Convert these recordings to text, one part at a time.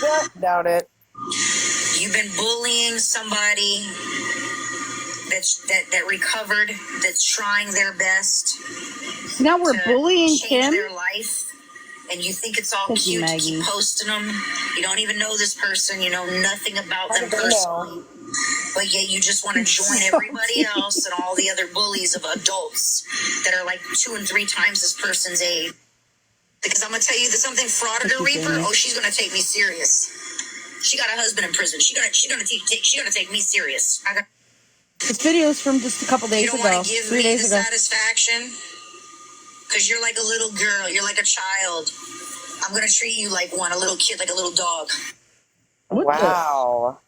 Yeah, doubt it. You've been bullying somebody that recovered, that's trying their best. Now we're bullying change Kim. Their life. And you think it's all cute to keep posting them. You don't even know this person. You know nothing about them personally. But yet you just want to join everybody else and all the other bullies of adults that are like 2 and 3 times this person's age. Because I'm going to tell you something, Frauditor Reaper, she's going to take me serious. She got a husband in prison. She's gonna take me serious. This video is from just a couple days ago. You don't want to give me the satisfaction? Because you're like a little girl. You're like a child. I'm going to treat you like one, a little kid, like a little dog. Wow.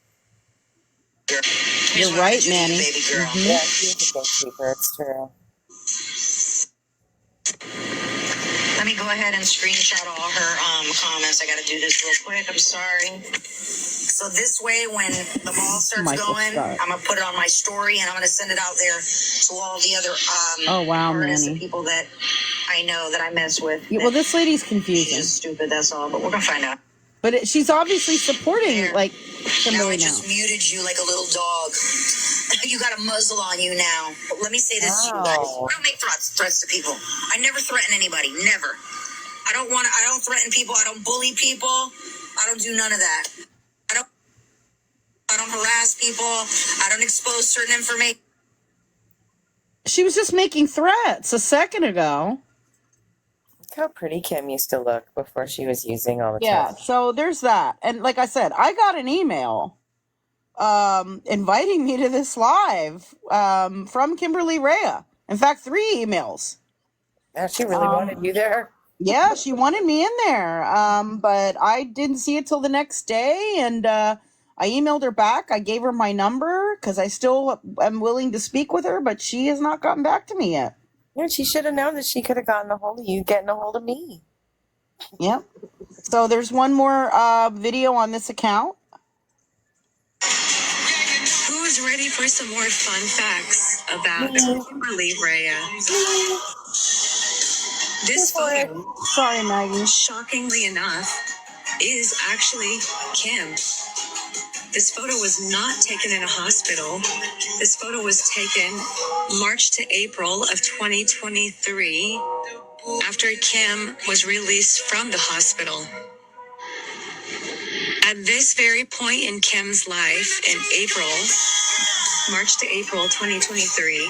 You're right, Manny. Baby girl. Mm-hmm. Yeah, she's a gatekeeper. It's true. Let me go ahead and screenshot all her comments. I got to do this real quick. I'm sorry. So this way, when the ball starts going, I'm going to put it on my story, and I'm going to send it out there to all the other artists and people that I know that I mess with. Yeah, well, this lady's confusing. She's just stupid, that's all. But we're going to find out. But she's obviously supporting, like, somebody now. I just muted you like a little dog. You got a muzzle on you now. But let me say this to you guys. I don't make threats to people. I never threaten anybody. Never. I don't threaten people. I don't bully people. I don't do none of that. I don't harass people. I don't expose certain information. She was just making threats a second ago. Look how pretty Kim used to look before she was using all the time. Yeah, so there's that. And like I said, I got an email inviting me to this live from Kimberly Rhea. In fact, 3 emails. Yeah, she really wanted you there. Yeah, she wanted me in there. But I didn't see it till the next day, and I emailed her back. I gave her my number because I still am willing to speak with her, but she has not gotten back to me yet. Yeah, she should have known that she could have gotten a hold of you, getting a hold of me. Yep. So there's one more video on this account. Who's ready for some more fun facts about Kimberly Rhea? This photo, sorry, Maggie, shockingly enough, is actually Kim. This photo was not taken in a hospital. This photo was taken March to April of 2023 after Kim was released from the hospital. At this very point in Kim's life, in April, March to April 2023,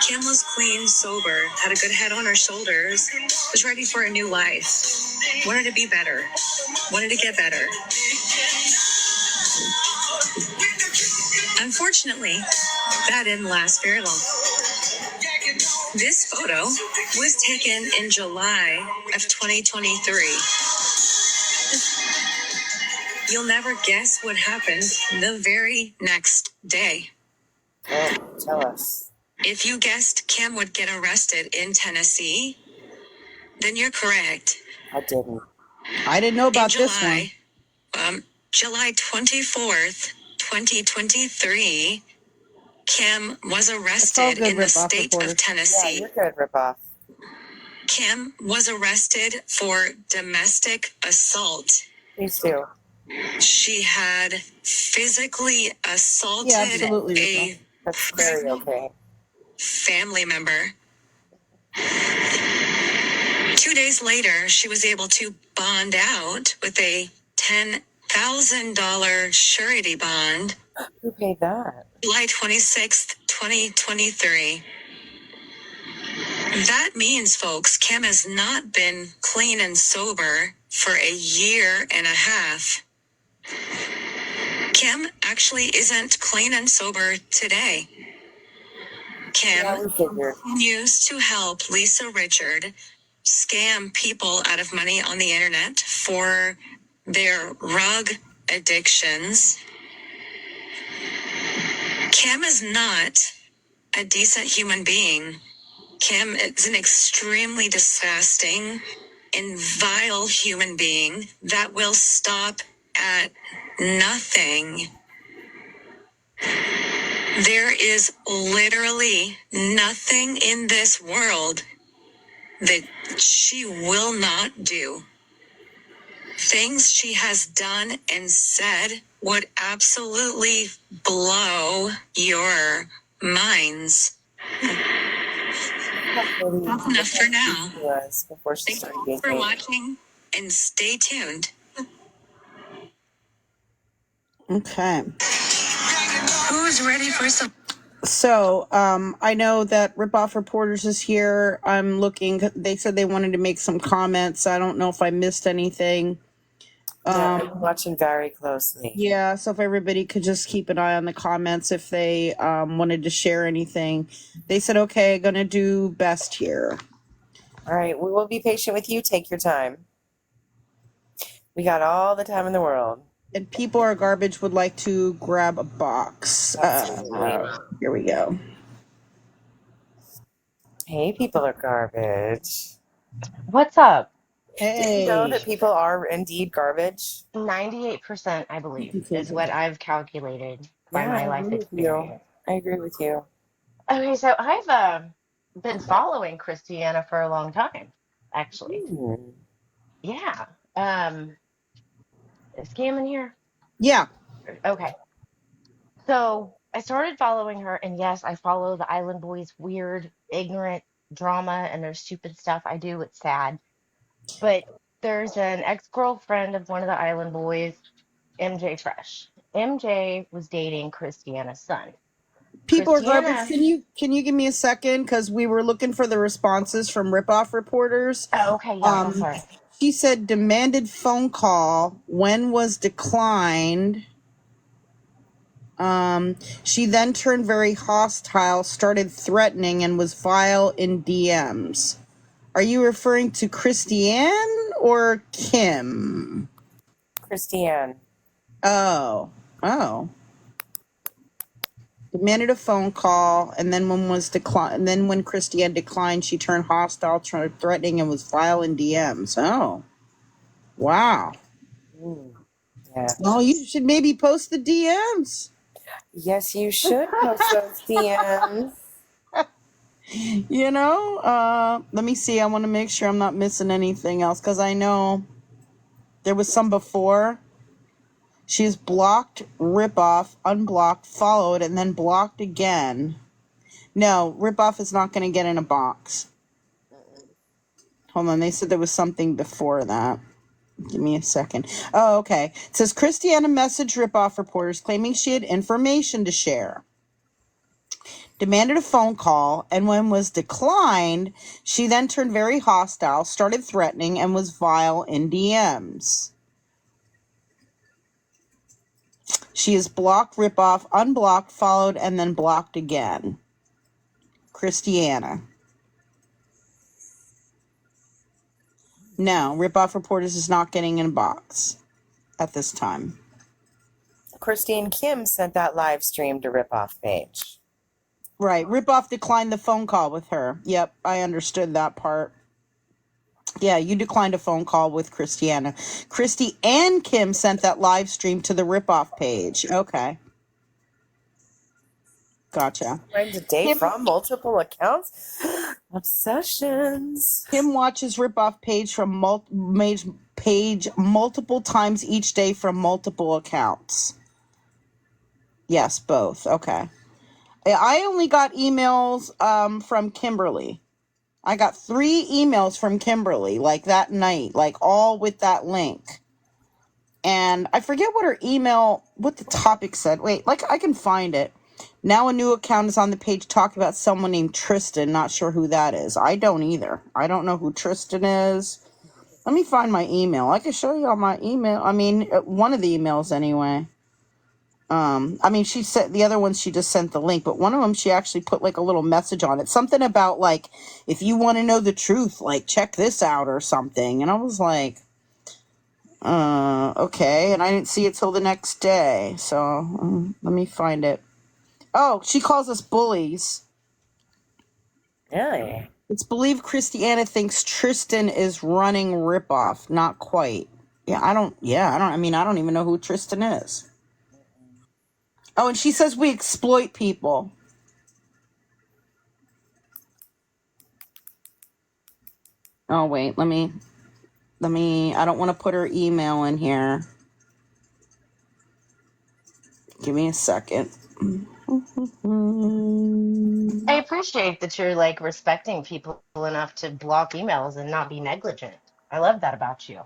Kim was clean, sober, had a good head on her shoulders, was ready for a new life, wanted to be better, wanted to get better. Unfortunately, that didn't last very long. This photo was taken in July of 2023. You'll never guess what happened the very next day. Oh, tell us. If you guessed Kim would get arrested in Tennessee, then you're correct. I didn't. I didn't know about this one. July 24th, 2023, Kim was arrested in the state of Tennessee. Yeah, you're good, Ripoff. Kim was arrested for domestic assault. Please do. She had physically assaulted a That's very okay. family member. 2 days later, she was able to bond out with a $10,000 surety bond. Who paid that? July 26th, 2023. That means, folks, Kim has not been clean and sober for a year and a half. Kim actually isn't clean and sober today. Kim continues to help Lisa Richard scam people out of money on the internet for their rug addictions. Kim is not a decent human being. Kim is an extremely disgusting and vile human being that will stop at nothing. There is literally nothing in this world that she will not do. Things she has done and said would absolutely blow your minds. That's enough for now. Before she Thank started you being for paid. watching and stay tuned. Okay. Who's ready for some? So, I know that Ripoff Reporters is here. I'm looking. They said they wanted to make some comments. I don't know if I missed anything. Yeah, I'm watching very closely. Yeah, so if everybody could just keep an eye on the comments if they wanted to share anything. They said, okay, gonna do best here. All right, we will be patient with you. Take your time. We got all the time in the world. And People Are Garbage would like to grab a box. Here we go. Hey, People Are Garbage. What's up? Did you know Hey. that people are indeed garbage? 98%, I believe, is what I've calculated by Yeah, I my life agree with you. experience. I agree with you. Okay, so I've been following Christiana for a long time, actually. Yeah. Is Cam in here? Yeah. Okay. So I started following her, and yes, I follow the Island Boys' weird, ignorant drama and their stupid stuff. I do. It's sad. But there's an ex-girlfriend of one of the Island Boys, MJ Fresh. MJ was dating Christiana's son. People Are Garbage. Christiana. Can you give me a second? Because we were looking for the responses from Ripoff Reporters. Oh, okay, yeah, go for it. She said demanded phone call. When was declined? She then turned very hostile, started threatening, and was vile in DMs. Are you referring to Christiane or Kim? Christiane. Oh. Demanded a phone call, and then when Christiane declined, she turned hostile, started threatening, and was vile in DMs. Oh. Wow. Yeah. Well, you should maybe post the DMs. Yes, you should post those DMs. You know, let me see. I want to make sure I'm not missing anything else because I know there was some before. She's blocked, Ripoff, unblocked, followed, and then blocked again. No, Ripoff is not going to get in a box. Hold on. They said there was something before that. Give me a second. Oh, okay. It says Christiana messaged Ripoff Reporters claiming she had information to share. Demanded a phone call, and when was declined, she then turned very hostile, started threatening, and was vile in DMs. She is blocked, Ripoff, unblocked, followed, and then blocked again. Christiana. No, Ripoff Reporters is not getting in a box at this time. Christine Kim sent that live stream to Ripoff page. Right. Ripoff declined the phone call with her. Yep, I understood that part. Yeah, you declined a phone call with Christiana. Christy and Kim sent that live stream to the Ripoff page. Okay. Gotcha. Trying to date from multiple accounts? Obsessions. Kim watches Ripoff page from multiple times each day from multiple accounts. Yes, both. Okay. I only got emails from Kimberly. I got 3 emails from Kimberly, like that night, like all with that link. And I forget what the topic said. Wait, like I can find it. Now a new account is on the page talking about someone named Tristan. Not sure who that is. I don't either. I don't know who Tristan is. Let me find my email. I can show you all my email. I mean, one of the emails anyway. I mean, she said the other ones she just sent the link, but one of them she actually put like a little message on it. Something about like, if you want to know the truth, like check this out or something. And I was like, okay. And I didn't see it till the next day. So let me find it. Oh, she calls us bullies. Really? It's believed Christiana thinks Tristan is running Ripoff. Not quite. I don't even know who Tristan is. Oh, and she says we exploit people. Oh, wait, let me I don't want to put her email in here. Give me a second. I appreciate that you're like respecting people enough to block emails and not be negligent. I love that about you.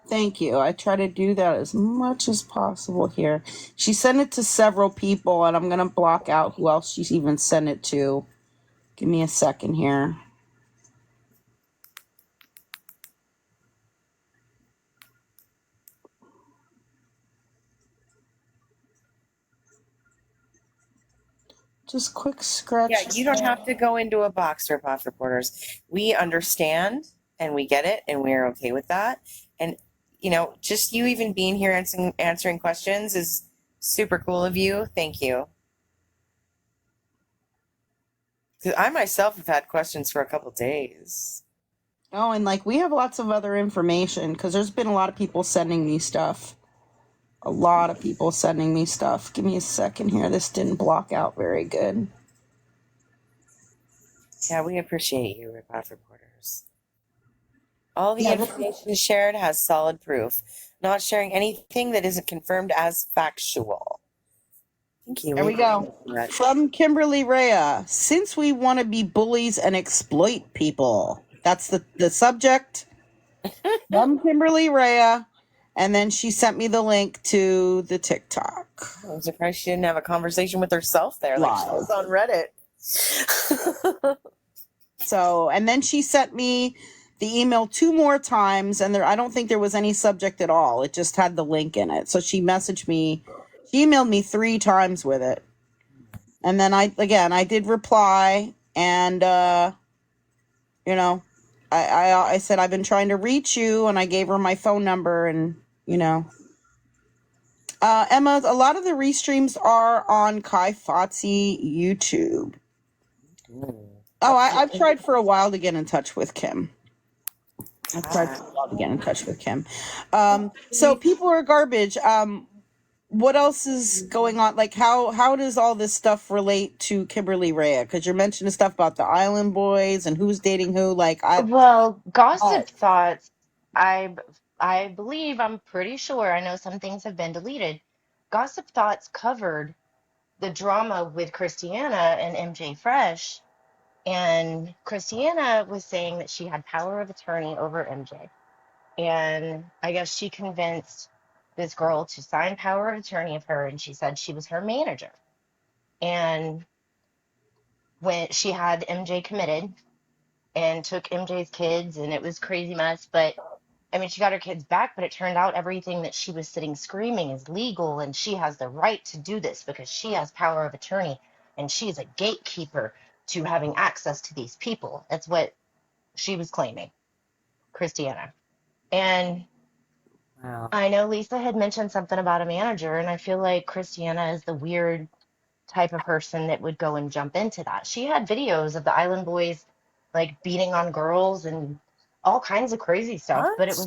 Thank you. I try to do that as much as possible here. She sent it to several people, and I'm going to block out who else she's even sent it to. Give me a second here. Just quick scratch. Yeah, you don't have to go into a box, Rip-Off reporters. We understand and we get it and we're okay with that. And, just you even being here answering questions is super cool of you. Thank you. 'Cause I myself have had questions for a couple days. Oh, and we have lots of other information because there's been a lot of people sending me stuff. A lot of people sending me stuff. Give me a second here. This didn't block out very good. Yeah, we appreciate you, Rip-Off reporters. All the information shared has solid proof. Not sharing anything that isn't confirmed as factual. Thank you. There we go. From Kimberly Rhea. Since we want to be bullies and exploit people. That's the subject. From Kimberly Rhea. And then she sent me the link to the TikTok. I'm surprised she didn't have a conversation with herself there. Like she was on Reddit. So, and then she sent me the email 2 more times, and I don't think there was any subject at all. It just had the link in it. So she emailed me 3 times with it. And then I did reply, and I said, I've been trying to reach you, and I gave her my phone number, and Emma, a lot of the restreams are on Kai Fotze YouTube. Oh, I've tried for a while to get in touch with Kim. So people are garbage. What else is going on? How does all this stuff relate to Kimberly Rhea? Because you're mentioning stuff about the Island Boys and who's dating who. Well, Gossip Thoughts, I believe, I'm pretty sure, I know some things have been deleted. Gossip Thoughts covered the drama with Christiana and MJ Fresh, and Christiana was saying that she had power of attorney over MJ. And I guess she convinced this girl to sign power of attorney of her, and she said she was her manager. And when she had MJ committed and took MJ's kids, and it was crazy mess, but I mean, she got her kids back, but it turned out everything that she was sitting screaming is legal, and she has the right to do this because she has power of attorney, and she is a gatekeeper to having access to these people. That's what she was claiming, Christiana. And Wow. I know Lisa had mentioned something about a manager, and I feel like Christiana is the weird type of person that would go and jump into that. She had videos of the Island Boys beating on girls and all kinds of crazy stuff, What? but it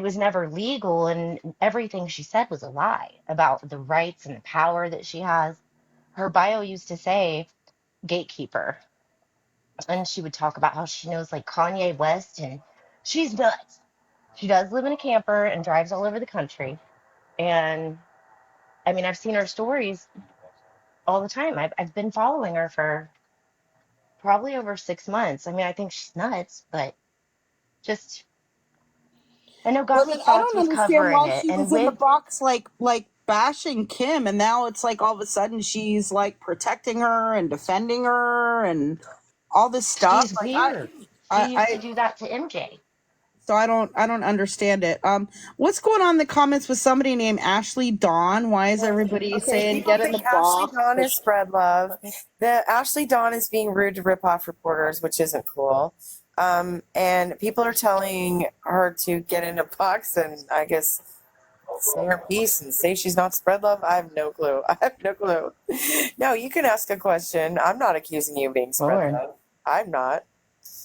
was never legal, and everything she said was a lie about the rights and the power that she has. Her bio used to say gatekeeper, and she would talk about how she knows Kanye West, and she's nuts. She does live in a camper and drives all over the country. And I mean, I've seen her stories all the time. I've been following her for probably over 6 months. I mean, I think she's nuts, but just I know Gossip I Thoughts don't was understand covering why it, she and was in the with box bashing Kim, and now it's all of a sudden she's protecting her and defending her and all this stuff. she's weird. She used to do that to MJ. So I don't understand it. What's going on in the comments with somebody named Ashley Dawn? Why is everybody saying People get in the think Ashley box? Dawn is spread love. The Ashley Dawn is being rude to Rip-Off reporters, which isn't cool. And people are telling her to get in a box and I guess say her piece and say she's not spread love. I have no clue. No, you can ask a question. I'm not accusing you of being spread love. I'm not.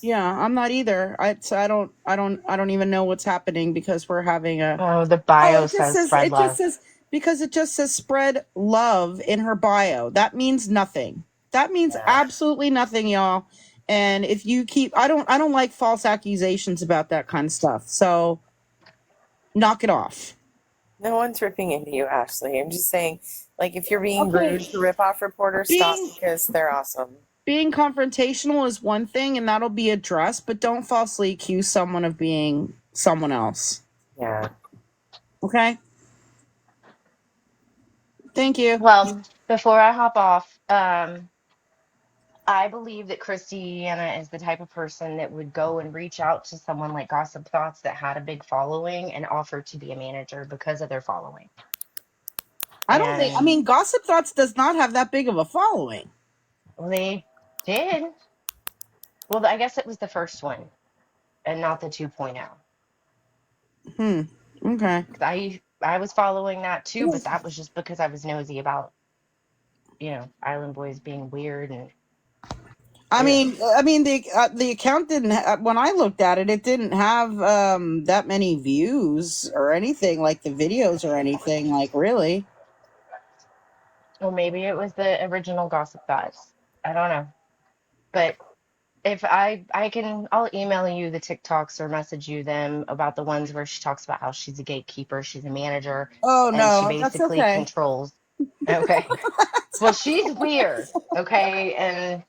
Yeah, I'm not either. I don't even know what's happening because we're having a. Oh, the bio says spread love. Because it just says spread love in her bio. That means nothing. That means absolutely nothing, y'all. And if you keep, I don't like false accusations about that kind of stuff. So knock it off. No one's ripping into you, Ashley. I'm just saying, like, if you're being Okay. rude to rip-off reporters, stop because they're awesome. Being confrontational is one thing, and that'll be addressed, but don't falsely accuse someone of being someone else. Yeah. Okay? Thank you. Well, before I hop off, I believe that Christiana is the type of person that would go and reach out to someone like Gossip Thoughts that had a big following and offer to be a manager because of their following. I don't think, I And mean, Gossip Thoughts does not have that big of a following. well, they did. Well, I guess it was the first one and not the 2.0. Okay. I was following that too, but that was just because I was nosy about, Island Boys being weird and I mean, the account didn't. When I looked at it, it didn't have that many views or anything like the videos or anything. Like really. or maybe it was the original Gossip Thoughts. I don't know. But if I'll email you the TikToks or message you them about the ones where she talks about how she's a gatekeeper, she's a manager, Oh and she no, that's basically okay. controls. Okay. Well, she's weird, okay? And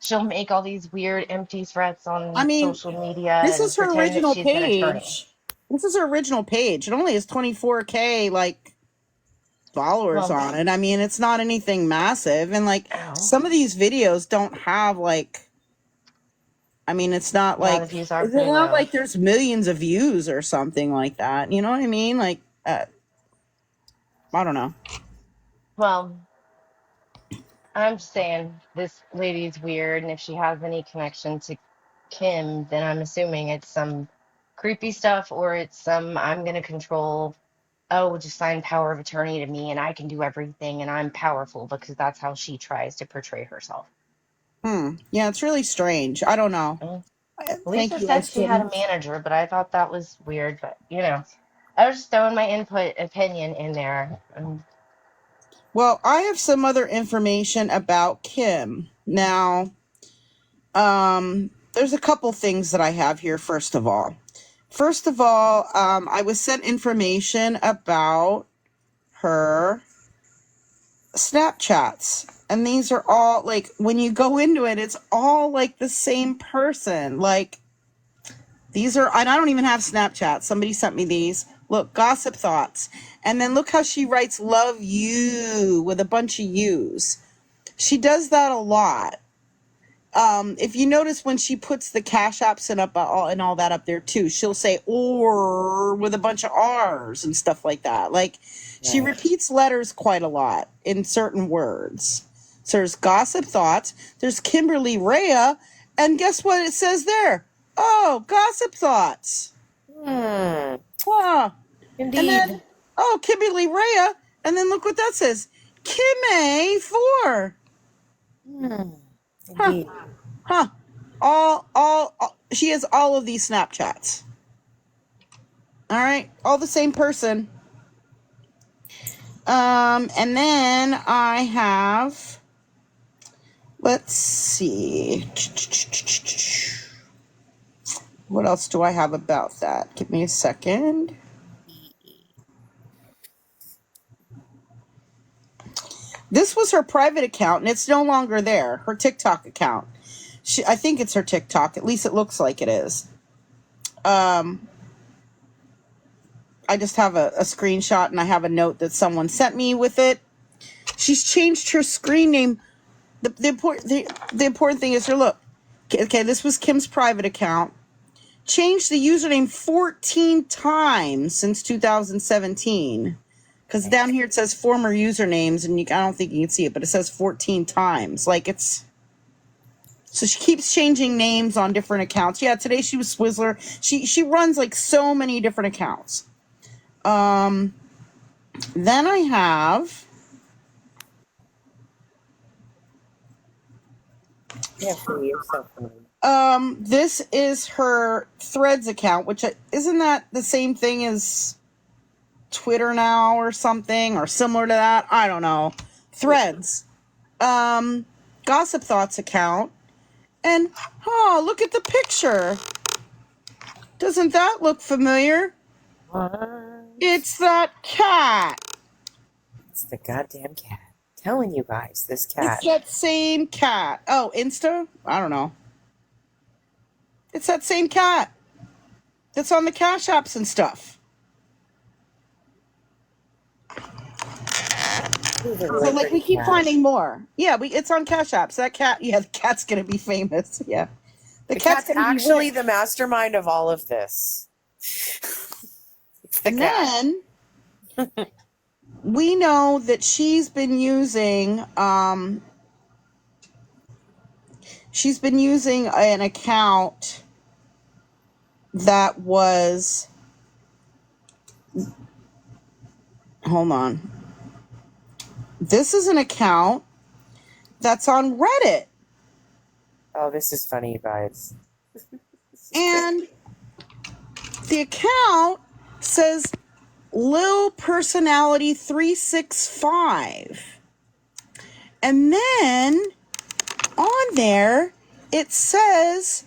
she'll make all these weird empty threats I on mean, social media this and is her pretend that original she's an attorney. page. This is her original page. It only has 24K like followers Well, on it. I mean, it's not anything massive, and like ow. some of these videos don't have like. I mean, it's not Yeah, like the views are it's pretty not low. like there's millions of views or something like that. You know what I mean? Like, I don't know. Well, I'm just saying this lady's weird, and if she has any connection to Kim, then I'm assuming it's some creepy stuff or it's some I'm gonna control, oh, just sign power of attorney to me and I can do everything and I'm powerful because that's how she tries to portray herself. Yeah, it's really strange. I don't know. Well, Thank Lisa you, said she had Ashton. a manager, but I thought that was weird. But I was just throwing my opinion in there. Well, I have some other information about Kim. Now, there's a couple things that I have here, first of all. I was sent information about her Snapchats. And these are all, like, when you go into it, it's all, like, the same person. Like, these are, and I don't even have Snapchat. Somebody sent me these. Look, Gossip Thoughts. And then look how she writes love you with a bunch of U's. She does that a lot. If you notice when she puts the cash apps and all that up there too, she'll say or with a bunch of R's and stuff like that. Like she repeats letters quite a lot in certain words. So there's Gossip Thoughts, there's Kimberly Rhea, and guess what it says there? Oh, Gossip Thoughts. Huh. Indeed. And then Kimberly Rhea, and then look what that says. Kim 4. Indeed. Huh. All she has all of these Snapchats. All right, all the same person. And then I have, let's see. What else do I have about that? Give me a second. This was her private account, and it's no longer there. Her TikTok account. I think it's her TikTok. At least it looks like it is. I just have a screenshot, and I have a note that someone sent me with it. She's changed her screen name. The important thing is her look. Okay, this was Kim's private account. Changed the username 14 times since 2017. Because down here it says former usernames, and I don't think you can see it, but it says 14 times. Like it's. So she keeps changing names on different accounts. Yeah, today she was Swizzler. She runs like so many different accounts. Then I have. Yeah, for you, so funny. This is her Threads account, which isn't that the same thing as Twitter now or something or similar to that? I don't know. Threads. Gossip Thoughts account. And, oh, look at the picture. Doesn't that look familiar? What? It's that cat. It's the goddamn cat. Telling you guys, this cat. It's that same cat. Oh, Insta? I don't know. It's that same cat that's on the Cash Apps and stuff. So, like, we keep finding more. Yeah, it's on Cash Apps. That cat, yeah, the cat's going to be famous. Yeah. The cat's actually the mastermind of all of this. And then we know that she's been using an account that was, hold on. This is an account that's on Reddit. Oh, this is funny, you guys. And the account says Lil Personality 365. And then on there, it says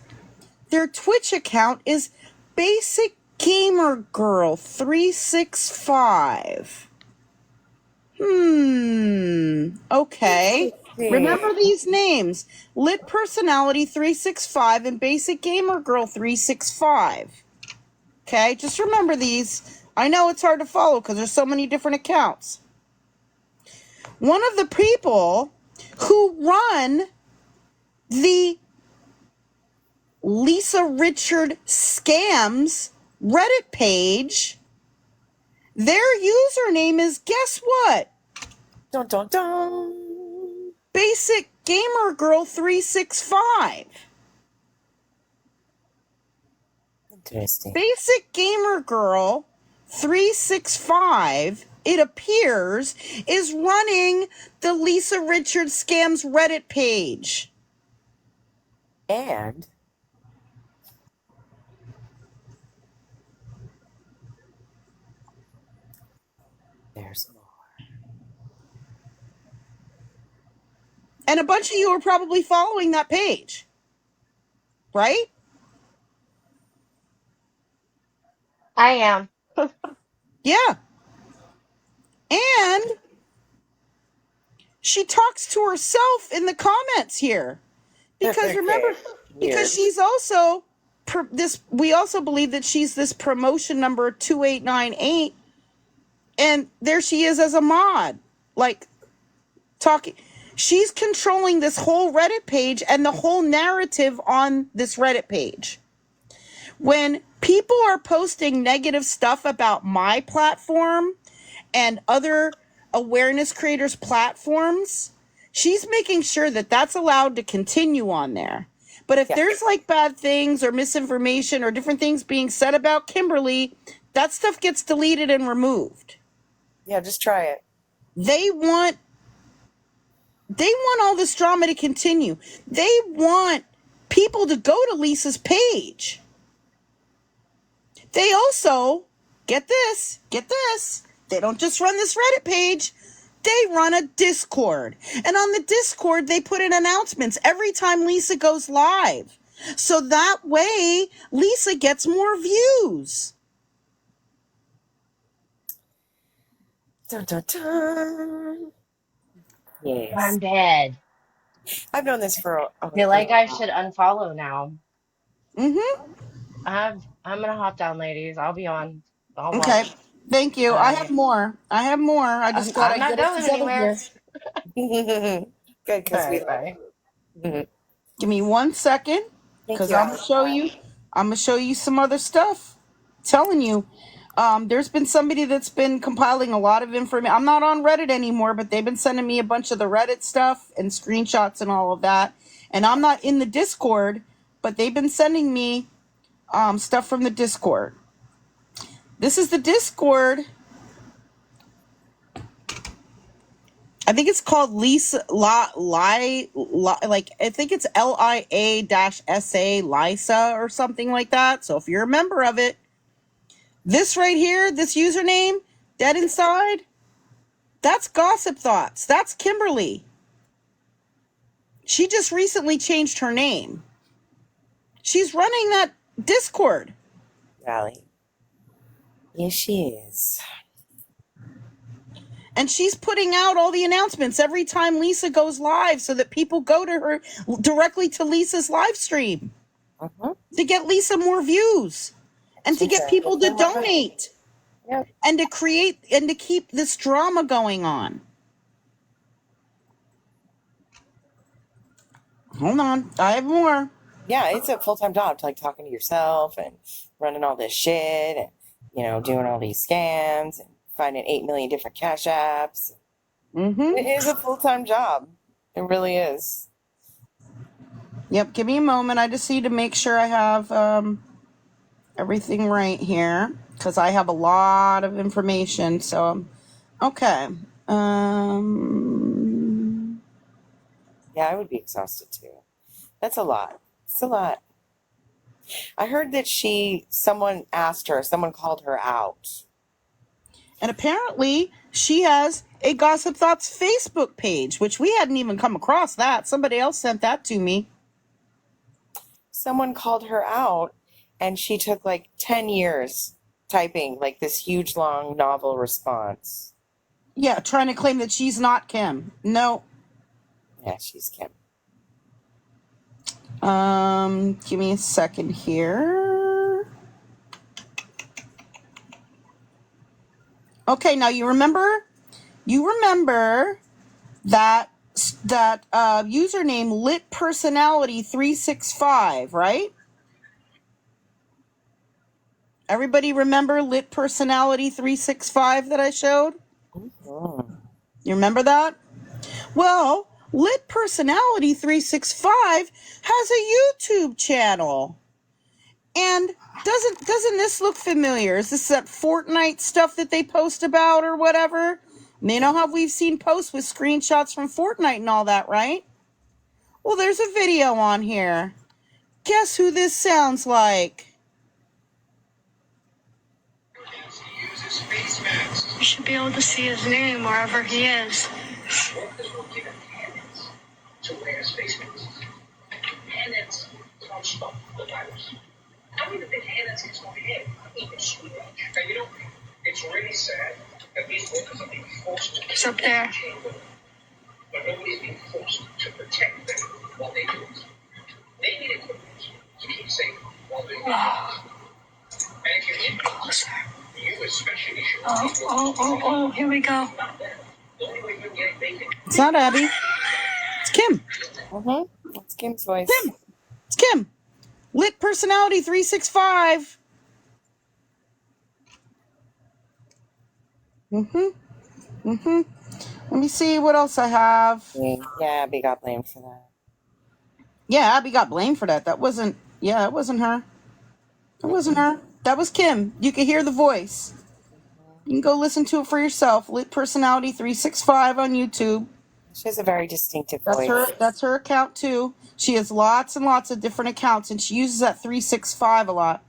their Twitch account is Basic Gamer Girl 365. Okay. Remember these names. Lit Personality 365 and Basic Gamer Girl 365. Okay, just remember these. I know it's hard to follow because there's so many different accounts. One of the people who run the Lisa Richard Scams Reddit page, their username is, guess what? Dun, dun, dun. Basic Gamer Girl 365. Interesting. Basic Gamer Girl 365, it appears, is running the Lisa Richard Scams Reddit page. And there's more. And a bunch of you are probably following that page, right? I am. Yeah. And she talks to herself in the comments here. Because remember, because she's also we also believe that she's this promotion number 2898, and there she is as a mod, like talking. She's controlling this whole Reddit page and the whole narrative on this Reddit page. When people are posting negative stuff about my platform and other awareness creators' platforms, she's making sure that that's allowed to continue on there. But if there's like bad things or misinformation or different things being said about Kimberly, that stuff gets deleted and removed. Yeah, just try it. They want all this drama to continue. They want people to go to Lisa's page. They also, get this, they don't just run this Reddit page, they run a Discord. And on the Discord, they put in announcements every time Lisa goes live. So that way, Lisa gets more views. Dun, dun, dun. Yes. I'm dead. I've known this for I feel like I should unfollow now. Mm-hmm. I'm gonna hop down, ladies. I'll be on. I'll Okay. watch. Thank you. I have more. I just thought I'm I'd not get it going together anywhere. Good, because we Bye. Give me 1 second, because I'm gonna show you some other stuff. I'm telling you, there's been somebody that's been compiling a lot of information. I'm not on Reddit anymore, but they've been sending me a bunch of the Reddit stuff and screenshots and all of that. And I'm not in the Discord, but they've been sending me stuff from the Discord. This is the Discord. I think it's called Lisa like I think it's LIA-SA Lisa or something like that. So if you're a member of it, this right here, this username, dead inside, that's Gossip Thoughts. That's Kimberly. She just recently changed her name. She's running that Discord. Rally. Yes, she is. And she's putting out all the announcements every time Lisa goes live so that people go to her directly to Lisa's live stream to get Lisa more views and to get people to donate and to create and to keep this drama going on. Hold on. I have more. Yeah, it's a full-time job to like talking to yourself and running all this shit and, you know, doing all these scams and finding 8 million different cash apps. It is a full-time job. It really is. Yep, give me a moment. I just need to make sure I have everything right here because I have a lot of information. So, okay. Yeah, I would be exhausted too. That's a lot. It's a lot. I heard that someone called her out. And apparently she has a Gossip Thoughts Facebook page, which we hadn't even come across that. Somebody else sent that to me. Someone called her out and she took like 10 years typing like this huge long novel response. Yeah, trying to claim that she's not Kim. No. Yeah, she's Kim. Give me a second here. Okay, now you remember that username Lit Personality 365, right? Everybody remember Lit Personality 365 that I showed? Mm-hmm. You remember that? Well, Lit Personality 365 has a YouTube channel. And doesn't this look familiar? Is this that Fortnite stuff that they post about or whatever? You know how we've seen posts with screenshots from Fortnite and all that, right? Well, there's a video on here. Guess who this sounds like? You should be able to see his name wherever he is. To wear space masks. And it's can't stop the virus. I don't even think Hannah's is going in. Even sweet. And you know, it's really sad that these workers are being forced to He's up there. but nobody's being forced to protect them while they do it. They need equipment to keep safe while they do it. And if you're in you especially should Oh, here we go. the only way you get vacant. It's not Abby. It's Kim. It's Kim's voice. It's Kim. Lit Personality 365. Let me see what else I have. Yeah, Abby got blamed for that. Yeah, Abby got blamed for that. It wasn't her. It wasn't her. That was Kim. You can hear the voice. You can go listen to it for yourself. Lit Personality 365 on YouTube. She has a very distinctive voice. That's her account too. She has lots and lots of different accounts, and she uses that 365 a lot.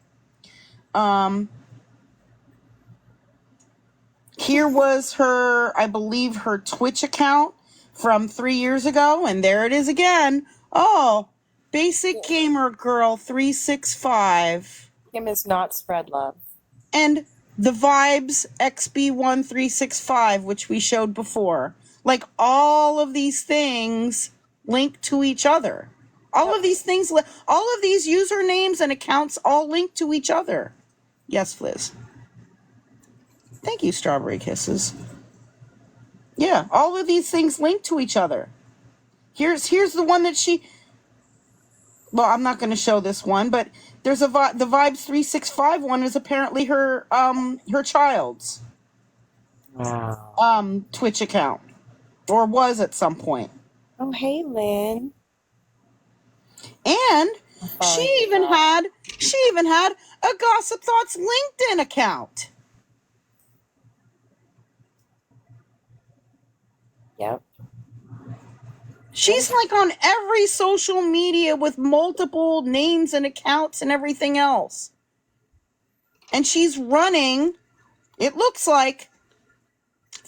Here was I believe her Twitch account from 3 years ago, and there it is again. Oh, Basic Gamer Girl 365. Kim is not spread love. And the Vibes XB1365, which we showed before. Like all of these things link to each other. All of these usernames and accounts all link to each other. Yes, Fliz. Thank you, Strawberry Kisses. Yeah, all of these things link to each other. Here's the one that well, I'm not going to show this one, but there's the Vibes 365 one is apparently her child's Twitch account, or was at some point. Oh, hey, Lynn. And she even had a Gossip Thoughts LinkedIn account. Yep. She's like on every social media with multiple names and accounts and everything else. And she's running, it looks like,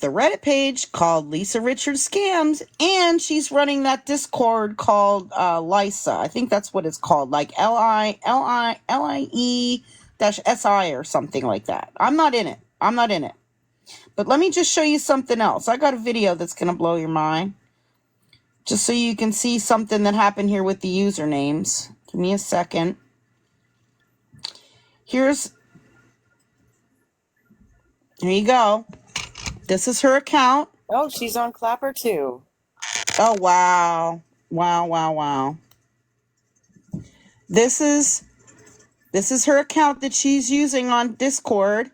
the Reddit page called Lisa Richards Scams, and she's running that Discord called Lisa. I think that's what it's called, like LIE-SI or something like that. I'm not in it. But let me just show you something else. I got a video that's going to blow your mind, just so you can see something that happened here with the usernames. Give me a second. Here you go. This is her account. Oh, she's on Clapper too. Oh, wow. Wow. This is her account that she's using on Discord,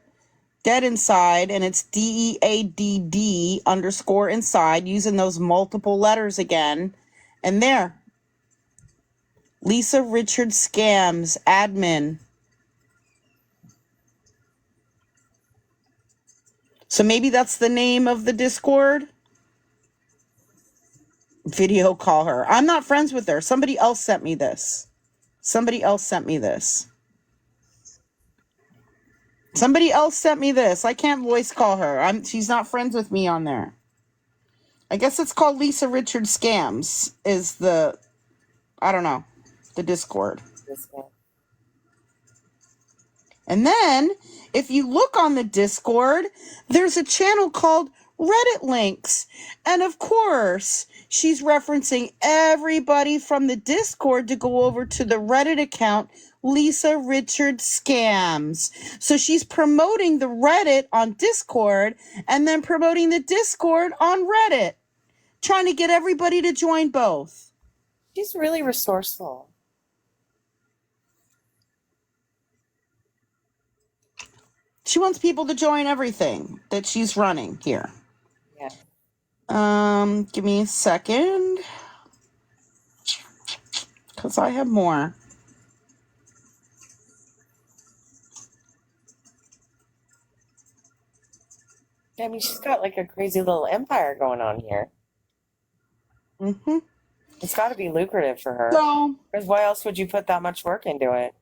Dead Inside, and it's DEADD_inside, using those multiple letters again. And there, Lisa Richards Scams, admin. So maybe that's the name of the Discord. Video call her. I'm not friends with her. Somebody else sent me this. Somebody else sent me this. I can't voice call her. She's not friends with me on there. I guess it's called Lisa Richards Scams is the Discord. And then if you look on the Discord, there's a channel called Reddit Links. And of course, she's referencing everybody from the Discord to go over to the Reddit account, Lisa Richards Scams. So she's promoting the Reddit on Discord and then promoting the Discord on Reddit, trying to get everybody to join both. She's really resourceful. She wants people to join everything that she's running here. Yeah. Give me a second, because I have more. I mean, she's got like a crazy little empire going on here. Mm-hmm. It's got to be lucrative for her. So, because why else would you put that much work into it?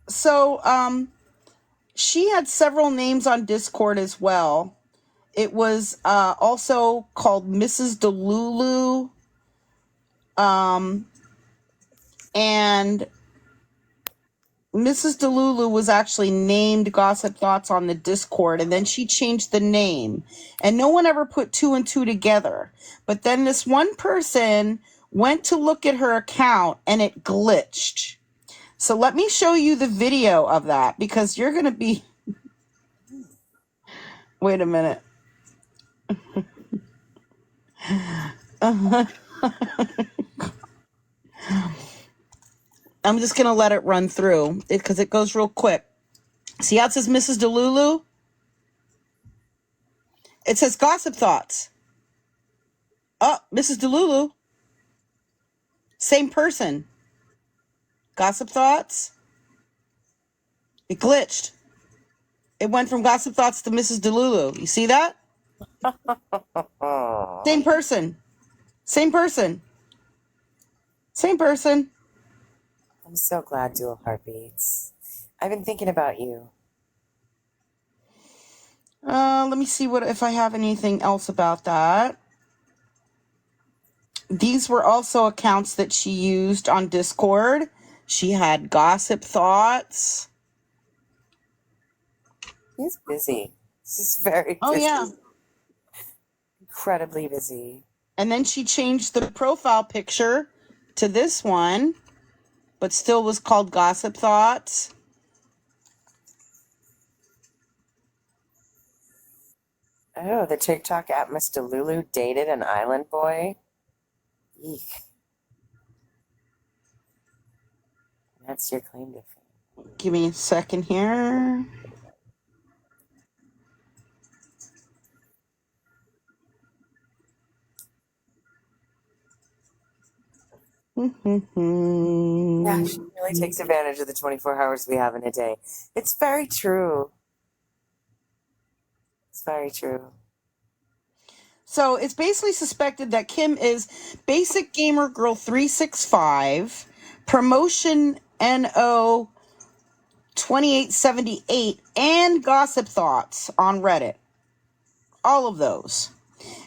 So, she had several names on Discord as well. It was also called Mrs. Delulu. And Mrs. Delulu was actually named Gossip Thoughts on the Discord, and then she changed the name. And no one ever put two and two together. But then this one person went to look at her account, and it glitched. So let me show you the video of that, because you're going to be... Wait a minute. I'm just going to let it run through, because it goes real quick. See how it says Mrs. Delulu? It says Gossip Thoughts. Oh, Mrs. Delulu. Same person. Gossip Thoughts. It glitched. It went from Gossip Thoughts to Mrs. Delulu. You see that? Same person. I'm so glad Dual Heartbeats. I've been thinking about you. Let me see if I have anything else about that. These were also accounts that she used on Discord. She had Gossip Thoughts. She's busy. She's very busy. Oh, yeah. Incredibly busy. And then she changed the profile picture to this one, but still was called Gossip Thoughts. Oh, the TikTok app Miss Delulu dated an island boy? Eek. That's your claim to fame. Give me a second here. Yeah, she really takes advantage of the 24 hours we have in a day. It's very true. It's very true. So it's basically suspected that Kim is Basic Gamer Girl 365, Promotion NO 2878, and Gossip Thoughts on Reddit. All of those.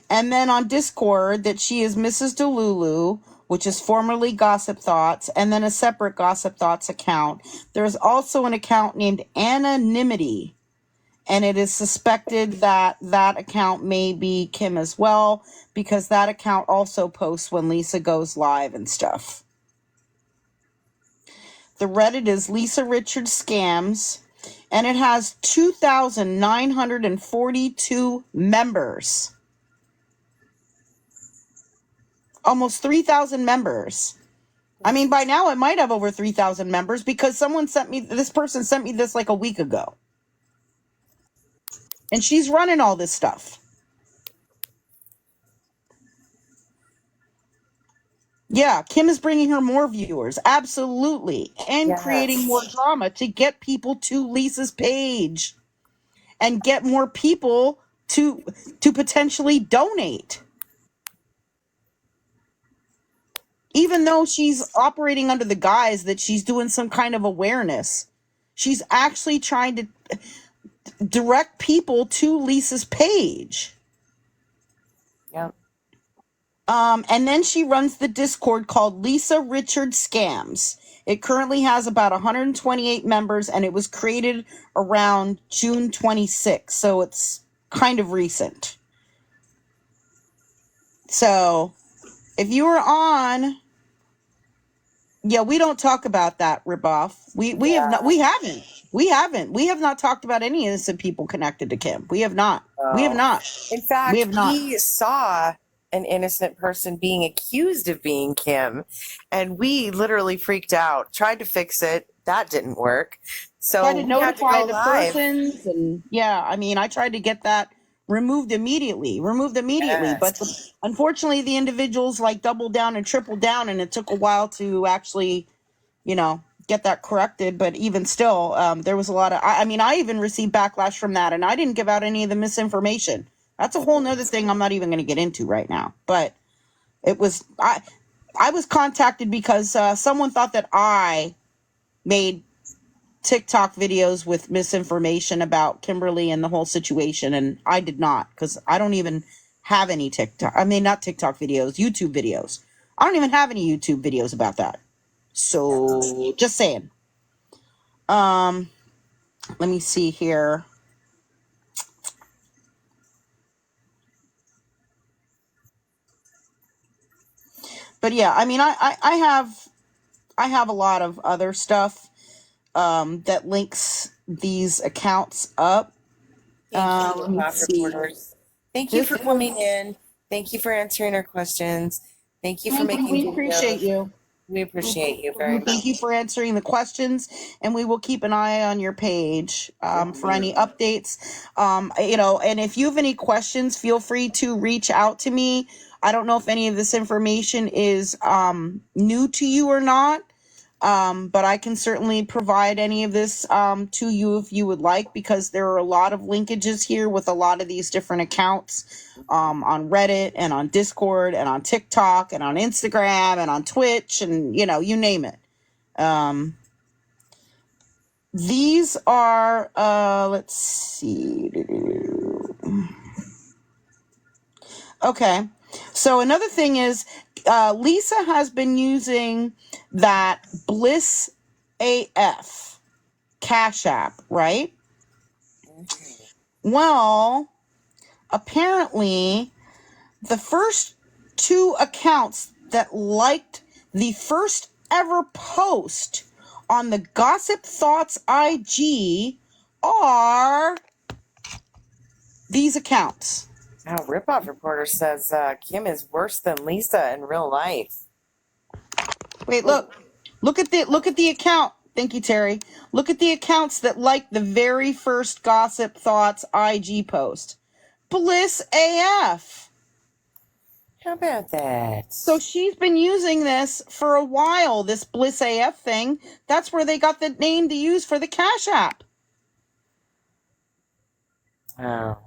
And then on Discord that she is Mrs. Delulu, which is formerly Gossip Thoughts, and then a separate Gossip Thoughts account. There's also an account named Anonymity, and it is suspected that that account may be Kim as well, because that account also posts when Lisa goes live and stuff. The Reddit is Lisa Richards Scams, and it has 2,942 members. Almost 3,000 members. I mean, by now it might have over 3,000 members because this person sent me this like a week ago. And she's running all this stuff. Yeah, Kim is bringing her more viewers. Absolutely. And creating more drama to get people to Lisa's page and get more people to potentially donate. Even though she's operating under the guise that she's doing some kind of awareness, she's actually trying to direct people to Lisa's page. Yep. And then she runs the Discord called Lisa Richard Scams. It currently has about 128 members, and it was created around June 26th, so it's kind of recent. So if you were on, yeah, we don't talk about that, Ripoff. We have not talked about any innocent people connected to Kim. We have not. We have not. In fact, we have not. We saw an innocent person being accused of being Kim, and we literally freaked out, tried to fix it. That didn't work. So tried to notify the live. persons, and yeah, I mean, I tried to get that removed immediately. Yes. But unfortunately, the individuals like doubled down and tripled down, and it took a while to actually, get that corrected. But even still, there was a lot of, I even received backlash from that, and I didn't give out any of the misinformation. That's a whole nother thing I'm not even going to get into right now. But it was, I was contacted because someone thought that I made TikTok videos with misinformation about Kimberly and the whole situation, and I did not, because I don't even have any TikTok. I mean, not TikTok videos, YouTube videos. I don't even have any YouTube videos about that. So, just saying. Let me see here. But yeah, I mean, I have a lot of other stuff that links these accounts up. Thank you, reporters. Thank you for coming in. Thank you for answering our questions. Thank you for making videos. We appreciate you. We appreciate you very much. Thank you for answering the questions, and we will keep an eye on your page for any updates. And if you have any questions, feel free to reach out to me. I don't know if any of this information is new to you or not, but I can certainly provide any of this to you if you would like, because there are a lot of linkages here with a lot of these different accounts on Reddit and on Discord and on TikTok and on Instagram and on Twitch and, you name it. These are, let's see. Okay. So another thing is, Lisa has been using that Bliss AF Cash App, right? Well, apparently, the first two accounts that liked the first ever post on the Gossip Thoughts IG are these accounts. Now, Ripoff Reporter says Kim is worse than Lisa in real life. Wait, look at the account. Thank you, Terry. Look at the accounts that liked the very first Gossip Thoughts IG post. Bliss AF. How about that? So she's been using this for a while, this Bliss AF thing. That's where they got the name to use for the Cash App. Oh.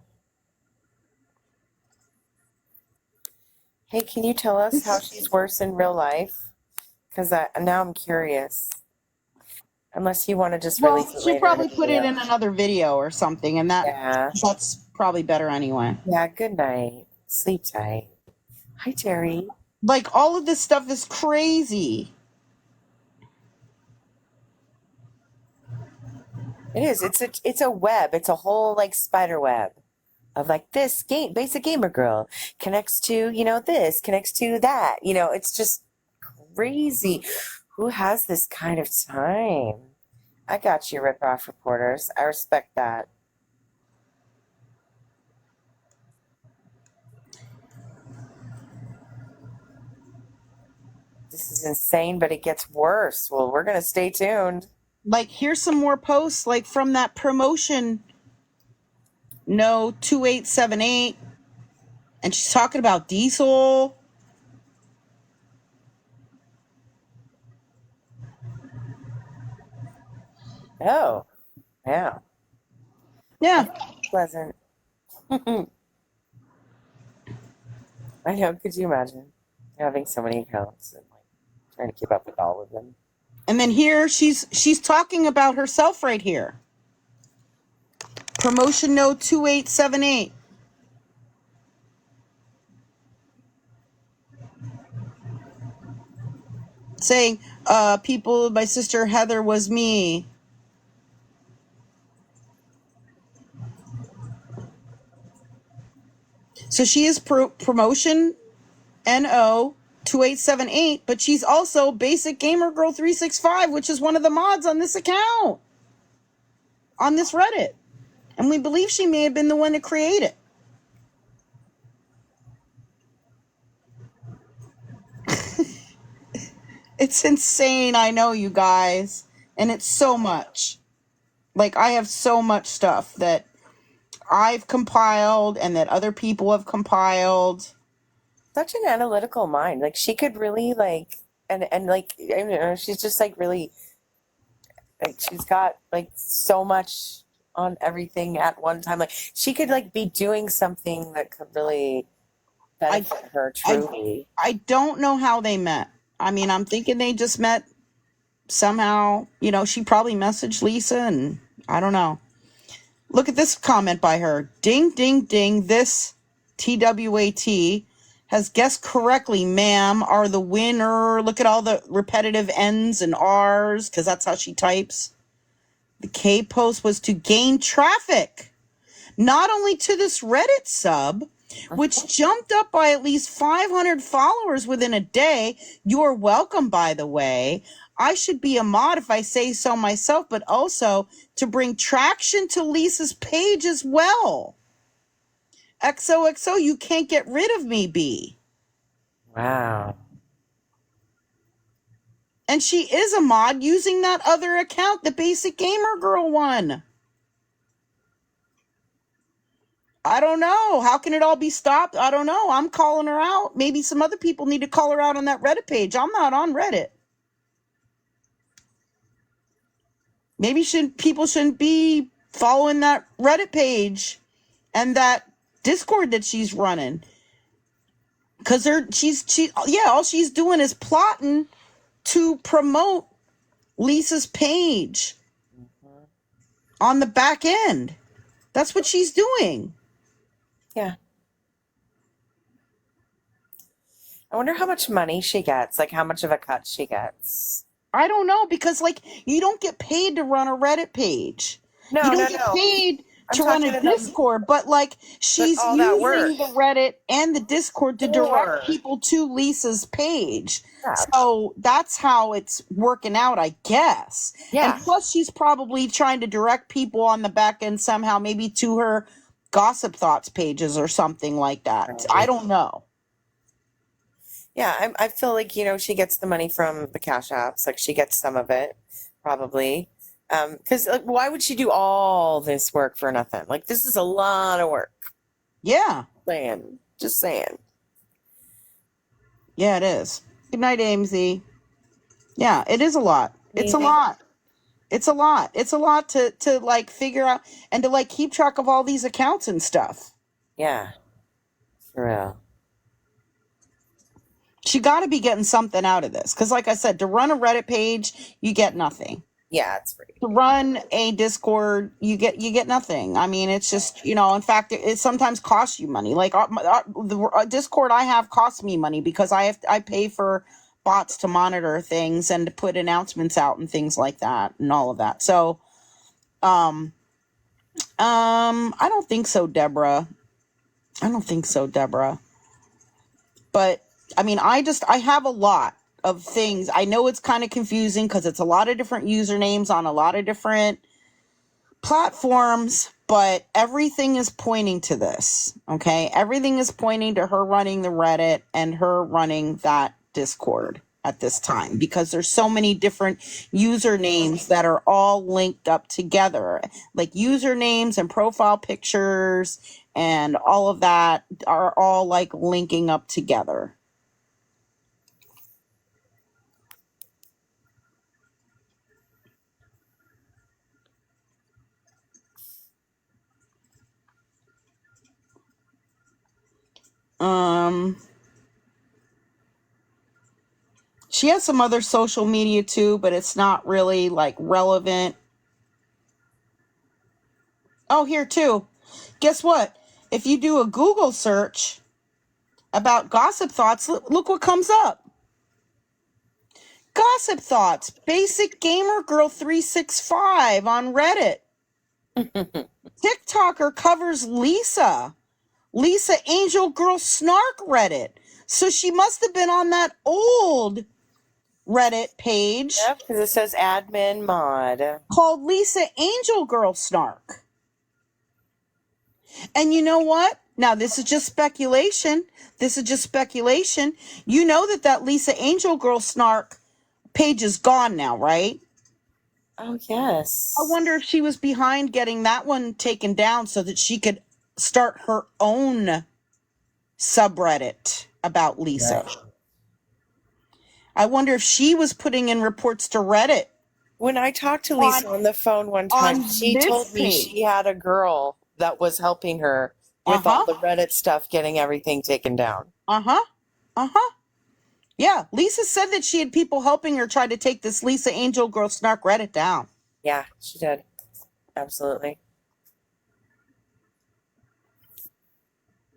Hey, can you tell us how she's worse in real life? Because now I'm curious. Unless you want to just release it later. She'll probably put it in another video or something, and that's Probably better anyway. Yeah, good night. Sleep tight. Hi, Terry. Like, all of this stuff is crazy. It is. It's a web. It's a whole like spider web of like this game basic gamer girl connects to, this, connects to that. It's just crazy. Who has this kind of time? I got you, rip-off reporters. I respect that. This is insane, but it gets worse. Well, we're going to stay tuned. Like, here's some more posts, like, from that promotion. No, 2878. And she's talking about Diesel. Oh, yeah. Yeah. Pleasant. I know. Could you imagine having so many accounts and like trying to keep up with all of them? And then here she's talking about herself right here. Promotion no 2878. Saying, people, my sister Heather was me. So she is promotion NO 2878, but she's also Basic Gamer Girl 365, which is one of the mods on this account, on this Reddit. And we believe she may have been the one to create it. It's insane, I know, you guys. And it's so much. Like, I have so much stuff that I've compiled and that other people have compiled. Such an analytical mind. Like, she could really like, and like, she's just like really, like, she's got like so much on everything at one time. Like, she could like be doing something that could really benefit her truly. I don't know how they met. I mean, I'm thinking they just met somehow. She probably messaged Lisa, and I don't know. Look at this comment by her. Ding, ding, ding. This TWAT has guessed correctly, ma'am, are the winner. Look at all the repetitive N's and R's, because that's how she types. The K post was to gain traffic, not only to this Reddit sub, which jumped up by at least 500 followers within a day. You're welcome, by the way. I should be a mod if I say so myself, but also to bring traction to Lisa's page as well. XOXO, you can't get rid of me, B. Wow. And she is a mod using that other account, the Basic Gamer Girl one. I don't know. How can it all be stopped? I don't know. I'm calling her out. Maybe some other people need to call her out on that Reddit page. I'm not on Reddit. Maybe people shouldn't be following that Reddit page and that Discord that she's running. Because all she's doing is plotting to promote Lisa's page on the back end. That's what she's doing. Yeah. I wonder how much money she gets, like how much of a cut she gets. I don't know, because like you don't get paid to run a Reddit page. No, you don't get paid to run a Discord, but like she's using the Reddit and the Discord to direct people to Lisa's page. Yeah. So that's how it's working out, I guess. Yeah. And plus she's probably trying to direct people on the back end somehow, maybe to her Gossip Thoughts pages or something like that. Right. I don't know. Yeah, I feel like, she gets the money from the Cash Apps. Like, she gets some of it, probably. Because, like, why would she do all this work for nothing? Like, this is a lot of work. Yeah. Just saying. Yeah, it is. Good night, AMZ. Yeah, it is a lot. It's a lot. It's a lot. It's a lot to like, figure out and to, like, keep track of all these accounts and stuff. Yeah. For real. She got to be getting something out of this. Because, like I said, to run a Reddit page, you get nothing. Yeah, it's free. To run a Discord, you get nothing. I mean, it's just, in fact, it sometimes costs you money. Like the Discord I have costs me money because I pay for bots to monitor things and to put announcements out and things like that and all of that. So, I don't think so, Deborah. I don't think so, Deborah. But I mean, I have a lot of things. I know it's kind of confusing because it's a lot of different usernames on a lot of different platforms, but everything is pointing to this. Okay. Everything is pointing to her running the Reddit and her running that Discord at this time because there's so many different usernames that are all linked up together, like usernames and profile pictures and all of that are all like linking up together. She has some other social media too, but it's not really like relevant. Oh, here too. Guess what? If you do a Google search about gossip thoughts, look what comes up. Gossip thoughts, basic gamer girl 365 on Reddit. TikToker covers Lisa Angel Girl Snark Reddit. So she must have been on that old Reddit page. Yep, because it says admin mod. Called Lisa Angel Girl Snark. And you know what? Now, this is just speculation. You know that Lisa Angel Girl Snark page is gone now, right? Oh, yes. I wonder if she was behind getting that one taken down so that she could start her own subreddit about Lisa. Right. I wonder if she was putting in reports to Reddit. When I talked to Lisa on the phone one time, she told me she had a girl that was helping her with all the Reddit stuff, getting everything taken down. Yeah, Lisa said that she had people helping her try to take this Lisa Angel Girl Snark Reddit down. Yeah, she did. Absolutely.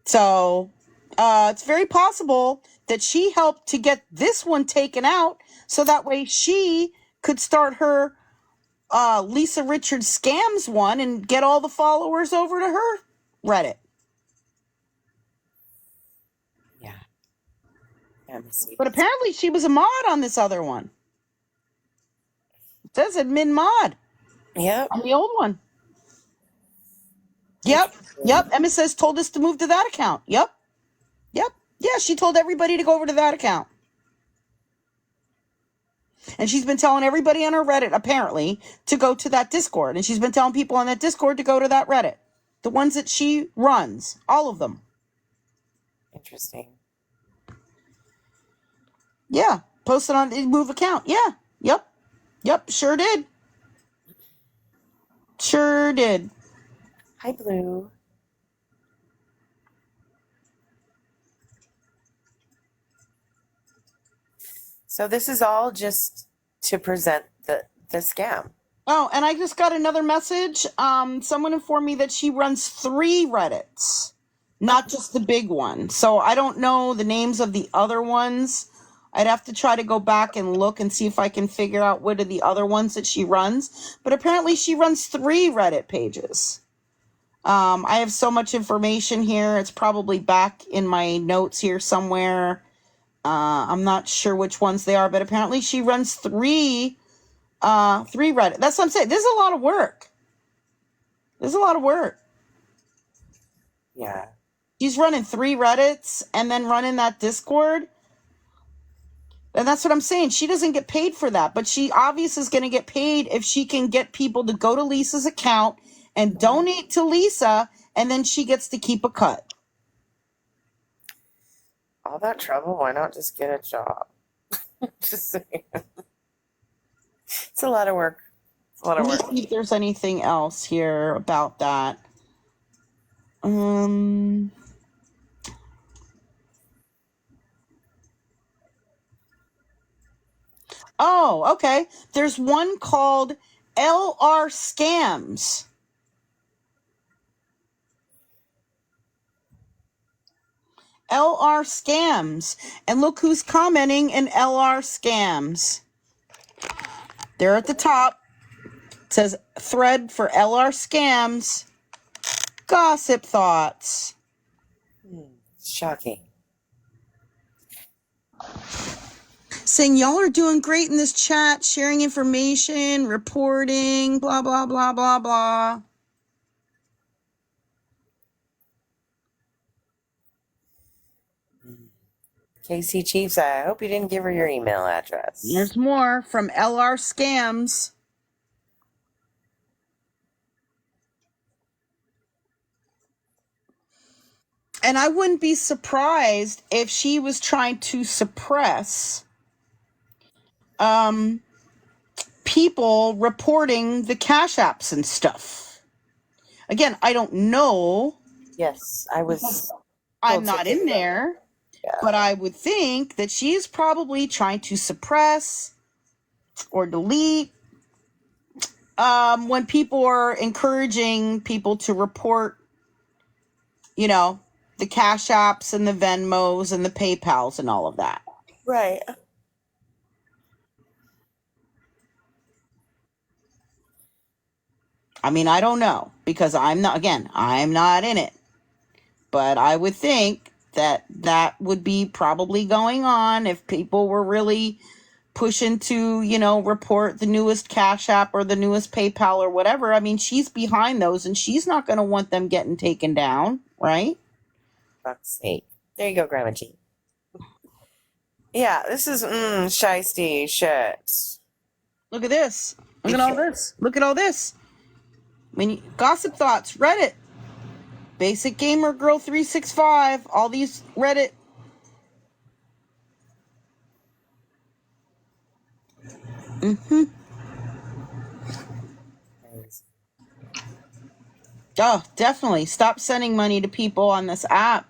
So, it's very possible that she helped to get this one taken out so that way she could start her Lisa Richards Scams one and get all the followers over to her Reddit. Yeah. But apparently she was a mod on this other one. It says admin mod. Yep. On the old one. Yep. Emma says told us to move to that account. Yep. Yeah, she told everybody to go over to that account. And she's been telling everybody on her Reddit, apparently, to go to that Discord. And she's been telling people on that Discord to go to that Reddit. The ones that she runs. All of them. Interesting. Yeah. Posted on move account. Yeah. Yep. Sure did. Hi, Blue. So this is all just to present the scam. Oh, and I just got another message. Someone informed me that she runs 3 Reddits, not just the big one. So I don't know the names of the other ones. I'd have to try to go back and look and see if I can figure out what are the other ones that she runs. But apparently she runs 3 Reddit pages. I have so much information here. It's probably back in my notes here somewhere. I'm not sure which ones they are, but apparently she runs 3 Reddit. That's what I'm saying. This is a lot of work. Yeah. She's running 3 Reddits and then running that Discord. And that's what I'm saying. She doesn't get paid for that, but she obviously is going to get paid if she can get people to go to Lisa's account and donate to Lisa, and then she gets to keep a cut. All that trouble, why not just get a job? Just saying. It's a lot of work. Let me see if there's anything else here about that. Oh, okay. There's one called LR Scams. LR Scams. And look who's commenting in LR Scams. They're at the top. It says thread for LR Scams. Gossip thoughts. Shocking. Saying y'all are doing great in this chat, sharing information, reporting, blah, blah, blah, blah, blah. Casey Chiefs, I hope you didn't give her your email address. There's more from LR Scams. And I wouldn't be surprised if she was trying to suppress people reporting the cash apps and stuff. Again, I don't know. Yes, I was. I'm not in there. Yeah. But I would think that she's probably trying to suppress or delete when people are encouraging people to report, you know, the cash apps and the Venmos and the PayPals and all of that. Right. I mean, I don't know because I'm not in it. But I would think that would be probably going on if people were really pushing to, you know, report the newest Cash App or the newest PayPal or whatever. I mean, she's behind those and she's not going to want them getting taken down, right? Fuck's sake. There you go, Grandma G. Yeah, this is shiesty shit. Look at this. Look at all this. Look at all this. I mean, gossip thoughts, Reddit. Basic Gamer Girl 365. All these Reddit. Oh, definitely. Stop sending money to people on this app.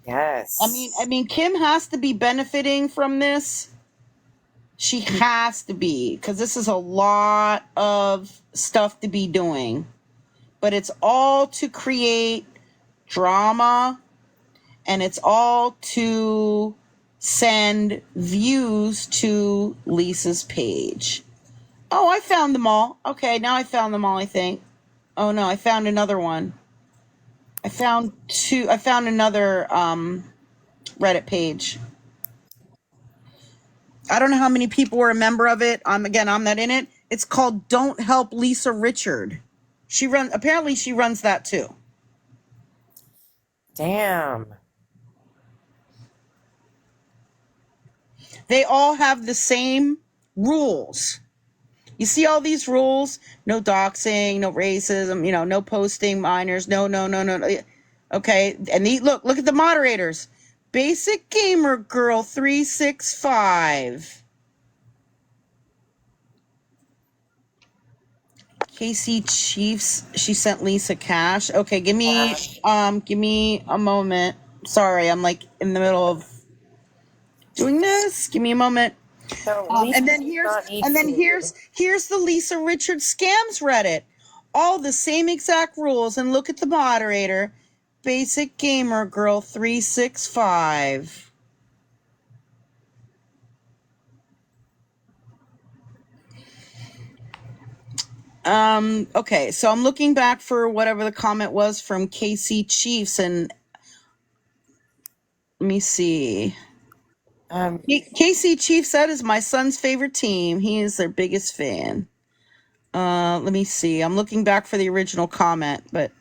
Yes. I mean, Kim has to be benefiting from this. She has to be, because this is a lot of stuff to be doing. But it's all to create drama, and it's all to send views to Lisa's page. Oh, I found them all. Okay, now I found them all, I think. Oh, no, I found another one. I found another Reddit page. I don't know how many people were a member of it. I'm not in it. It's called Don't Help Lisa Richard. Apparently she runs that too. Damn. They all have the same rules. You see all these rules? No doxing, no racism, no posting minors, no. Okay, and look at the moderators. Basic Gamer Girl 365. Casey Chiefs, she sent Lisa cash. Okay, give me a moment. Sorry, I'm like in the middle of doing this. Give me a moment. So and then here's the Lisa Richard Scams Reddit. All the same exact rules, and look at the moderator. Basic Gamer Girl 365. Okay, so I'm looking back for whatever the comment was from KC Chiefs, and let me see. KC Chiefs, that is my son's favorite team. He is their biggest fan. Let me see. I'm looking back for the original comment, but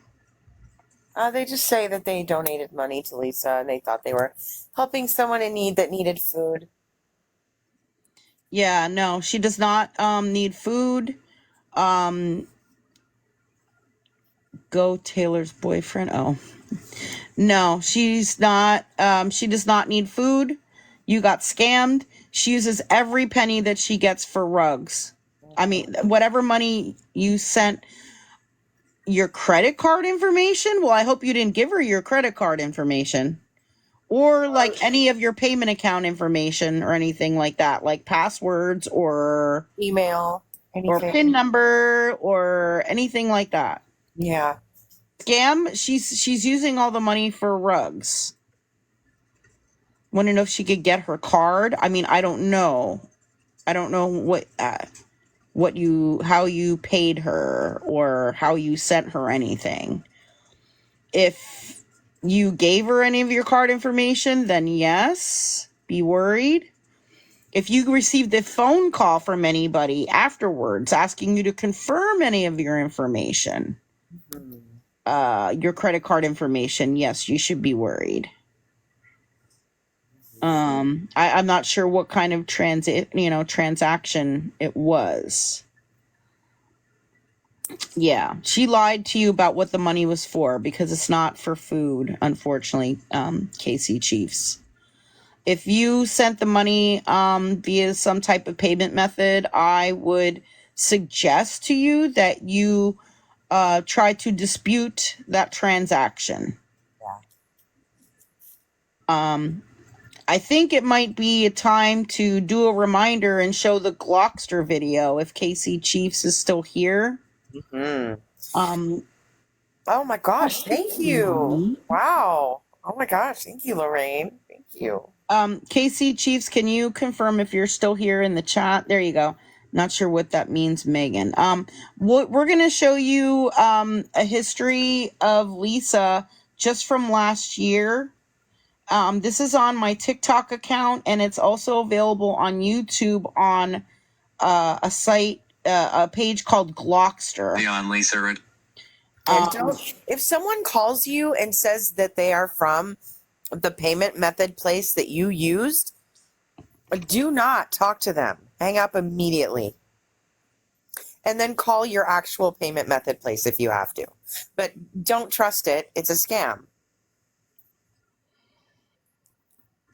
they just say that they donated money to Lisa and they thought they were helping someone in need that needed food. Yeah, no, she does not need food. Go Taylor's boyfriend. Oh, no, she's not. She does not need food. You got scammed. She uses every penny that she gets for rugs. I mean, whatever money you sent, your credit card information. Well, I hope you didn't give her your credit card information. or like any of your payment account information or anything like that, like passwords or email, anything. Or PIN number or anything like that. Yeah. Scam, she's using all the money for rugs. Want to know if she could get her card? I mean, I don't know. I don't know how you paid her or how you sent her anything. If you gave her any of your card information, then yes, be worried. If you received a phone call from anybody afterwards asking you to confirm any of your information, your credit card information, yes, you should be worried. I'm not sure what kind of transaction it was. Yeah, she lied to you about what the money was for because it's not for food, unfortunately, KC Chiefs. If you sent the money via some type of payment method, I would suggest to you that you try to dispute that transaction. Yeah. I think it might be a time to do a reminder and show the Glockster video if KC Chiefs is still here. Mm-hmm. Oh my gosh, thank you. Wow. Oh my gosh, thank you, Lorraine. Thank you. KC Chiefs, can you confirm if you're still here in the chat? There you go. Not sure what that means, Megan. We're going to show you a history of Lisa just from last year. This is on my TikTok account, and it's also available on YouTube on a site, a page called Glockster. Beyond Lisa. And if someone calls you and says that they are from the payment method place that you used, do not talk to them. Hang up immediately. And then call your actual payment method place if you have to. But don't trust it. It's a scam.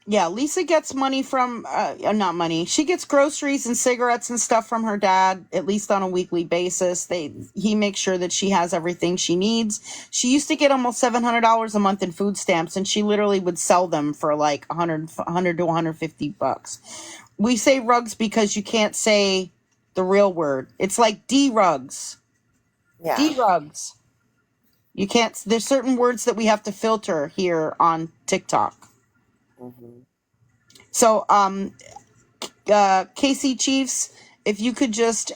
Yeah, Lisa gets money from, not money. She gets groceries and cigarettes and stuff from her dad, at least on a weekly basis. He makes sure that she has everything she needs. She used to get almost $700 a month in food stamps, and she literally would sell them for like $100 to $150. We say rugs because you can't say the real word. It's like D-rugs. Yeah. D-rugs. You can't, there's certain words that we have to filter here on TikTok. Mm-hmm. So, KC Chiefs, if you could just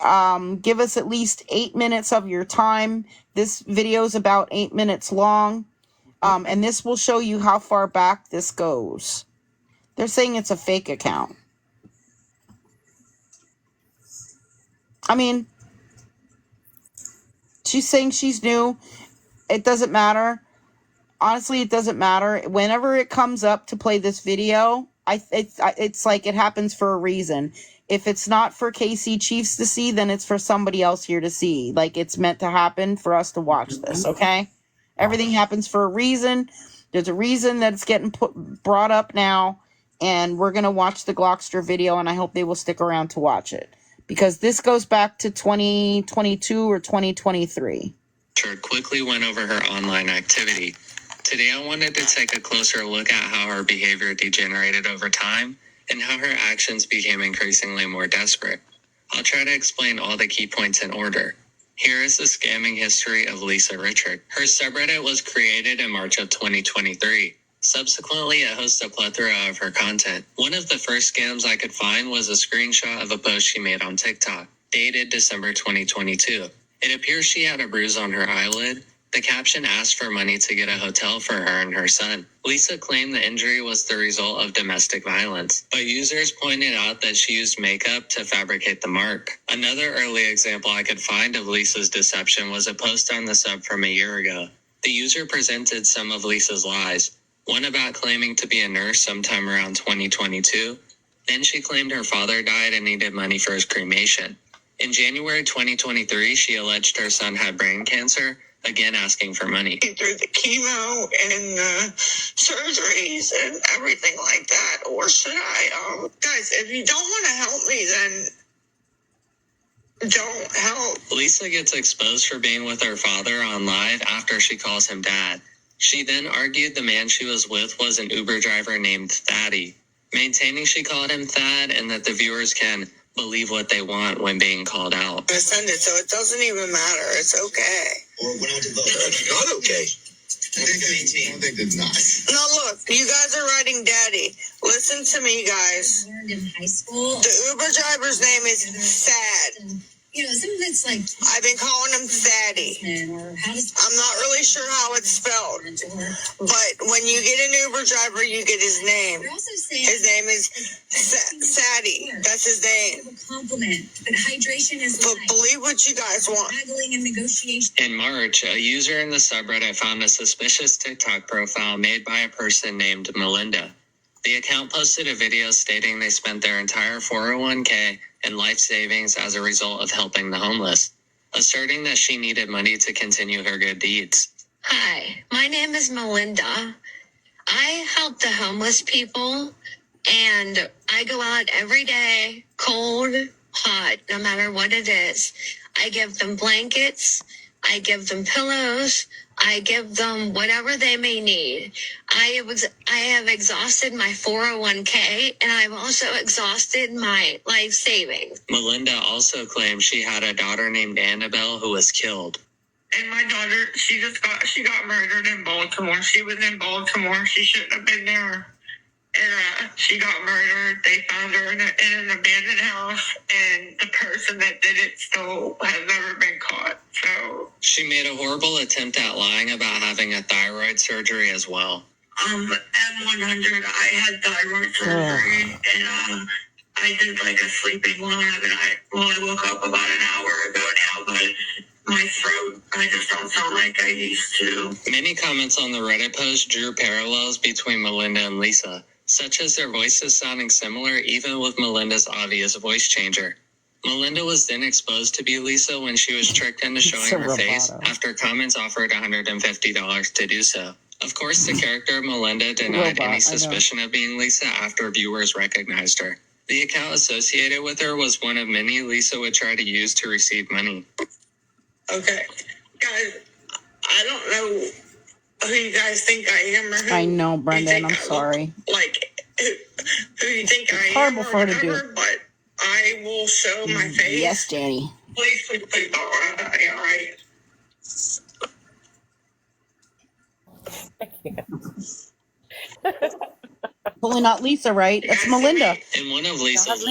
give us at least 8 minutes of your time. This video is about 8 minutes long, and this will show you how far back this goes. They're saying it's a fake account. I mean, she's saying she's new. It doesn't matter. Honestly, it doesn't matter. Whenever it comes up to play this video, it's like it happens for a reason. If it's not for KC Chiefs to see, then it's for somebody else here to see. Like, it's meant to happen for us to watch this, okay? Everything happens for a reason. There's a reason that it's getting brought up now, and we're going to watch the Glockster video, and I hope they will stick around to watch it. Because this goes back to 2022 or 2023. Richard quickly went over her online activity. Today I wanted to take a closer look at how her behavior degenerated over time and how her actions became increasingly more desperate. I'll try to explain all the key points in order. Here is the scamming history of Lisa Richard. Her subreddit was created in March of 2023. Subsequently, it hosts a plethora of her content. One of the first scams I could find was a screenshot of a post she made on TikTok, dated December 2022. It appears she had a bruise on her eyelid. The caption asked for money to get a hotel for her and her son. Lisa claimed the injury was the result of domestic violence, but users pointed out that she used makeup to fabricate the mark. Another early example I could find of Lisa's deception was a post on the sub from a year ago. The user presented some of Lisa's lies, one about claiming to be a nurse sometime around 2022. Then she claimed her father died and needed money for his cremation. In January 2023, she alleged her son had brain cancer, again asking for money. Through the chemo and the surgeries and everything like that, or should I? Guys, if you don't want to help me, then don't help. Lisa gets exposed for being with her father on live after she calls him dad. She then argued the man she was with was an Uber driver named Thaddy, maintaining she called him Thad and that the viewers can believe what they want when being called out. I send it, so it doesn't even matter. It's okay. Or when I went to vote. It's not okay. I think it's not. No, look, you guys are writing daddy. Listen to me, guys. Learned in high school. The Uber driver's name is Thad. You know, something that's like. I've been calling him Thaddy. I'm not really sure how it's spelled. But when you get an Uber driver, you get his name. His name is Thaddy. That's his name. Compliment. But hydration is but believe what you guys want. Haggling and negotiation. In March, a user in the subreddit found a suspicious TikTok profile made by a person named Melinda. The account posted a video stating they spent their entire 401k and life savings as a result of helping the homeless, asserting that she needed money to continue her good deeds. Hi, my name is Melinda. I help the homeless people, and I go out every day, cold, hot, no matter what it is. I give them blankets, I give them pillows, I give them whatever they may need. I have exhausted my 401k, and I've also exhausted my life savings. Melinda also claimed she had a daughter named Annabelle who was killed. And my daughter, she got murdered in Baltimore. She was in Baltimore. She shouldn't have been there. And she got murdered. They found her in an abandoned house, and the person that did it still has never been caught. So she made a horrible attempt at lying about having a thyroid surgery as well. M100, I had thyroid surgery, and I did like a sleeping lab, and I woke up about an hour ago now, but my throat, I just don't sound like I used to. Many comments on the Reddit post drew parallels between Melinda and Lisa, such as their voices sounding similar even with Melinda's obvious voice changer. Melinda was then exposed to be Lisa when she was tricked into showing her face after comments offered $150 to do so. Of course, the character of Melinda denied any suspicion of being Lisa after viewers recognized her. The account associated with her was one of many Lisa would try to use to receive money. Okay, guys, I don't know who you guys think I am or who I know, Brendan. I'm sorry. Like, who you think I am horrible or for her to do. whatever, but I will show my face. Yes, Danny. Please don't worry about me, all right? Totally not Lisa, right? That's Melinda. In one of Lisa's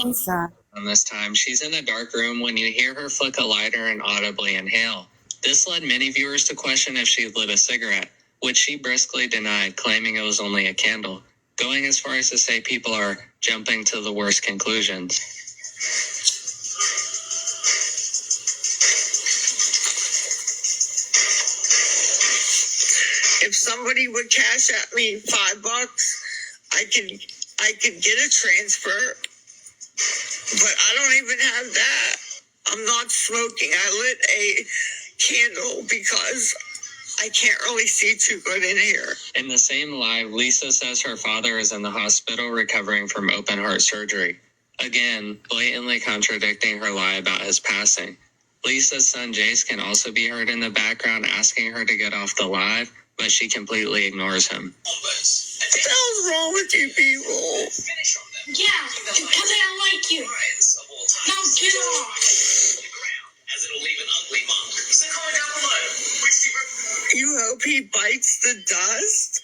on this time, she's in a dark room when you hear her flick a lighter and audibly inhale. This led many viewers to question if she lit a cigarette, which she briskly denied, claiming it was only a candle, going as far as to say people are jumping to the worst conclusions. If somebody would cash at me $5, I could get a transfer, but I don't even have that. I'm not smoking. I lit a candle because I can't really see too good in here. In the same live, Lisa says her father is in the hospital recovering from open heart surgery. Again, blatantly contradicting her lie about his passing. Lisa's son Jace can also be heard in the background asking her to get off the live, but she completely ignores him. What the hell's wrong with you people? Yeah, because I don't like you. Now get off. You hope he bites the dust?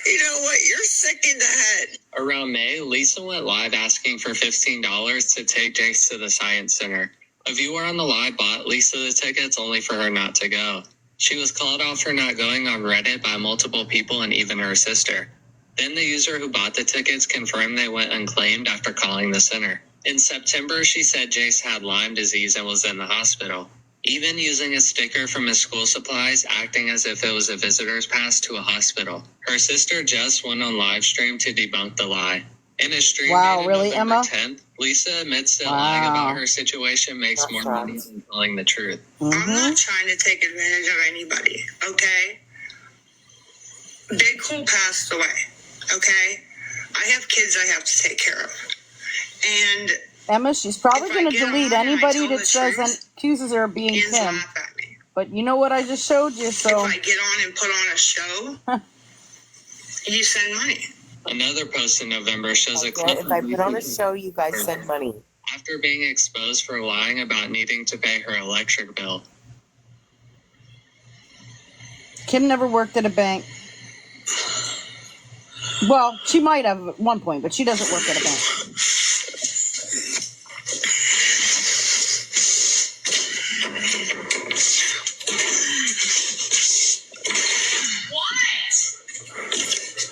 You know what? You're sick in the head. Around May, Lisa went live asking for $15 to take Jace to the Science Center. A viewer on the live bought Lisa the tickets only for her not to go. She was called off for not going on Reddit by multiple people and even her sister. Then the user who bought the tickets confirmed they went unclaimed after calling the center. In September, she said Jace had Lyme disease and was in the hospital, even using a sticker from his school supplies, acting as if it was a visitor's pass to a hospital. Her sister Jess went on live stream to debunk the lie. In a stream dated really, November Emma? 10th, Lisa admits that lying about her situation makes more money than telling the truth. I'm not trying to take advantage of anybody, okay? Big Cool passed away, okay? I have kids I have to take care of. And Emma, she's probably if I going to get delete on and I anybody tell that the says truth, accuses her of being kids Kim. laugh at me. but you know what I just showed you, so. If I get on and put on a show, you send money. Another post in November shows a clip If I put on a show, you guys send money. after being exposed for lying about needing to pay her electric bill. Kim never worked at a bank. Well, she might have at one point, but she doesn't work at a bank.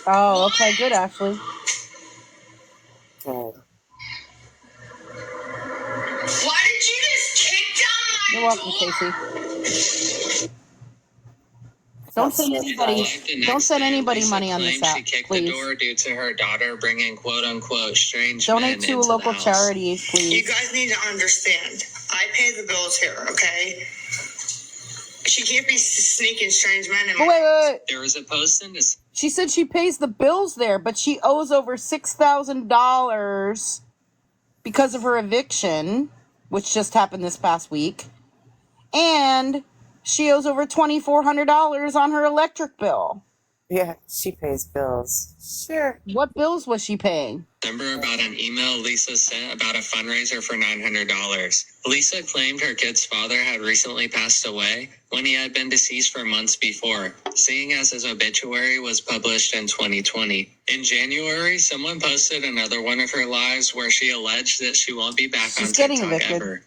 Oh, okay, good, Ashley. Good. Why did you just kick down my You're welcome, door? Casey. Don't send anybody money on this app, She kicked please. the door due to her daughter bringing quote-unquote strange Donate men to a into local the house. charity, You please. guys need to understand. I pay the bills here, okay? She can't be sneaking strange men in my... Wait. There was a post in this. She said she pays the bills there, but she owes over $6,000 because of her eviction, which just happened this past week. And she owes over $2,400 on her electric bill. Yeah, she pays bills. Sure. What bills was she paying? Remember about an email Lisa sent about a fundraiser for $900. Lisa claimed her kid's father had recently passed away when he had been deceased for months before, seeing as his obituary was published in 2020. In January, someone posted another one of her lives where she alleged that she won't be back She's on getting TikTok evicted. ever.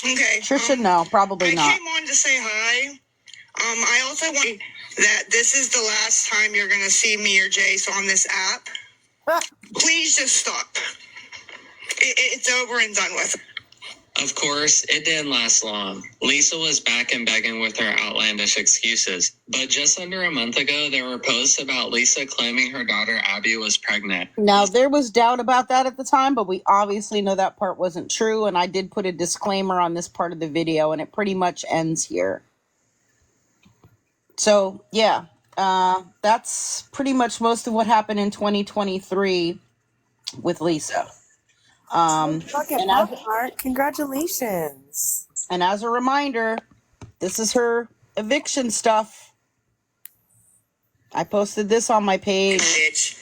Okay. Trisha, no, probably I not. came on to say hi. I also want that this is the last time you're going to see me or Jace on this app. Please just stop. It's over and done with. Of course, it didn't last long. Lisa was back and begging with her outlandish excuses. But just under a month ago, there were posts about Lisa claiming her daughter Abby was pregnant. Now, there was doubt about that at the time, but we obviously know that part wasn't true, and I did put a disclaimer on this part of the video, and it pretty much ends here. So, yeah, that's pretty much most of what happened in 2023 with Lisa. Look at Pop Heart. Congratulations. And as a reminder, this is her eviction stuff. I posted this on my page. Bitch.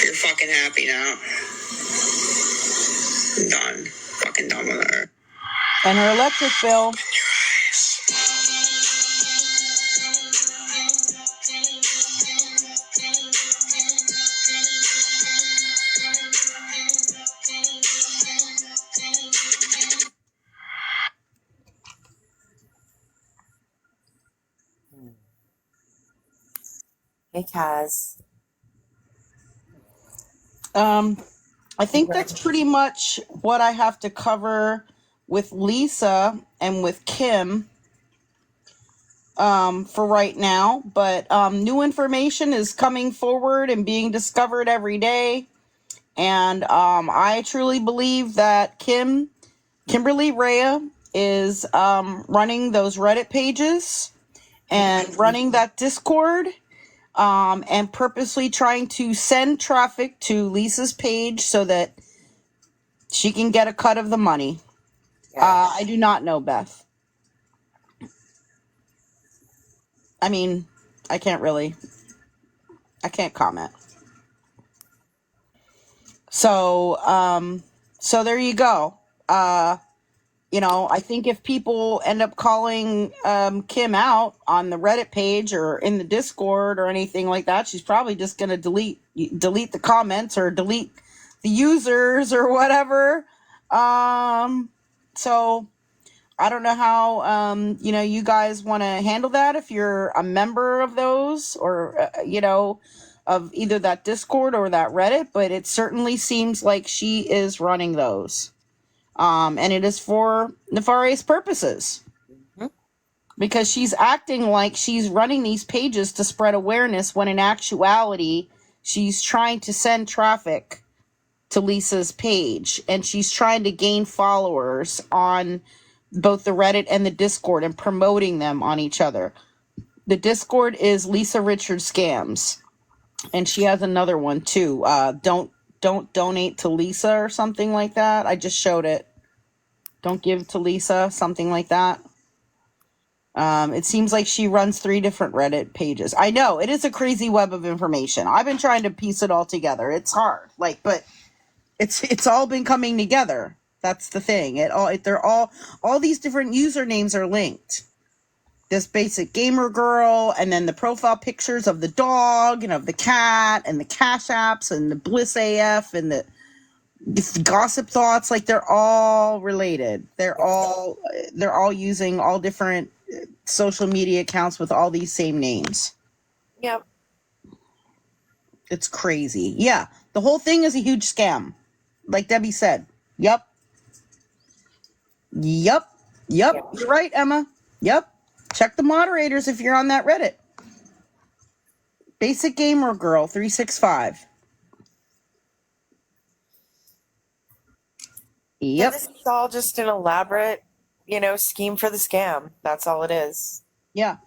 You're fucking happy now. I'm done. Fucking done with her. And her electric bill. Hey, Kaz. I think that's pretty much what I have to cover with Lisa and with Kim for right now. But new information is coming forward and being discovered every day. And I truly believe that Kimberly Rhea is running those Reddit pages and running that Discord. And purposely trying to send traffic to Lisa's page so that she can get a cut of the money. I do not know, Beth. I mean, I can't comment. So, so there you go. I think if people end up calling Kim out on the Reddit page or in the Discord or anything like that, she's probably just going to delete the comments or delete the users or whatever. So I don't know how, you guys want to handle that if you're a member of those or, of either that Discord or that Reddit, but it certainly seems like she is running those. And it is for nefarious purposes. Mm-hmm. Because she's acting like she's running these pages to spread awareness when in actuality, she's trying to send traffic to Lisa's page. And she's trying to gain followers on both the Reddit and the Discord and promoting them on each other. The Discord is Lisa Richards Scams. And she has another one too. Don't donate to Lisa or something like that. I just showed it. Don't give to Lisa, something like that. It seems like she runs 3 different Reddit pages. I know, it is a crazy web of information. I've been trying to piece it all together. It's hard, but it's all been coming together. That's the thing. They're all these different usernames are linked. This basic gamer girl, and then the profile pictures of the dog and of the cat and the Cash Apps and the Bliss AF and the Gossip Thoughts. Like, they're all related. They're all using all different social media accounts with all these same names. Yep. It's crazy. Yeah, the whole thing is a huge scam, like Debbie said. Yep. You're right, Emma. Yep. Check the moderators if you're on that Reddit. Basic Gamer Girl 365. Yep. And this is all just an elaborate, scheme for the scam. That's all it is. Yeah.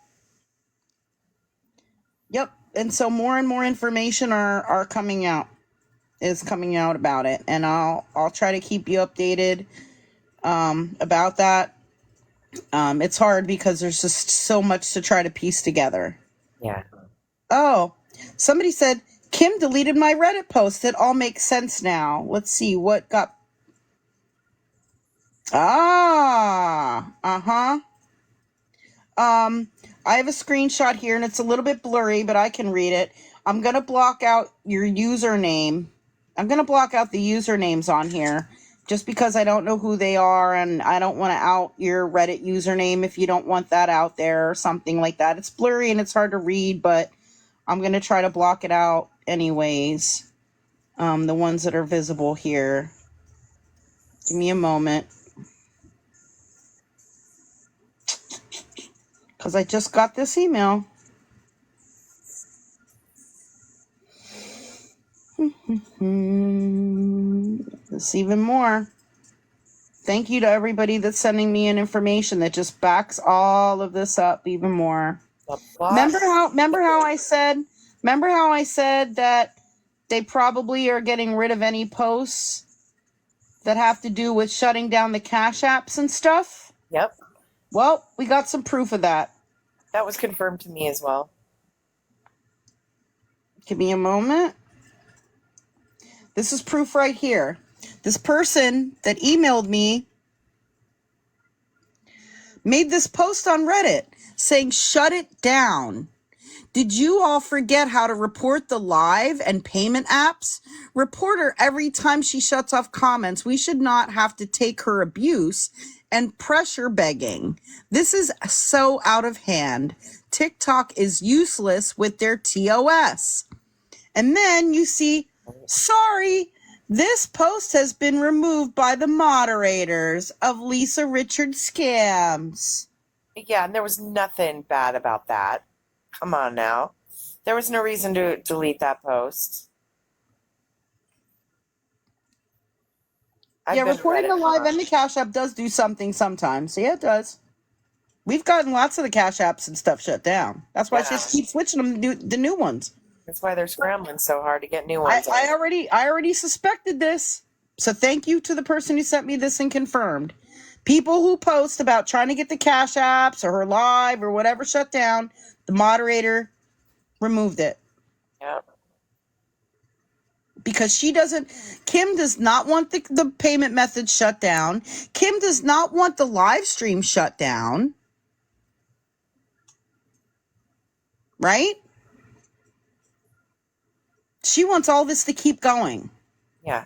Yep. And so more and more information are coming out. Is coming out about it, and I'll try to keep you updated about that. It's hard because there's just so much to try to piece together. Yeah. Oh, somebody said Kim deleted my Reddit post. It all makes sense now. Let's see what got. I have a screenshot here, and it's a little bit blurry, but I can read it. I'm gonna block out your username. I'm gonna block out the usernames on here, just because I don't know who they are, and I don't want to out your Reddit username if you don't want that out there or something like that. It's blurry and it's hard to read, but I'm gonna try to block it out anyways. The ones that are visible here. Give me a moment. Because I just got this email. There's even more. Thank you to everybody that's sending me in information that just backs all of this up even more. Remember how I said that they probably are getting rid of any posts that have to do with shutting down the Cash Apps and stuff? Yep. Well, we got some proof of that. That was confirmed to me as well. Give me a moment. This is proof right here. This person that emailed me made this post on Reddit saying, shut it down. Did you all forget how to report the live and payment apps? Report her every time she shuts off comments. We should not have to take her abuse and pressure begging. This is so out of hand. TikTok is useless with their TOS. And then you see, sorry, this post has been removed by the moderators of Lisa Richard Scams. Yeah, and there was nothing bad about that. Come on now. There was no reason to delete that post. Yeah, reporting the live and the Cash App does do something sometimes. Yeah, it does. We've gotten lots of the Cash Apps and stuff shut down. That's why I just keep switching them to the new ones. That's why they're scrambling so hard to get new ones. I already suspected this. So thank you to the person who sent me this and confirmed. People who post about trying to get the Cash Apps or her live or whatever shut down, the moderator removed it. Yeah. Because Kim does not want the payment method shut down. Kim does not want the live stream shut down. Right? She wants all this to keep going. Yeah.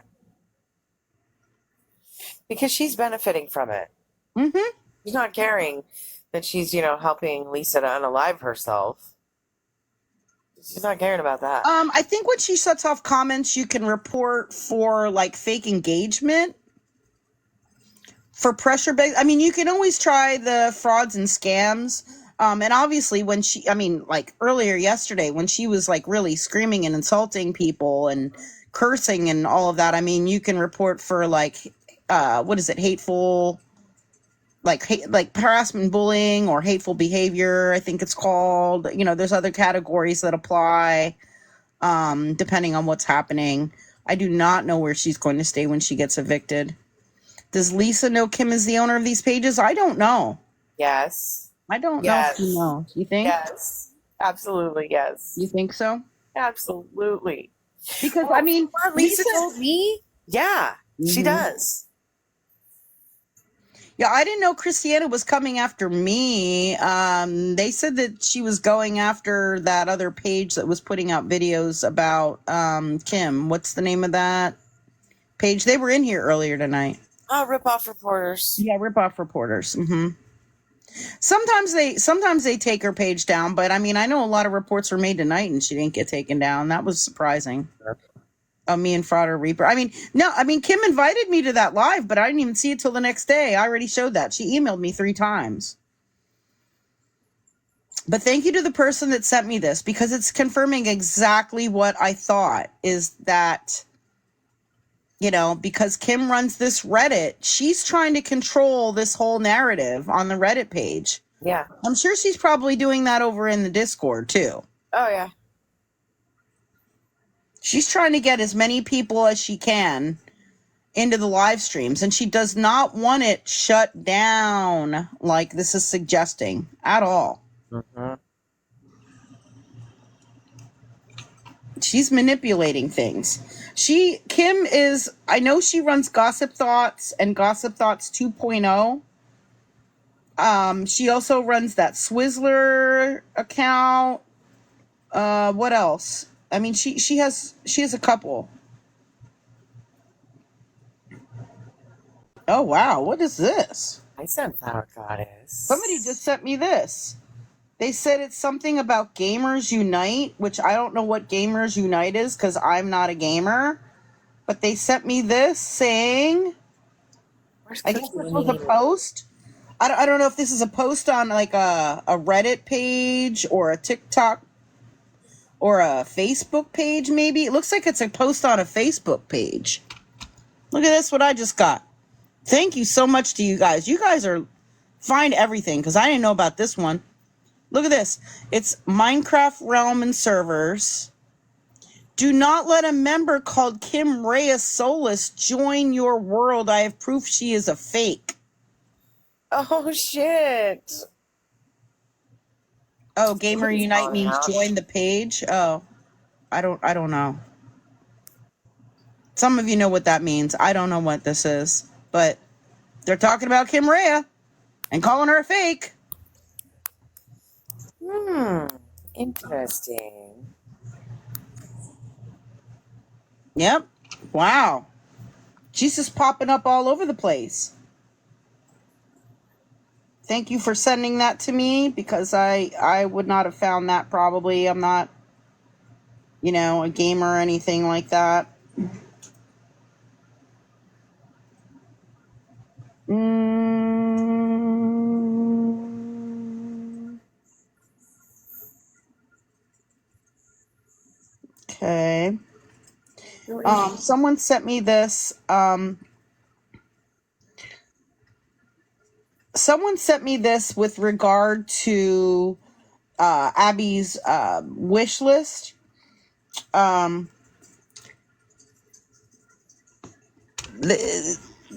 Because she's benefiting from it. Mm-hmm. She's not caring that she's, helping Lisa to unalive herself. She's not caring about that. I think when she shuts off comments, you can report for like fake engagement. For pressure based, I mean, you can always try the frauds and scams. And obviously when like earlier yesterday, when she was like really screaming and insulting people and cursing and all of that, I mean, you can report for like, hateful, like harassment, bullying, or hateful behavior, I think it's called. There's other categories that apply, depending on what's happening. I do not know where she's going to stay when she gets evicted. Does Lisa know Kim is the owner of these pages? I don't know. Yes. I don't know if she knows. You think? Yes. Absolutely, yes. You think so? Absolutely. Because, well, I mean, what Lisa told me, yeah, she does. Yeah, I didn't know Christiana was coming after me. They said that she was going after that other page that was putting out videos about Kim. What's the name of that page? They were in here earlier tonight. Oh, Rip-Off Reporters. Yeah, Rip-Off Reporters. Sometimes they take her page down, but I mean, I know a lot of reports were made tonight and she didn't get taken down. That was surprising. Me and Frauder Reaper. I mean, Kim invited me to that live, but I didn't even see it till the next day. I already showed that. She emailed me 3 times. But thank you to the person that sent me this, because it's confirming exactly what I thought, is that, because Kim runs this Reddit, she's trying to control this whole narrative on the Reddit page. Yeah. I'm sure she's probably doing that over in the Discord too. Oh, yeah. She's trying to get as many people as she can into the live streams, and she does not want it shut down like this is suggesting at all. She's manipulating things. Kim is, I know she runs Gossip Thoughts and Gossip Thoughts 2.0. She also runs that Swizzler account. What else? I mean, she has a couple. Oh wow, what is this? I Sunflower Goddess. Somebody just sent me this. They said it's something about Gamers Unite, which I don't know what Gamers Unite is because I'm not a gamer. But they sent me this saying, I guess this was a post. I don't know if this is a post on like a Reddit page or a TikTok or a Facebook page, maybe. It looks like it's a post on a Facebook page. Look at this, what I just got. Thank you so much to you guys. You guys find everything, because I didn't know about this one. Look at this. It's Minecraft Realm and Servers. Do not let a member called Kim Reyes Solis join your world. I have proof she is a fake. Oh, shit. Oh, Gamer Unite means join the page? Oh, I don't know. Some of you know what that means. I don't know what this is. But they're talking about Kim Rhea and calling her a fake. Interesting. Yep. Wow. She's just popping up all over the place. Thank you for sending that to me, because I would not have found that probably. I'm not, a gamer or anything like that. Okay. Someone sent me this. Someone sent me this with regard to Abby's wish list.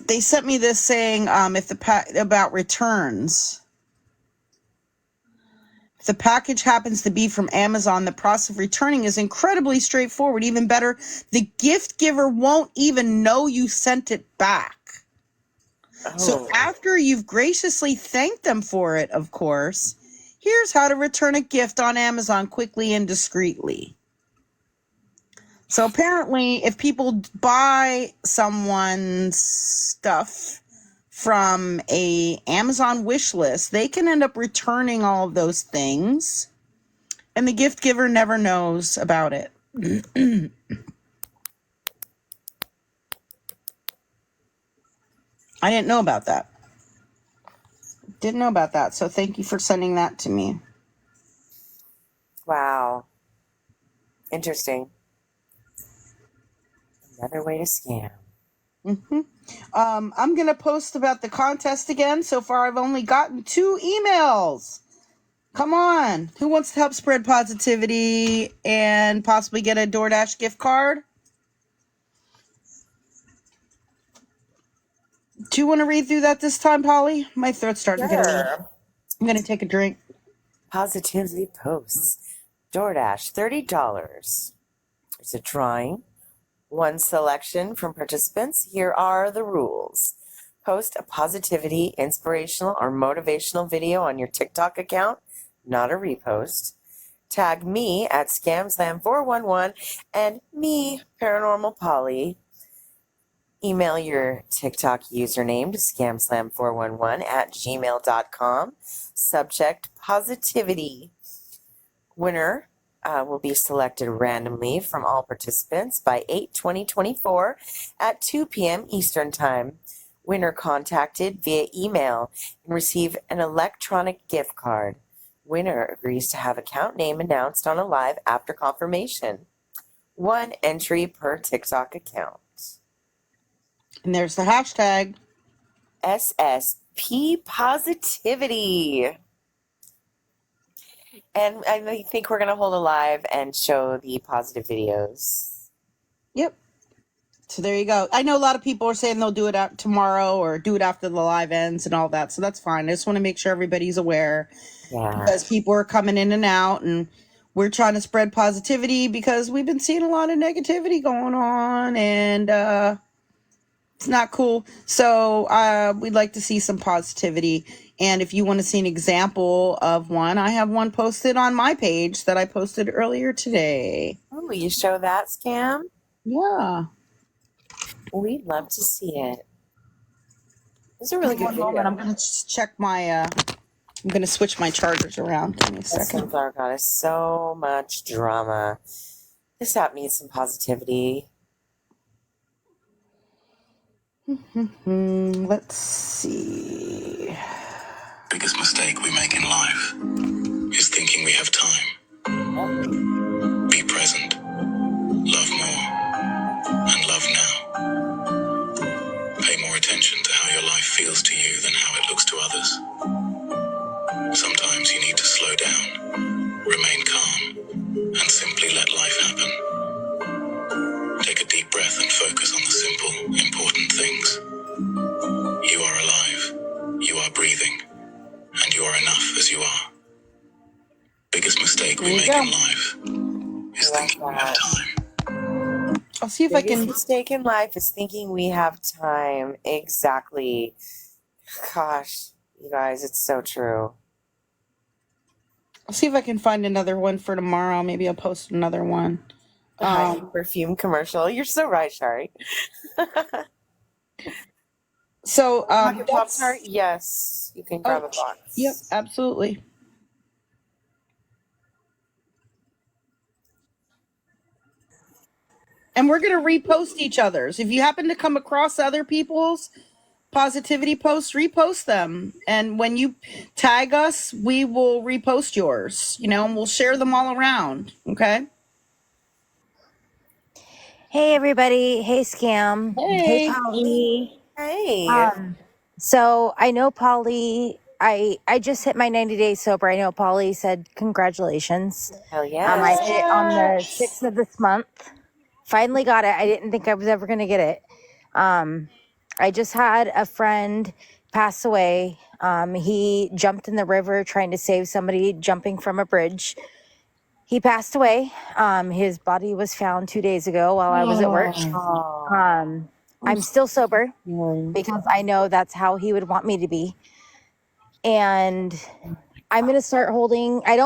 They sent me this saying about returns. If the package happens to be from Amazon, the process of returning is incredibly straightforward. Even better, the gift giver won't even know you sent it back. Oh. So after you've graciously thanked them for it, of course, here's how to return a gift on Amazon quickly and discreetly. So apparently, if people buy someone's stuff from a Amazon wish list, they can end up returning all of those things, and the gift giver never knows about it. I didn't know about that. Didn't know about that, so thank you for sending that to me. Wow. Interesting. Another way to scam. I'm going to post about the contest again. So far, I've only gotten 2 emails. Come on. Who wants to help spread positivity and possibly get a DoorDash gift card? Do you want to read through that this time, Polly? My throat's starting to get a little. Sure. I'm going to take a drink. Positively posts. DoorDash, $30. There's a drawing. One selection from participants. Here are the rules. Post a positivity, inspirational, or motivational video on your TikTok account, not a repost. Tag me at ScamSlam411 and me, Paranormal Polly. Email your TikTok username to scamslam411@gmail.com. Subject positivity. Winner will be selected randomly from all participants by 8/20/24 at 2 p.m. Eastern Time. Winner contacted via email and receive an electronic gift card. Winner agrees to have account name announced on a live after confirmation. One entry per TikTok account. And there's the hashtag. SSP Positivity. And I think we're going to hold a live and show the positive videos. Yep. So there you go. I know a lot of people are saying they'll do it out tomorrow or do it after the live ends and all that. So that's fine. I just want to make sure everybody's aware. Yeah. Because people are coming in and out, and we're trying to spread positivity because we've been seeing a lot of negativity going on, and it's not cool. So we'd like to see some positivity. And if you want to see an example of one, I have one posted on my page that I posted earlier today. Oh, will you show that, Scam? Yeah. We'd love to see it. It's a really good video. Moment. I'm going to check my, I'm going to switch my chargers around. Give me a second. Sunflower Goddess, so much drama. This app needs some positivity. Let's see. Biggest mistake we make in life is thinking we have time. Be present. Love more. And love now. Pay more attention to how your life feels to you than how it looks to others. Sometimes you need to slow down, remain calm, and simply let life happen. Take a deep breath and focus on the simple, important things. You are alive, you are breathing, and you are enough as you are. Biggest mistake we make in life is thinking we have time. I'll see if I can. Biggest mistake in life is thinking we have time. Exactly. Gosh, you guys, it's so true. I'll see if I can find another one for tomorrow. Maybe I'll post another one. Perfume commercial. You're so right, Shari. So, Pop-Tart? Yes, you can grab a box. Yep, absolutely. And we're going to repost each other's. If you happen to come across other people's positivity posts, repost them. And when you tag us, we will repost yours, and we'll share them all around. Okay? Hey, everybody. Hey, Scam. Hey. Hey, Polly. Hey. So I know Polly, I just hit my 90 days sober. I know Polly said congratulations. Hell yeah. I hit it on the 6th of this month. Finally got it. I didn't think I was ever going to get it. I just had a friend pass away. He jumped in the river trying to save somebody jumping from a bridge. He passed away. His body was found 2 days ago while I was at work. I'm still sober because I know that's how he would want me to be. And I'm going to start holding. I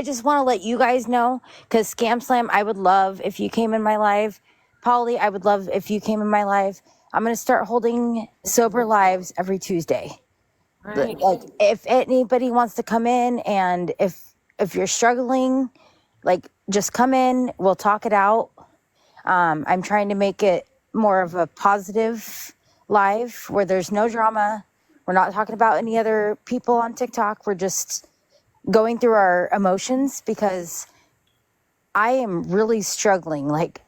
just want to let you guys know, because ScamSlam, I would love if you came in my live. Polly, I would love if you came in my live. I'm going to start holding sober lives every Tuesday. Right. Like, if anybody wants to come in, and if you're struggling, like, just come in. We'll talk it out. I'm trying to make it more of a positive live where there's no drama. We're not talking about any other people on TikTok. We're just going through our emotions, because I am really struggling. Like,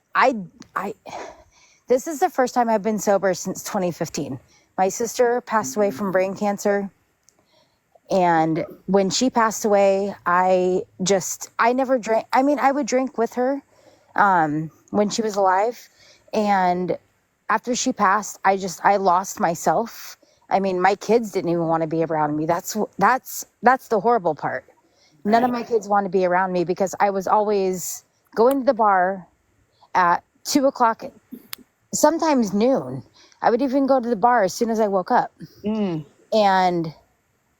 this is the first time I've been sober since 2015. My sister passed away from brain cancer. And when she passed away, I never drank. I mean, I would drink with her when she was alive. And after she passed, I lost myself. I mean, my kids didn't even want to be around me. That's the horrible part. None of my kids want to be around me because I was always going to the bar at 2 o'clock, sometimes noon. I would even go to the bar as soon as I woke up. And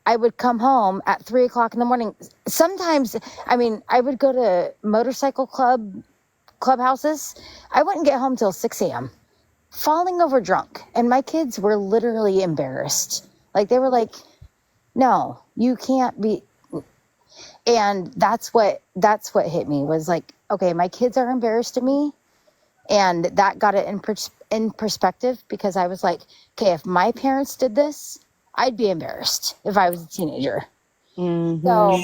I would come home at 3 o'clock in the morning. Sometimes, I mean, I would go to motorcycle clubhouses. I wouldn't get home till 6 a.m. falling over drunk. And my kids were literally embarrassed. Like, they were like, no, you can't be. And that's what hit me, was like, okay, my kids are embarrassed of me. And that got it in perspective, because I was like, okay, if my parents did this, I'd be embarrassed if I was a teenager. So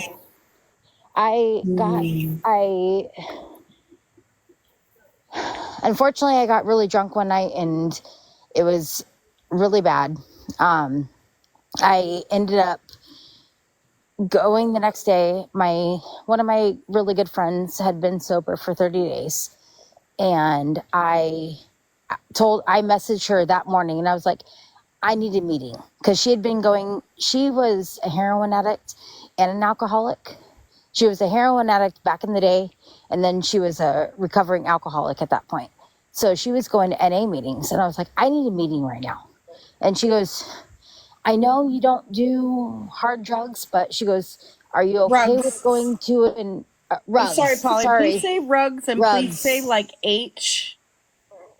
unfortunately, I got really drunk one night and it was really bad. I ended up going the next day. One of my really good friends had been sober for 30 days. And I messaged her that morning and I was like, I need a meeting, because she was a heroin addict and an alcoholic. She was a heroin addict back in the day, and then she was a recovering alcoholic at that point. So she was going to NA meetings, and I was like, I need a meeting right now. And she goes, I know you don't do hard drugs, but she goes, are you okay with going to rugs? Sorry, Polly. Sorry. Please say rugs, and please say like H.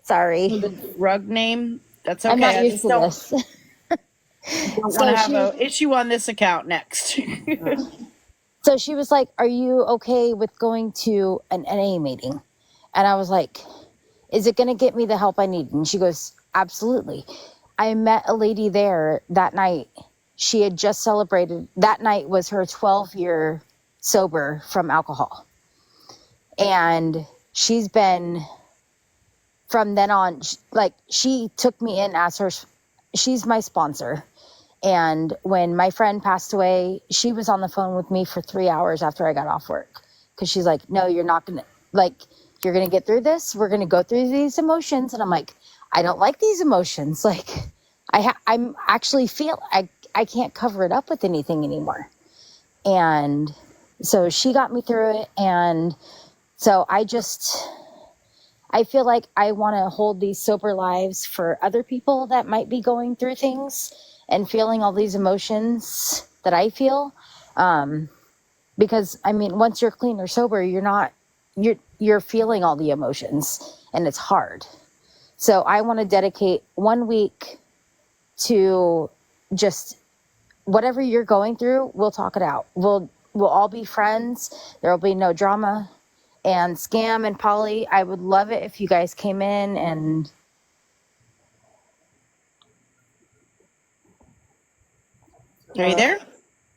Sorry. The rug name. That's okay. I'm not used to this. Don't want to have an issue on this account next. So she was like, are you okay with going to an NA meeting? And I was like, is it going to get me the help I need? And she goes, absolutely. I met a lady there that night. She had just celebrated. That night was her 12-year sober from alcohol. And she's been, from then on, like, she took me in as she's my sponsor. And when my friend passed away, she was on the phone with me for 3 hours after I got off work. Because she's like, no, you're not going to, like, you're going to get through this. We're going to go through these emotions. And I'm like, I don't like these emotions. Like, I'm actually I can't cover it up with anything anymore. And so she got me through it. And so I feel like I want to hold these sober lives for other people that might be going through things and feeling all these emotions that I feel. Because I mean, once you're clean or sober, you're feeling all the emotions, and it's hard. So I want to dedicate 1 week to just whatever you're going through, we'll talk it out. We'll all be friends. There will be no drama. And Scam and Polly, I would love it if you guys came in and... Are you there?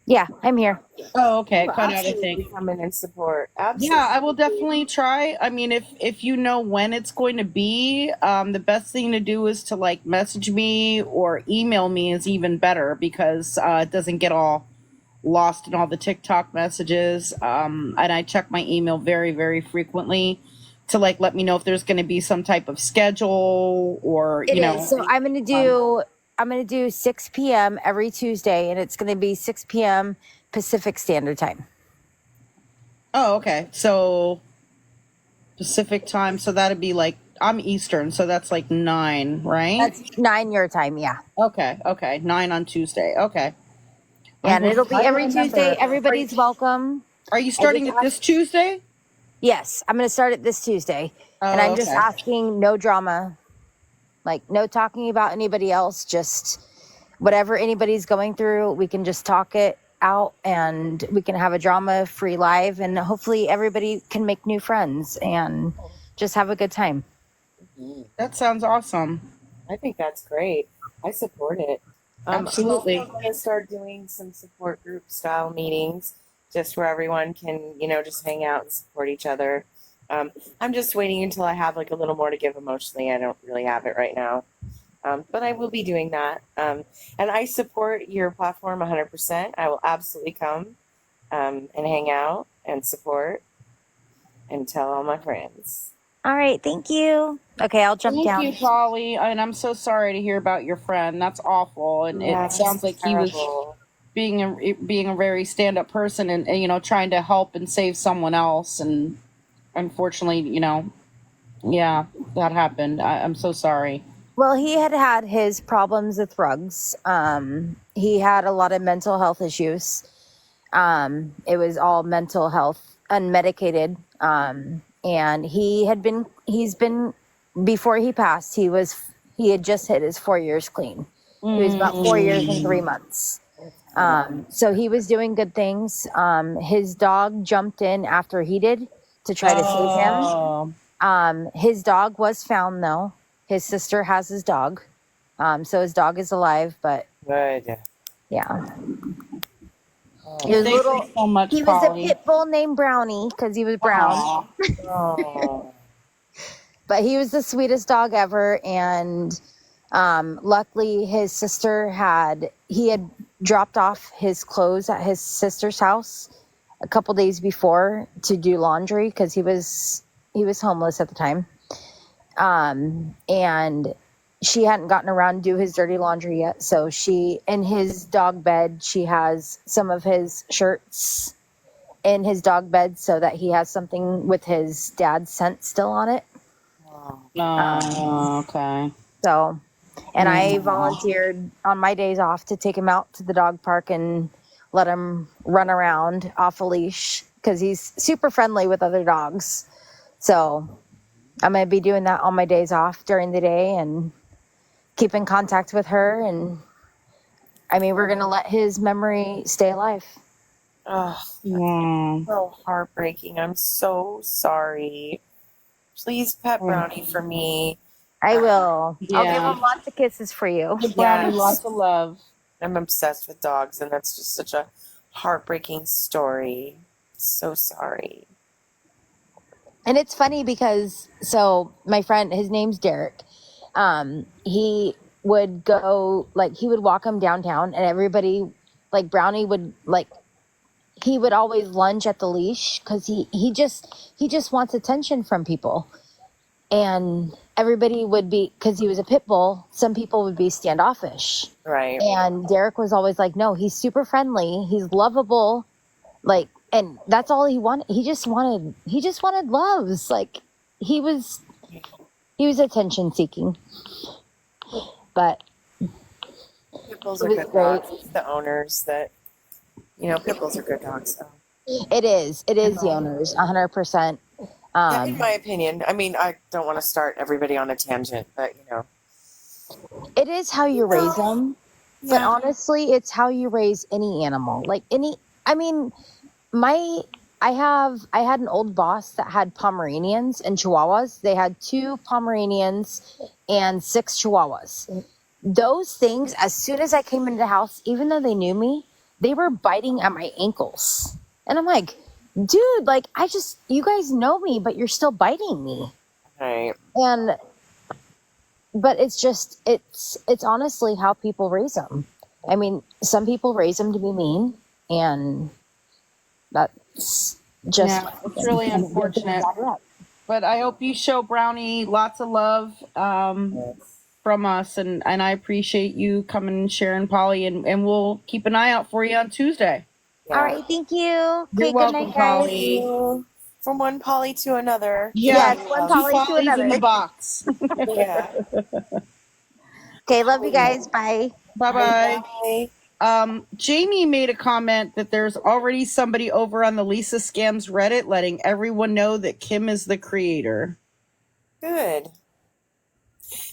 Yeah, I'm here. Oh, okay. Well, Cut out, I absolutely think. come in and support. Absolutely. Yeah, I will definitely try. I mean, if you know when it's going to be, the best thing to do is to like message me or email me is even better, because it doesn't get all lost in all the TikTok messages. And I check my email very, very frequently to like let me know if there's going to be some type of schedule or It is. So I'm gonna do 6 p.m. every Tuesday, and it's gonna be 6 p.m. Pacific Standard Time. Oh, okay. So Pacific time. So that'd be like, I'm Eastern, so that's like 9, right? That's 9 your time, yeah. Okay. 9 on Tuesday. Okay. Yeah, and it'll be every Tuesday. Everybody's welcome. Are you starting it this Tuesday? Yes, I'm gonna start it this Tuesday. And I'm just asking, no drama. Like, no talking about anybody else, just whatever anybody's going through, we can just talk it out and we can have a drama-free live, and hopefully everybody can make new friends and just have a good time. That sounds awesome. I think that's great. I support it. Absolutely. I'm going to start doing some support group style meetings just where everyone can, just hang out and support each other. I'm just waiting until I have like a little more to give emotionally. I don't really have it right now. But I will be doing that. And I support your platform 100%. I will absolutely come and hang out and support and tell all my friends. All right, thank you. Okay, I'll jump Thank down. you, Polly. And I'm so sorry to hear about your friend. That's awful. And it sounds like he was being a very stand-up person and you know, trying to help and save someone else. And unfortunately, you know, yeah, that happened. I'm so sorry. Well, he had his problems with drugs. He had a lot of mental health issues. It was all mental health, unmedicated. And he's been, before he passed, he had just hit his 4 years clean. He was about 4 years and 3 months. So he was doing good things. His dog jumped in after he did to try to save him. His dog was found though. His sister has his dog. So his dog is alive, but Good. yeah. Thank you so much, he was a pit bull named Brownie because he was brown. But he was the sweetest dog ever. And luckily his sister had dropped off his clothes at his sister's house a couple days before to do laundry because he was homeless at the time. And she hadn't gotten around to do his dirty laundry yet. So in his dog bed, she has some of his shirts in his dog bed so that he has something with his dad's scent still on it. Okay. So, and I volunteered on my days off to take him out to the dog park and let him run around off a leash because he's super friendly with other dogs. So I'm going to be doing that on my days off during the day and keep in contact with her. And I mean, we're going to let his memory stay alive. Oh, so heartbreaking. I'm so sorry. Please pet Brownie for me. I will. I'll give him lots of kisses for you. Give Brownie lots of love. I'm obsessed with dogs, and that's just such a heartbreaking story. So sorry. And it's funny because, so my friend, his name's Derek. He would go, like, he would walk him downtown, and everybody, like, Brownie would, like, he would always lunge at the leash because he just wants attention from people. And everybody would be, because he was a pit bull, some people would be standoffish. Right. And Derek was always like, no, he's super friendly. He's lovable. Like, and that's all he wanted. He just wanted loves. Like, he was attention seeking. But pit bulls are good dogs. It's the owners that, you know, pit bulls are good dogs. So. It is the owners, 100%. In my opinion. I mean, I don't want to start everybody on a tangent, but, you know. It is how you raise them. Yeah. But honestly, it's how you raise any animal. Like I had an old boss that had Pomeranians and Chihuahuas. They had 2 Pomeranians and 6 Chihuahuas. Those things, as soon as I came into the house, even though they knew me, they were biting at my ankles. And I'm like, dude, like, you guys know me, but you're still biting me. Right. But it's honestly how people raise them. I mean, some people raise them to be mean, and that's just... Yeah, it's really unfortunate. But I hope you show Brownie lots of love from us, and I appreciate you coming and sharing, Polly, and we'll keep an eye out for you on Tuesday. Yeah. All right, thank you. You're welcome, Polly. From one Polly to another. Yes, one Polly to another. In the box. Yeah. Okay, love you guys. Bye. Bye-bye. Jamie made a comment that there's already somebody over on the Lisa Scams Reddit letting everyone know that Kim is the creator. Good.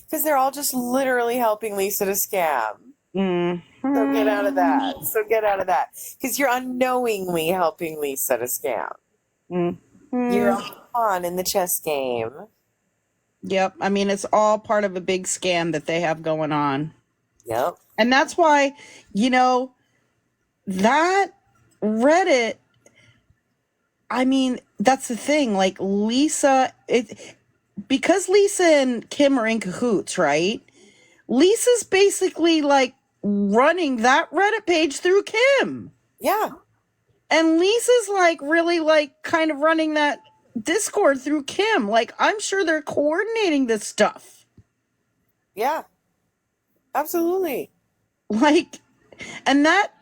Because they're all just literally helping Lisa to scam. Mm-hmm. So get out of that. Because you're unknowingly helping Lisa to scam. Mm-hmm. You're a pawn in the chess game. Yep. I mean, it's all part of a big scam that they have going on. Yep. And that's why, you know, that Reddit, I mean, that's the thing. Like, because Lisa and Kim are in cahoots, right? Lisa's basically like running that Reddit page through Kim. Yeah. And Lisa's like really like kind of running that Discord through Kim. Like, I'm sure they're coordinating this stuff. Yeah. Absolutely. Like, and that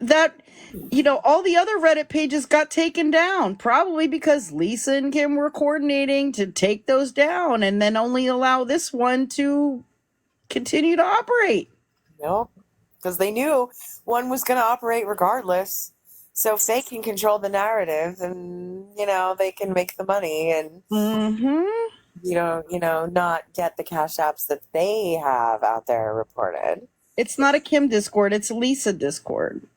all the other Reddit pages got taken down, probably because Lisa and Kim were coordinating to take those down and then only allow this one to continue to operate. No, because they knew one was going to operate regardless. So if they can control the narrative, and they can make the money, and not get the cash apps that they have out there reported. It's not a Kim Discord; it's a Lisa Discord.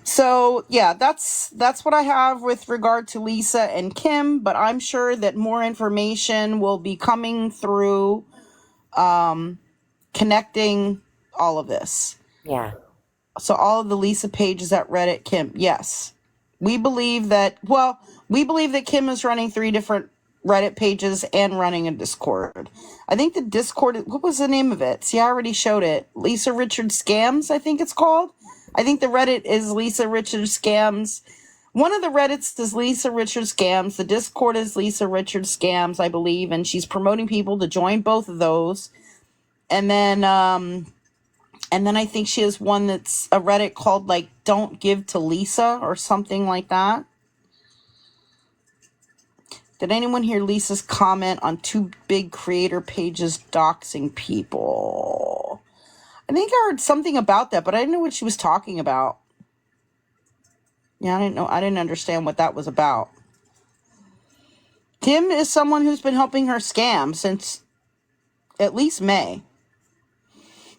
So yeah, that's what I have with regard to Lisa and Kim, but I'm sure that more information will be coming through connecting all of this. Yeah. So all of the Lisa pages at Reddit, Kim, yes. We believe that Kim is running 3 different Reddit pages and running a Discord. I think the Discord, what was the name of it? See, I already showed it. Lisa Richard Scams, I think it's called. I think the Reddit is Lisa Richard Scams. One of the Reddits is Lisa Richard Scams. The Discord is Lisa Richard Scams, I believe. And she's promoting people to join both of those. And then I think she has one that's a Reddit called, like, Don't Give to Lisa or something like that. Did anyone hear Lisa's comment on 2 big creator pages doxing people? I think I heard something about that, but I didn't know what she was talking about. Yeah, I didn't know. I didn't understand what that was about. Kim is someone who's been helping her scam since at least May.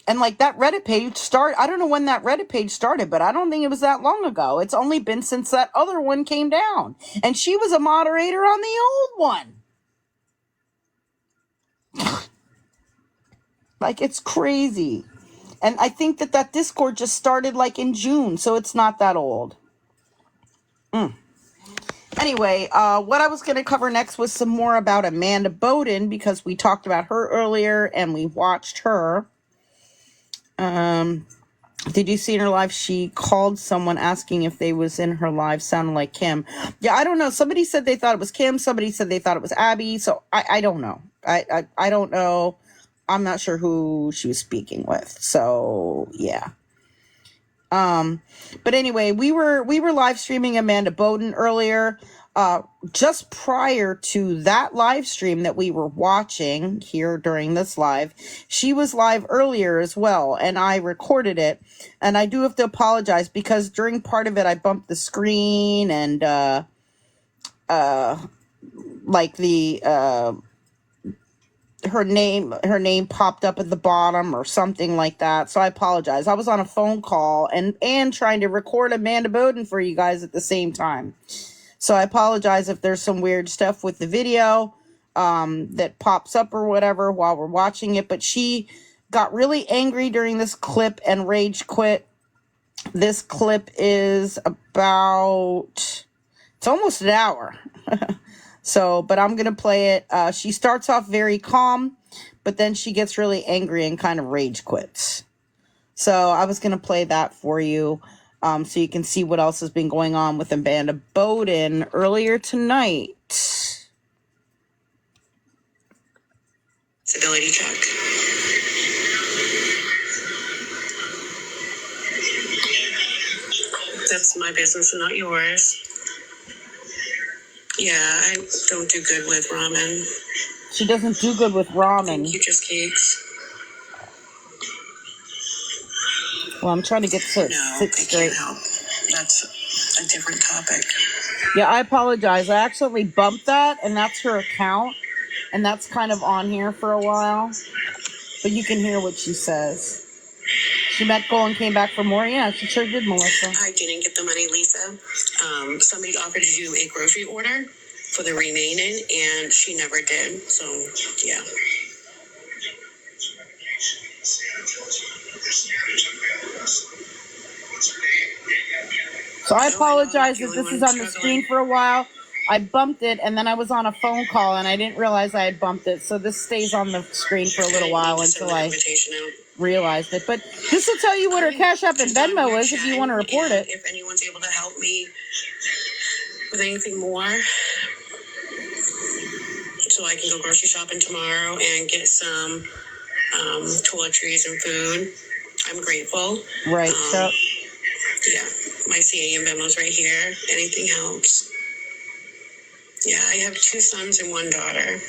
And like that Reddit page I don't know when that Reddit page started, but I don't think it was that long ago. It's only been since that other one came down. And she was a moderator on the old one. Like, it's crazy. And I think that Discord just started like in June, so it's not that old. Anyway, what I was going to cover next was some more about Amanda Bowden, because we talked about her earlier and we watched her. Did you see in her live? She called someone asking if they was in her live sounding like Kim. Yeah, I don't know. Somebody said they thought it was Kim. Somebody said they thought it was Abby. So I don't know. I don't know. I'm not sure who she was speaking with. So yeah. But anyway, we were live streaming Amanda Bowden earlier. Just prior to that live stream that we were watching here during this live, she was live earlier as well, and I recorded it. And I do have to apologize because during part of it, I bumped the screen and, like her name popped up at the bottom or something like that. So I apologize. I was on a phone call and trying to record Amanda Bowden for you guys at the same time. So I apologize if there's some weird stuff with the video that pops up or whatever while we're watching it. But she got really angry during this clip and rage quit. This clip is it's almost an hour. So, but I'm going to play it. She starts off very calm, but then she gets really angry and kind of rage quits. So I was going to play that for you. So you can see what else has been going on with Amanda Bowden earlier tonight. Stability check. That's my business and not yours. Yeah, I don't do good with ramen. She doesn't do good with ramen. Thank you, just cakes. Well, I'm trying to get sit straight. Can't help. That's a different topic. Yeah, I apologize. I accidentally bumped that, and that's her account, and that's kind of on here for a while. But you can hear what she says. She met Cole and came back for more. Yeah, she sure did, Melissa. I didn't get the money, Lisa. Somebody offered to do a grocery order for the remaining, and she never did. So, yeah. So I apologize if this is on the screen for a while. I bumped it, and then I was on a phone call, and I didn't realize I had bumped it. So this stays on the screen for a little while until I realized it. But this will tell you what her Cash App and Venmo is if you want to report it. If anyone's able to help me with anything more, so I can go grocery shopping tomorrow and get some toiletries and food, I'm grateful. Right. So yeah, my CA and Venmo's right here. Anything helps. Yeah, I have 2 sons and 1 daughter.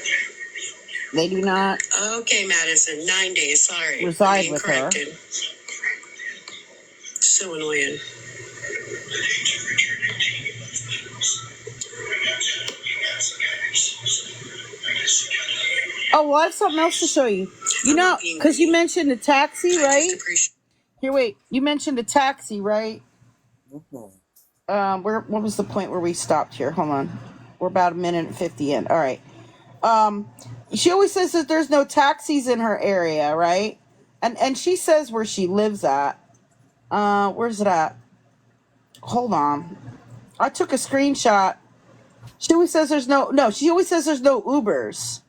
they do not Okay, Madison, 9 days. Sorry, reside being with corrected. So annoying. Oh, well, I have something else to show you. You know, because you mentioned a taxi, right? Here, wait. You mentioned a taxi, right? What was the point where we stopped here? Hold on. We're about 1:50 in. All right. She always says that there's no taxis in her area, right? And she says where she lives at. Where's it at? Hold on. I took a screenshot. She always says there's no, she always says there's no Ubers.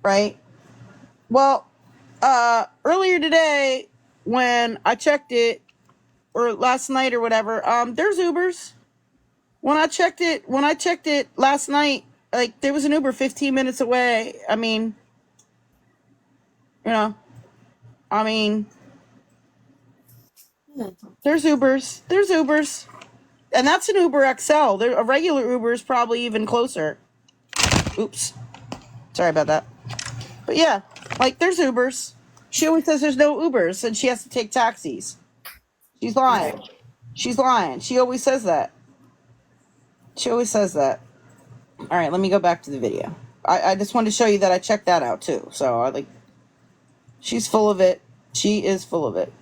Right? Well, earlier today when I checked it, or last night or whatever, there's Ubers. When I checked it last night, like there was an Uber 15 minutes away. I mean, there's Ubers. And that's an Uber XL. A regular Uber is probably even closer. Oops. Sorry about that. But yeah, like there's Ubers. She always says there's no Ubers and she has to take taxis. She's lying. She's lying. She always says that. All right, let me go back to the video. I just wanted to show you that I checked that out too. So she's full of it. She is full of it.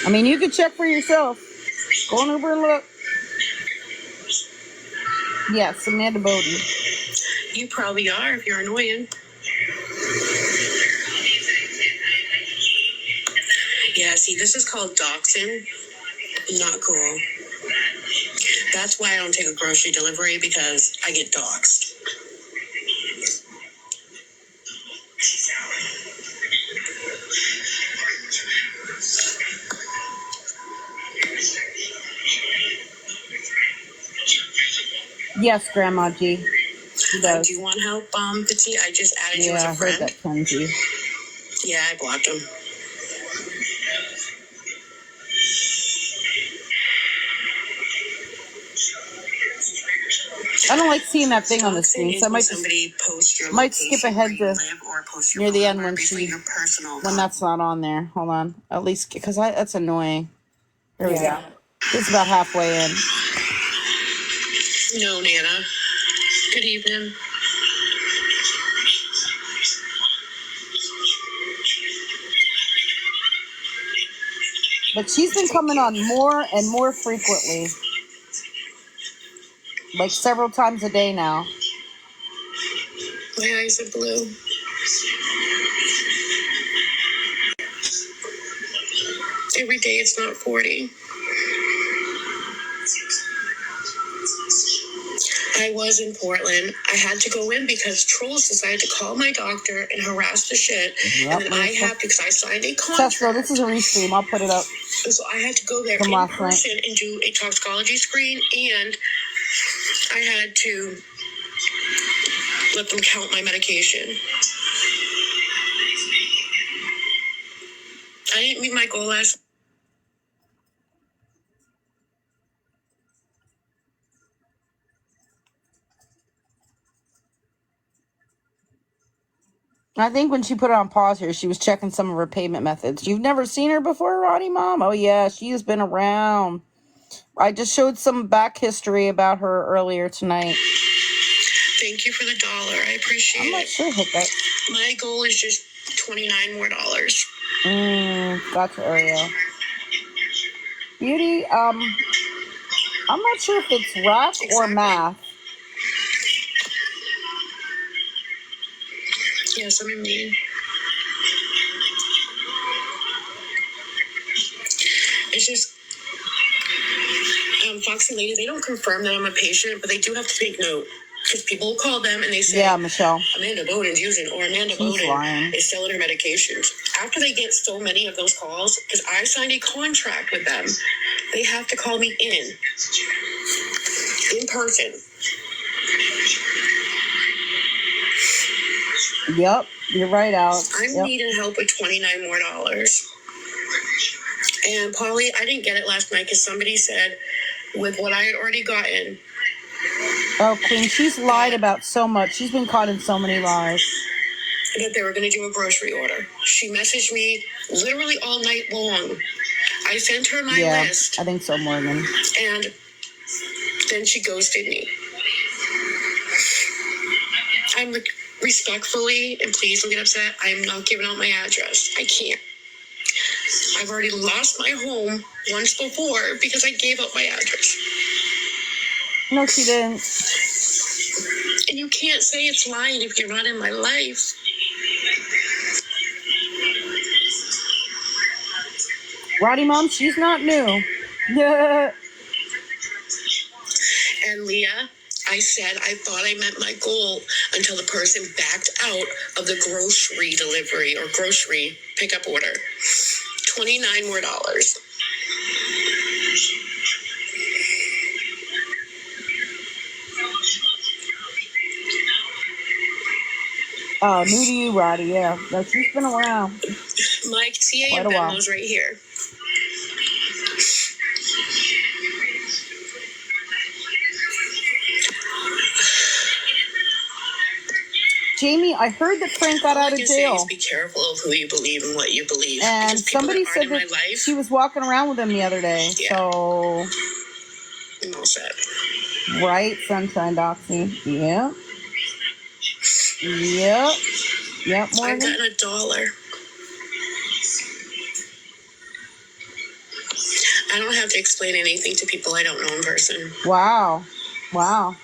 I mean, you can check for yourself. Go on Uber and look. Yes, Amanda Bowden. You probably are if you're annoying. Yeah, see, this is called doxing. Not cool. That's why I don't take a grocery delivery, because I get doxed. Yes, Grandma G. She does. Do you want help, Petit? I just added you as Yeah, a I friend. heard that, Kenzie. Yeah, I blocked him. I don't like seeing that thing on the screen, so I might skip ahead to near the end when that's not on there. Hold on, at least because that's annoying. There we go. It's about halfway in. No, Nana. Good evening. But she's been coming on more and more frequently, like several times a day now. My eyes are blue. Every day it's not 40. I was in Portland. I had to go in because trolls decided to call my doctor and harass the shit. Yep, and then I have to, because I signed a contract. Tesla, this is a restream. I'll put it up. And so I had to go there in person and do a toxicology screen, and I had to let them count my medication. I didn't meet my goal last. I think when she put it on pause here, she was checking some of her payment methods. You've never seen her before, Roddy Mom? Oh, yeah, she has been around. I just showed some back history about her earlier tonight. Thank you for the $1. I appreciate it. I'm not sure hit that. My goal is just $29 more. Gotcha, Ariel. Beauty, I'm not sure if it's rap or math. Yes, I'm in need. It's just, Foxy Lady, they don't confirm that I'm a patient, but they do have to take note. Because people will call them and they say, yeah, Michelle, Amanda Bowden's using, or Amanda Bowden is selling her medications. After they get so many of those calls, because I signed a contract with them, they have to call me in person. Yep, you're right, Alex. I'm needing help with $29 more. And Polly, I didn't get it last night because somebody said with what I had already gotten. Oh, Queen, she's lied about so much. She's been caught in so many lies. That they were going to do a grocery order. She messaged me literally all night long. I sent her my list. I think so, Morgan. And then she ghosted me. I'm respectfully, and please don't get upset, I'm not giving out my address. I can't. I've already lost my home once before because I gave up my address. No, she didn't. And you can't say it's lying if you're not in my life. Roddy Mom, she's not new. Yeah. And Leah, I said I thought I met my goal until the person backed out of the grocery delivery or grocery pickup order. $29 more. Oh, new to you, Roddy. Yeah, no, she's been around. My TA and Venmo's right here. Jamie, I heard that Frank got out of jail. Be careful of who you believe and what you believe. And somebody said that she was walking around with him the other day. Yeah. So, I'm all set. Right, Sunshine Doxy. Yeah. Yep. Yep, Morgan. I've gotten $1. I don't have to explain anything to people I don't know in person. Wow. Wow.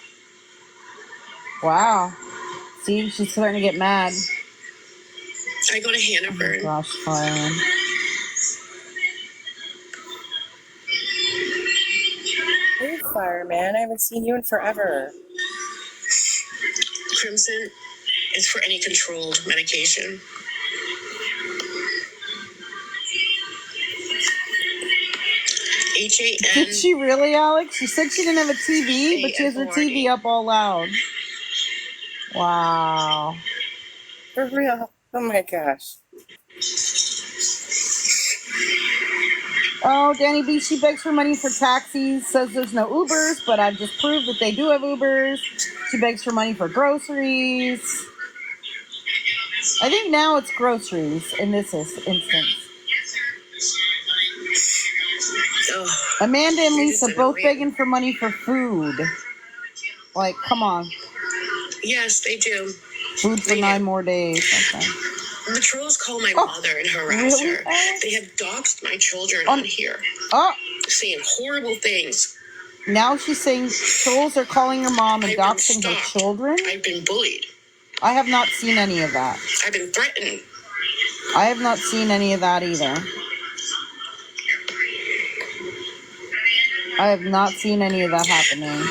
Wow. See, she's starting to get mad. I go to Hannaford. Oh, gosh, fine. Hey, Fireman, I haven't seen you in forever. Crimson is for any controlled medication. HAN. Did she really, Alex? She said she didn't have a TV, but she has her TV up all loud. Wow. For real? Oh my gosh. Oh, Danny B, she begs for money for taxis, says there's no Ubers, but I've just proved that they do have Ubers. She begs for money for groceries. I think now it's groceries in this instance. Amanda and Lisa both begging for money for food. Like, come on. Yes, they do. Food for 9 more days. Okay. The trolls call my mother and harass her. They have doxed my children on here. Saying horrible things. Now she's saying trolls are calling her mom and doxing her children? I've been bullied. I have not seen any of that. I've been threatened. I have not seen any of that either. I have not seen any of that happening.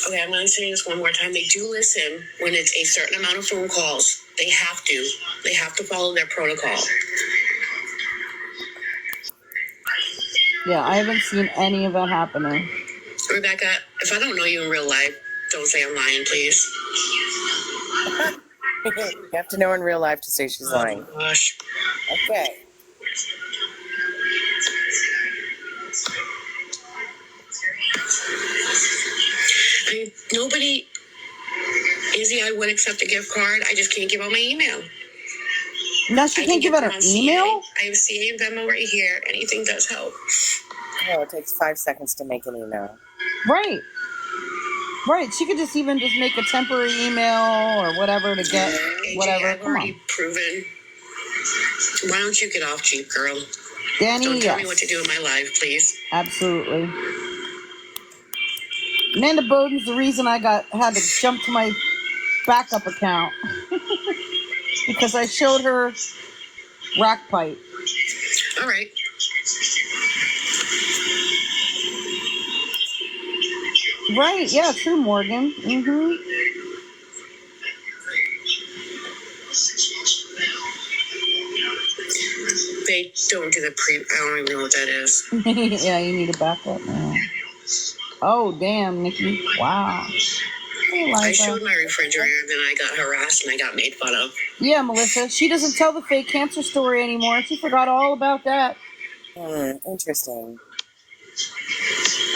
Okay, I'm going to say this one more time. They do listen when it's a certain amount of phone calls. They have to. They have to follow their protocol. Yeah, I haven't seen any of that happening. Rebecca, if I don't know you in real life, don't say I'm lying, please. You have to know in real life to say she's lying. Oh, gosh. Okay. Nobody, Izzy, I would accept a gift card. I just can't give out my email. No, she can't give out her email? I have CA and Venmo right here. Anything does help. Oh, it takes 5 seconds to make an email. Right. Right. She could just even just make a temporary email or whatever to get whatever. I've already proven. Why don't you get off cheap, girl? Danny, don't tell me what to do in my life, please. Absolutely. Amanda Bowden's the reason I had to jump to my backup account because I showed her rack pipe. All right. Right, yeah, true, Morgan. Mm-hmm. They don't do the pre. I don't even know what that is. Yeah, you need a backup now. Oh, damn, Nikki. Wow. Hey, I showed my refrigerator, then I got harassed and I got made fun of. Yeah, Melissa. She doesn't tell the fake cancer story anymore. She forgot all about that. Interesting.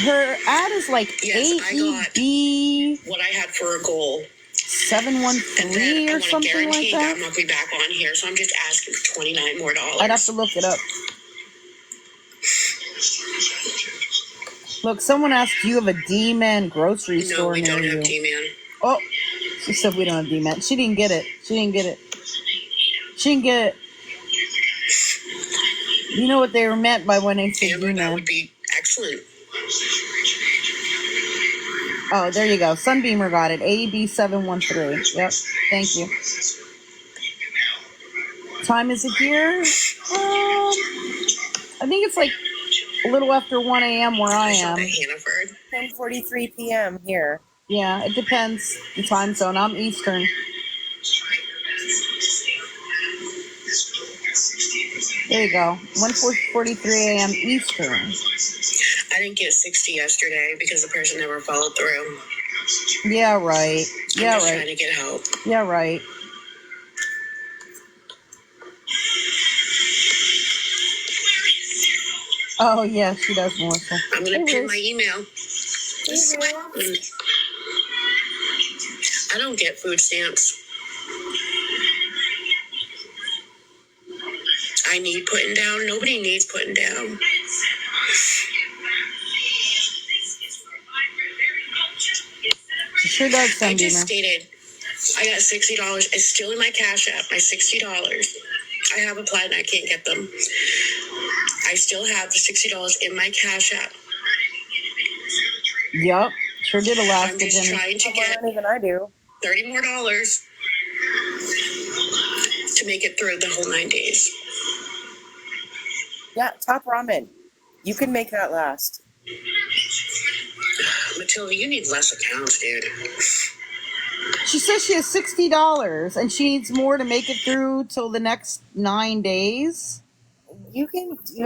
Her ad is like Yes, I got AEB what I had for a goal. 713 or something like that. I'm not be back on here, so I'm just asking for $29 more. I'd have to look it up. Look, someone asked, do you have a D-Man grocery store near you? No, we don't have D-Man. Oh, she said we don't have D-Man. She didn't get it. She didn't get it. She didn't get it. You know what they were meant by when they said D-Man. That would be excellent. Oh, there you go. Sunbeamer got it. AB713. Yep. Thank you. Time is it here? I think it's like a little after 1 a.m. where I am. 10:43 p.m. here. Yeah, it depends. The time zone. I'm Eastern. There you go. 1:43 a.m. Eastern. I didn't get 60 yesterday because the person never followed through. Yeah, right. Yeah, I'm just right. trying to get help. Yeah, right. Oh, yeah, she does, Melissa. I'm going to pin my email. I don't get food stamps. I need putting down. Nobody needs putting down. She sure does, Sunbeamer. I just stated I got $60. It's still in my Cash App, my $60. I have applied and I can't get them. I still have the $60 in my Cash App. Yup. Sure did Alaska. I'm just trying to get even I do. $30 more to make it through the whole 9 days. Yeah, Top Ramen. You can make that last. Matilda, you need less accounts, dude. She says she has $60 and she needs more to make it through till the next 9 days. You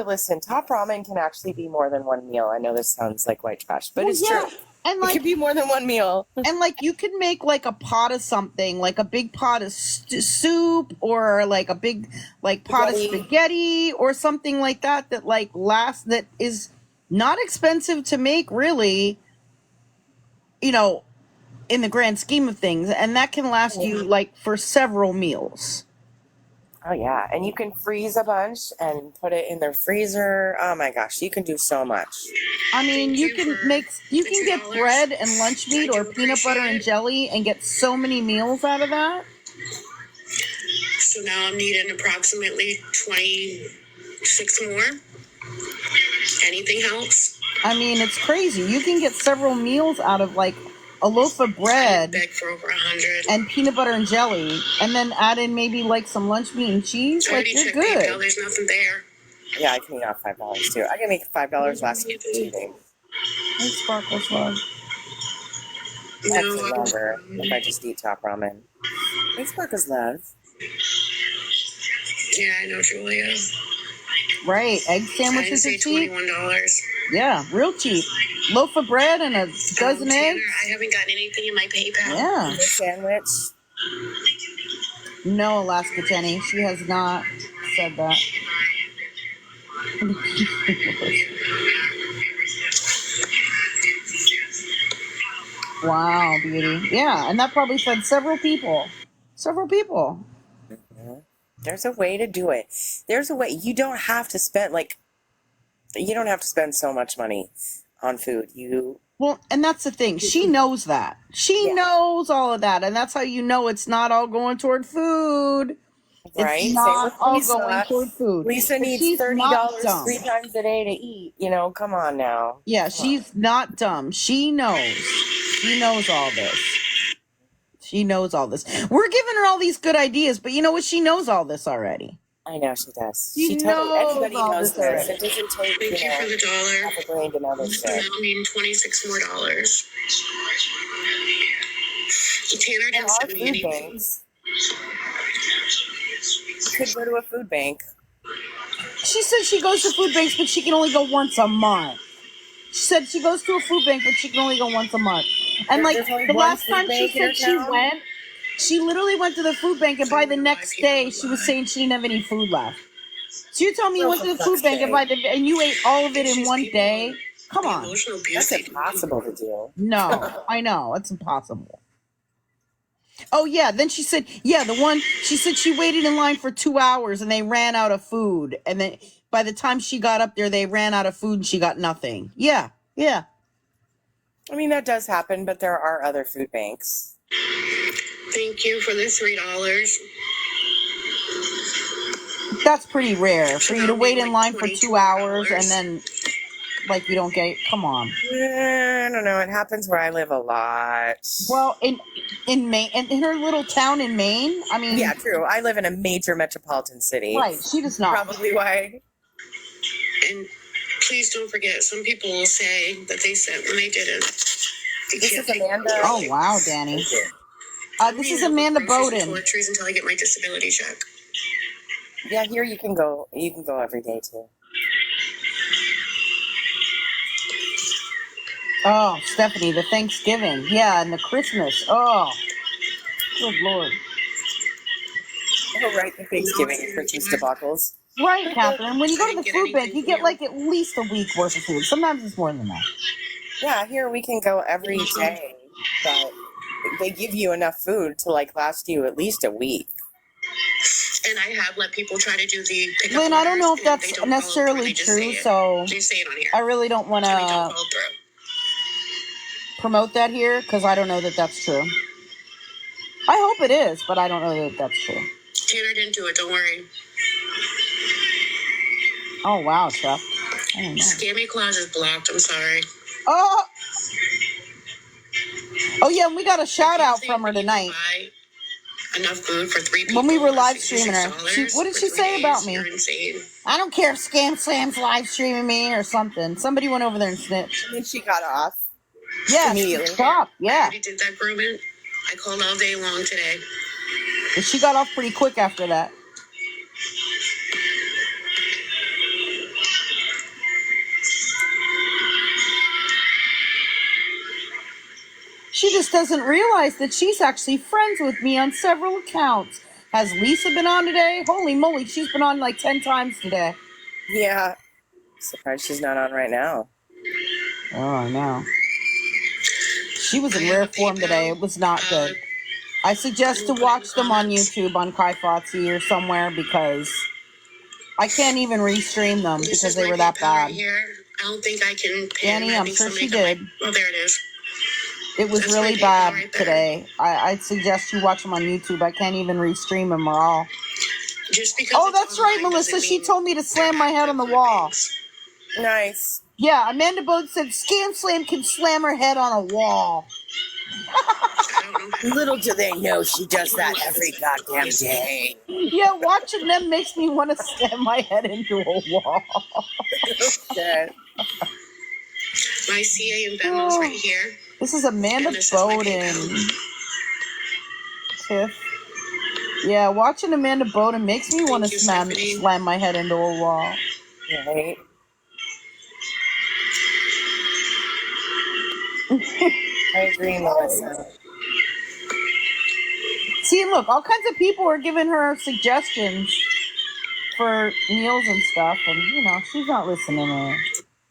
listen. Top Ramen can actually be more than one meal. I know this sounds like white trash, but it's true. And it could be more than one meal. And like you could make like a pot of something, like a big pot of soup, or like a big pot of spaghetti, or something like that. That like that is not expensive to make, really. You know, in the grand scheme of things, and that can last you like for several meals. Oh yeah, and you can freeze a bunch and put it in the freezer. Oh my gosh, you can do so much. I mean, you can get bread and lunch meat or peanut butter and jelly and get so many meals out of that. So now I'm needing approximately 26 more. Anything helps? I mean, it's crazy. You can get several meals out of like a loaf of bread for over 100 and peanut butter and jelly, and then add in maybe like some lunch meat and cheese. Like you're good. PayPal, there's nothing there. Yeah, I can eat off $5 too. I can make $5 last week for 2 days. Thanks, Sparkles Love. Actually longer if I just eat Top Ramen. Thanks, Sparkles Love. Yeah, I know, Julia. Right, egg sandwiches are cheap. $21. Yeah, real cheap. Loaf of bread and a dozen eggs. I haven't gotten anything in my PayPal. Yeah. A sandwich. No, Alaska Jenny. She has not said that. Wow, beauty. Yeah, and that probably fed several people. Several people. Mm-hmm. There's a way to do it. There's a way. You don't have to spend so much money on food. Well, and that's the thing. She knows that. She knows all of that, and that's how you know it's not all going toward food. Right? It's not all going toward food. Lisa needs $30 3 times a day to eat. Come on now. Yeah, she's not dumb. She knows. She knows all this. She knows all this. We're giving her all these good ideas, but you know what? She knows all this already. I know she does. She She totally. knows Everybody all knows this this. already. It doesn't take Thank you for the dollar. half a brain to know this I shit. now need $26 more. Tanner There didn't are send me food anything. banks. You could go to a food bank. She said she goes to food banks, but she can only go once a month. She said she goes to a food bank, but she can only go once a month. And like There's only the one last food time she bank in her said she town? went, she literally went to the food bank, and by the next day, she was saying she didn't have any food left. So you tell me you Oh, went to for the food fuck's bank, sake. and you ate all of it It's in just one people, day? Come the on. emotional abuse That's they do. impossible to do. No, I know. It's impossible. Oh, yeah. Then she said, she said she waited in line for 2 hours and they ran out of food. And then by the time she got up there, they ran out of food and she got nothing. Yeah. I mean, that does happen, but there are other food banks. Thank you for the $3. That's pretty rare for you to wait in line for 2 hours and then, like, you don't get, come on. I don't know. It happens where I live a lot. Well, in Maine, in her little town in Maine, I mean. Yeah, true. I live in a major metropolitan city. Right, she does not. Probably why. And please don't forget, some people will say that they sent when they didn't. This is Amanda. Oh, wow, Danny. This is Amanda Bowden. Toiletries until I get my disability check. Yeah, here you can go. You can go every day too. Oh, Stephanie, the Thanksgiving. Yeah, and the Christmas. Oh, good Lord. Oh, right, the Thanksgiving and Christmas debacles. Right, Catherine. When you go to the food bank, you get like at least a week worth of food. Sometimes it's more than that. Yeah, here we can go every day, but they give you enough food to like last you at least a week. And I have let people try to do the pickup. Lynn, I don't know if that's necessarily true, so they say it on here. I really don't want to promote that here because I don't know that that's true. I hope it is, but I don't know that that's true. Tanner didn't do it, don't worry. Oh, wow, Chuck. I don't know. Scammy Claus is blocked, I'm sorry. Oh, yeah, and we got a shout out from her tonight. Enough food for 3 people. When we were live streaming her. What did she say about me? You're insane. I don't care if ScamSlam's live streaming me or something. Somebody went over there and snitched. And then she got off. Yeah, immediately. Stop. I Yeah. already did that grooming. I called all day long today. But she got off pretty quick after that. She just doesn't realize that she's actually friends with me on several accounts. Has Lisa been on today? Holy moly, she's been on like 10 times today. Yeah. Surprised she's not on right now. Oh, I know. She was in rare form today. It was not good. I suggest to watch them on YouTube on Kai Fotzi or somewhere because I can't even restream them because they were that bad. Right here. I don't think I can pin. Danny, I'm sure she did. Oh, there it is. It was really bad today. I'd suggest you watch them on YouTube. I can't even restream them or all. Just because oh, that's right, Melissa. She told me to slam my head on the wall. Nice. Yeah, Amanda Bode said ScamSlam can slam her head on a wall. Little do they know she does that every goddamn day. Yeah, watching them makes me want to slam my head into a wall. Okay. My CA and Venmo's right here. This is Amanda Bowden. Tiff. Yeah, watching Amanda Bowden makes me want to slam my head into a wall. Right. I agree, Melissa. See, look, all kinds of people are giving her suggestions for meals and stuff, and, she's not listening to her.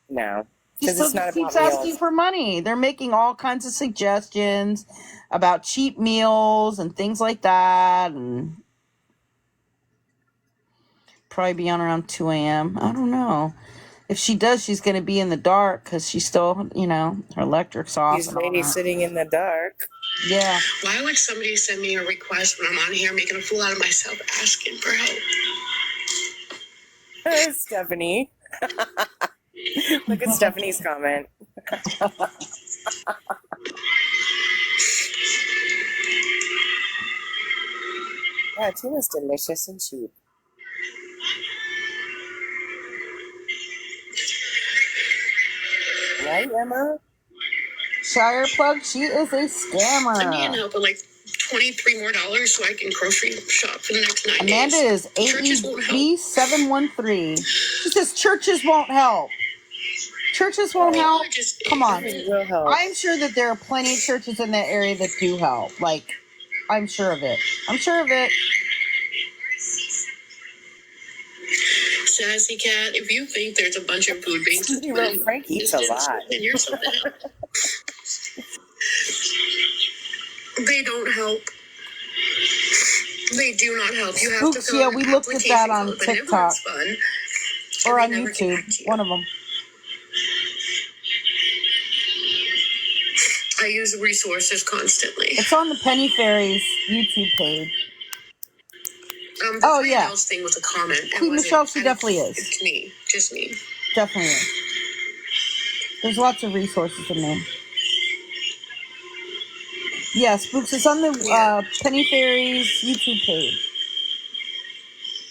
No. She still keeps asking for money. They're making all kinds of suggestions about cheap meals and things like that, and probably be on around 2 a.m. I don't know. If she does, she's going to be in the dark because she's still, her electric's off. She's babysitting in the dark. Yeah. Why would somebody send me a request when I'm on here making a fool out of myself asking for help? Stephanie. Look at Stephanie's comment. Yeah, tuna's delicious and cheap. right, Emma? Shire Plug, she is a I need scammer. help with like $23 more so I can grocery shop for the next 9 Amanda days. is AEB713. She says churches won't help. Churches won't help. Come on. Will help. I'm sure that there are plenty of churches in that area that do help. Like, I'm sure of it. I'm sure of it. Sassy Cat, if you think there's a bunch of food banks, Frank eats a lot. then you're something else. They don't help. They do not help. You have to Oops, fill yeah, out we an looked at that on application code, TikTok but never fun. or And on they never get YouTube. back to you. One of them. I use resources constantly. It's on the Penny Fairies YouTube page. The Oh, Three yeah. Bells thing was a comment. It Queen wasn't- Michelle, she definitely is. It's me. Just me. Definitely is. There's lots of resources in there. Yeah, Spooks, it's on the Penny Fairies YouTube page.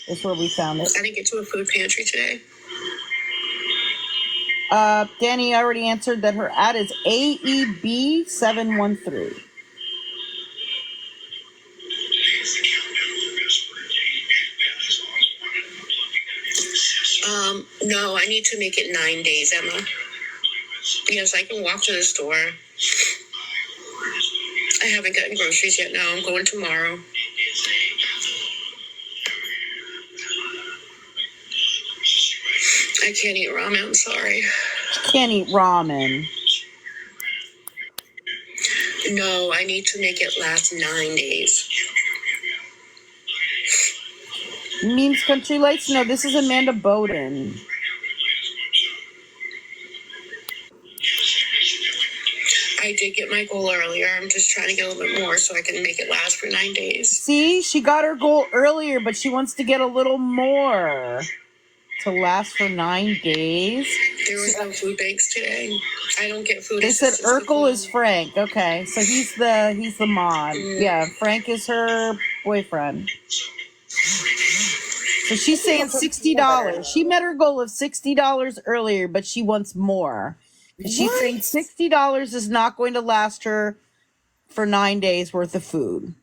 That's where we found it. I didn't get to a food pantry today. Danny already answered that her ad is AEB713. No, I need to make it 9 days, Emma. Yes, I can walk to the store. I haven't gotten groceries yet. Now I'm going tomorrow. I can't eat ramen. I'm sorry. Can't eat ramen. No, I need to make it last 9 days. Memes Country Lights? No, this is Amanda Bowden. I did get my goal earlier. I'm just trying to get a little bit more so I can make it last for 9 days. See, she got her goal earlier, but she wants to get a little more to last for 9 days. There was no food banks today. I don't get food. They said Urkel is Frank. Okay, so he's the mod. Yeah, Frank is her boyfriend. So she's saying $60. She met her goal of $60 earlier, but she wants more. She's saying $60 is not going to last her for 9 days worth of food.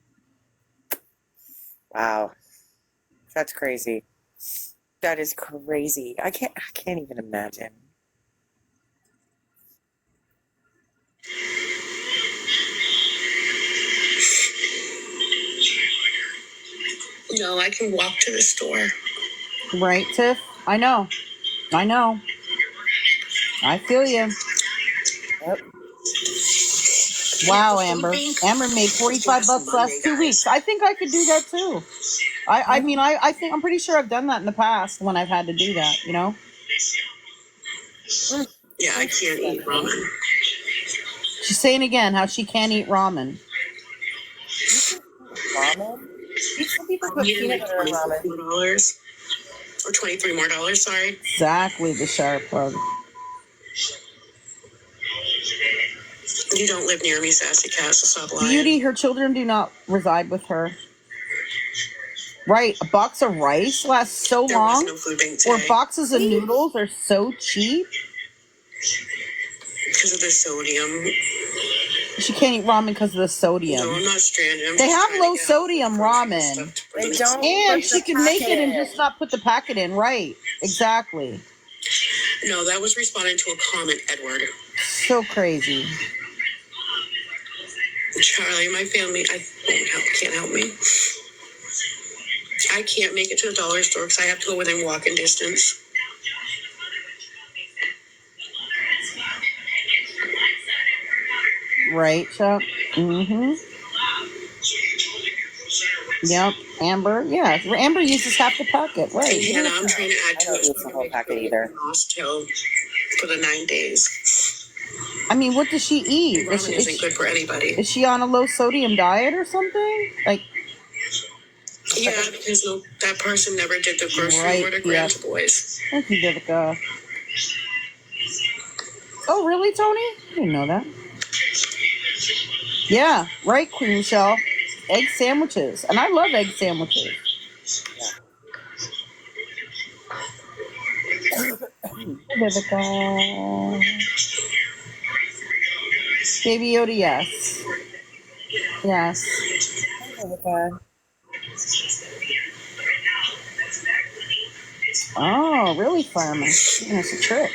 Wow. That's crazy. That is crazy. I can't even imagine. No, I can walk to the store. Right, Tiff? I know. I feel you. Yep. Wow, Amber. Amber made $45 last 2 weeks. I think I could do that too. I mean, I think I'm pretty sure I've done that in the past when I've had to do that, you know? Yeah, I can't eat ramen. She's saying again how she can't eat ramen. Ramen? Some people put peanut butter in ramen. $24 or $23 more. Sorry. Exactly, the sharp plug. You don't live near me, Sassy Cat, so stop lying. Beauty, her children do not reside with her. Right, a box of rice lasts so long. No food bank Or today. boxes of noodles are so cheap. Because of the sodium. She can't eat ramen because of the sodium. No, I'm not stranded. They have low sodium ramen. They don't. And she can make it and just not put the packet in. Right, exactly. No, that was responding to a comment, Edward. So crazy. Charlie, my family, can't help me. I can't make it to the dollar store because I have to go within walking distance. Right, Chuck? Mm-hmm. Yep. Amber, yeah. Amber uses half the packet, right. And Hannah, I'm trying to add I don't use the whole packet either. For the 9 days. I mean, what does she eat? Ramen isn't good for anybody. Is she on a low sodium diet or something? Like, yeah, because that person never did the grocery order grant to boys. Thank you, Vivica. Oh, really, Tony? I didn't know that. Yeah, right, Queen Michelle. Egg sandwiches. And I love egg sandwiches. Vivica. Baby Yoda, yes. Yes. Oh, really, Fireman? That's a trick.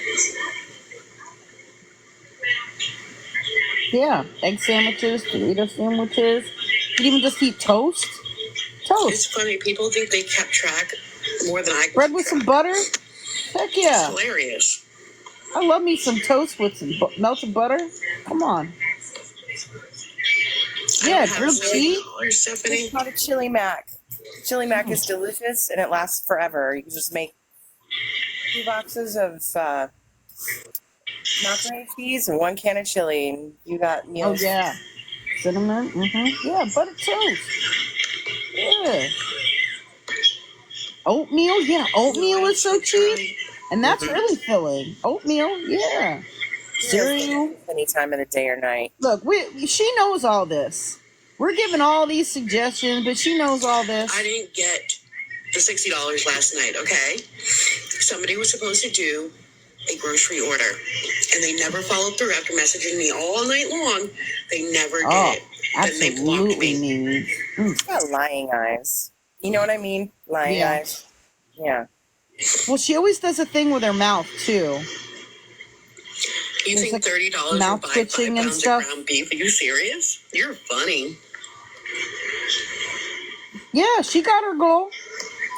Yeah, egg sandwiches, Dorito sandwiches. You could even just eat toast. Toast. It's funny. People think they kept track more than I. Bread with some butter. Heck yeah. It's hilarious. I love me some toast with some melted butter. Come on. Yeah, grilled cheese. It's not a chili mac. Chili mac is delicious and it lasts forever. You can just make 2 boxes of macaroni cheese and 1 can of chili, and you got meals. Oh yeah, cinnamon. Yeah, butter toast. Yeah. Oatmeal. Yeah, oatmeal is so cheap, and that's really filling. Oatmeal. Yeah. Cereal. Any time of the day or night. Look, she knows all this. We're giving all these suggestions, but she knows all this. I didn't get the $60 last night, okay? Somebody was supposed to do a grocery order, and they never followed through after messaging me all night long. They never did it. Then they blocked me. She's got lying eyes. You know what I mean? Lying eyes. Yeah. Well, she always does a thing with her mouth, too. You think $30 mouth will buy 5 twitching and pounds stuff? of ground beef? Are you serious? You're funny. Yeah, she got her goal.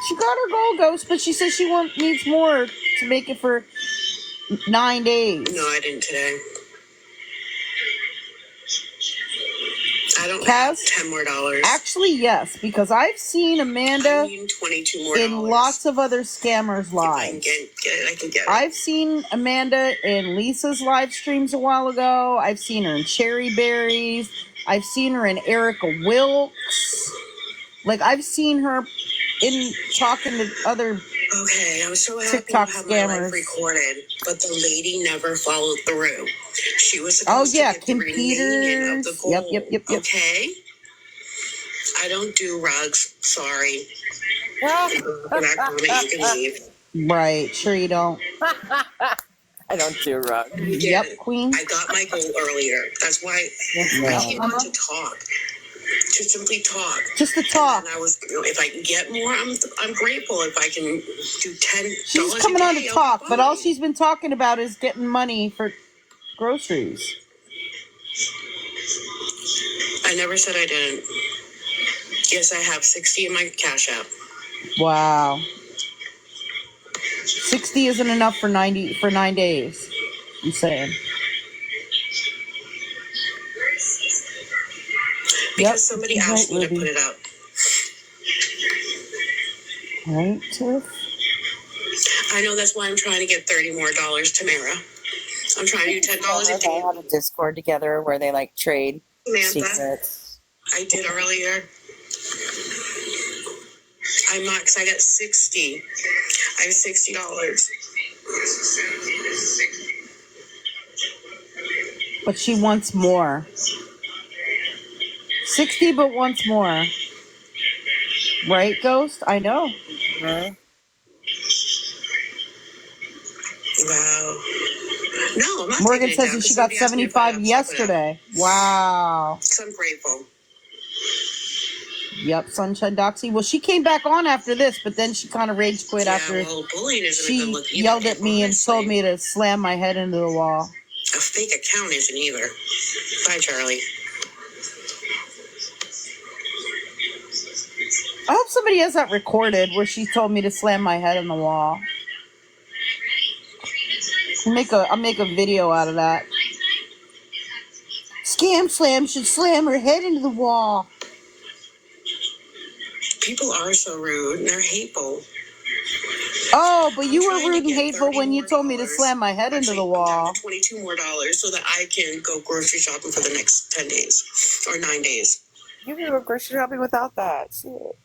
She got her goal, Ghost, but she says she needs more to make it for 9 days. No, I didn't today. I don't have $10 more. Actually, yes, because I've seen Amanda I need $22 more. in lots of other scammers' lives. I can get it. I've seen Amanda in Lisa's live streams a while ago. I've seen her in Cherry Berries. I've seen her in Erica Wilkes. Like, I've seen her in talking to other Okay, I was so happy TikTok to have my scammers. life recorded, but the lady never followed through. She was supposed to get Kim the remaining of the gold. Yep. Okay? I don't do rugs. Sorry. That comment, you can leave. Right, sure you don't. I don't do rugs. Yep, Queen. I got my goal earlier. That's why I came on to talk. To simply talk. Just to talk. And I was, if I can get more, I'm grateful. If I can do $10. She's coming on to talk, but all she's been talking about is getting money for groceries. I never said I didn't. Yes, I have 60 in my Cash App. Wow. 60 isn't enough for 9 days. I'm saying. Because somebody asked me to put it up. Right, Tiff? I know, that's why I'm trying to get $30 more, Tamara. I'm trying to do $10 a day. They have a Discord together where they like trade secrets. I did earlier. I'm not, because I got 60. I have $60. But she wants more. 60 but wants more. Right, Ghost? I know. Wow. No, I'm not. Morgan says that she got 75 yesterday. Wow. So I'm grateful. Yep, Sunshine Doxy. Well, she came back on after this, but then she kind of rage quit after bullying isn't a good look either, yelled at me and told me to slam my head into the wall. A fake account isn't either. Bye, Charlie. I hope somebody has that recorded where she told me to slam my head in the wall. I'll make a video out of that. ScamSlam should slam her head into the wall. People are so rude and they're hateful. Oh, but you were rude and hateful when you told me to slam my head into the wall. $22 more so that I can go grocery shopping for the next 10 days or 9 days. You can go grocery shopping without that. Shit.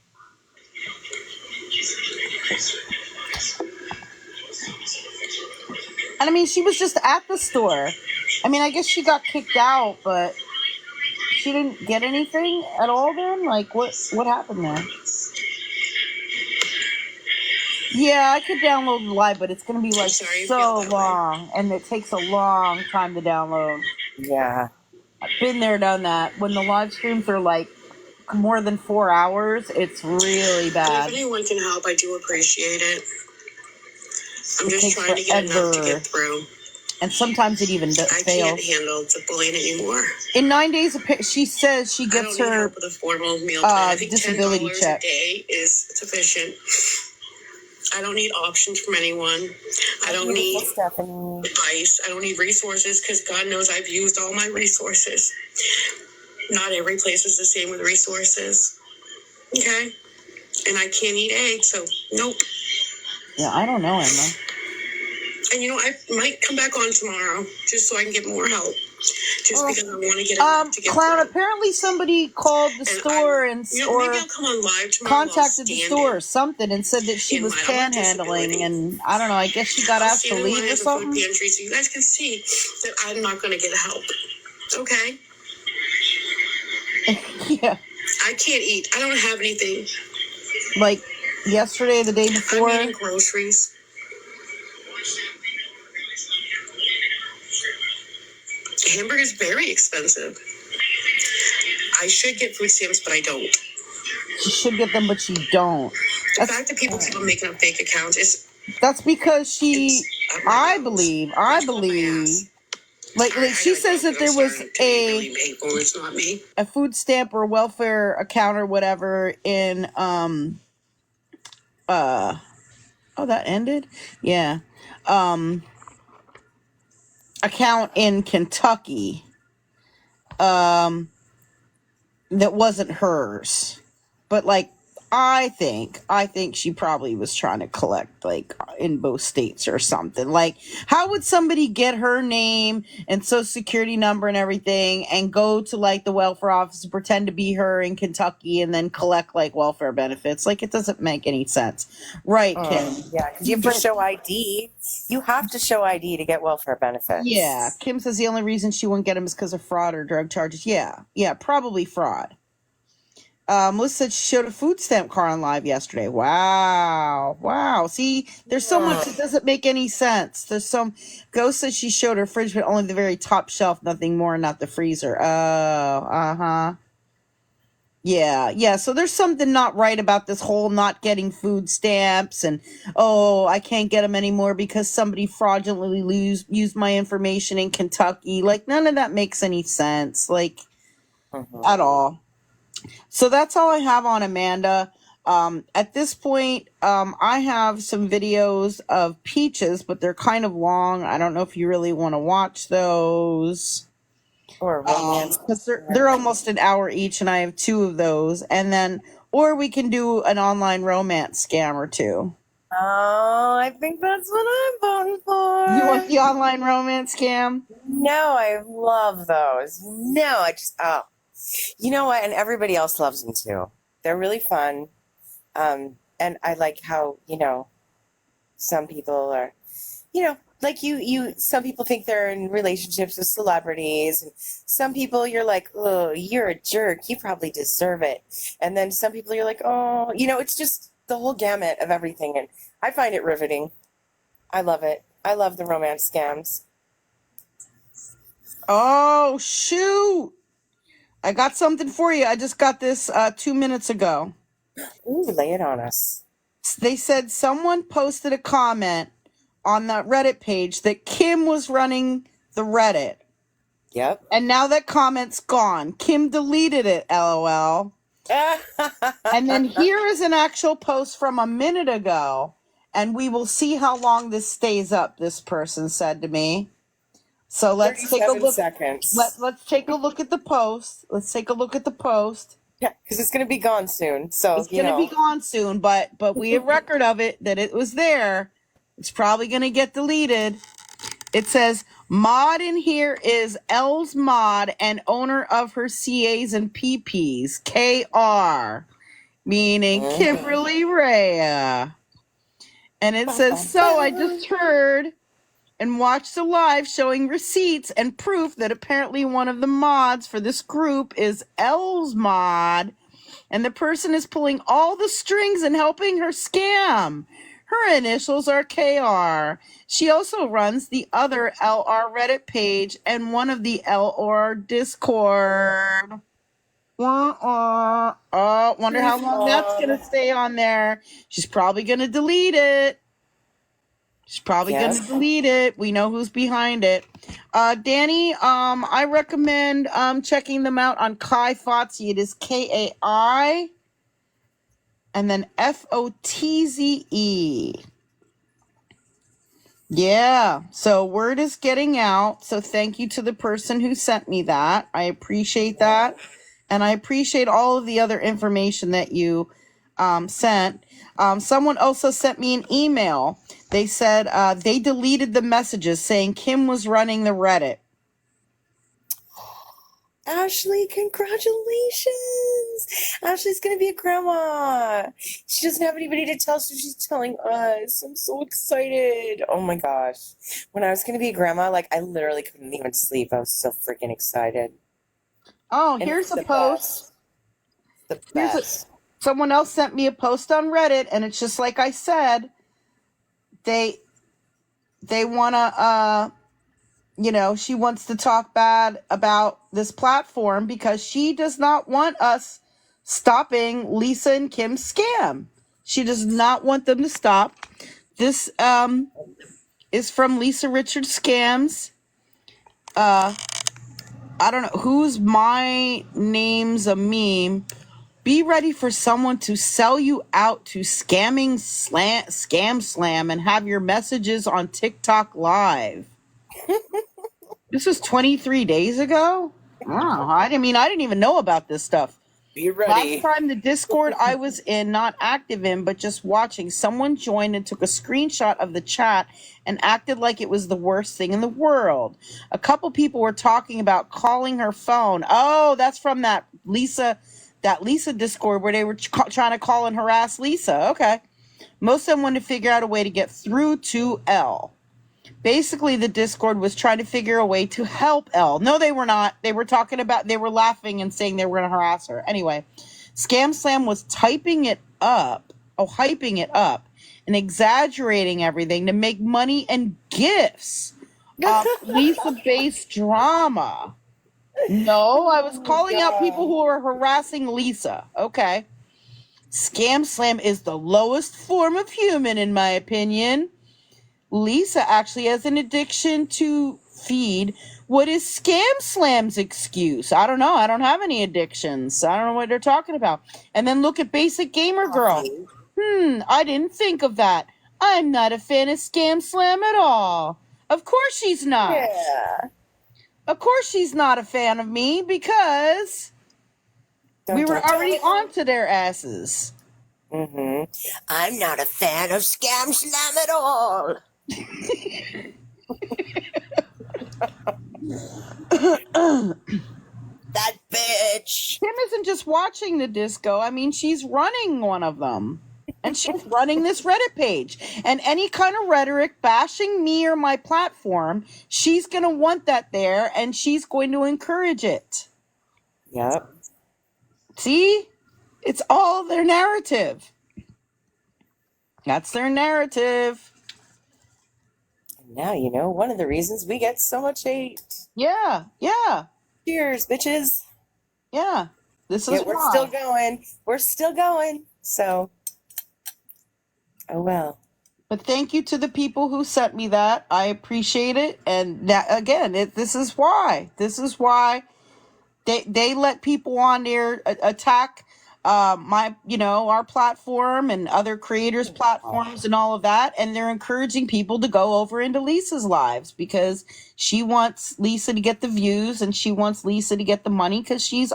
And I mean, she was just at the store. I mean, I guess she got kicked out, but she didn't get anything at all then? Like, what happened there? Yeah, I could download the live, but it's going to be like so long, and it takes a long time to download. Yeah. I've been there, done that. When the live streams are like more than 4 hours, it's really And bad. if anyone can help, I do appreciate it. I'm It just takes trying to get enough to forever. get through. And sometimes it even I fails. can't handle the bullying anymore. In 9 days, she says she I gets don't need her help with a formal meal plan. I think disability $10 check. a day is sufficient. I don't need options from anyone. I don't need advice. I don't need resources because God knows I've used all my resources. Not every place is the same with resources. Okay? And I can't eat eggs, so nope. Yeah, I don't know, Emma. And I might come back on tomorrow just so I can get more help. Just because I want to get enough to get Clown, through. apparently somebody called the store maybe I'll come on live tomorrow. contacted the store or something and said that she was panhandling, and I don't know, I guess she got asked to leave or something. Food pantry so you guys can see that I'm not going to get help. Okay? Yeah. I can't eat. I don't have anything. Like yesterday, the day before. I'm eating groceries. Hamburger's very expensive. I should get food stamps, but I don't. You should get them, but you don't. The fact that people keep on making up fake accounts is... That's because I believe, like she says that there was a food stamp or welfare account or whatever in, oh, that ended? Yeah. Account in Kentucky, that wasn't hers. But like, I think she probably was trying to collect like in both states or something. Like, how would somebody get her name and social security number and everything and go to like the welfare office and pretend to be her in Kentucky and then collect like welfare benefits? Like, it doesn't make any sense. Right, Kim? Yeah, because you have to show ID. You have to show ID to get welfare benefits. Yeah. Kim says the only reason she wouldn't get them is because of fraud or drug charges. Yeah, probably fraud. Melissa said she showed a food stamp card on live yesterday. Wow. See, there's so much that doesn't make any sense. There's some... Ghost said she showed her fridge, but only the very top shelf, nothing more, not the freezer. Oh, uh-huh. Yeah. So there's something not right about this whole not getting food stamps and, I can't get them anymore because somebody fraudulently used my information in Kentucky. Like, none of that makes any sense, like, at all. So that's all I have on Amanda. At this point, I have some videos of Peaches, but they're kind of long. I don't know if you really want to watch those. Or romance. Because they're almost an hour each, and I have 2 of those. And then, or we can do an online romance scam or 2. Oh, I think that's what I'm voting for. You want the online romance scam? No, I love those. No, I just, you know what? And everybody else loves them too. They're really fun. And I like how, some people are, like some people think they're in relationships with celebrities. And some people you're like, oh, you're a jerk. You probably deserve it. And then some people you're like, oh, it's just the whole gamut of everything. And I find it riveting. I love it. I love the romance scams. Oh, shoot. I got something for you. I just got this 2 minutes ago. Ooh, lay it on us. They said someone posted a comment on that Reddit page that Kim was running the Reddit. Yep. And now that comment's gone. Kim deleted it, LOL. And then here is an actual post from a minute ago. And we will see how long this stays up, this person said to me. So let's take a look. Seconds. Let's take a look at the post. Yeah, because it's going to be gone soon. So it's going to be gone soon, but we have record of it that it was there. It's probably going to get deleted. It says, mod in here is L's Mod and owner of her CAs and PPs, KR, meaning Kimberly Rhea. And it says, so I just heard and watched a live showing receipts and proof that apparently one of the mods for this group is L's Mod, and the person is pulling all the strings and helping her scam. Her initials are KR. She also runs the other LR Reddit page and one of the LR Discord. Oh, wonder how long that's going to stay on there. She's probably going to delete it. We know who's behind it. Danny, I recommend checking them out on Kai Fotze. It is KAI and then FOTZE. Yeah, so word is getting out. So thank you to the person who sent me that. I appreciate that. And I appreciate all of the other information that you sent. Someone also sent me an email. They said they deleted the messages saying Kim was running the Reddit. Ashley, congratulations! Ashley's gonna be a grandma. She doesn't have anybody to tell, so she's telling us. I'm so excited. Oh my gosh. When I was gonna be a grandma, like, I literally couldn't even sleep. I was so freaking excited. Oh, And here's it's a post. The best. Someone else sent me a post on Reddit, and it's just like I said. They want to she wants to talk bad about this platform because she does not want us stopping Lisa and Kim's scam. She does not want them to stop. This is from Lisa Richard Scams. I don't know whose my name's a meme. Be ready for someone to sell you out to ScamSlam and have your messages on TikTok Live. This was 23 days ago? Wow, I didn't even know about this stuff. Be ready. Last time the Discord I was in, not active in, but just watching, someone joined and took a screenshot of the chat and acted like it was the worst thing in the world. A couple people were talking about calling her phone. Oh, that's from that Lisa Discord where they were trying to call and harass Lisa. Okay. Most of them wanted to figure out a way to get through to Elle. Basically, the Discord was trying to figure a way to help Elle. No, they were not. They were laughing and saying they were going to harass her. Anyway, ScamSlam was hyping it up, and exaggerating everything to make money and gifts off Lisa-based drama. No, I was calling out people who were harassing Lisa. Okay. ScamSlam is the lowest form of human, in my opinion. Lisa actually has an addiction to feed. What is ScamSlam's excuse? I don't know. I don't have any addictions. I don't know what they're talking about. And then look at Basic Gamer Girl. I didn't think of that. I'm not a fan of ScamSlam at all. Of course she's not. Yeah. Of course she's not a fan of me because we were already onto their asses. Mm-hmm. I'm not a fan of ScamSlam at all. That bitch. Kim isn't just watching the disco. I mean, she's running one of them. And she's running this Reddit page. And any kind of rhetoric bashing me or my platform, she's going to want that there, and she's going to encourage it. Yep. See? It's all their narrative. That's their narrative. Now you know one of the reasons we get so much hate. Yeah. Cheers, bitches. Yeah. This is we're why. still going. We're still going. So, oh well. But thank you to the people who sent me that. I appreciate it. And that, again, this is why. This is why they let people on there attack our platform and other creators' platforms and all of that, and they're encouraging people to go over into Lisa's lives because she wants Lisa to get the views and she wants Lisa to get the money because she's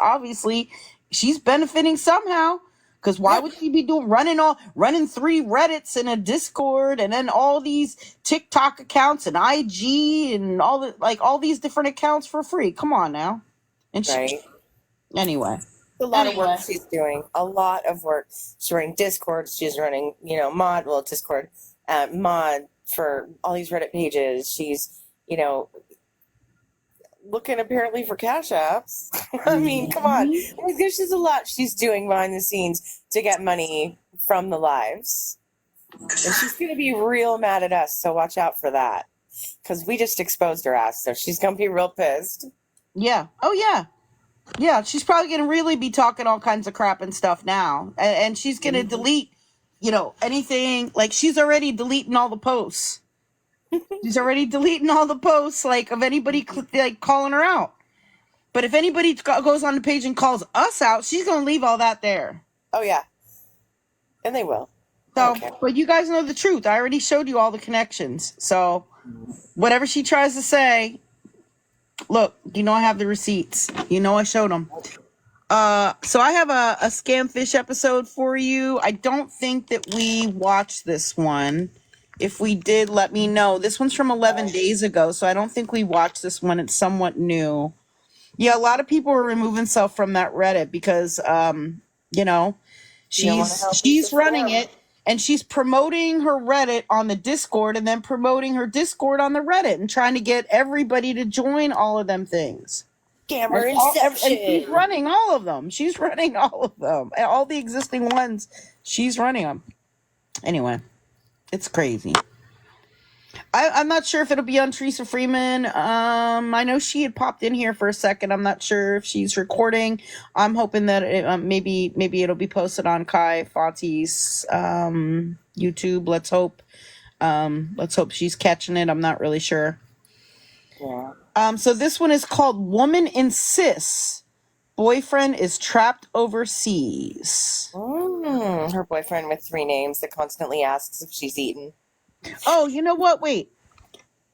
benefiting somehow. Because why would she be running 3 Reddits and a Discord and then all these TikTok accounts and IG and all these different accounts for free? Come on now. And anyway. A lot of work she's doing. A lot of work. She's running Discord. She's running, Discord, mod for all these Reddit pages. She's, looking apparently for cash apps. I mean, come on. There's just a lot she's doing behind the scenes to get money from the lives. And she's going to be real mad at us, so watch out for that. Because we just exposed her ass, so she's going to be real pissed. Yeah. Oh, yeah. Yeah, she's probably going to really be talking all kinds of crap and stuff now. And she's going to delete, anything. Like, she's already deleting all the posts. She's already deleting all the posts, like, of anybody, like, calling her out. But if anybody goes on the page and calls us out, she's going to leave all that there. Oh, yeah. And they will. So, Okay. but you guys know the truth. I already showed you all the connections. So, whatever she tries to say, look, I have the receipts. I showed them. So I have a Scamfish episode for you. I don't think that we watched this one. If we did, let me know. This one's from 11 days ago, so I don't think we watched this one. It's somewhat new. Yeah, a lot of people are removing stuff from that Reddit because, she's running it and she's promoting her Reddit on the Discord and then promoting her Discord on the Reddit and trying to get everybody to join all of them things. Scammer Inception. And she's running all of them. All the existing ones, she's running them. Anyway, it's crazy. I'm not sure if it'll be on Teresa Freeman. I know she had popped in here for a second. I'm not sure if she's recording. I'm hoping that maybe it'll be posted on Kai Fonte's YouTube. Let's hope. Let's hope she's catching it. I'm not really sure. Yeah. So this one is called Woman Insists Boyfriend is Trapped Overseas. Her boyfriend with 3 names that constantly asks if she's eaten. Oh, you know what? Wait.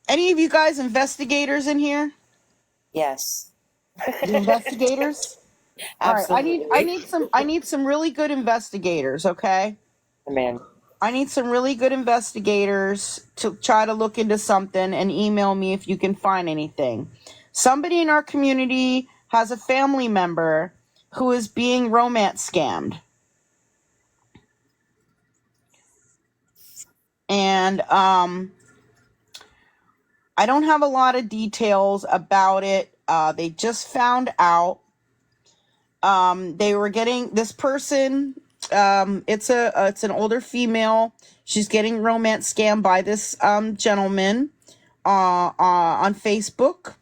Any of you guys investigators in here? Yes. The investigators? Absolutely. All right, I need some really good investigators, okay? Man. I need some really good investigators to try to look into something and email me if you can find anything. Somebody in our community has a family member who is being romance scammed. And I don't have a lot of details about it. They just found out they were getting this person. It's an older female. She's getting romance scammed by this gentleman on Facebook.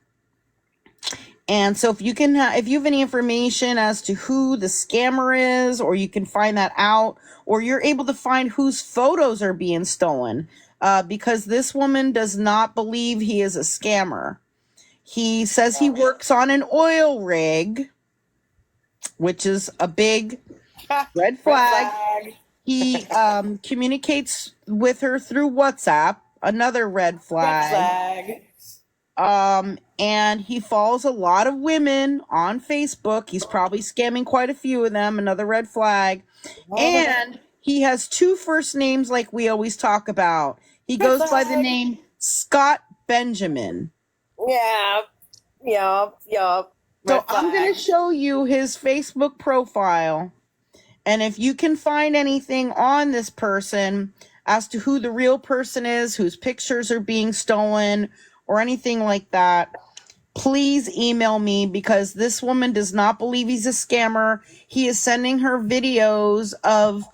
And so if you have any information as to who the scammer is, or you can find that out, or you're able to find whose photos are being stolen, because this woman does not believe he is a scammer. He says he works on an oil rig, which is a big red flag. He communicates with her through WhatsApp, another red flag. And he follows a lot of women on Facebook. He's probably scamming quite a few of them, another red flag. And he has 2 first names like we always talk about. He goes by the name Scott Benjamin. Yeah. So I'm going to show you his Facebook profile. And if you can find anything on this person as to who the real person is, whose pictures are being stolen, or anything like that, please email me, because this woman does not believe he's a scammer. He is sending her videos of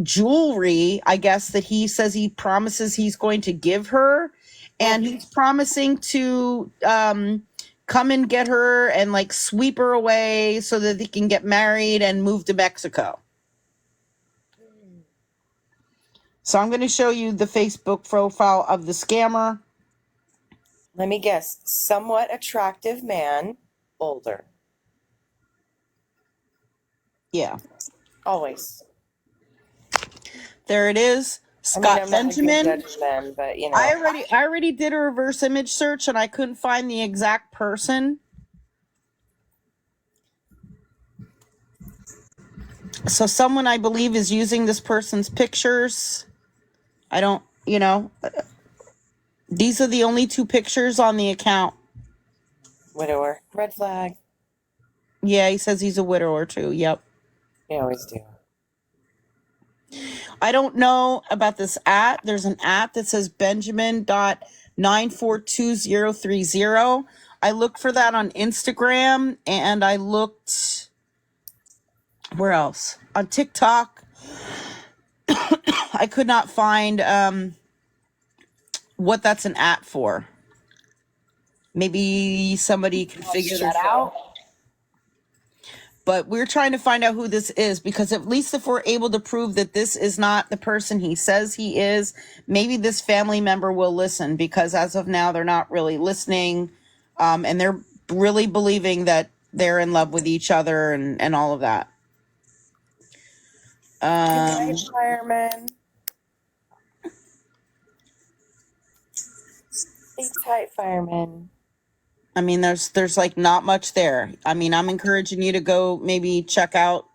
jewelry, I guess, that he says he promises he's going to give her. And he's promising to come and get her and like sweep her away so that they can get married and move to Mexico. So I'm going to show you the Facebook profile of the scammer. Let me guess. Somewhat attractive man, older. Yeah. Always. There it is. Scott Benjamin. Not a good judge of men, but I already did a reverse image search and I couldn't find the exact person. So someone, I believe, is using this person's pictures. I don't, these are the only 2 pictures on the account. Widower. Red flag. Yeah, he says he's a widower too. Yep. They always do. I don't know about this @ There's an @ that says Benjamin.942030. I looked for that on Instagram, and I looked, where else? On TikTok. I could not find what that's an at for. Maybe somebody can figure that out. But we're trying to find out who this is, because at least if we're able to prove that this is not the person he says he is, maybe this family member will listen, because as of now, they're not really listening. And they're really believing that they're in love with each other and all of that. Good night, fireman. Stay tight, fireman. I mean, there's like not much there. I mean, I'm encouraging you to go maybe check out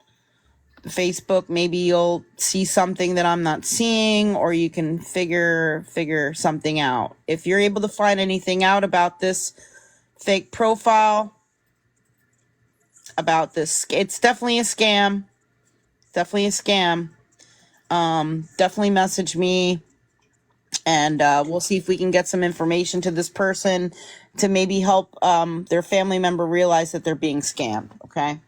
Facebook. Maybe you'll see something that I'm not seeing, or you can figure something out. If you're able to find anything out about this fake profile, about this, it's definitely a scam. Definitely a scam. Definitely message me, and we'll see if we can get some information to this person to maybe help their family member realize that they're being scammed. Okay,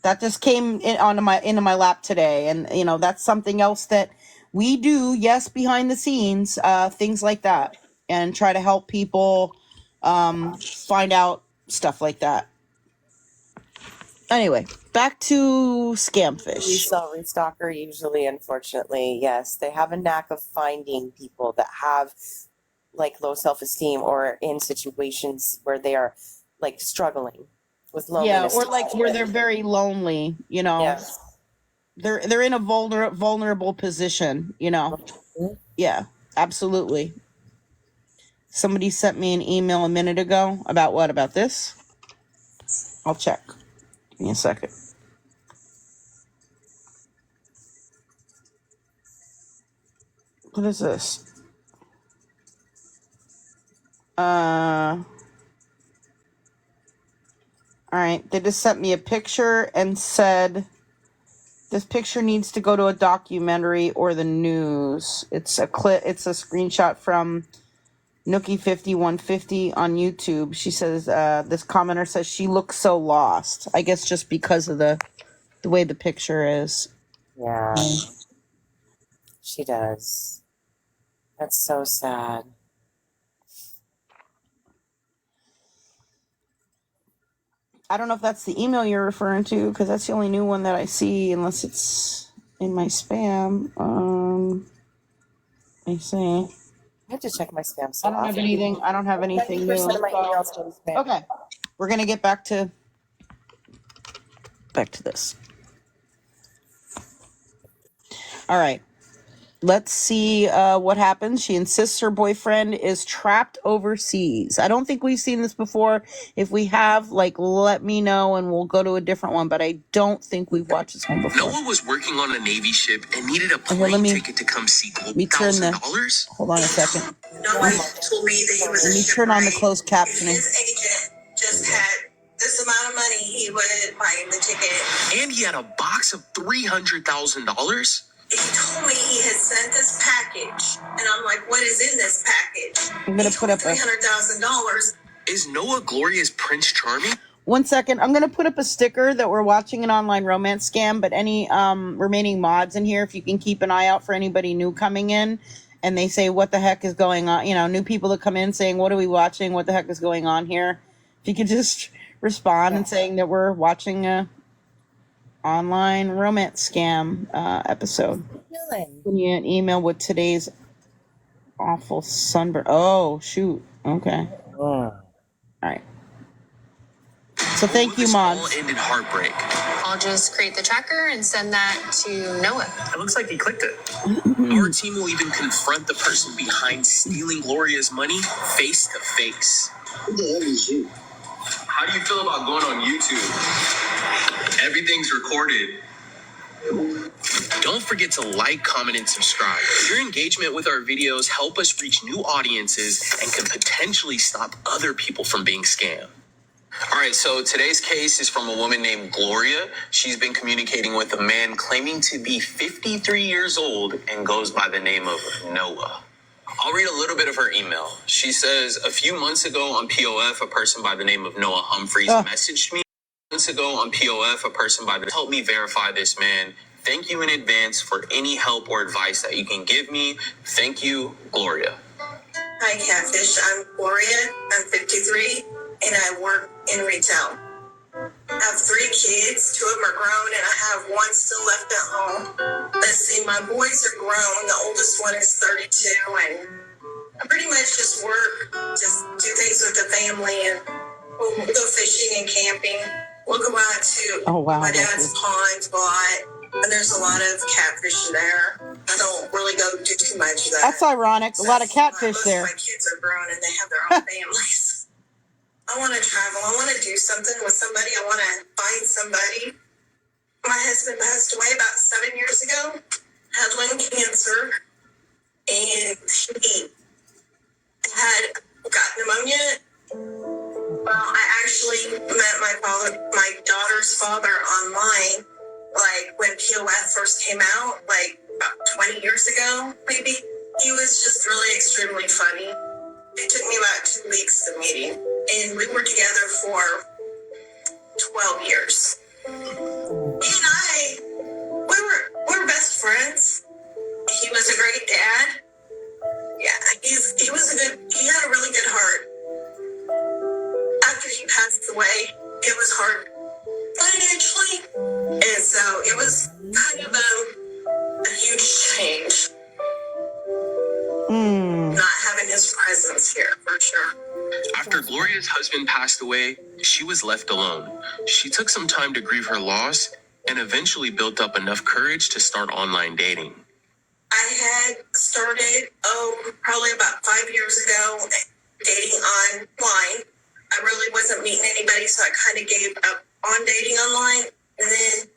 that just came into my lap today, and you know, that's something else that we do. Yes, behind the scenes, things like that, and try to help people find out stuff like that. Anyway, back to Scamfish. Resell restocker, usually, unfortunately, yes, they have a knack of finding people that have like low self-esteem or in situations where they are like struggling with loneliness. Yeah, or like where they're very lonely, you know. Yes. They're in a vulnerable position, you know. Mm-hmm. Yeah, absolutely. Somebody sent me an email a minute ago about what? About this? I'll check. Give me a second. What is this? All right. They just sent me a picture and said this picture needs to go to a documentary or the news. It's a clip. It's a screenshot from Nookie5150 on YouTube. She says, this commenter says she looks so lost. I guess just because of the way the picture is. Yeah. She does. That's so sad. I don't know if that's the email you're referring to, because that's the only new one that I see, unless it's in my spam. Let me see. I have to check my spam. I don't have anything. I don't have anything new. 90% of my emails go to spam. Okay, we're gonna get back to this. All right. Let's see what happens. She insists her boyfriend is trapped overseas. I don't think we've seen this before. If we have, like, let me know and we'll go to a different one. But I don't think we've watched this one before. Noah was working on a Navy ship and needed a plane ticket to come see $1,000. Hold on a second. Noah told me that he was Let me turn on the closed captioning. His agent just had this amount of money. He would buy him the ticket. And he had a box of $300,000. He told me he had sent this package, and I'm like, what is in this package? I'm gonna put up $300,000. Is Noah Gloria's Prince Charming? 1 second. I'm gonna put up a sticker that we're watching an online romance scam. But any remaining mods in here, if you can keep an eye out for anybody new coming in, and they say, what the heck is going on? You know, new people that come in saying, what are we watching? What the heck is going on here? If you could just respond and saying that we're watching a online romance scam episode. Send you an email with today's awful sunburn. Oh, shoot. Okay. All right. So thank you, mods. All ended heartbreak. I'll just create the tracker and send that to Noah. It looks like he clicked it. Our team will even confront the person behind stealing Gloria's money face to face. Who the hell is you? How do you feel about going on YouTube? Everything's recorded. Don't forget to like, comment, and subscribe. Your engagement with our videos help us reach new audiences and can potentially stop other people from being scammed. All right, so today's case is from a woman named Gloria. She's been communicating with a man claiming to be 53 years old and goes by the name of Noah. I'll read a little bit of her email. She says, a few months ago on POF, a person by the name of Noah Humphreys messaged me. Months ago on POF, a person by the help me verify this man, Thank you in advance for any help or advice that you can give me. Thank you, Gloria. Hi, Catfish. I'm Gloria. I'm 53, and I work in retail. I have 3 kids. 2 of them are grown, and I have 1 still left at home. Let's see, my boys are grown. The oldest one is 32, and I pretty much just work, just do things with the family, and we'll go fishing and camping. We'll go out to my dad's pond a lot, and there's a lot of catfish there. I don't really go do too much of that. That's ironic. A lot of catfish there. Most of my kids are grown, and they have their own families. I want to travel. I want to do something with somebody. I want to find somebody. My husband passed away about 7 years ago, had lung cancer, and he had got pneumonia. Well, I actually met my daughter's father online, like when POF first came out, like about 20 years ago, maybe. He was just really extremely funny. It took me about 2 weeks to meet him, and we were together for 12 years. We were best friends. He was a great dad. Yeah, he had a really good heart. After he passed away, it was hard financially, and so it was kind of a huge change. Not having his presence here, for sure. After Gloria's husband passed away, she was left alone. She took some time to grieve her loss and eventually built up enough courage to start online dating. I had started, probably about 5 years ago, dating online. I really wasn't meeting anybody, so I kind of gave up on dating online. And then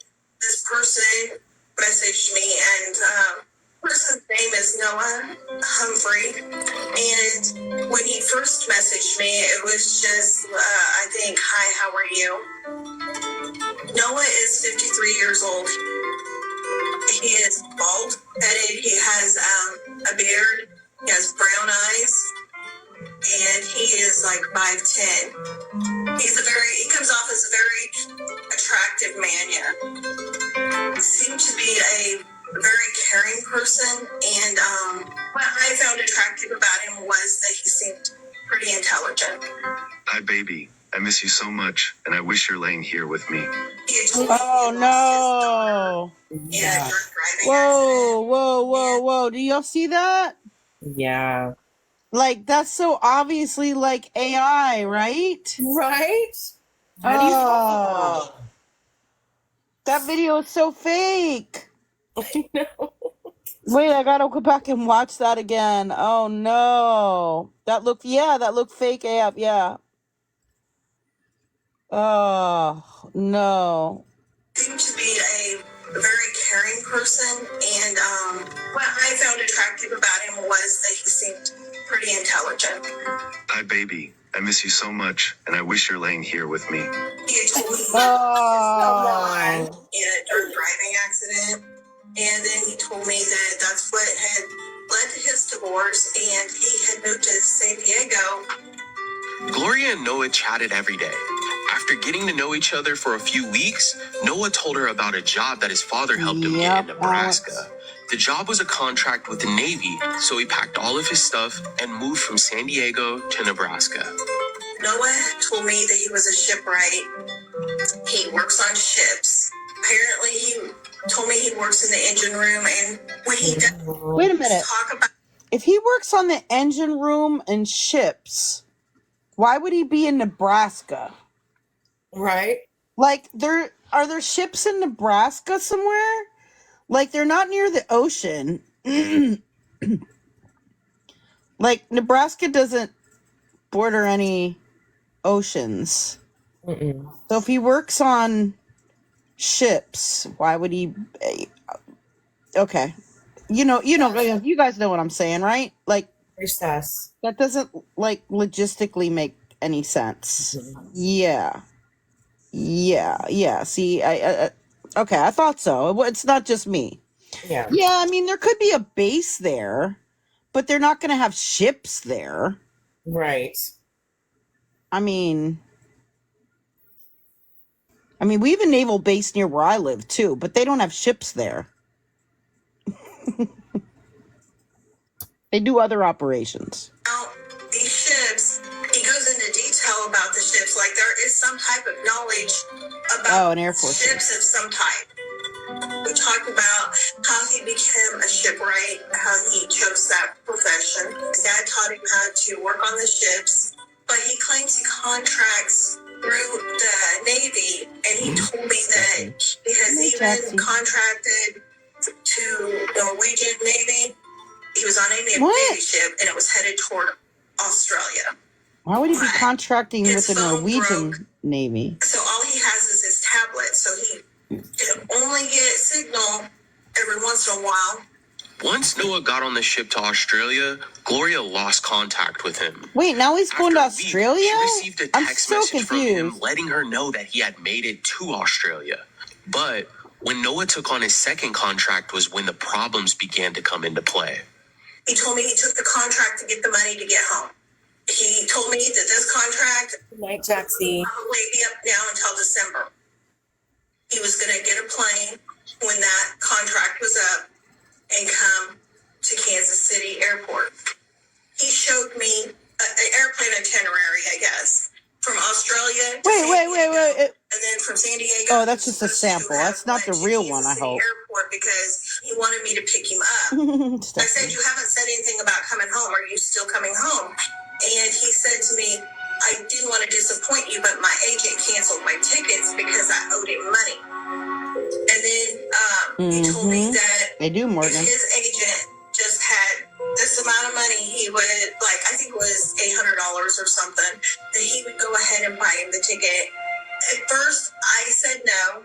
this person messaged me, and person's name is Noah Humphrey. And when he first messaged me, it was just, I think, hi, how are you? Noah is 53 years old. He is bald-headed. He has a beard. He has brown eyes. And he is like 5'10". He comes off as a very attractive man, yeah. He seemed to be a very caring person, and what I found attractive about him was that he seemed pretty intelligent. Hi, baby. I miss you so much, and I wish you're laying here with me. Oh, no. Yeah. Whoa. Do y'all see that? Yeah. Like, that's so obviously like AI, right? Right? How do you Oh, that video is so fake. I know. Wait, I gotta go back and watch that again. Oh no. That looked fake AF, yeah. Oh no. Seemed to be a very caring person, and what I found attractive about him was that he seemed pretty intelligent. Hi, baby. I miss you so much, and I wish you're laying here with me. He had told me Oh. in a drunk driving accident, and then he told me that that's what had led to his divorce, and he had moved to San Diego. Gloria and Noah chatted every day. After getting to know each other for a few weeks, Noah told her about a job that his father helped him get in Nebraska. The job was a contract with the Navy, so he packed all of his stuff and moved from San Diego to Nebraska. Noah told me that he was a shipwright. He works on ships. Apparently, he told me he works in the engine room, and when he does, Wait a minute. If he works on the engine room and ships, why would he be in Nebraska? Right? Like, are there ships in Nebraska somewhere? Like, they're not near the ocean. Like, Nebraska doesn't border any oceans. Mm-mm. So if he works on ships, why would he? Okay, you guys know what I'm saying, right? Like, Recess. that doesn't like logistically make any sense. Mm-hmm. Yeah. See, okay, I thought so. It's not just me. Yeah. Yeah, I mean, there could be a base there, but they're not going to have ships there. Right. I mean, I mean, we have a naval base near where I live, too, but they don't have ships there. They do other operations. Now, these ships, he goes into detail about the ships. Like, there is some type of knowledge about an Air Force ships of some type. We talked about how he became a shipwright, how he chose that profession. His dad taught him how to work on the ships, but he claims he contracts through the Navy, and he told me that he has even contracted to Norwegian Navy. He was on a Navy ship, and it was headed toward Australia. Why would he be contracting with the Norwegian Navy? So all he has is his tablet, so he can only get signal every once in a while. Once Noah got on the ship to Australia, Gloria lost contact with him. Wait, now he's going to Australia? She received a text message from him letting her know that he had made it to Australia. But when Noah took on his second contract was when the problems began to come into play. He told me he took the contract to get the money to get home. He told me that this contract Night, Jaxie. probably be up now until December. He was going to get a plane when that contract was up and come to Kansas City Airport. He showed me an airplane itinerary, I guess, from Australia to San Diego, and then from San Diego. Oh, that's just a sample. That's not the real one, I hope. Airport because he wanted me to pick him up. I said, "You haven't said anything about coming home. Are you still coming home?" And he said to me, "I didn't want to disappoint you, but my agent canceled my tickets because I owed him money." And then he told me that they do, Morgan. If his agent just had this amount of money, he would, like, I think it was $800 or something, that he would go ahead and buy him the ticket. At first, I said no.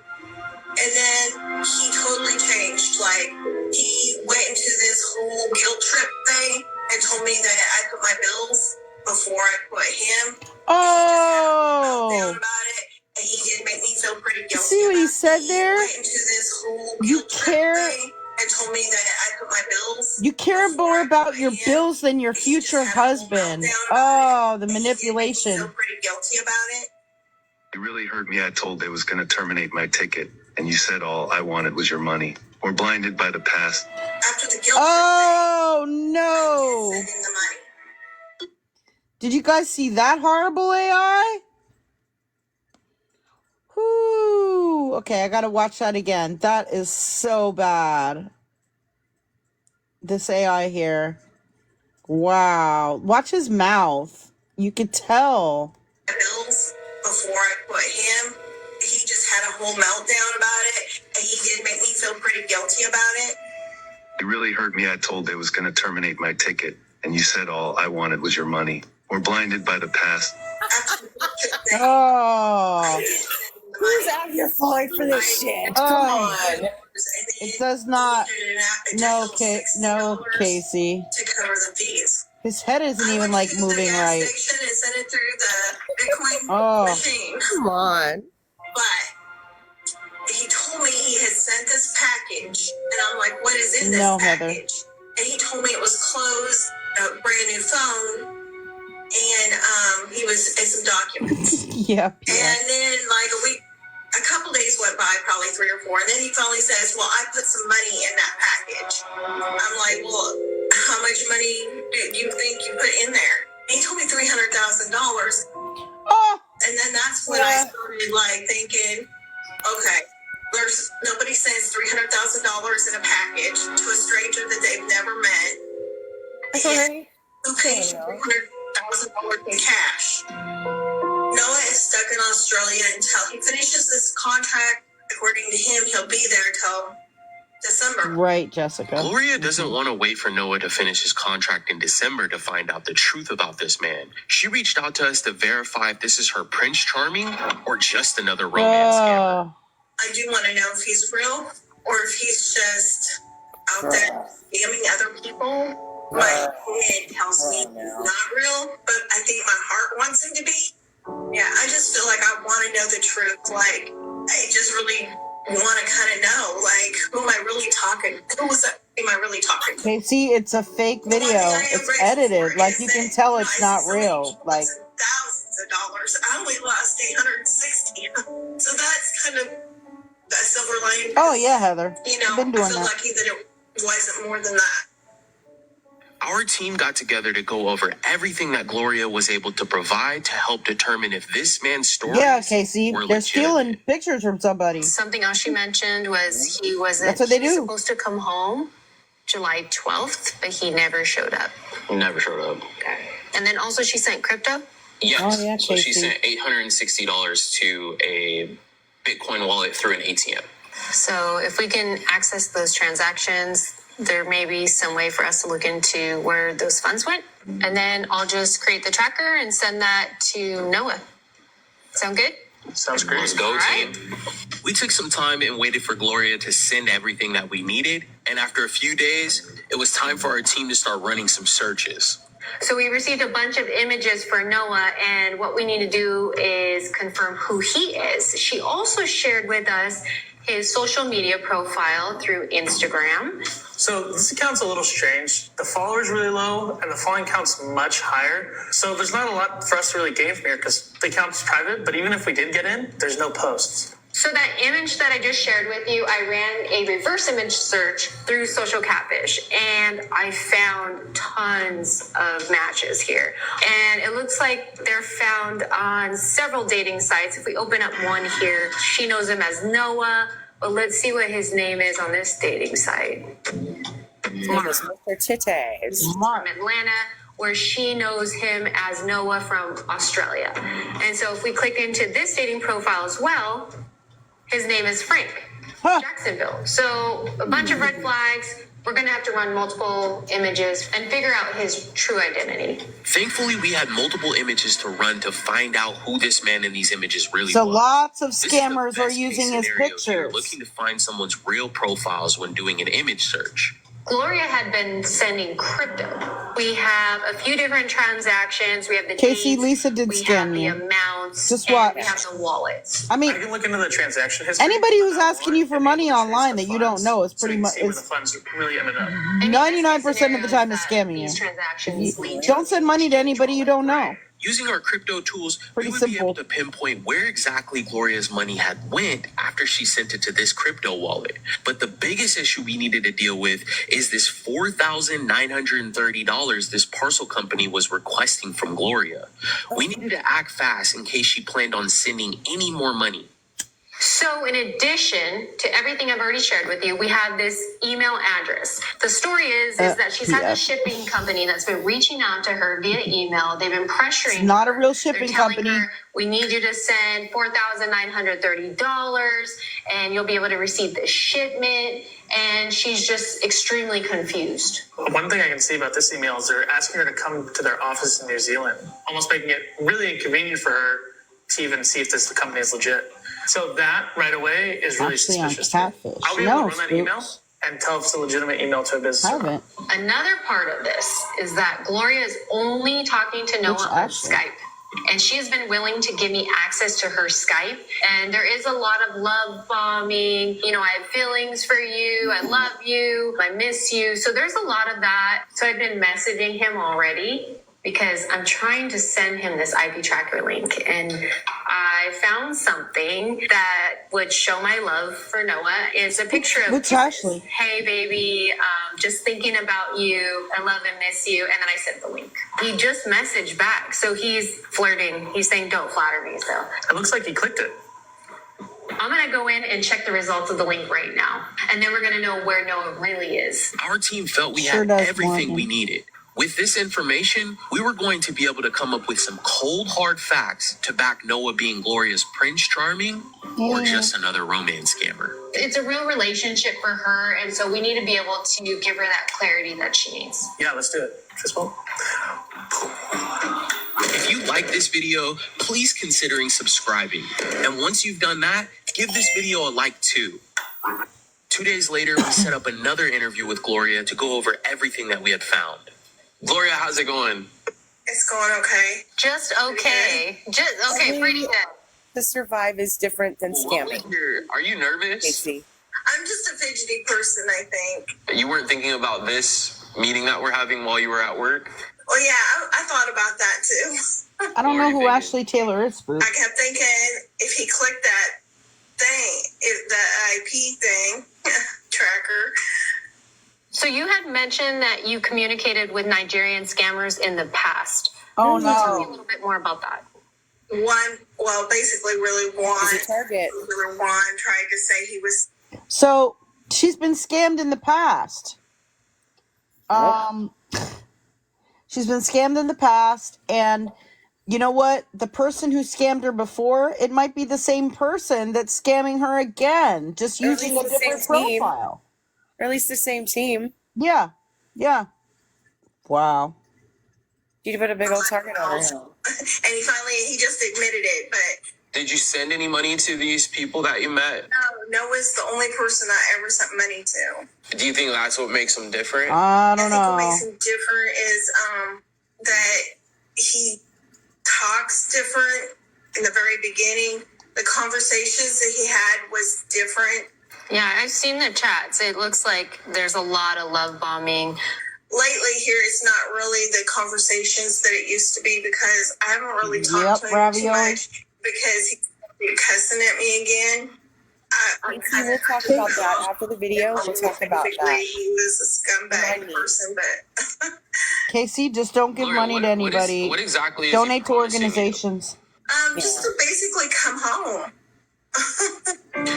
And then he totally changed. Like, he went into this whole guilt trip thing and told me that I put my bills before I put him. Oh! He just had a meltdown about it, and he did make me feel pretty guilty. See what he said there? He went into this whole guilt trip thing and told me that I put my bills. You care more about your bills than your future husband. Oh, the manipulation. He made me feel pretty guilty about it. It really hurt me. I told they was going to terminate my ticket, and you said all I wanted was your money. We're blinded by the past. After the guilt oh, no. trip thing, the money. Did you guys see that horrible AI? Whoo. Okay, I got to watch that again. That is so bad. This AI here. Wow. Watch his mouth. You could tell. Bills before I put him. He just had a whole meltdown about it, and he did make me feel pretty guilty about it. It really hurt me. I told they was going to terminate my ticket, and you said all I wanted was your money. We're blinded by the past. Oh. Who's out here falling for this shit? Come on. It does not. No, no, Casey. To cover the fees. His head isn't even like moving right. And sent it through the Bitcoin machine. Come on. But he told me he had sent this package, and I'm like, "What is in this package?" Heather. And he told me it was clothes, a brand new phone, and and some documents. Yeah. And then like a couple days went by, probably 3 or 4, and then he finally says, "Well, I put some money in that package." I'm like, "Well, how much money do you think you put in there?" And he told me $300,000. Oh. And then that's when I started like thinking, okay, there's nobody sends $300,000 in a package to a stranger that they've never met. Okay. Who pays $300,000 in cash? Noah is stuck in Australia until he finishes this contract. According to him, he'll be there till December. Right, Jessica. Gloria doesn't want to wait for Noah to finish his contract in December to find out the truth about this man. She reached out to us to verify if this is her Prince Charming or just another romance scammer. I do want to know if he's real or if he's just out there scamming other people. My head tells me he's not real, but I think my heart wants him to be. Yeah, I just feel like I want to know the truth. Like, I just really want to kind of know, like, who am I really talking? Who am I really talking to? Okay, see, it's a fake video. It's edited. Like, you can tell it's not real. Like, thousands of the dollars. I only lost $860. So that's kind of that silver lining. Oh yeah, Heather. You know, I've been doing I feel that. lucky that it wasn't more than that. Our team got together to go over everything that Gloria was able to provide to help determine if this man's story. Yeah, Casey, were they're legitimate. stealing pictures from somebody. Something else she mentioned was he was supposed to come home July 12th, but he never showed up. Never showed up. Okay. And then also she sent crypto? Yes. Oh, yeah, so she Casey. sent $860 to a Bitcoin wallet through an ATM. So if we can access those transactions, there may be some way for us to look into where those funds went. And then I'll just create the tracker and send that to Noah. Sound good? Sounds great. Let's go, All right. team. We took some time and waited for Gloria to send everything that we needed. And after a few days, it was time for our team to start running some searches. So we received a bunch of images for Noah, and what we need to do is confirm who he is. She also shared with us his social media profile through Instagram. So this account's a little strange. The follower's really low and the following count's much higher. So there's not a lot for us to really gain from here because the account's private, but even if we did get in, there's no posts. So that image that I just shared with you, I ran a reverse image search through Social Catfish, and I found tons of matches here. And it looks like they're found on several dating sites. If we open up one here, she knows him as Noah, but let's see what his name is on this dating site. Mr. Titties. From Atlanta, where she knows him as Noah from Australia. And so if we click into this dating profile as well, his name is Frank, Jacksonville. So a bunch of red flags. We're going to have to run multiple images and figure out his true identity. Thankfully, we had multiple images to run to find out who this man in these images really So was. lots of This is the scammers are best case using his scenario if you're pictures. looking to find someone's real profiles when doing an image search. Gloria had been sending crypto. We have a few different transactions. We have the Casey, dates, Lisa did we scam have the you. amounts, Just and watch. we have the wallets. I mean, I can look into the transaction history. anybody who's but not asking more, you for and money maybe trace online the that you don't funds know is so pretty you can much see where is the funds really ended up. I mean, 99% of the time is that scamming these you. transactions lead to. Don't send money to anybody you don't know. Using our crypto tools, Pretty we would be simple. able to pinpoint where exactly Gloria's money had went after she sent it to this crypto wallet. But the biggest issue we needed to deal with is this $4,930 this parcel company was requesting from Gloria. We needed to act fast in case she planned on sending any more money. So in addition to everything I've already shared with you, we have this email address. The story is that she's had this shipping company that's been reaching out to her via email. They've been pressuring It's not a her. real They're shipping telling company. her, we need you to send $4,930 and you'll be able to receive this shipment. And she's just extremely confused. One thing I can see about this email is they're asking her to come to their office in New Zealand, almost making it really inconvenient for her to even see if this company is legit. So that right away is really Actually on suspicious. to me. Catfish. I'll be able No, to run that email Spooks. and tell if it's a legitimate email to a business. Haven't. Another part of this is that Gloria is only talking to Noah on actually? Skype. And she has been willing to give me access to her Skype. And there is a lot of love bombing. You know, I have feelings for you. I love you. I miss you. So there's a lot of that. So I've been messaging him already because I'm trying to send him this IP tracker link. And I found something that would show my love for Noah. It's a picture of Which Ashley? hey baby, just thinking about you. I love and miss you. And then I sent the link. He just messaged back. So he's flirting. He's saying, don't flatter me. So It looks like he clicked it. I'm going to go in and check the results of the link right now. And then we're going to know where Noah really is. Our team felt we Sure had does, everything we Morgan. needed. With this information, we were going to be able to come up with some cold, hard facts to back Noah being Gloria's Prince Charming or just another romance scammer. It's a real relationship for her. And so we need to be able to give her that clarity that she needs. Yeah, let's do it. Fist bump. If you like this video, please considering subscribing. And once you've done that, give this video a like too. 2 days later, we set up another interview with Gloria to go over everything that we had found. Gloria, how's it going? It's going okay. Just okay. Just okay. Pretty good. To survive is different than scamming. Are you nervous? Casey. I'm just a fidgety person, I think. You weren't thinking about this meeting that we're having while you were at work? Well, yeah, I thought about that too. I don't know who Ashley Taylor is, Spook. I kept thinking if he clicked that thing, if the IP thing, tracker. So you had mentioned that you communicated with Nigerian scammers in the past. Oh, Tell me a no. little bit more about that. Basically really one. Target. Really one tried to say he was. So she's been scammed in the past. She's been scammed in the past, and you know what? The person who scammed her before, it might be the same person that's scamming her again, just using a different profile. Or at least the same team. Yeah. Yeah. Wow. You'd put a big old target on her. And he just admitted it, but. Did you send any money to these people that you met? No, Noah's the only person I ever sent money to. Do you think that's what makes him different? I don't know. What makes him different is that he talks different in the very beginning. The conversations that he had was different. Yeah, I've seen the chats. It looks like there's a lot of love bombing. Lately here, it's not really the conversations that it used to be because I haven't really talked to him too much because he's cussing at me again. We'll talk about that after the video. We'll talk about that. He was a scumbag person, but... Casey, just don't give money to anybody. What exactly is donate to organizations. Just to basically come home.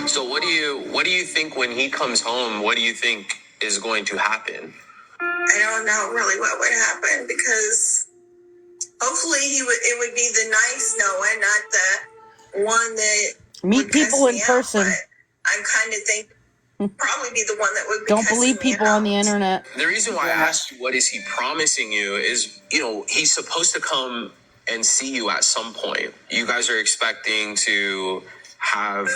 So what do you think when he comes home? What do you think is going to happen? I don't know really what would happen because hopefully it would be the nice Noah, not the one that meet people in person. I'm kind of thinking probably be the one that would be. Don't believe people on the internet. The reason why I asked you what is he promising you is, he's supposed to come and see you at some point. You guys are expecting to have,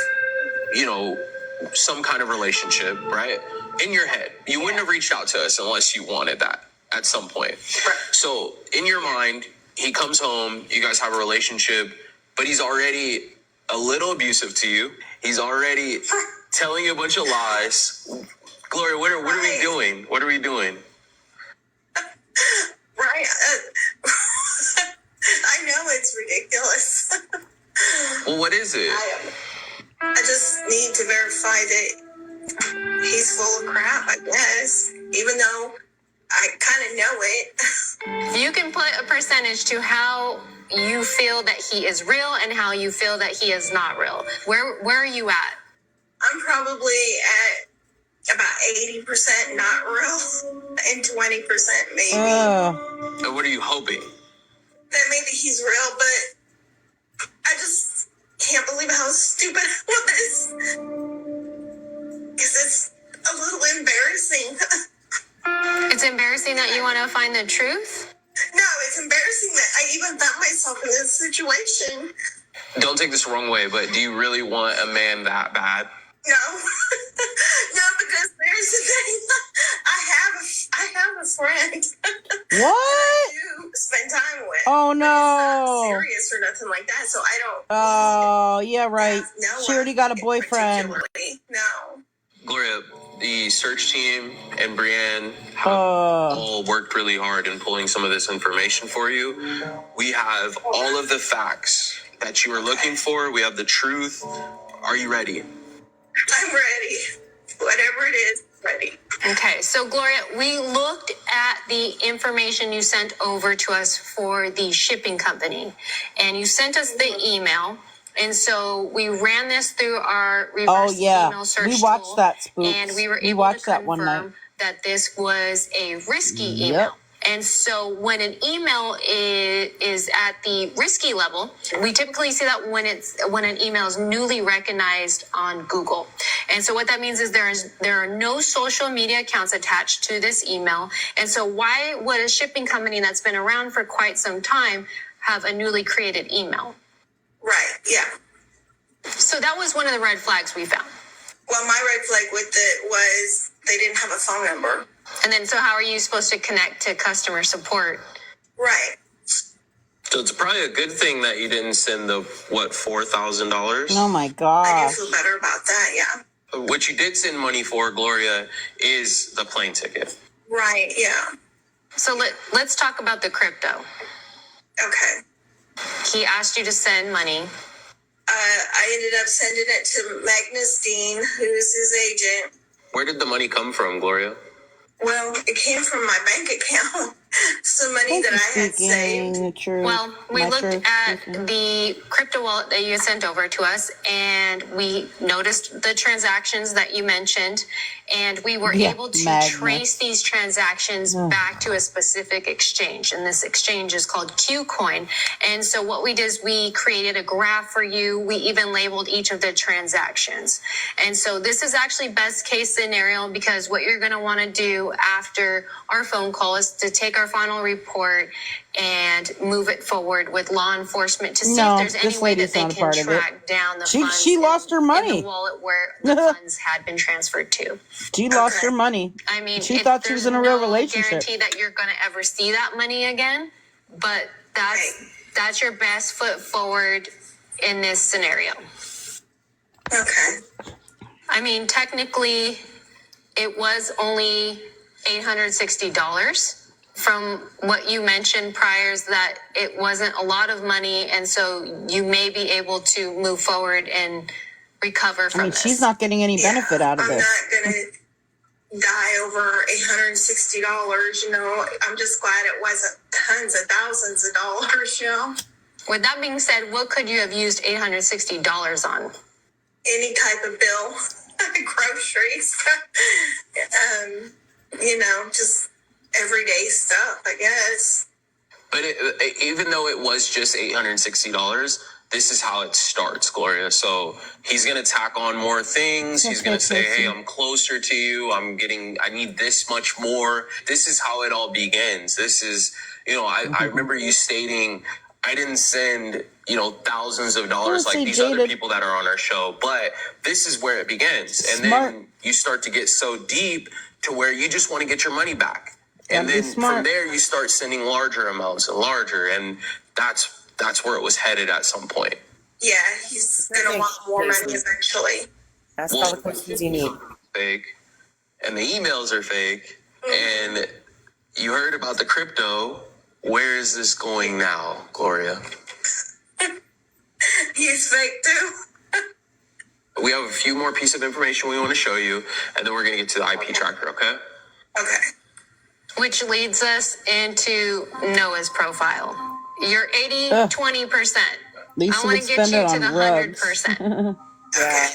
some kind of relationship, right? In your head. You wouldn't have reached out to us unless you wanted that at some point. Right. So in your mind, he comes home, you guys have a relationship, but he's already a little abusive to you. He's already telling you a bunch of lies. Gloria, what are we doing? What are we doing? Right. I know it's ridiculous. Well, what is it? I just need to verify that he's full of crap, I guess, even though I kind of know it. If you can put a percentage to how you feel that he is real and how you feel that he is not real, where are you at? I'm probably at about 80% not real and 20% maybe. And what are you hoping? That maybe he's real, but I just can't believe how stupid I was. Because it's a little embarrassing. It's embarrassing that you want to find the truth? No, it's embarrassing that I even found myself in this situation. Don't take this the wrong way, but do you really want a man that bad? No. No, because there's the thing. I have a friend. What? I do spend time with. Oh, no. But it's not serious or nothing like that, so I don't. Oh, yeah, right. She already got a boyfriend. No. Gloria, the search team and Brienne have all worked really hard in pulling some of this information for you. We have all of the facts that you are looking for. We have the truth. Are you ready? I'm ready. Whatever it is, ready. Okay, so Gloria, we looked at the information you sent over to us for the shipping company, and you sent us the email. And so we ran this through our reverse email search we watched tool, that, Spooks. and we were able to confirm that this was a risky email. And so when an email is at the risky level, we typically see that when an email is newly recognized on Google. And so what that means is there are no social media accounts attached to this email. And so why would a shipping company that's been around for quite some time have a newly created email? Right, yeah. So that was one of the red flags we found. Well, my red flag with it was they didn't have a phone number. And then so how are you supposed to connect to customer support? Right. So it's probably a good thing that you didn't send the, $4,000? Oh, my God. I do feel better about that, yeah. What you did send money for, Gloria, is the plane ticket. Right, yeah. So let's talk about the crypto. Okay. he asked you to send money. I ended up sending it to Magnus Dean, who's his agent. Where did the money come from, Gloria? Well, it came from my bank account. Some money that I had saved. Well, we looked at the crypto wallet that you sent over to us, and we noticed the transactions that you mentioned, and we were able to trace these transactions back to a specific exchange, and this exchange is called Qcoin. And so what we did is we created a graph for you. We even labeled each of the transactions. And so this is actually best case scenario, because what you're going to want to do after our phone call is to take our final report and move it forward with law enforcement to see if there's any way that they can track down the funds. She lost her money in the wallet where the funds had been transferred to. She lost her money. I mean, she thought she was in a real relationship. Guarantee that you're going to ever see that money again, but that's your best foot forward in this scenario. Okay. I mean, technically, it was only $860. From what you mentioned prior, is that it wasn't a lot of money, and so you may be able to move forward and recover from this. She's not getting any benefit out of this. I'm not gonna die over $860. You know, I'm just glad it wasn't tons of thousands of dollars. You know. With that being said, what could you have used $860 on? Any type of bill, groceries. You know, just everyday stuff, I guess. But even though it was just $860, this is how it starts, Gloria. So he's going to tack on more things. He's going to say, hey, I'm closer to you. I need this much more. This is how it all begins. This is, you know, I remember you stating, I didn't send, you know, thousands of dollars like these other people that are on our show, but this is where it begins. And then you start to get so deep to where you just want to get your money back. And then from there, you start sending larger amounts and larger. And that's where it was headed at some point. Yeah, he's going to want more money eventually. That's all the questions you need. Fake. And the emails are fake. And you heard about the crypto. Where is this going now, Gloria? He's fake too. We have a few more pieces of information we want to show you, and then we're going to get to the IP tracker, okay? Okay. Which leads us into Noah's profile. You're 20%. I want to get you to the 100%. Yeah.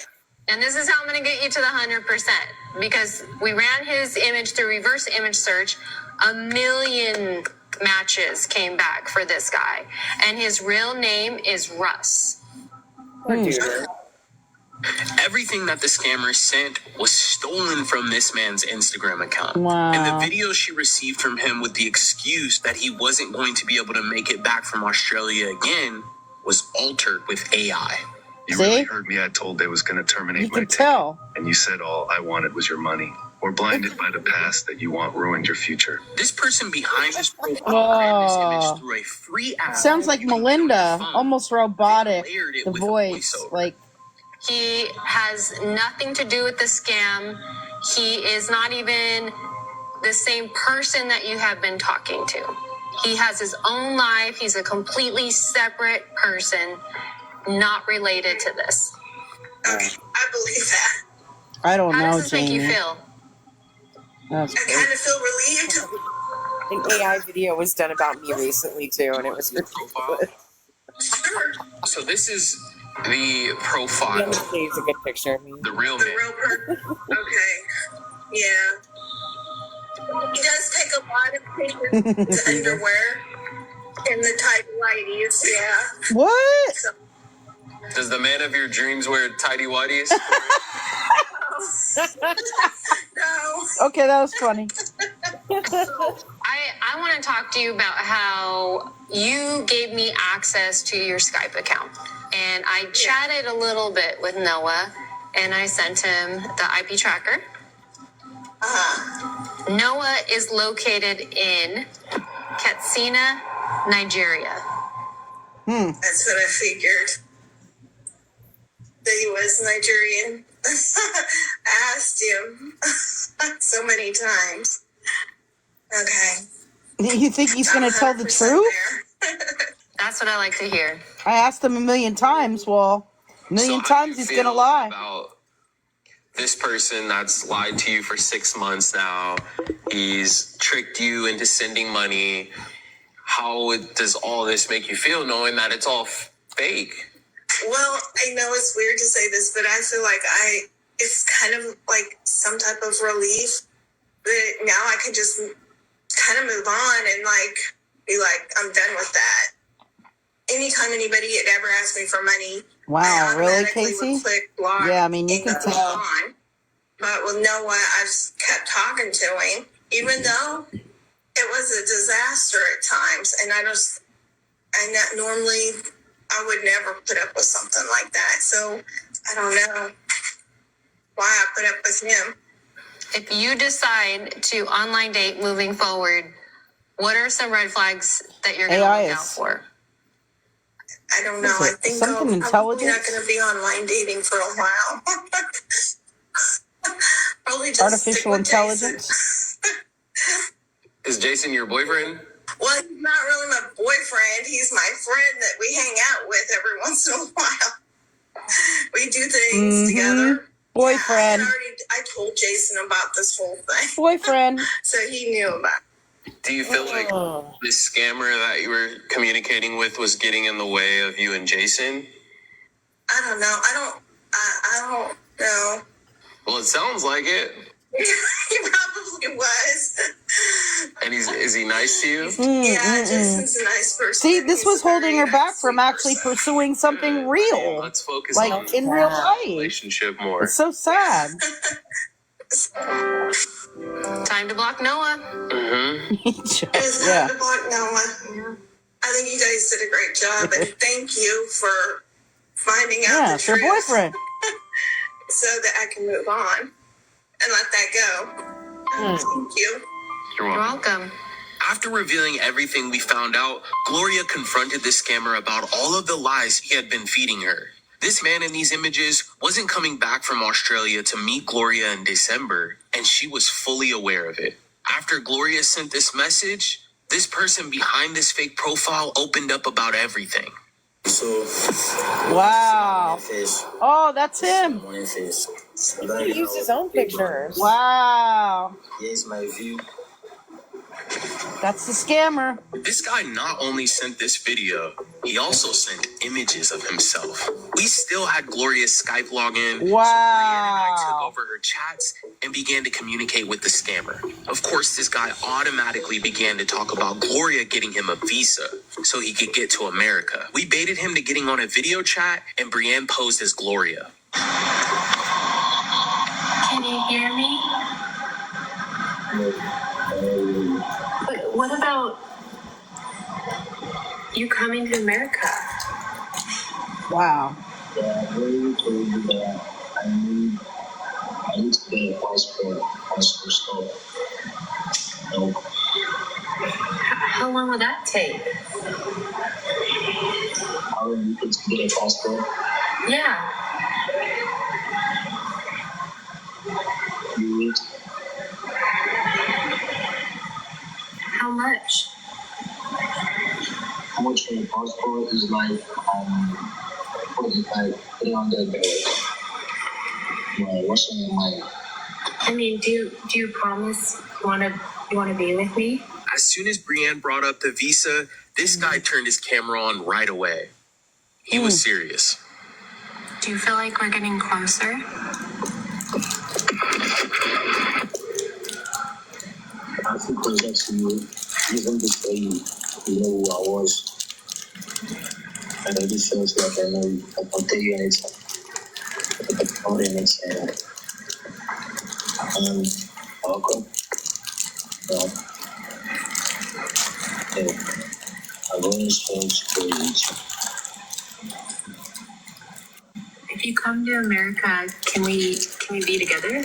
And this is how I'm going to get you to the 100%, because we ran his image through reverse image search. 1 million matches came back for this guy, and his real name is Russ. Everything that the scammer sent was stolen from this man's Instagram account. Wow. And the video she received from him with the excuse that he wasn't going to be able to make it back from Australia again was altered with AI. You really heard me. I told they was going to terminate my ticket. And you said all I wanted was your money. Or blinded by the past that you want ruined your future. This person behind this profile ran this image through a free app. Sounds like Melinda, almost robotic. The voice, like. He has nothing to do with the scam. He is not even the same person that you have been talking to. He has his own life. He's a completely separate person, not related to this. Okay, I believe that. I don't know, How does this make you Jamie. feel? I kind of feel relieved. I think AI video was done about me recently too, and it was ridiculous. So this is the profile. Yeah, it's a good picture of me. The real The man. real person. Okay. Yeah. He does take a lot of pictures of the underwear and the tight whities. Yeah. What? So, Does the man of your dreams wear tidy whities? no. Okay, that was funny. I want to talk to you about how you gave me access to your Skype account. And I chatted a little bit with Noah, and I sent him the IP tracker. Noah is located in Katsina, Nigeria. That's what I figured. That he was Nigerian. I asked him so many times. Okay. You think he's going to tell the truth? That's what I like to hear. I asked him a million times. Well, a million times he's gonna lie. About this person that's lied to you for 6 months now. He's tricked you into sending money. How does all this make you feel, knowing that it's all fake? Well, I know it's weird to say this, but I feel like it's kind of like some type of relief that now I can just kind of move on and like be like, I'm done with that. Anytime anybody had ever asked me for money, Wow, I really, automatically Casey? would click block. Yeah, I mean, you can tell. On. But with Noah, I just kept talking to him, even though it was a disaster at times. And normally I would never put up with something like that. So I don't know why I put up with him. If you decide to online date moving forward, what are some red flags that you're going to look out for? I don't know. I think I'm probably not going to be online dating for a while. Probably just artificial intelligence. Is Jason your boyfriend? Well, he's not really my boyfriend. He's my friend that we hang out with every once in a while. We do things together. Boyfriend. Yeah, I told Jason about this whole thing. Boyfriend. So he knew about it. Do you feel like this scammer that you were communicating with was getting in the way of you and Jason? I don't know. I don't know. Well, it sounds like it. He probably was. And is he nice to you? Yeah, Jason's a nice person. See, this was holding her back from actually pursuing something real. Let's focus like on in real life. Relationship more. It's so sad. Time to block Noah. It's time to block Noah. I think you guys did a great job, and thank you for finding out the truth. Yeah, it's her boyfriend. So that I can move on and let that go. Thank you. You're welcome. After revealing everything we found out, Gloria confronted the scammer about all of the lies he had been feeding her. This man in these images wasn't coming back from Australia to meet Gloria in December, and she was fully aware of it. After Gloria sent this message, this person behind this fake profile opened up about everything. Wow. Oh, that's him. He used his own pictures. Wow. Here's my view. That's the scammer. This guy not only sent this video, he also sent images of himself. We still had Gloria's Skype login. Wow. So Brianne and I took over her chats and began to communicate with the scammer. Of course, this guy automatically began to talk about Gloria getting him a visa so he could get to America. We baited him to getting on a video chat, and Brianne posed as Gloria. Can you hear me? But what about you coming to America? Wow. Yeah, I really told you that I need to get a passport stop. How long will that take? How long you to get a passport? Yeah. You need. How much? How much for the passport is like $45, $300. What's on your mind? I mean, do you promise you wanna be with me? As soon as Brianne brought up the visa, this guy turned his camera on right away. He was serious. Do you feel like we're getting closer? I feel closer to you, even before you know who I was. And it just feels like I know you. I can tell you anything. I can tell you anything. Welcome. Well, hey, I'm going straight to you. If you come to America, can we be together?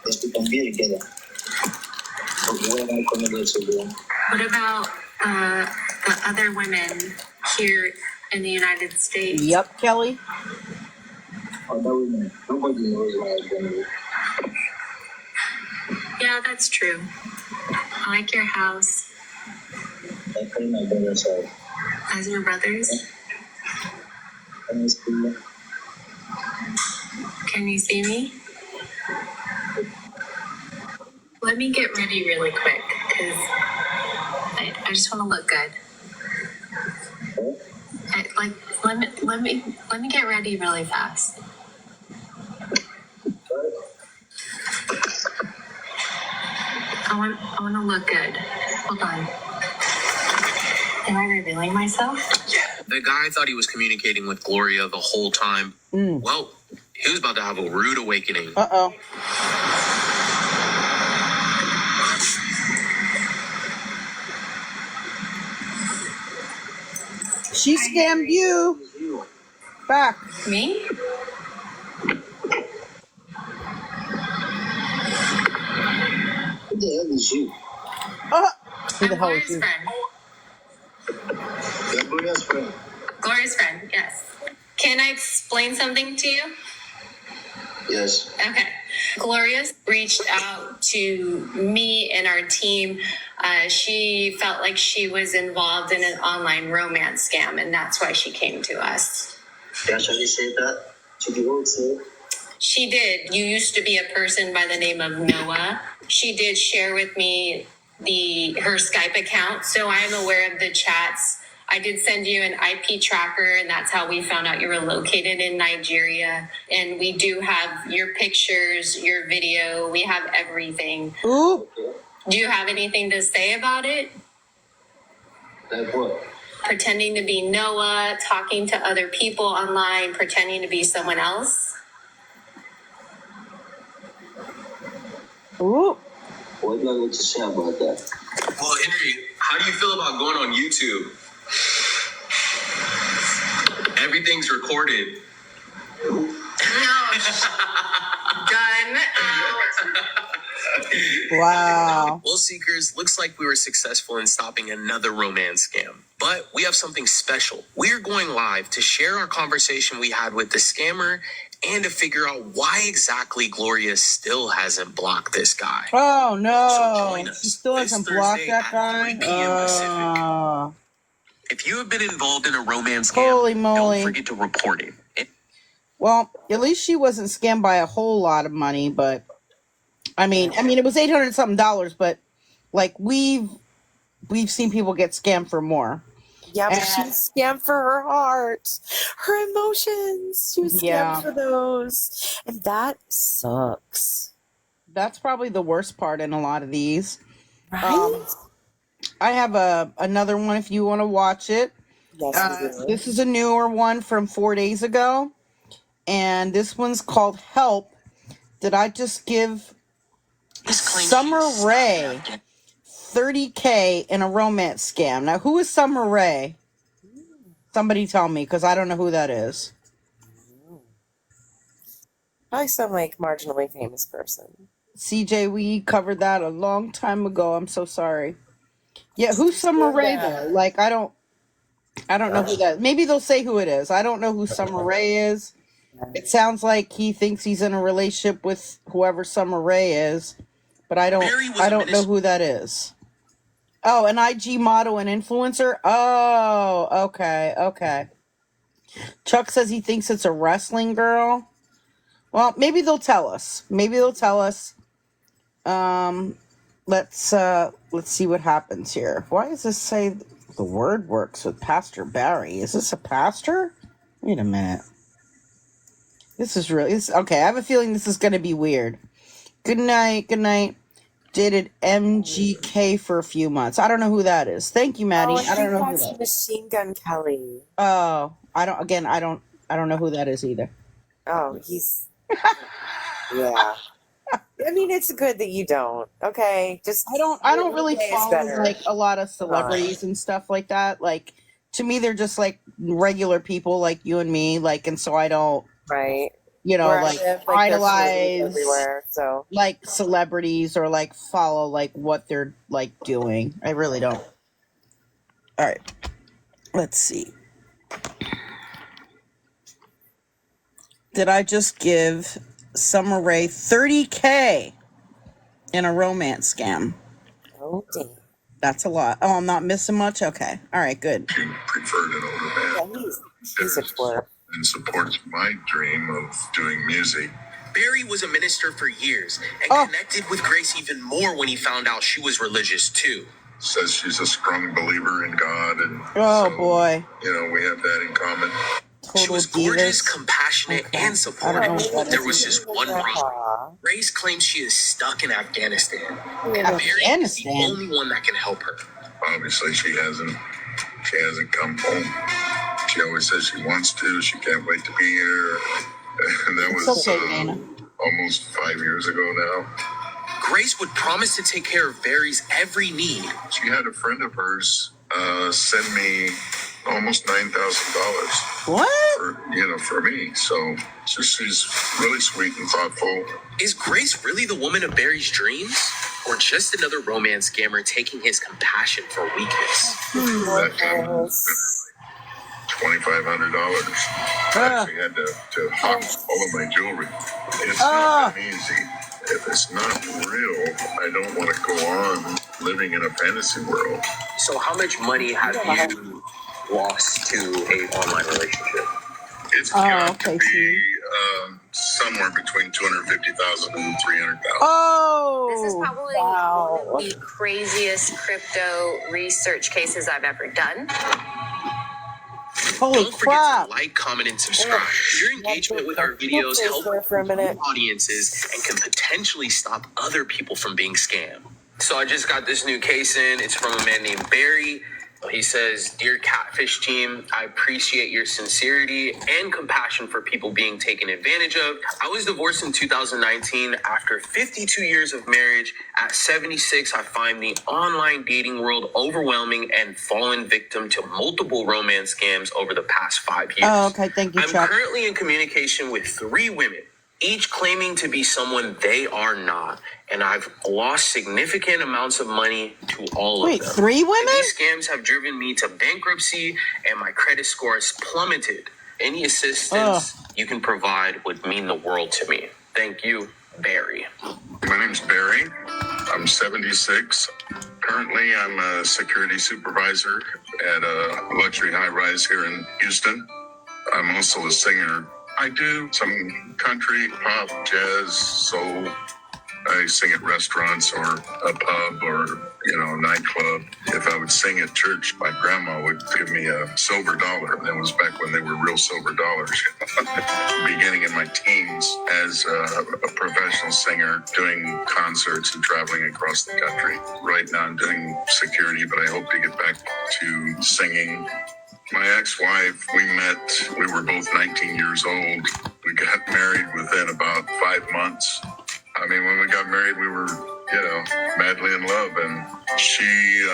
Yes, we can be together. But where am I going to go to do? What about the other women here in the United States? Yep, Kelly. Other women. Nobody knows where I'm going to go. Yeah, that's true. I like your house. As your brothers? Can you see me? Let me get ready really quick, because I just want to look good. Let me get ready really fast. I want to look good. Hold on. Am I revealing myself? The guy thought he was communicating with Gloria the whole time. Well, he was about to have a rude awakening. Uh-oh. She scammed you. Back. Me? Who the hell is you? Who the hell is Gloria's you? friend. You're Gloria's friend. Gloria's friend, yes. Can I explain something to you? Yes. Okay. Gloria reached out to me and our team. She felt like she was involved in an online romance scam, and that's why she came to us. She actually said that to the world, sir. She did. You used to be a person by the name of Noah. She did share with me her Skype account, so I am aware of the chats. I did send you an IP tracker, and that's how we found out you were located in Nigeria. And we do have your pictures, your video. We have everything. Ooh. Do you have anything to say about it? Like what? Pretending to be Noah, talking to other people online, pretending to be someone else. Ooh. What do I need to say about that? Well, Henry, how do you feel about going on YouTube? Everything's recorded. No. Done. Out. Wow. Well, Seekers, looks like we were successful in stopping another romance scam. But we have something special. We're going live to share our conversation we had with the scammer and to figure out why exactly Gloria still hasn't blocked this guy. Oh, no. So join us She still this hasn't blocked Thursday that at guy? 3 p.m. Pacific. If you have been involved in a romance scam, Holy moly. don't forget to report it. Well, at least she wasn't scammed by a whole lot of money, but I mean, it was $800 something, but like we've seen people get scammed for more. Yeah, but she was scammed for her heart, her emotions. She was scammed for those, and that sucks. That's probably the worst part in a lot of these. Right? I have another one if you want to watch it. Yes, this is a newer one from 4 days ago, and this one's called Help. Did I just give Summer Rae $30K in a romance scam? Now, who is Summer Rae? Somebody tell me, because I don't know who that is. Probably some like marginally famous person. CJ, we covered that a long time ago. I'm so sorry. Yeah, who's Summer Rae though? Like, I don't know who that is. Maybe they'll say who it is. I don't know who Summer Rae is. It sounds like he thinks he's in a relationship with whoever Summer Rae is, but I don't know who that is. Oh, an IG model and influencer? Oh, okay. Chuck says he thinks it's a wrestling girl. Well, maybe they'll tell us. Let's see what happens here. Why does this say the word works with Pastor Barry? Is this a pastor? Wait a minute. This is okay. I have a feeling this is going to be weird. Good night. Dated MGK for a few months. I don't know who that is. Thank you, Maddie. I don't know who that is. Machine Gun Kelly. Oh, I don't know who that is either. Oh, he's yeah. I mean, it's good that you don't. Okay, just I don't really follow like a lot of celebrities and stuff like that. Like, to me, they're just like regular people like you and me. Like, and so I don't like idolize everywhere. So like celebrities or like follow like what they're like doing. I really don't. All right, let's see. Did I just give Summer Rae $30K in a romance scam? Oh, damn. That's a lot. Oh, I'm not missing much? Okay. All right, good. She preferred an older man. Yeah, he's a twerp. And supports my dream of doing music. Barry was a minister for years and connected with Grace even more when he found out she was religious too. Says she's a strong believer in God, and boy, you know, we have that in common. She was gorgeous, compassionate, and supportive. There was just one problem. Grace claims she is stuck in Afghanistan. And Barry is the only one that can help her. Obviously, she hasn't come home. She always says she wants to. She can't wait to be here. And that was almost 5 years ago now. Grace would promise to take care of Barry's every need. She had a friend of hers send me almost $9,000. What? For me. So she's really sweet and thoughtful. Is Grace really the woman of Barry's dreams? Or just another romance scammer taking his compassion for weakness? That time was $2,500. I actually had to hawk all of my jewelry. It's not that easy. If it's not real, I don't want to go on living in a fantasy world. So how much money have you lost to an online relationship? It's got to be somewhere between $250,000 and $300,000. Oh, this is probably one of the craziest crypto research cases I've ever done. Holy Don't crap. forget to like, comment, and subscribe. Your engagement with our videos helps audiences and can potentially stop other people from being scammed. So I just got this new case in. It's from a man named Barry. He says, "Dear Catfish team, I appreciate your sincerity and compassion for people being taken advantage of. I was divorced in 2019 after 52 years of marriage. At 76, I find the online dating world overwhelming and fallen victim to multiple romance scams over the past 5 years. Oh, okay. Thank you, I'm Chuck. currently in communication with 3 women, each claiming to be someone they are not. And I've lost significant amounts of money to all of them. Wait, 3 women? And these scams have driven me to bankruptcy and my credit score has plummeted. Any assistance you can provide would mean the world to me. Thank you, Barry." My name's Barry. I'm 76. Currently, I'm a security supervisor at a luxury high-rise here in Houston. I'm also a singer. I do some country, pop, jazz, soul. I sing at restaurants or a pub or, a nightclub. If I would sing at church, my grandma would give me a silver dollar. That was back when they were real silver dollars. Beginning in my teens as a professional singer, doing concerts and traveling across the country. Right now I'm doing security, but I hope to get back to singing. My ex-wife, we were both 19 years old. We got married within about 5 months. I mean, when we got married, we were, madly in love. And she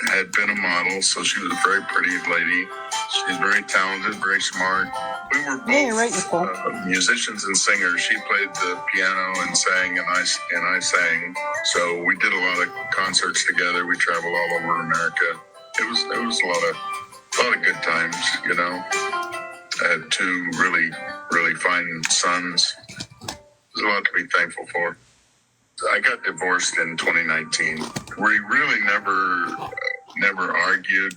had been a model, so she was a very pretty lady. She's very talented, very smart. We were both musicians and singers. She played the piano and sang, and I sang. So we did a lot of concerts together. We traveled all over America. It was a lot of good times, I had 2 really, really fine sons. There's a lot to be thankful for. I got divorced in 2019. We really never argued.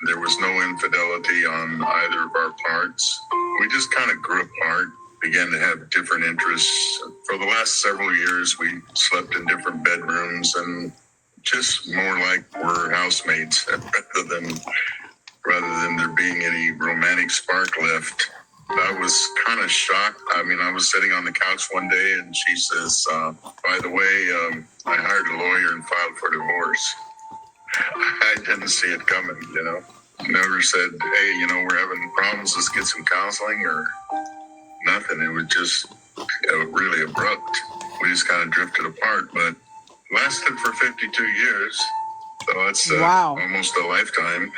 There was no infidelity on either of our parts. We just kind of grew apart, began to have different interests. For the last several years, we slept in different bedrooms and just more like we're housemates rather than there being any romantic spark left. I was kind of shocked. I mean, I was sitting on the couch one day and she says, by the way, I hired a lawyer and filed for divorce. I didn't see it coming, Never said, hey, we're having problems. Let's get some counseling or nothing. It was just really abrupt. We just kind of drifted apart, but lasted for 52 years. So that's almost a lifetime.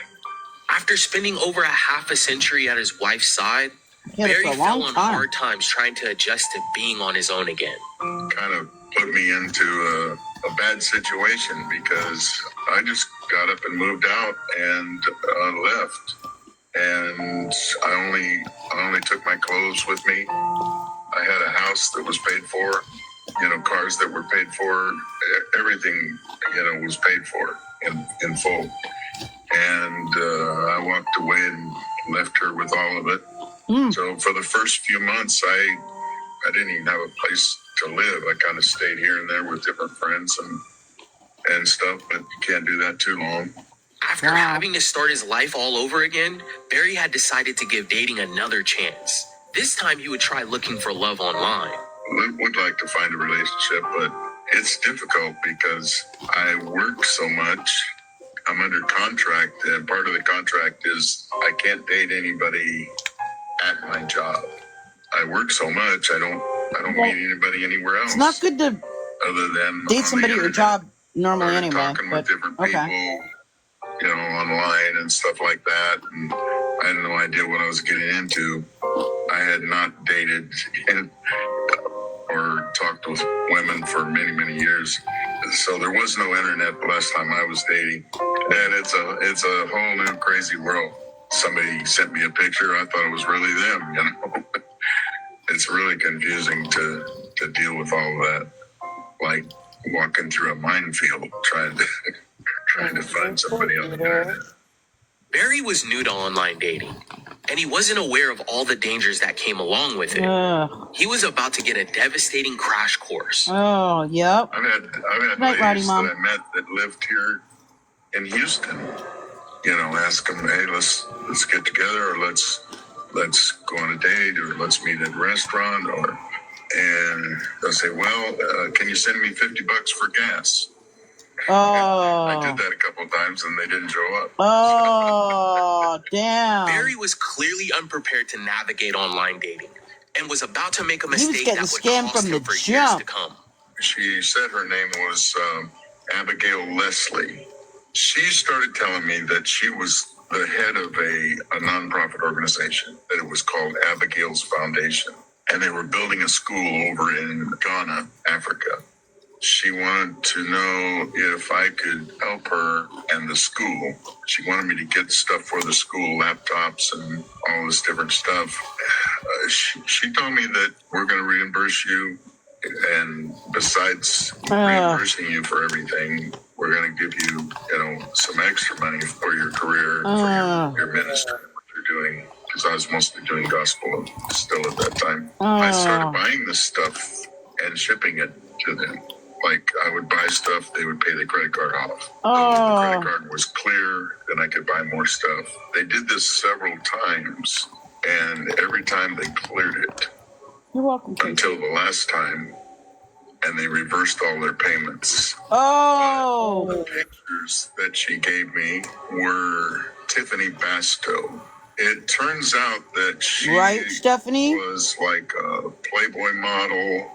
After spending over a half a century at his wife's side, Barry fell on hard times trying to adjust to being on his own again. Kind of put me into a bad situation because I just got up and moved out and left. And I only took my clothes with me. I had a house that was paid for, cars that were paid for, everything, was paid for. And in full. And I walked away and left her with all of it. So for the first few months, I didn't even have a place to live. I kind of stayed here and there with different friends and stuff, but you can't do that too long. After having to start his life all over again, Barry had decided to give dating another chance. This time he would try looking for love online. Would like to find a relationship, but it's difficult because I work so much. I'm under contract, and part of the contract is I can't date anybody at my job. I work so much, I don't meet anybody anywhere else. It's not good to other than date somebody at your job normally anyway. Talking with different people, you know, online and stuff like that, and I had no idea what I was getting into. I had not dated or talked with women for many, many years. So there was no internet the last time I was dating. And it's a whole new crazy world. Somebody sent me a picture. I thought it was really them, you know. It's really confusing to deal with all of that. Like walking through a minefield trying to find somebody on the internet. Barry was new to online dating, and he wasn't aware of all the dangers that came along with it. He was about to get a devastating crash course. Oh, yep. I've had ladies that I met that lived here in Houston. You know, ask them, hey, let's get together, or let's go on a date, or let's meet at a restaurant, and they'll say, well, can you send me $50 for gas? Oh. I did that a couple of times and they didn't show up. Oh, damn. Barry was clearly unprepared to navigate online dating and was about to make a mistake that would scammed cost from him the for years jump. to come. She said her name was Abigail Leslie. She started telling me that she was the head of a nonprofit organization, that it was called Abigail's Foundation. And they were building a school over in Ghana, Africa. She wanted to know if I could help her and the school. She wanted me to get stuff for the school, laptops and all this different stuff. She told me that we're going to reimburse you, and besides reimbursing you for everything, we're going to give you, you know, some extra money for your career, for your ministry, what you're doing. Because I was mostly doing gospel still at that time. I started buying this stuff and shipping it to them. Like, I would buy stuff, they would pay the credit card off. When the credit card was clear, then I could buy more stuff. They did this several times, and every time they cleared it. You're welcome. Until the last time, and they reversed all their payments. Oh. The pictures that she gave me were Tiffany Basto. It turns out that she Stephanie? was like a Playboy model.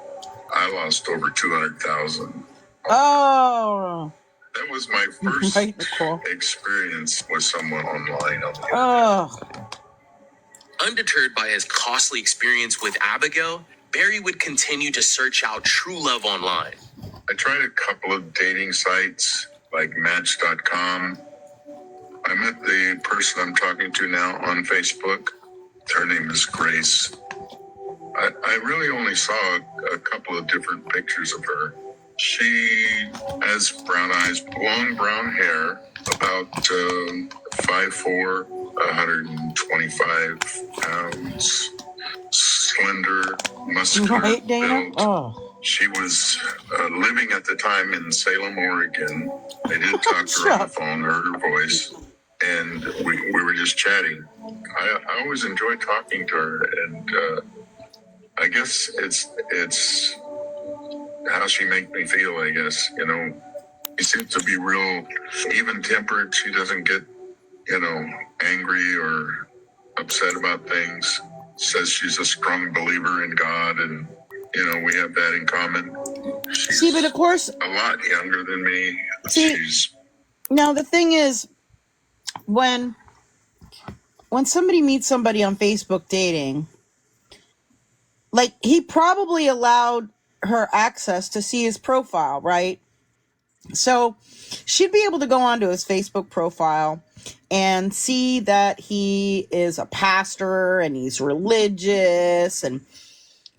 I lost over 200,000. Oh. That was my first experience with someone online on the internet. Oh. Undeterred by his costly experience with Abigail, Barry would continue to search out true love online. I tried a couple of dating sites like Match.com. I met the person I'm talking to now on Facebook. Her name is Grace. I really only saw a couple of different pictures of her. She has brown eyes, long brown hair, about 5'4", 125 pounds, slender, muscular build. Oh. She was living at the time in Salem, Oregon. I did talk to her on the phone, heard her voice, and we were just chatting. I always enjoy talking to her, and I guess it's how she makes me feel, I guess. You know, she seems to be real even-tempered. She doesn't get, you know, angry or upset about things. Says she's a strong believer in God, and, you know, we have that in common. She's but of course, a lot younger than me. Now the thing is, when somebody meets somebody on Facebook dating, like, he probably allowed her access to see his profile, right? So she'd be able to go onto his Facebook profile and see that he is a pastor and he's religious and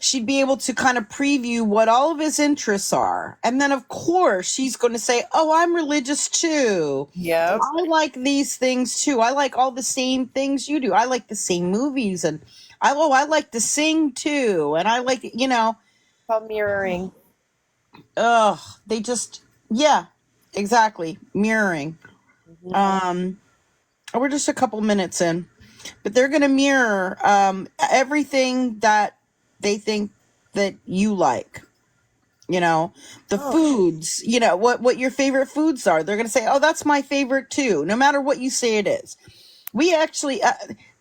she'd be able to kind of preview what all of his interests are. And then, of course, she's going to say, oh, I'm religious too. Yep. I like these things too. I like all the same things you do. I like the same movies. And I like to sing too. And I like, Called mirroring. they just, yeah, exactly. Mirroring. We're just a couple minutes in. But they're going to mirror everything that they think that you like. The foods, what your favorite foods are. They're going to say, oh, that's my favorite too, no matter what you say it is. We actually,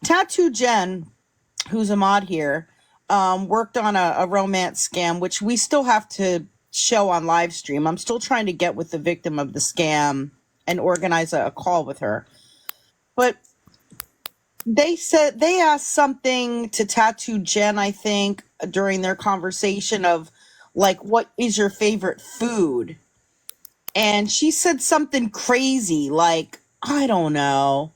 Tattoo Jen, who's a mod here, worked on a romance scam, which we still have to show on live stream. I'm still trying to get with the victim of the scam and organize a call with her. But they asked something to Tattoo Jen, I think, during their conversation of, like, what is your favorite food? And she said something crazy, like, I don't know,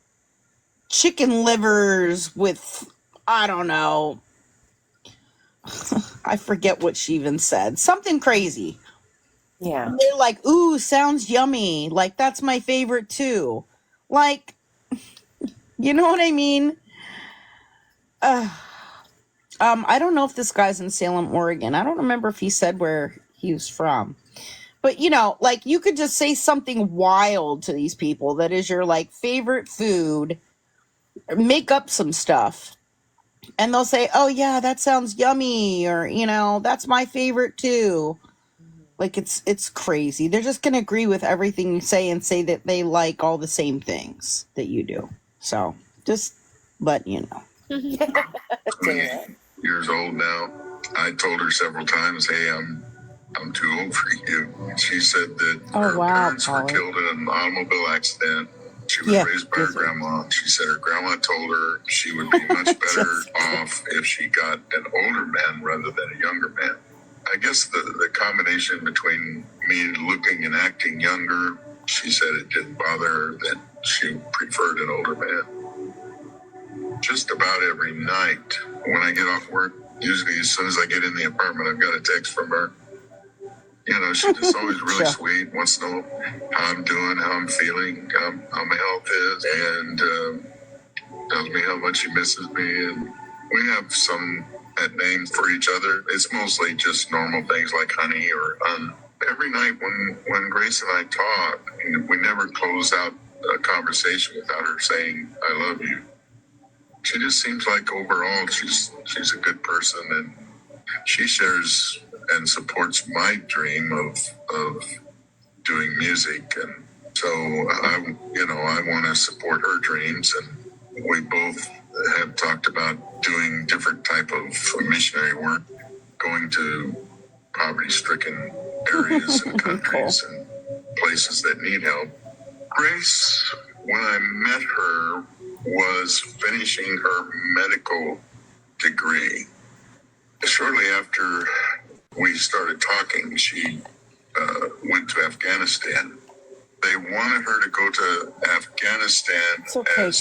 chicken livers with, I don't know, I forget what she even said. Something crazy. Yeah. And they're like, ooh, sounds yummy. Like, that's my favorite too. Like, you know what I mean? I don't know if this guy's in Salem, Oregon. I don't remember if he said where he was from. But, like, you could just say something wild to these people that is your, like, favorite food. Make up some stuff. And they'll say, oh, yeah, that sounds yummy. Or, that's my favorite, too. Like, it's crazy. They're just going to agree with everything you say and say that they like all the same things that you do. So, just let you know. 20 years old now. I told her several times, hey, I'm too old for you. She said that her parents were killed in an automobile accident. She was raised by her grandma. She said her grandma told her she would be much better off if she got an older man rather than a younger man. I guess the combination between me looking and acting younger, she said it didn't bother her, that she preferred an older man. Just about every night when I get off work, usually as soon as I get in the apartment, I've got a text from her. She's just always really sweet, wants to know how I'm doing, how I'm feeling, how my health is, and tells me how much she misses me. And we have some pet names for each other. It's mostly just normal things like honey or every night when Grace and I talk, we never close out a conversation without her saying, I love you. She just seems like overall she's a good person, and she shares and supports my dream of doing music. And so I want to support her dreams, and we both have talked about doing different type of missionary work, going to poverty-stricken areas and countries and places that need help. Grace, when I met her, was finishing her medical degree. Shortly after we started talking, she went to Afghanistan. They wanted her to go to Afghanistan as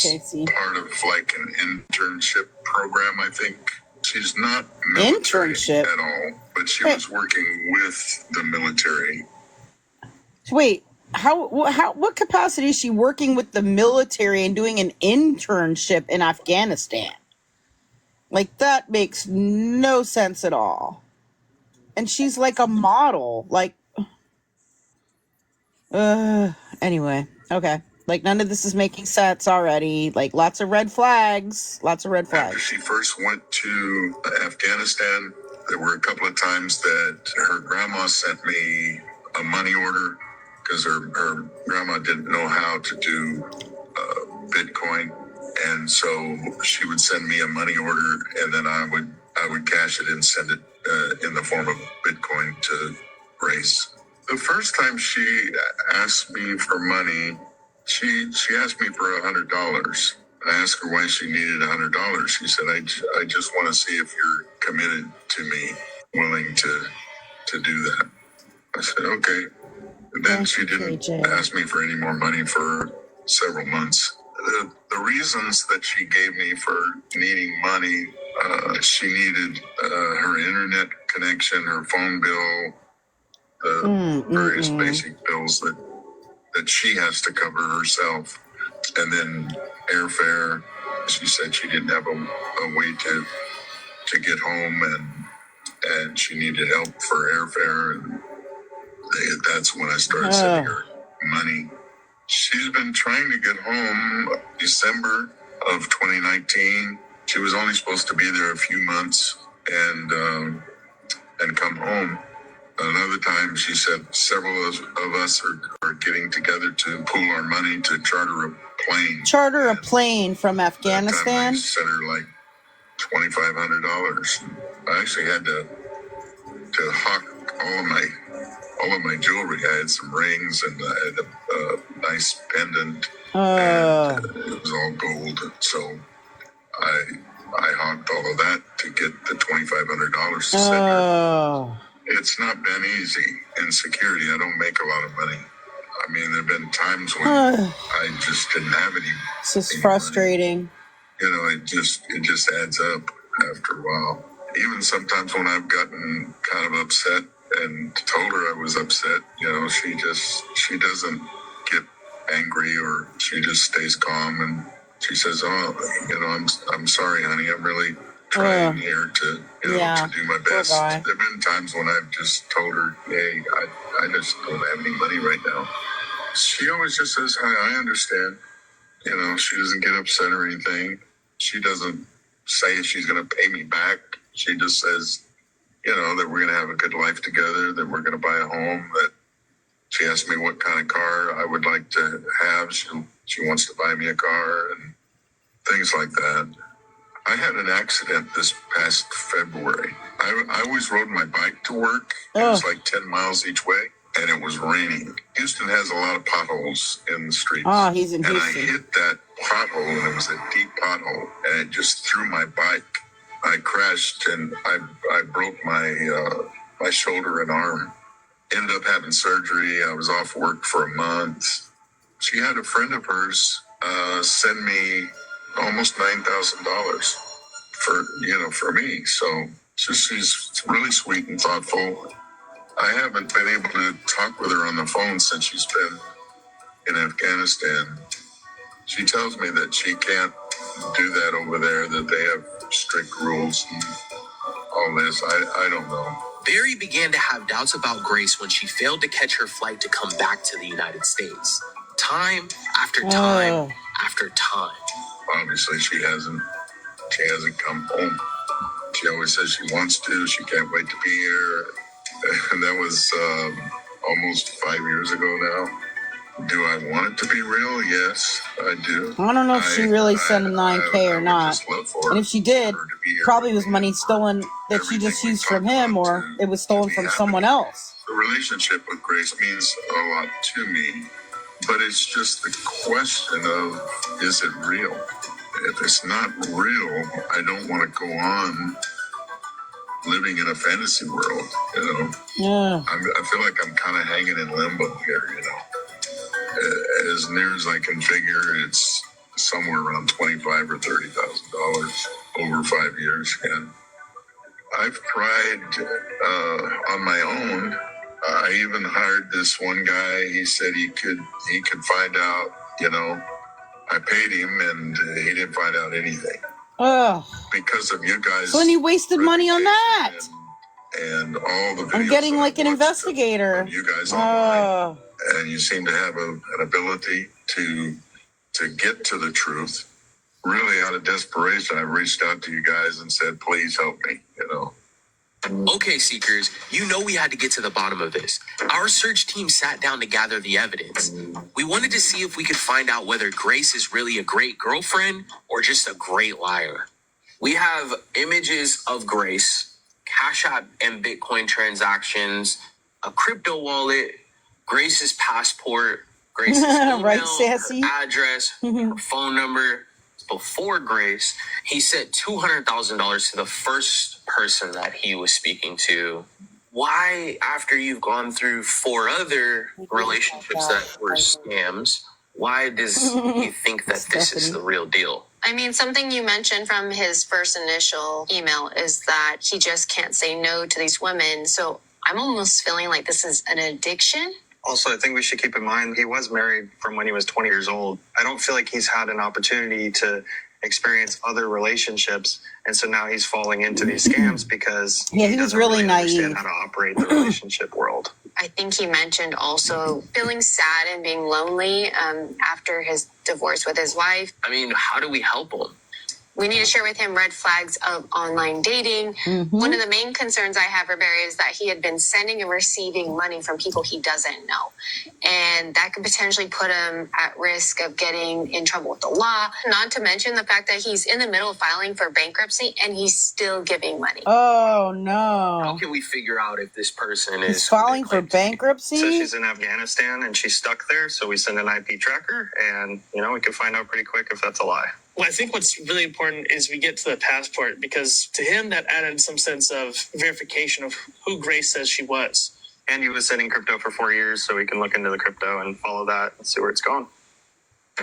part of like an internship program, I think. She's not military at all, but she was working with the military. Wait, what capacity is she working with the military and doing an internship in Afghanistan? Like, that makes no sense at all. And she's like a model. Like, anyway, okay. Like, none of this is making sense already. Like, lots of red flags. After she first went to Afghanistan, there were a couple of times that her grandma sent me a money order because her grandma didn't know how to do Bitcoin. And so she would send me a money order, and then I would cash it and send it in the form of Bitcoin to Grace. The first time she asked me for money, she asked me for $100. I asked her why she needed $100. She said, I just want to see if you're committed to me, willing to do that. I said, okay. And then she didn't ask me for any more money for several months. The reasons that she gave me for needing money, She needed her internet connection, her phone bill, the various basic bills that she has to cover herself. And then airfare. She said she didn't have a way to get home, and she needed help for airfare. And that's when I started sending her money. She's been trying to get home December of 2019. She was only supposed to be there a few months and come home. Another time, she said several of us are getting together to pool our money to charter a plane. Charter a plane from Afghanistan? That time I sent her like $2,500. I actually had to hawk all of my jewelry. I had some rings and I had a nice pendant. And it was all gold. So I hawked all of that to get the $2,500 to send her. It's not been easy in security. I don't make a lot of money. I mean, there have been times when I just didn't have any. It's just frustrating. Money. It just adds up after a while. Even sometimes when I've gotten kind of upset and told her I was upset, she doesn't get angry, or she just stays calm and she says, I'm sorry, honey. I'm really trying here to do my best. There've been times when I've just told her, hey, I just don't have any money right now. She always just says, hi, I understand. She doesn't get upset or anything. She doesn't say she's going to pay me back. She just says, that we're going to have a good life together, that we're going to buy a home, that she asked me what kind of car I would like to have. She wants to buy me a car and things like that. I had an accident this past February. I always rode my bike to work. It was like 10 miles each way, and it was raining. Houston has a lot of potholes in the streets. He's in Houston. And I hit that pothole, and it was a deep pothole, and it just threw my bike. I crashed, and I broke my shoulder and arm. Ended up having surgery. I was off work for a month. She had a friend of hers send me almost $9,000 for me. So she's really sweet and thoughtful. I haven't been able to talk with her on the phone since she's been in Afghanistan. She tells me that she can't do that over there, that they have strict rules and all this. I don't know. Barry began to have doubts about Grace when she failed to catch her flight to come back to the United States. Time after time after time. Obviously, she hasn't come home. She always says she wants to. She can't wait to be here. And that was almost 5 years ago now. Do I want it to be real? Yes, I do. I don't know if she really sent him $9K or not. And if she did, probably was money stolen that she just used from him, or it was stolen from someone else. The relationship with Grace means a lot to me, but it's just the question of, is it real? If it's not real, I don't want to go on living in a fantasy world, I feel like I'm kind of hanging in limbo here, As near as I can figure, it's somewhere around $25,000 or $30,000 over 5 years. And I've tried on my own. I even hired this one guy. He said he could find out, I paid him and he didn't find out anything. Because of you guys. So then he wasted money on that. And all the videos. I'm getting like an investigator. You guys online. And you seem to have an ability to get to the truth. Really, out of desperation, I reached out to you guys and said, please help me, Okay, Seekers, we had to get to the bottom of this. Our search team sat down to gather the evidence. We wanted to see if we could find out whether Grace is really a great girlfriend or just a great liar. We have images of Grace, Cash App and Bitcoin transactions, a crypto wallet, Grace's passport, Grace's email, right, Sassy? her address, her phone number. Before Grace, he sent $200,000 to the first person that he was speaking to. Why, after you've gone through 4 other relationships that were scams, why does he think that this is the real deal? I mean, something you mentioned from his first initial email is that he just can't say no to these women. So I'm almost feeling like this is an addiction. Also, I think we should keep in mind he was married from when he was 20 years old. I don't feel like he's had an opportunity to experience other relationships, and so now he's falling into these scams because he was doesn't really understand naive. how to operate the relationship world. I think he mentioned also feeling sad and being lonely after his divorce with his wife. I mean, how do we help him? We need to share with him red flags of online dating. Mm-hmm. One of the main concerns I have for Barry is that he had been sending and receiving money from people he doesn't know. And that could potentially put him at risk of getting in trouble with the law. Not to mention the fact that he's in the middle of filing for bankruptcy and he's still giving money. Oh, How no. can we figure out if this person He's is filing for bankruptcy? So she's in Afghanistan and she's stuck there, so we send an IP tracker, and, we can find out pretty quick if that's a lie. Well, I think what's really important is we get to the passport, because to him that added some sense of verification of who Grace says she was. And he was sending crypto for 4 years, so we can look into the crypto and follow that and see where it's going.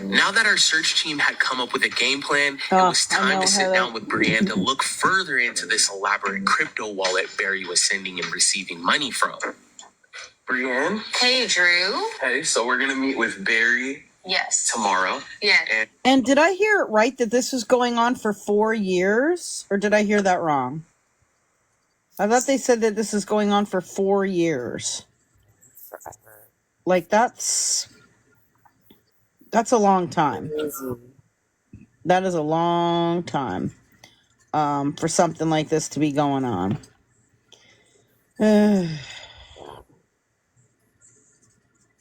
Now that our search team had come up with a game plan, it was time to sit down with Brienne to look further into this elaborate crypto wallet Barry was sending and receiving money from. Brienne? Hey, Drew. Hey, so we're going to meet with Barry Yes. tomorrow. Yeah. And did I hear it right that this was going on for 4 years? Or did I hear that wrong? I thought they said that this is going on for 4 years. Like, that's a long time. That is a long time for something like this to be going on.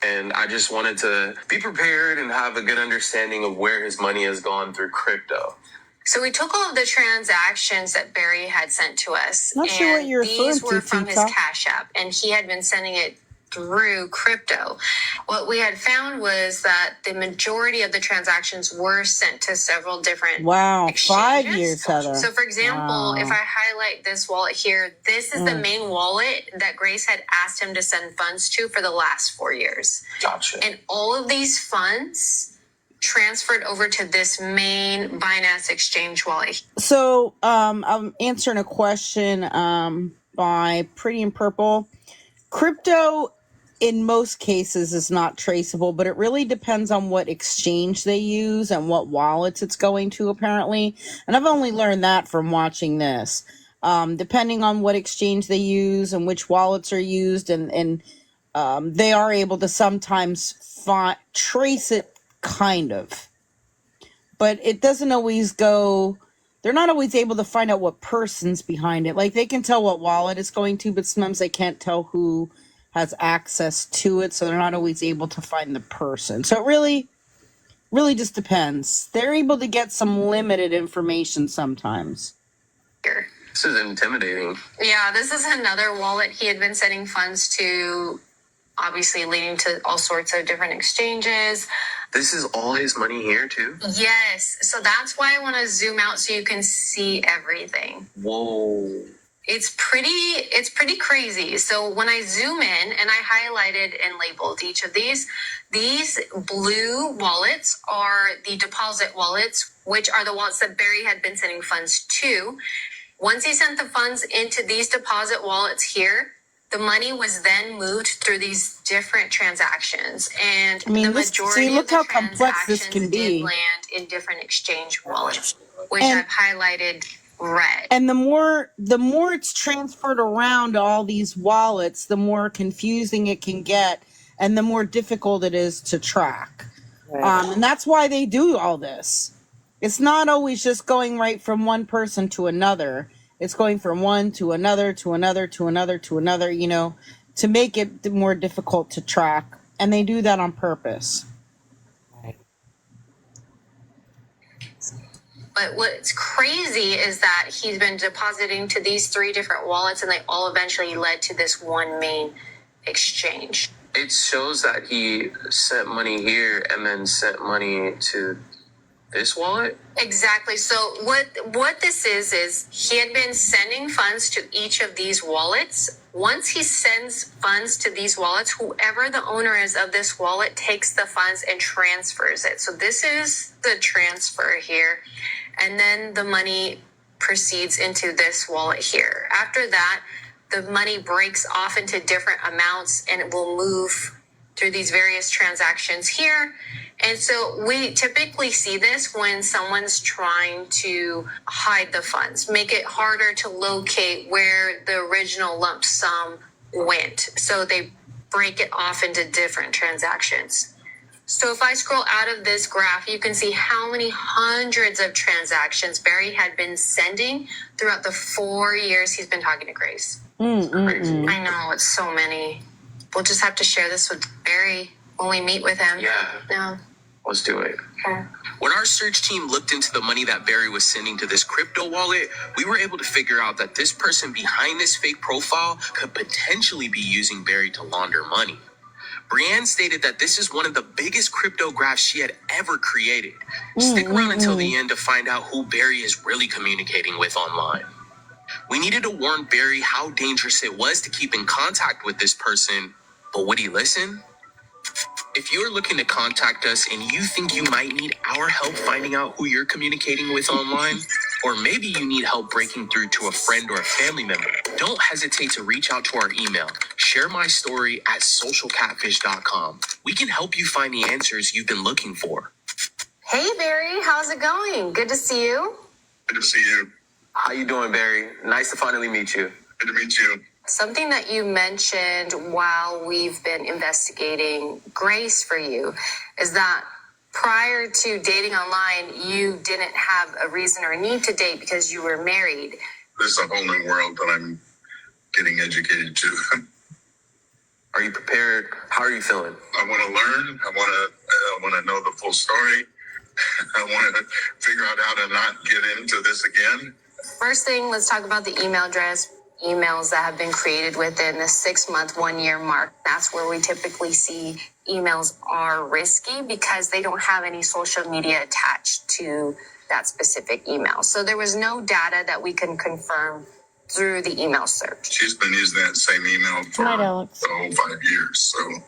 And I just wanted to be prepared and have a good understanding of where his money has gone through crypto. So we took all of the transactions that Barry had sent to us. Not sure what you're referring these to, were from his Tita. Cash App, and he had been sending it through crypto. What we had found was that the majority of the transactions were sent to several different Wow, 5 exchanges. years, Heather. So, for example, Wow. if I highlight this wallet here, this is the main wallet that Grace had asked him to send funds to for the last 4 years. Gotcha. And all of these funds transferred over to this main Binance exchange wallet. So, I'm answering a question by Pretty in Purple. Crypto, in most cases, is not traceable, but it really depends on what exchange they use and what wallets it's going to, apparently. And I've only learned that from watching this. Depending on what exchange they use and which wallets are used, and they are able to sometimes trace it, kind of. But it doesn't always go... They're not always able to find out what person's behind it. Like, they can tell what wallet it's going to, but sometimes they can't tell who has access to it, so they're not always able to find the person. So it really just depends. They're able to get some limited information sometimes. This is intimidating. Yeah, this is another wallet he had been sending funds to, obviously leading to all sorts of different exchanges. This is all his money here, too? Yes, so that's why I want to zoom out so you can see everything. Whoa. It's pretty crazy. So when I zoom in and I highlighted and labeled each of these blue wallets are the deposit wallets, which are the wallets that Barry had been sending funds to. Once he sent the funds into these deposit wallets here, the money was then moved through these different transactions, and the majority look of the how complex this can transactions be. did land in different exchange wallets, which And- I've highlighted red. And the more it's transferred around to all these wallets, the more confusing it can get, and the more difficult it is to track. And that's why they do all this. It's not always just going right from one person to another. It's going from one to another, to another, to another, to another, to make it more difficult to track. And they do that on purpose. But what's crazy is that he's been depositing to these 3 different wallets, and they all eventually led to this one main exchange. It shows that he sent money here and then sent money to This wallet? Exactly. So what this is he had been sending funds to each of these wallets. Once he sends funds to these wallets, whoever the owner is of this wallet takes the funds and transfers it. So this is the transfer here. And then the money proceeds into this wallet here. After that, the money breaks off into different amounts and it will move through these various transactions here. And so we typically see this when someone's trying to hide the funds, make it harder to locate where the original lump sum went. So they break it off into different transactions. So if I scroll out of this graph, you can see how many hundreds of transactions Barry had been sending throughout the 4 years he's been talking to Grace. Crazy. I know, it's so many. We'll just have to share this with Barry when we meet with him. Yeah. Let's do it. Okay. When our search team looked into the money that Barry was sending to this crypto wallet, we were able to figure out that this person behind this fake profile could potentially be using Barry to launder money. Brienne stated that this is one of the biggest crypto graphs she had ever created. Stick around until the end to find out who Barry is really communicating with online. We needed to warn Barry how dangerous it was to keep in contact with this person, but would he listen? If you're looking to contact us and you think you might need our help finding out who you're communicating with online, or maybe you need help breaking through to a friend or a family member, don't hesitate to reach out to our email, sharemystory@socialcatfish.com. We can help you find the answers you've been looking for. Hey, Barry, how's it going? Good to see you. Good to see you. How you doing, Barry? Nice to finally meet you. Good to meet you. Something that you mentioned while we've been investigating Grace for you is that prior to dating online, you didn't have a reason or a need to date because you were married. There's a whole new world that I'm getting educated to. Are you prepared? How are you feeling? I want to learn. I want to know the full story. I want to figure out how to not get into this again. First thing, let's talk about the email address. Emails that have been created within the 6-month, 1-year mark. That's where we typically see emails are risky because they don't have any social media attached to that specific email. So there was no data that we can confirm through the email search. She's been using that same email for the whole 5 years. So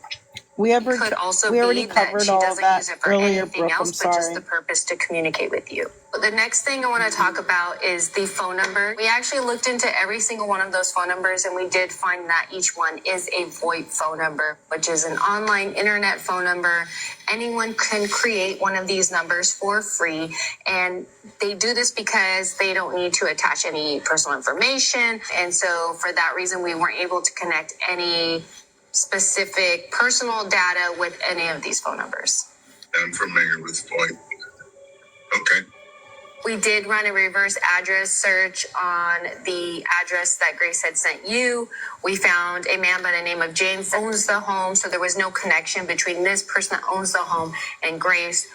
We Could also we already be that covered she all of doesn't that use it for earlier, anything Brooke. I'm else, but just sorry. the purpose to communicate with you. But the next thing I want to talk about is the phone number. We actually looked into every single one of those phone numbers, and we did find that each one is a VoIP phone number, which is an online internet phone number. Anyone can create one of these numbers for free, and they do this because they don't need to attach any personal information. And so for that reason, we weren't able to connect any specific personal data with any of these phone numbers. I'm familiar with VoIP. Okay. We did run a reverse address search on the address that Grace had sent you. We found a man by the name of James that owns the home, so there was no connection between this person that owns the home and Grace.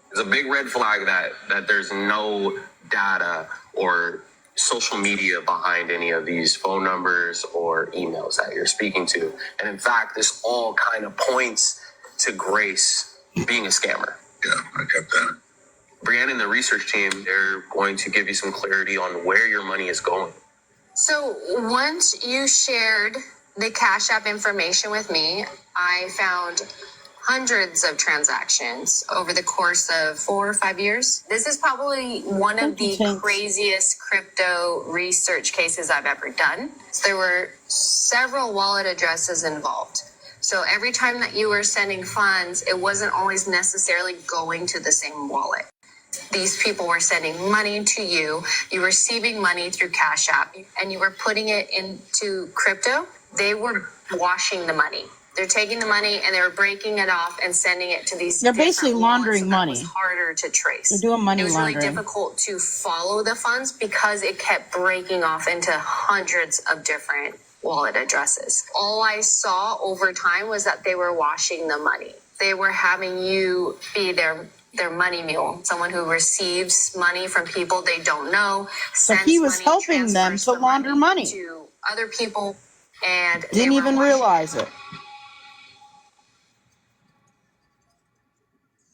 It's a big red flag that there's no data or social media behind any of these phone numbers or emails that you're speaking to. And in fact, this all kind of points to Grace being a scammer. Yeah, I got that. Brianne and the research team, they're going to give you some clarity on where your money is going. So once you shared the Cash App information with me, I found hundreds of transactions over the course of 4 or 5 years. This is probably one of the craziest crypto research cases I've ever done. So there were several wallet addresses involved. So every time that you were sending funds, it wasn't always necessarily going to the same wallet. These people were sending money to you, you were receiving money through Cash App, and you were putting it into crypto. They were washing the money. They're taking the money and they were breaking it off and sending it to these. They're basically laundering money. It was harder to trace. They're doing money laundering. It was really difficult to follow the funds because it kept breaking off into hundreds of different wallet addresses. All I saw over time was that they were washing the money. They were having you be their money mule, someone who receives money from people they don't know. So he was helping them to launder money to other people, and didn't even realize it.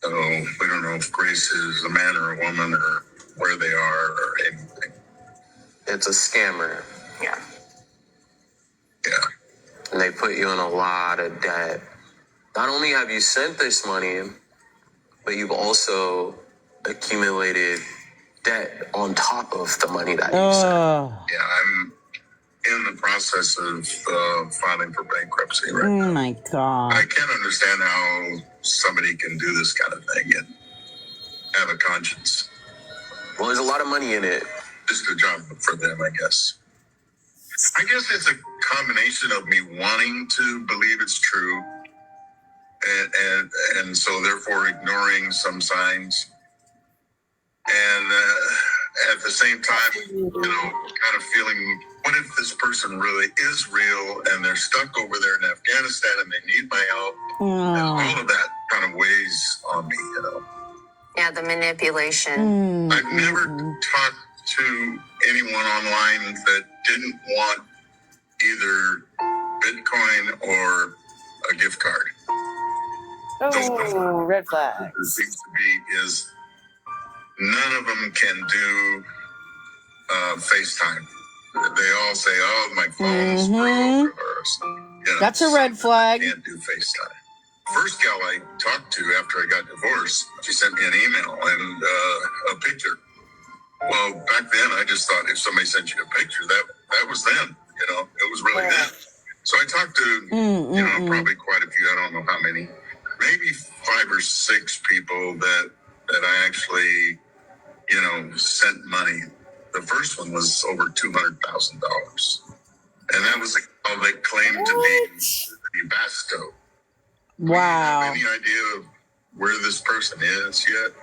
So we don't know if Grace is a man or a woman or where they are or anything. It's a scammer. Yeah. And they put you in a lot of debt. Not only have you sent this money, but you've also accumulated debt on top of the money that you sent. Yeah, I'm in the process of filing for bankruptcy right now. Oh my God. I can't understand how somebody can do this kind of thing and have a conscience. Well, there's a lot of money in it. Just a job for them, I guess. I guess it's a combination of me wanting to believe it's true and so therefore ignoring some signs. And at the same time, kind of feeling, what if this person really is real and they're stuck over there in Afghanistan and they need my help? And all of that kind of weighs on me, Yeah, the manipulation. I've never talked to anyone online that didn't want either Bitcoin or a gift card. Oh, red flag. There seems to be is none of them can do FaceTime. They all say, "Oh, my phone's broke," or That's a red flag. Can't do FaceTime. First gal I talked to after I got divorced, she sent me an email and a picture. Well, back then I just thought if somebody sent you a picture, that was them. It was really them. So I talked to probably quite a few. I don't know how many, maybe 5 or 6 people that I actually sent money. The first one was over $200,000, and that was the gal that claimed to be Basto. Wow. Do you have any idea of where this person is yet?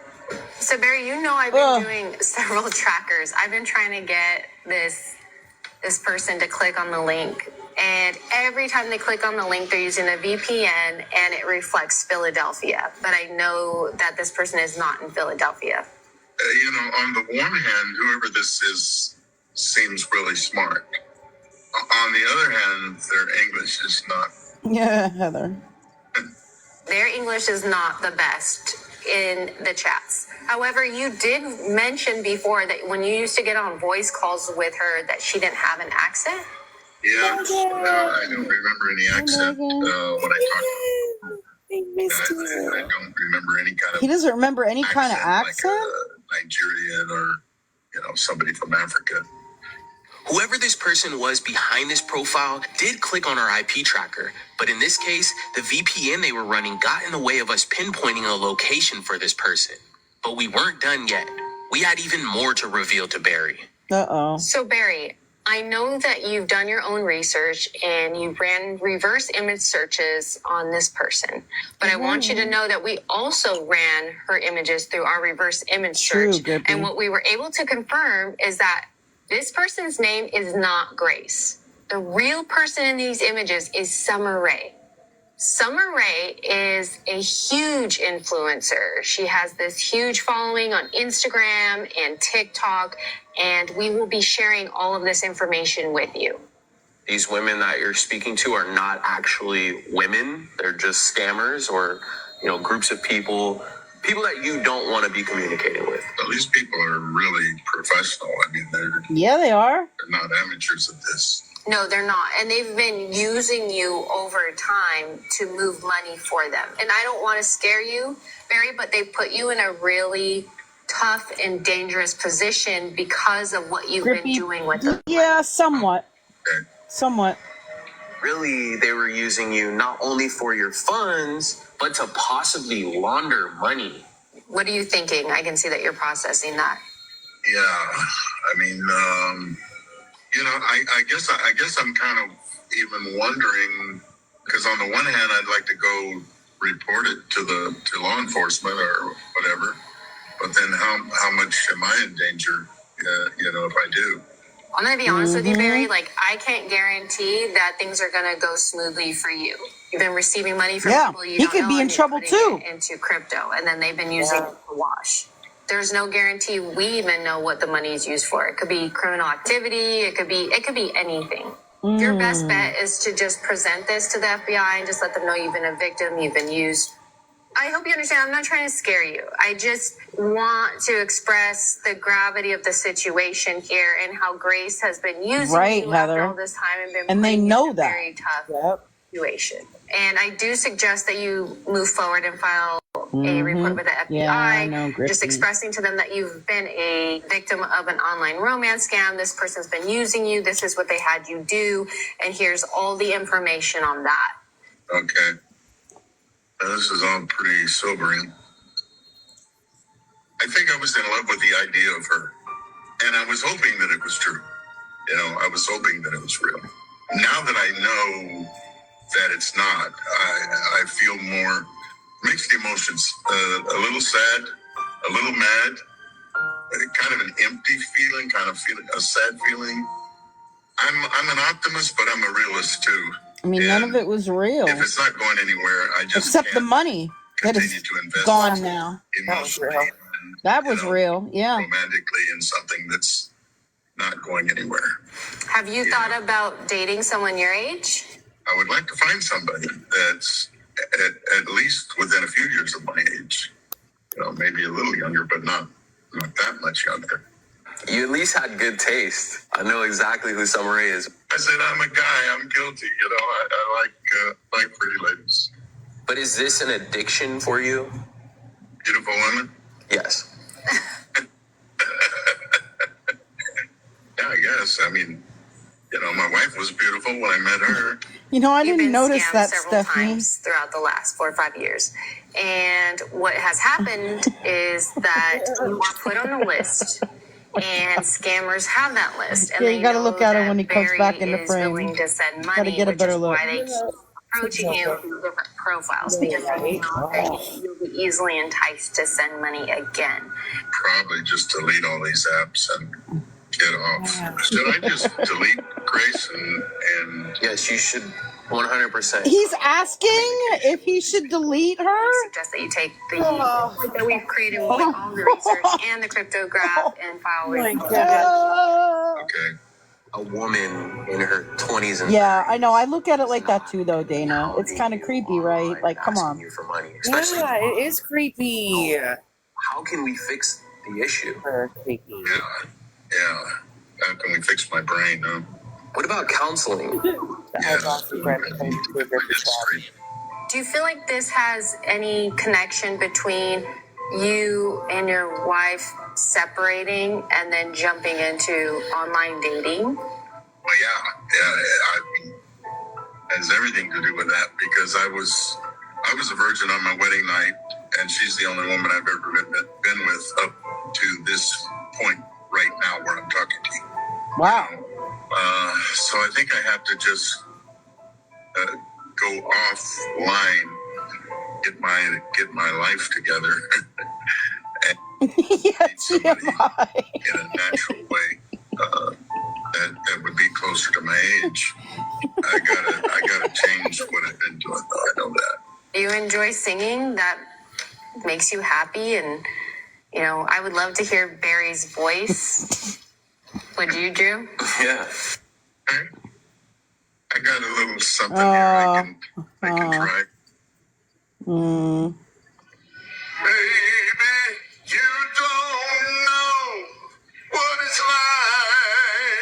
So Barry, I've been doing several trackers. I've been trying to get this person to click on the link, and every time they click on the link, they're using a VPN, and it reflects Philadelphia. But I know that this person is not in Philadelphia. On the one hand, whoever this is seems really smart. On the other hand, their English is not. Yeah, Heather. Their English is not the best in the chats. However, you did mention before that when you used to get on voice calls with her that she didn't have an accent. Yeah, I don't remember any accent when I talked to her. I don't remember any kind of. He doesn't remember any kind of accent? Like Nigerian or, somebody from Africa. Whoever this person was behind this profile did click on our IP tracker, but in this case, the VPN they were running got in the way of us pinpointing a location for this person. But we weren't done yet. We had even more to reveal to Barry. So Barry, I know that you've done your own research and you ran reverse image searches on this person, but I want you to know that we also ran her images through our reverse image search. And what we were able to confirm is that this person's name is not Grace. The real person in these images is Summer Rae. Summer Rae is a huge influencer. She has this huge following on Instagram and TikTok, and we will be sharing all of this information with you. These women that you're speaking to are not actually women. They're just scammers or, groups of people that you don't want to be communicating with. Well, these people are really professional. I mean, they are. They're not amateurs at this. No, they're not. And they've been using you over time to move money for them. And I don't want to scare you, Barry, but they put you in a really tough and dangerous position because of what you've been doing with them. Yeah, somewhat. Okay. Somewhat. Really, they were using you not only for your funds, but to possibly launder money. What are you thinking? I can see that you're processing that. Yeah, I mean, I guess I'm kind of even wondering, because on the one hand, I'd like to go report it to law enforcement or whatever, but then how much am I in danger, if I do? I'm going to be honest with you, Barry. I can't guarantee that things are going to go smoothly for you. You've been receiving money from people you don't know. He could be in trouble too. Into crypto, and then they've been using it to wash. There's no guarantee we even know what the money is used for. It could be criminal activity. It could be anything. Your best bet is to just present this to the FBI and just let them know you've been a victim, you've been used. I hope you understand. I'm not trying to scare you. I just want to express the gravity of the situation here and how Grace has been using Right, you Heather. after all this time and been And they putting you know in a that. very tough Yep. situation. And I do suggest that you move forward and file a report with the FBI, Yeah, I know, just Griffin. expressing to them that you've been a victim of an online romance scam. This person's been using you. This is what they had you do. And here's all the information on that. Okay. Now, this is all pretty sobering. I think I was in love with the idea of her, and I was hoping that it was true. You know, I was hoping that it was real. Now that I know that it's not, I feel more mixed emotions. A little sad, a little mad, kind of an empty feeling, kind of feeling a sad feeling. I'm an optimist, but I'm a realist too. I mean, none of it was real. If it's not going anywhere, I just except the can't money that is continue to invest gone now. emotionally That was real, yeah. romantically in something that's not going anywhere. Have you thought about dating someone your age? I would like to find somebody that's at least within a few years of my age. You know, maybe a little younger, but not that much younger. You at least had good taste. I know exactly who Summer Rae is. I said, I'm a guy. I'm guilty. You know, I like pretty ladies. But is this an addiction for you? Beautiful women? Yes. Yeah, I guess. I mean, you know, my wife was beautiful when I met her. You know, I You've didn't been notice scammed that, several Stephanie. times throughout the last 4 or 5 years. And what has happened is that you are put on the list, and scammers have that list. And Yeah, you they gotta know look at him that when he comes Barry back in the is frame. willing to send Gotta money, get a which better is look. why they keep approaching you through different profiles, because they know that you'll be easily enticed to send money again. Probably just delete all these apps and get off. Should I just delete Grace and Yes, you should 100%. He's asking if he should delete her? I suggest that you take the report that we've created with all the research and the cryptograph and file report. okay. A woman in her 20s and Yeah, I know. I look at it like that too, though, Dana. It's kind of creepy, right? Like, come asking on. you for money, especially. Yeah, it is creepy. How can we fix the issue? Creepy. Yeah. How can we fix my brain? Huh? What about counseling? Do you feel like this has any connection between you and your wife separating and then jumping into online dating? Well, yeah. I mean, it has everything to do with that because I was a virgin on my wedding night, and she's the only woman I've ever been with up to this point right now where I'm talking to you. Wow. So I think I have to just go offline, get my life together, and meet somebody in a natural way that would be closer to my age. I gotta change what I've been doing. Though I know that. Do you enjoy singing? That makes you happy, and you know, I would love to hear Barry's voice. Would you, Drew? Yeah. I got a little something here I can try. Baby, you don't know what it's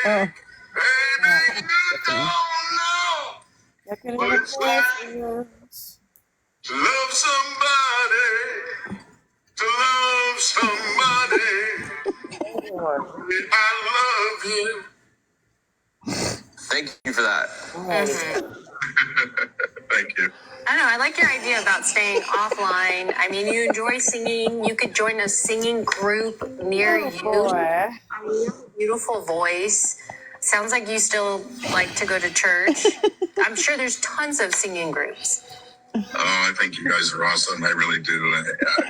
like. Baby, you don't know what it's like to love somebody. To love somebody. I love you. Thank you for that. Thank you. I don't know. I like your idea about staying offline. I mean, you enjoy singing. You could join a singing group near you. I mean, you have a beautiful voice. Sounds like you still like to go to church. I'm sure there's tons of singing groups. Oh, I think you guys are awesome. I really do. I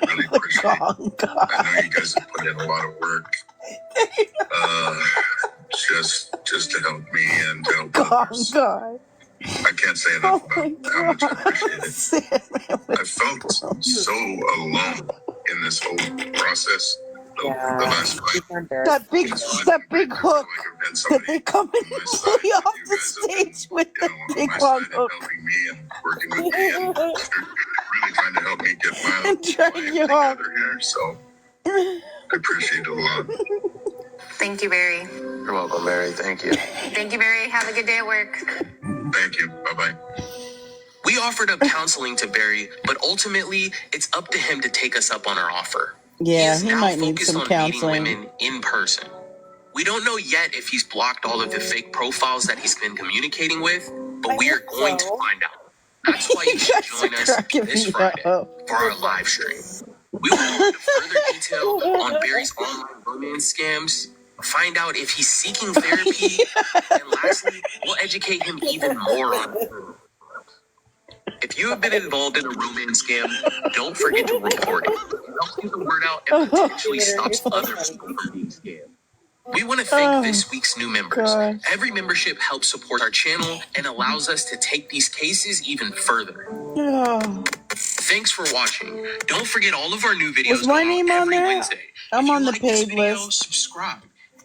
really appreciate it. I know you guys have put in a lot of work. Just to help me and to help others. God. I can't say enough about how much I appreciate it. I felt so alone in this whole process. The last 5 years. That big hook that they come and play off the stage with the big long hook. Helping me and working with me and really trying to help me get my And drag life you off. together here, so I appreciate it a lot. Thank you, Barry. You're welcome, Mary. Thank you. Thank you, Barry. Have a good day at work. Thank you. Bye-bye. We offered up counseling to Barry, but ultimately, it's up to him to take us up on our offer. Yeah, is he now might need focused some on counseling. meeting women in person. We don't know yet if he's blocked all of the fake profiles that he's been communicating with, but we are going to find out. That's why you should join us this Friday for our live stream. We will go into further detail on Barry's online romance scams, find out if he's seeking therapy, and lastly, we'll educate him even more on it. If you have been involved in a romance scam, don't forget to report it. It helps get the word out and potentially stops other people from being scammed. We want to thank this week's new members. gosh. Every membership helps support our channel and allows us to take these cases even further. Oh. Thanks for watching. Don't forget all of our new videos Was my go out name on every there? Wednesday. I'm If you on the like this paid video, list. subscribe.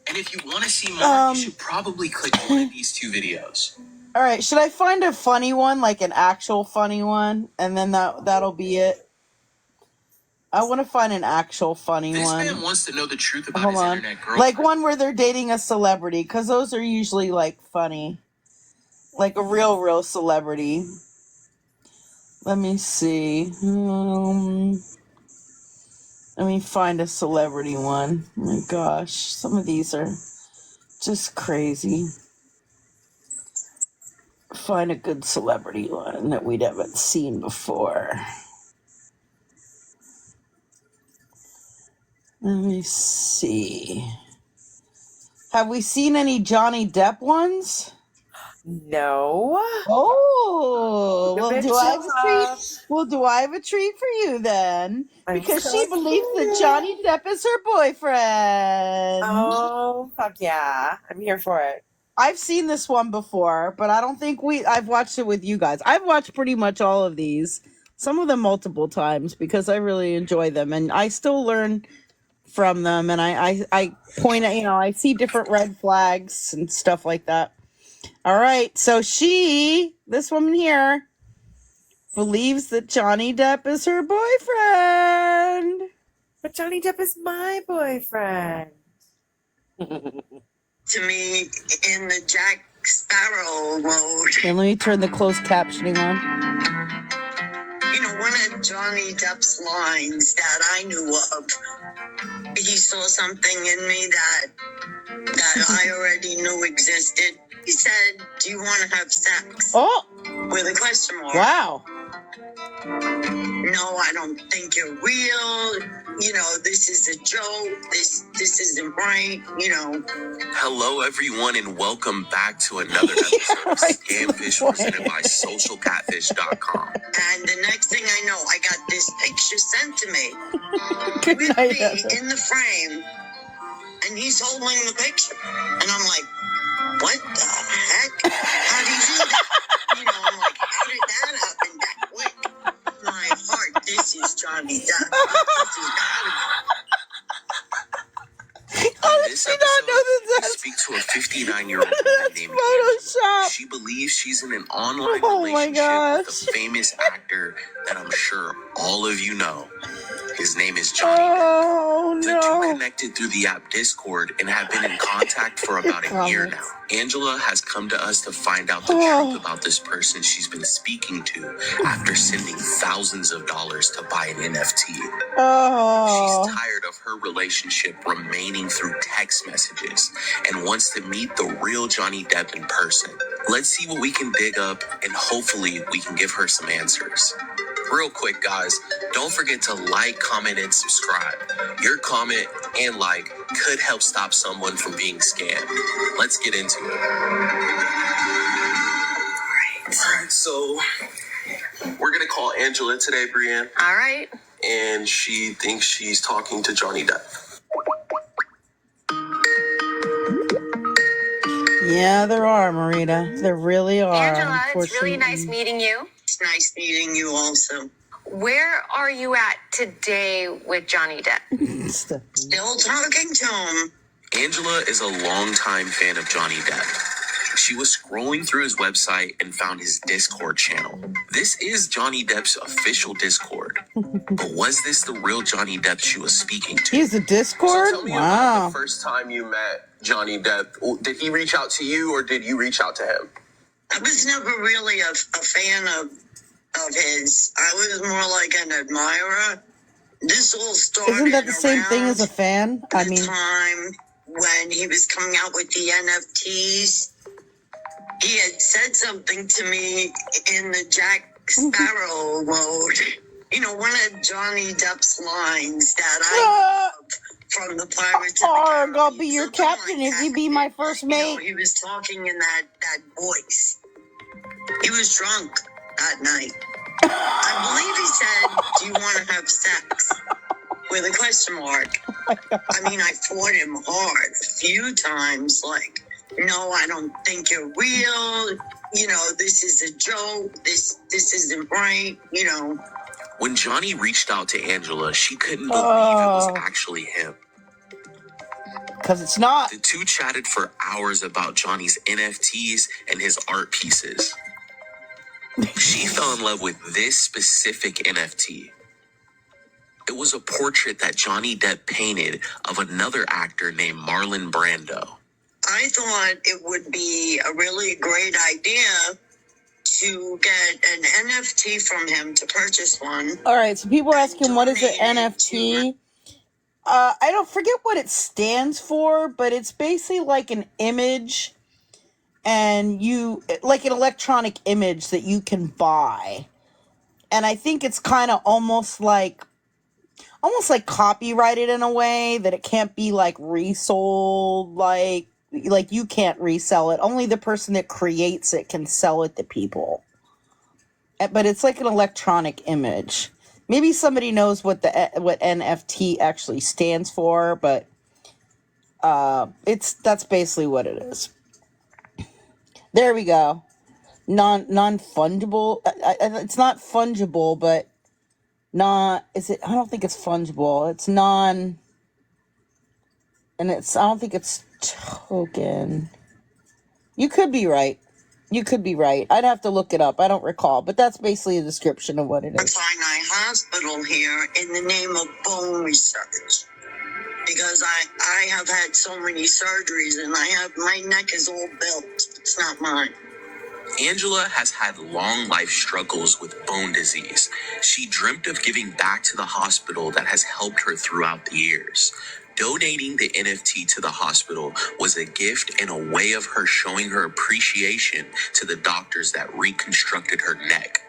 And if you want to see more, you should probably click one of these two videos. All right, should I find a funny one, like an actual funny one, and then that'll be it? I want to find an actual funny This one. man wants to know the truth about Hold his on. internet girlfriend. Like one where they're dating a celebrity, because those are usually like funny. Like a real celebrity. Let me see. Let me find a celebrity one. Oh my gosh, some of these are just crazy. Find a good celebrity one that we haven't seen before. Let me see. Have we seen any Johnny Depp ones? No. Oh, A well, bit do I have too a treat? rough. Well, do I have a treat for you then? I'm Because so she believes that excited. Johnny Depp is her boyfriend. Oh, fuck yeah. I'm here for it. I've seen this one before, but I don't think I've watched it with you guys. I've watched pretty much all of these, some of them multiple times because I really enjoy them and I still learn from them. And I point at, I see different red flags and stuff like that. All right. So this woman here, believes that Johnny Depp is her boyfriend. But Johnny Depp is my boyfriend. To me, in the Jack Sparrow mode. And let me turn the closed captioning on. You know, one of Johnny Depp's lines that I knew of, he saw something in me that I already knew existed. He said, "Do you want to have sex?" Oh! With a question mark. Wow. No, I don't think you're real. This is a joke. This isn't right. Hello, everyone, and welcome back to another episode of Scamfish presented by SocialCatfish.com. And the next thing I know, I got this picture sent to me Good with night, me Heather. in the frame, and he's holding the picture, and I'm like, what the heck? How did you do that? I'm like, how did that happen that quick? My heart, this is Johnny Depp. This is On this episode, we speak to a 59-year-old woman named Angela. She believes she's in an online relationship with a famous actor that I'm sure all of you know. His name is Johnny Depp. The two connected through the app Discord and have been in contact for about a year now. Angela has come to us to find out the truth about this person she's been speaking to after sending thousands of dollars to buy an NFT. She's tired of her relationship remaining through text messages and wants to meet the real Johnny Depp in person. Let's see what we can dig up and hopefully we can give her some answers. Real quick, guys, don't forget to like, comment, and subscribe. Your comment and like could help stop someone from being scammed. Let's get into it. All right, so we're going to call Angela today, Brienne. All right. And she thinks she's talking to Johnny Depp. Yeah, there are, Marita. There really are. Angela, it's really nice meeting you. It's nice meeting you also. Where are you at today with Johnny Depp? Still talking to him. Angela is a longtime fan of Johnny Depp. She was scrolling through his website and found his Discord channel. This is Johnny Depp's official Discord. But was this the real Johnny Depp she was speaking to? He's a Discord? So tell me about the first time you met Johnny Depp. Did he reach out to you or did you reach out to him? I was never really a fan of his. I was more like an admirer. This all started Isn't that the same thing as a fan? I mean, time when he was coming out with the NFTs. He had said something to me in the Jack Sparrow mode. You know, one of Johnny Depp's lines that I love from the Pirates of the Caribbean. I'll be your captain if you be my first mate. You know, he was talking in that voice. He was drunk that night. I believe he said, "Do you want to have sex?" With a question mark. I mean, I fought him hard a few times, like, no, I don't think you're real. You know, this is a joke. This isn't right, you know. When Johnny reached out to Angela, she couldn't believe it was actually him. Because it's not. The two chatted for hours about Johnny's NFTs and his art pieces. She fell in love with this specific NFT. It was a portrait that Johnny Depp painted of another actor named Marlon Brando. I thought it would be a really great idea to get an NFT from him, to purchase one. All right, so people are asking, what is an NFT? I don't forget what it stands for, but it's basically like an image, and like an electronic image that you can buy. And I think it's kind of almost like copyrighted in a way that it can't be like resold, like you can't resell it. Only the person that creates it can sell it to people. But it's like an electronic image. Maybe somebody knows what NFT actually stands for, but that's basically what it is. There we go. Non-fungible. It's not fungible, but is it? I don't think it's fungible. It's non, and I don't think it's token. You could be right. I'd have to look it up. I don't recall, but that's basically a description of what it is. Sinai Hospital here in the name of bone research. Because I have had so many surgeries and my neck is all built. It's not mine. Angela has had long life struggles with bone disease. She dreamt of giving back to the hospital that has helped her throughout the years. Donating the NFT to the hospital was a gift and a way of her showing her appreciation to the doctors that reconstructed her neck.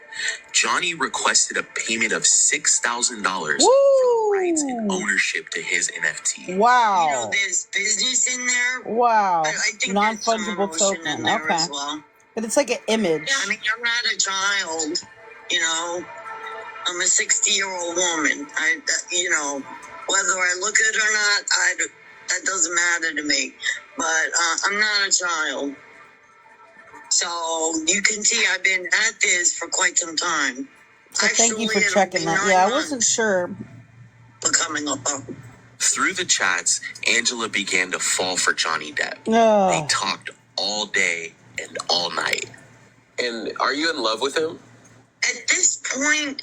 Johnny requested a payment of $6,000 for the rights and ownership to his NFT. Wow. You know, there's business in there. Wow. I think non-fungible token. Okay. As well. But it's like an image. I mean, I'm not a child, you know. I'm a 60-year-old woman. You know, whether I look it or not, that doesn't matter to me. But I'm not a child. So you can see I've been at this for quite some time. So thank you for checking that. Yeah, I wasn't sure. Coming up. Through the chats, Angela began to fall for Johnny Depp. Oh. They talked all day and all night. And are you in love with him? At this point,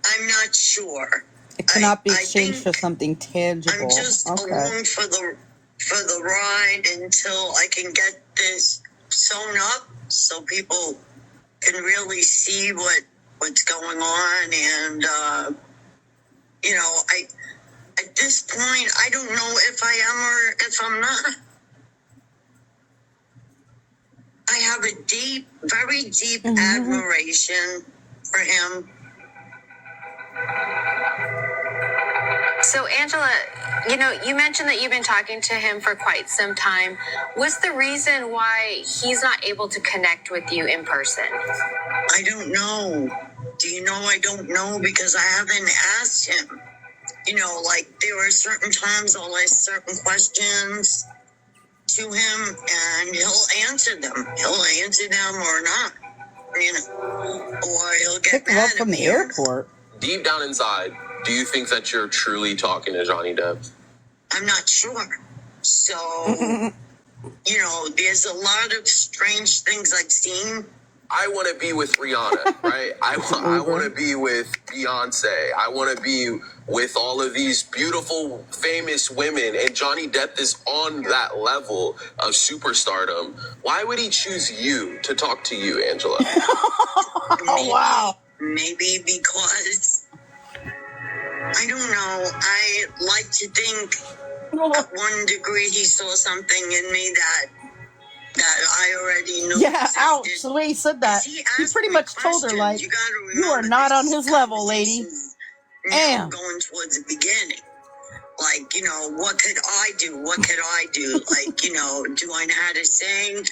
I'm not sure. It cannot be exchanged for something tangible. I'm just along for the ride until I can get this sewn up so people can really see what's going on. And you know, at this point, I don't know if I am or if I'm not. I have a deep, very deep admiration for him. So, Angela, you know, you mentioned that you've been talking to him for quite some time. What's the reason why he's not able to connect with you in person? I don't know. Do you know I don't know? Because I haven't asked him. You know, like, there are certain times I'll ask certain questions to him, and he'll answer them. He'll answer them or not, you know, or he'll get mad from at the me. airport. Deep down inside, do you think that you're truly talking to Johnny Depp? I'm not sure. So, you know, there's a lot of strange things I've seen I want to be with Rihanna, right? I want to be with Beyonce. I want to be with all of these beautiful, famous women. And Johnny Depp is on that level of superstardom. Why would he choose you to talk to you, Angela? Wow. Maybe because, I don't know, I like to think at one degree he saw something in me that I already knew. Yeah, ouch. The way he said that. He pretty much told her, like, you are not on his level, lady. Damn. Going towards the beginning. Like, you know, what could I do? What could I do? Like, you know, do I know how to sing?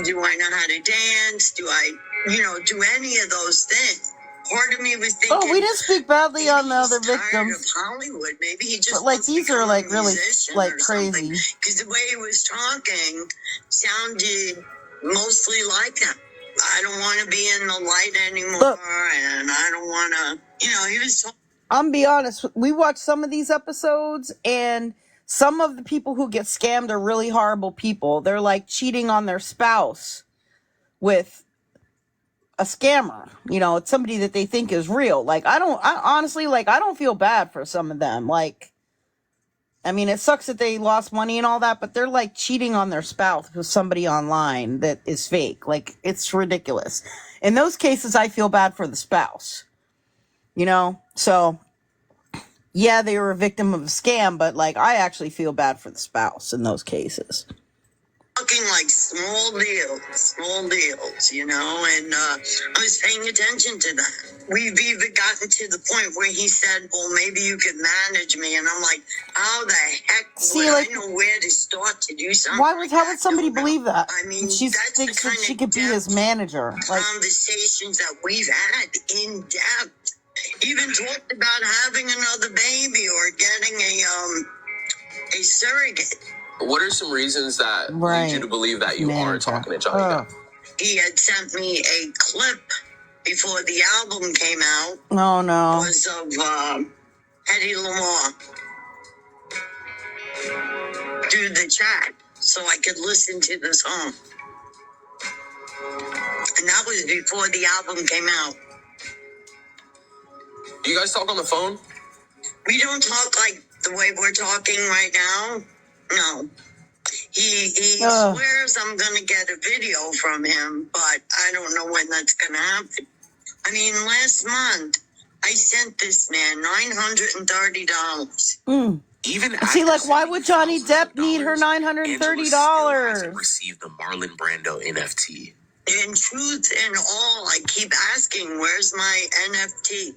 Do I know how to dance? Do I, you know, do any of those things? Part of me was thinking, oh, we didn't speak badly on the other victims. Tired of Hollywood. Maybe he just but like these are like really like crazy. Because the way he was talking sounded mostly like him. I don't want to be in the light anymore, and I don't want to, you know, he was talking. I'm be honest, we watched some of these episodes, and some of the people who get scammed are really horrible people. They're like cheating on their spouse with a scammer. You know, it's somebody that they think is real. Like, I honestly, like, I don't feel bad for some of them. Like, I mean, it sucks that they lost money and all that, but they're like cheating on their spouse with somebody online that is fake. Like, it's ridiculous. In those cases, I feel bad for the spouse. You know? So, yeah, they were a victim of a scam, but like, I actually feel bad for the spouse in those cases. Looking like small deals, you know, and I was paying attention to that. We've even gotten to the point where he said, well, maybe you could manage me. And I'm like, how the heck would I know where to start to do something? How would somebody believe that? I mean, she thinks that she could be his manager. Like, conversations that we've had in depth. Even talked about having another baby or getting a surrogate. What are some reasons that lead you to believe that you are talking to Johnny Depp? He had sent me a clip before the album came out. Oh, no. Was of Hedy Lamarr through the chat so I could listen to the song. And that was before the album came out. Do you guys talk on the phone? We don't talk like the way we're talking right now. No. He swears I'm going to get a video from him, but I don't know when that's going to happen. I mean, last month, I sent this man $930. Even see, like, why would Johnny Depp need her $930? Received the Marlon Brando NFT. In truth and all, I keep asking, where's my NFT?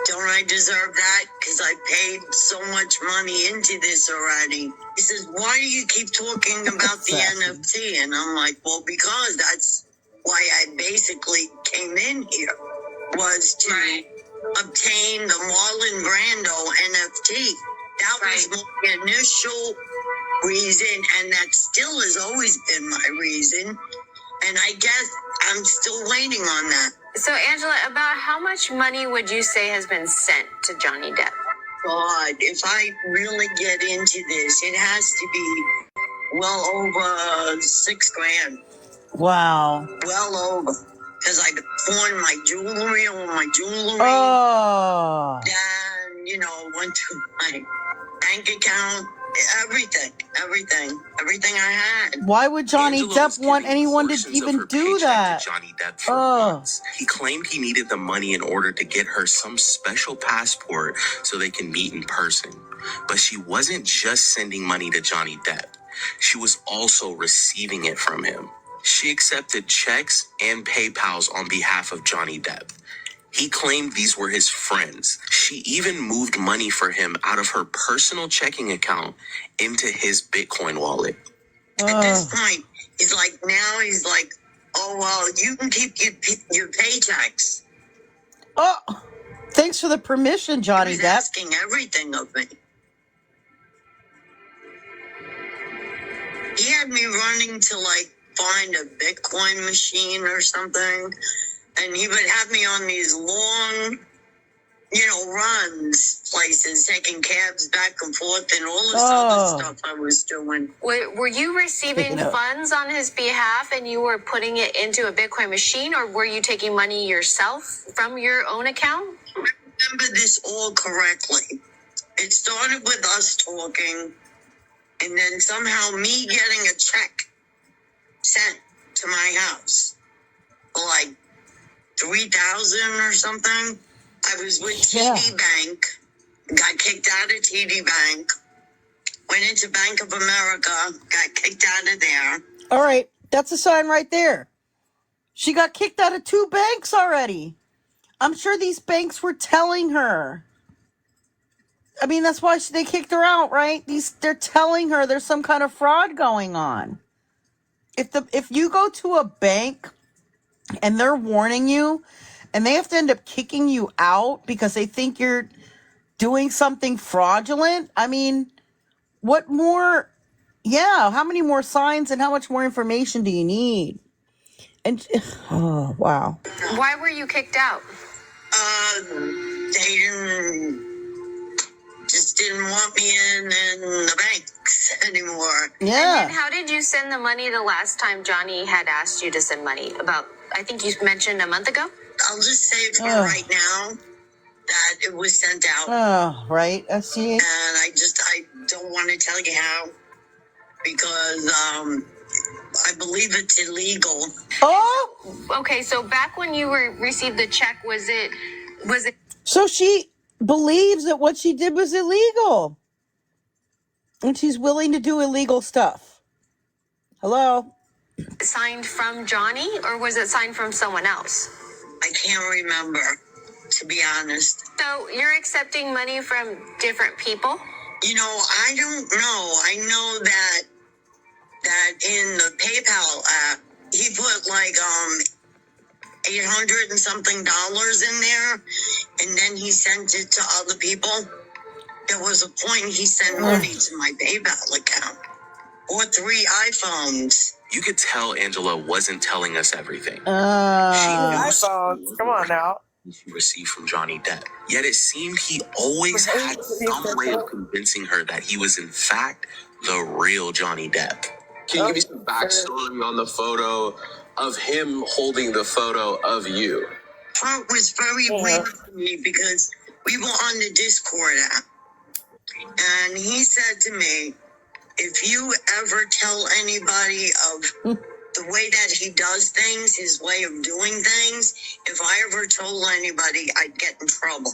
Don't I deserve that? Because I paid so much money into this already. He says, why do you keep talking about the NFT? And I'm like, well, because that's why I basically came in here, was to obtain the Marlon Brando NFT. That was my initial reason, and that still has always been my reason. And I guess I'm still waiting on that. So, Angela, about how much money would you say has been sent to Johnny Depp? God, if I really get into this, it has to be well over $6,000. Wow. Well over. Because I pawned my jewelry, all my jewelry. Oh. And, you know, went to my bank account. Everything I had. Why would Johnny Depp want anyone to even do that? Johnny Depp for months. He claimed he needed the money in order to get her some special passport so they can meet in person. But she wasn't just sending money to Johnny Depp. She was also receiving it from him. She accepted checks and PayPals on behalf of Johnny Depp. He claimed these were his friends. She even moved money for him out of her personal checking account into his Bitcoin wallet. At this point, he's like, oh, well, you can keep your paychecks. Oh, thanks for the permission, Johnny Depp. He was asking everything of me. He had me running to, like, find a Bitcoin machine or something. And he would have me on these long, runs places, taking cabs back and forth, and all this other stuff I was doing. Were you receiving funds on his behalf and you were putting it into a Bitcoin machine, or were you taking money yourself from your own account? I remember this all correctly. It started with us talking, and then somehow me getting a check sent to my house for like $3,000 or something. I was with TD Bank, got kicked out of TD Bank, went into Bank of America, got kicked out of there. All right, that's a sign right there. She got kicked out of 2 banks already. I'm sure these banks were telling her. I mean, that's why they kicked her out, right? They're telling her there's some kind of fraud going on. If you go to a bank and they're warning you, and they have to end up kicking you out because they think you're doing something fraudulent, I mean, what more? Yeah, how many more signs and how much more information do you need? And oh wow. Why were you kicked out? They just didn't want me in the banks anymore. Yeah. And then how did you send the money the last time Johnny had asked you to send money? About, I think you mentioned a month ago? I'll just say for right now that it was sent out. Oh, right. I see. And I don't want to tell you how, because I believe it's illegal. Oh, okay. So back when you received the check, was it? So she believes that what she did was illegal, and she's willing to do illegal stuff. Hello? Signed from Johnny, or was it signed from someone else? I can't remember, to be honest. So you're accepting money from different people? I don't know. I know that in the PayPal app, he put like $800 and something in there, and then he sent it to other people. There was a point he sent money to my PayPal account, or 3 iPhones. You could tell Angela wasn't telling us everything. iPhones. Come on now. She received from Johnny Depp. Yet it seemed he always had some way of convincing her that he was in fact the real Johnny Depp. Can you give me some backstory on the photo of him holding the photo of you? Part was very weird for me because we were on the Discord app, and he said to me, if you ever tell anybody of the way that he does things, his way of doing things, if I ever told anybody, I'd get in trouble.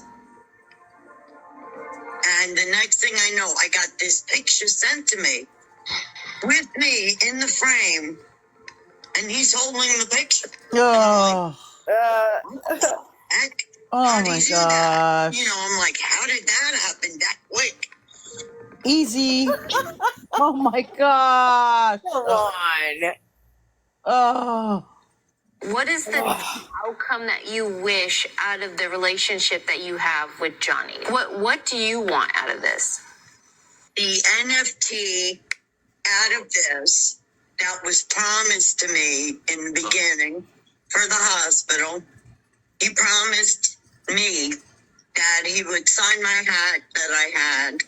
And the next thing I know, I got this picture sent to me with me in the frame, and he's holding the picture. Oh. Heck? Oh How do my you do gosh. that? I'm like, how did that happen that quick? Easy. Oh my gosh. Come on. Oh. What is the outcome that you wish out of the relationship that you have with Johnny? What do you want out of this? The NFT out of this that was promised to me in the beginning for the hospital. He promised me that he would sign my hat that I had.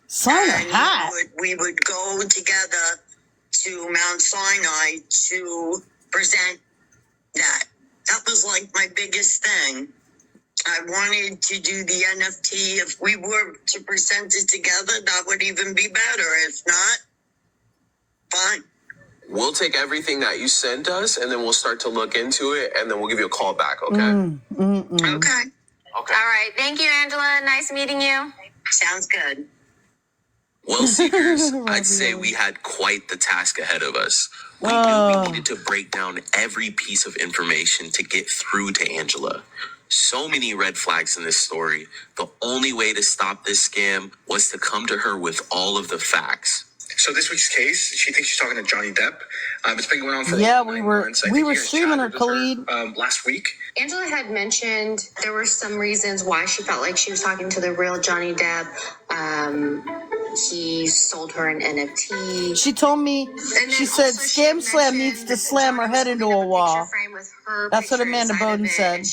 Sign a hat? We would go together to Mount Sinai to present that. That was like my biggest thing. I wanted to do the NFT. If we were to present it together, that would even be better. If not, fine. We'll take everything that you sent us, and then we'll start to look into it, and then we'll give you a call back, okay? Okay. All right. Thank you, Angela. Nice meeting you. Sounds good. Well, Seekers, I'd say we had quite the task ahead of us. We knew we needed to break down every piece of information to get through to Angela. So many red flags in this story. The only way to stop this scam was to come to her with all of the facts. So this week's case, she thinks she's talking to Johnny Depp. It's been going on for we were streaming her, Khalid. Last week. Angela had mentioned there were some reasons why she felt like she was talking to the real Johnny Depp. He sold her an NFT. She told me, she said ScamSlam needs to slam her head into a wall. That's what Amanda Bowden said.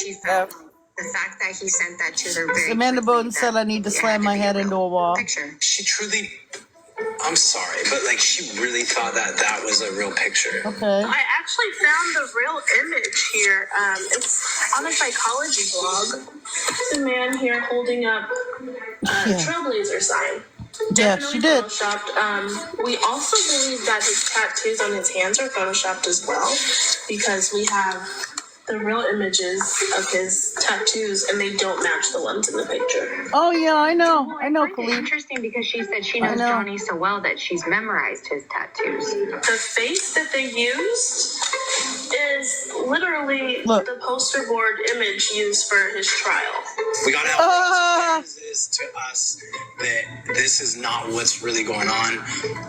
The fact that he sent that to her very Amanda quickly, Bowden said I need to it slam had my be head real into a wall. Picture. She truly, I'm sorry, but like she really thought that was a real picture. Okay. I actually found the real image here. It's on a psychology blog. It's a man here holding up a Trailblazer sign. Yeah, she did. Photoshopped. We also believe that his tattoos on his hands are photoshopped as well, because we have the real images of his tattoos and they don't match the ones in the picture. Oh yeah, I know. I know, It's Khalid. interesting because she said she knows Johnny so well that she's memorized his tattoos. The face that they used is literally the poster board image used for his trial. We gotta help is to us that this is not what's really going on.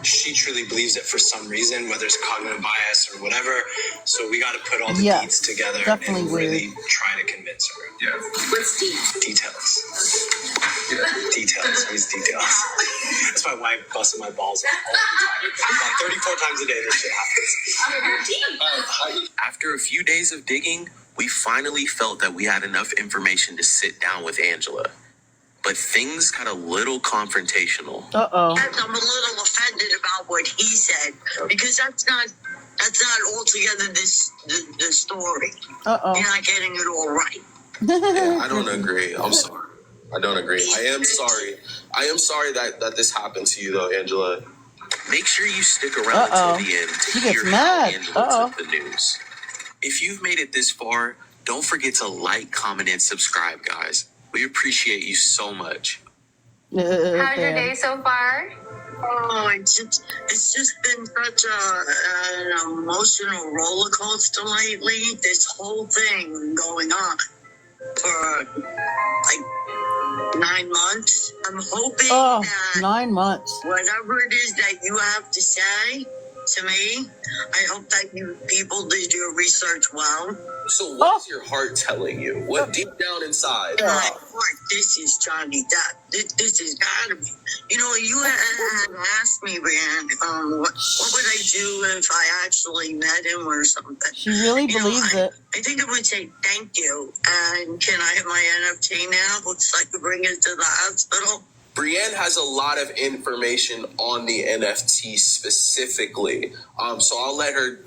She truly believes it for some reason, whether it's cognitive bias or whatever. So we got to put all the deeds together and really try to convince her. Yeah. What's deeds? Details. Details. These details. That's my wife busting my balls all the time. Like 34 times a day, this shit happens. After a few days of digging, we finally felt that we had enough information to sit down with Angela. But things got a little confrontational. Uh-oh. I'm a little offended about what he said, because that's not altogether the story. Uh-oh. You're not getting it all right. Yeah, I don't agree. I'm sorry. I don't agree. I am sorry. I am sorry that this happened to you, though, Angela. Make sure you stick around until the end to hear how Angela took the news. If you've made it this far, don't forget to like, comment, and subscribe, guys. We appreciate you so much. How's your day so far? Oh, it's just been such an emotional roller coaster lately. This whole thing going on for like 9 months. I'm hoping that 9 months. whatever it is that you have to say to me, I hope that you people did your research well. So what's your heart telling you? What deep down inside? In my heart, this is Johnny Depp. This has got to be. You know, you had asked me, Rand, what would I do if I actually met him or something? She really believes it. I think I would say thank you. And can I have my NFT now so I can bring it to the hospital? Brienne has a lot of information on the NFT specifically. So I'll let her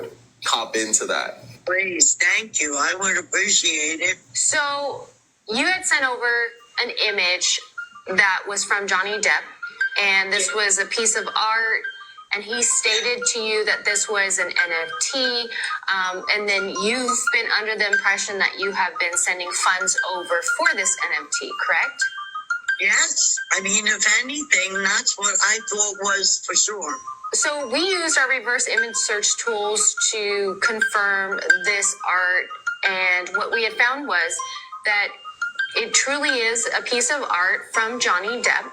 hop into that. Please, thank you. I would appreciate it. So you had sent over an image that was from Johnny Depp, and this was a piece of art, and he stated to you that this was an NFT, and then you've been under the impression that you have been sending funds over for this NFT, correct? Yes. I mean, if anything, that's what I thought was for sure. So we used our reverse image search tools to confirm this art, and what we had found was that it truly is a piece of art from Johnny Depp.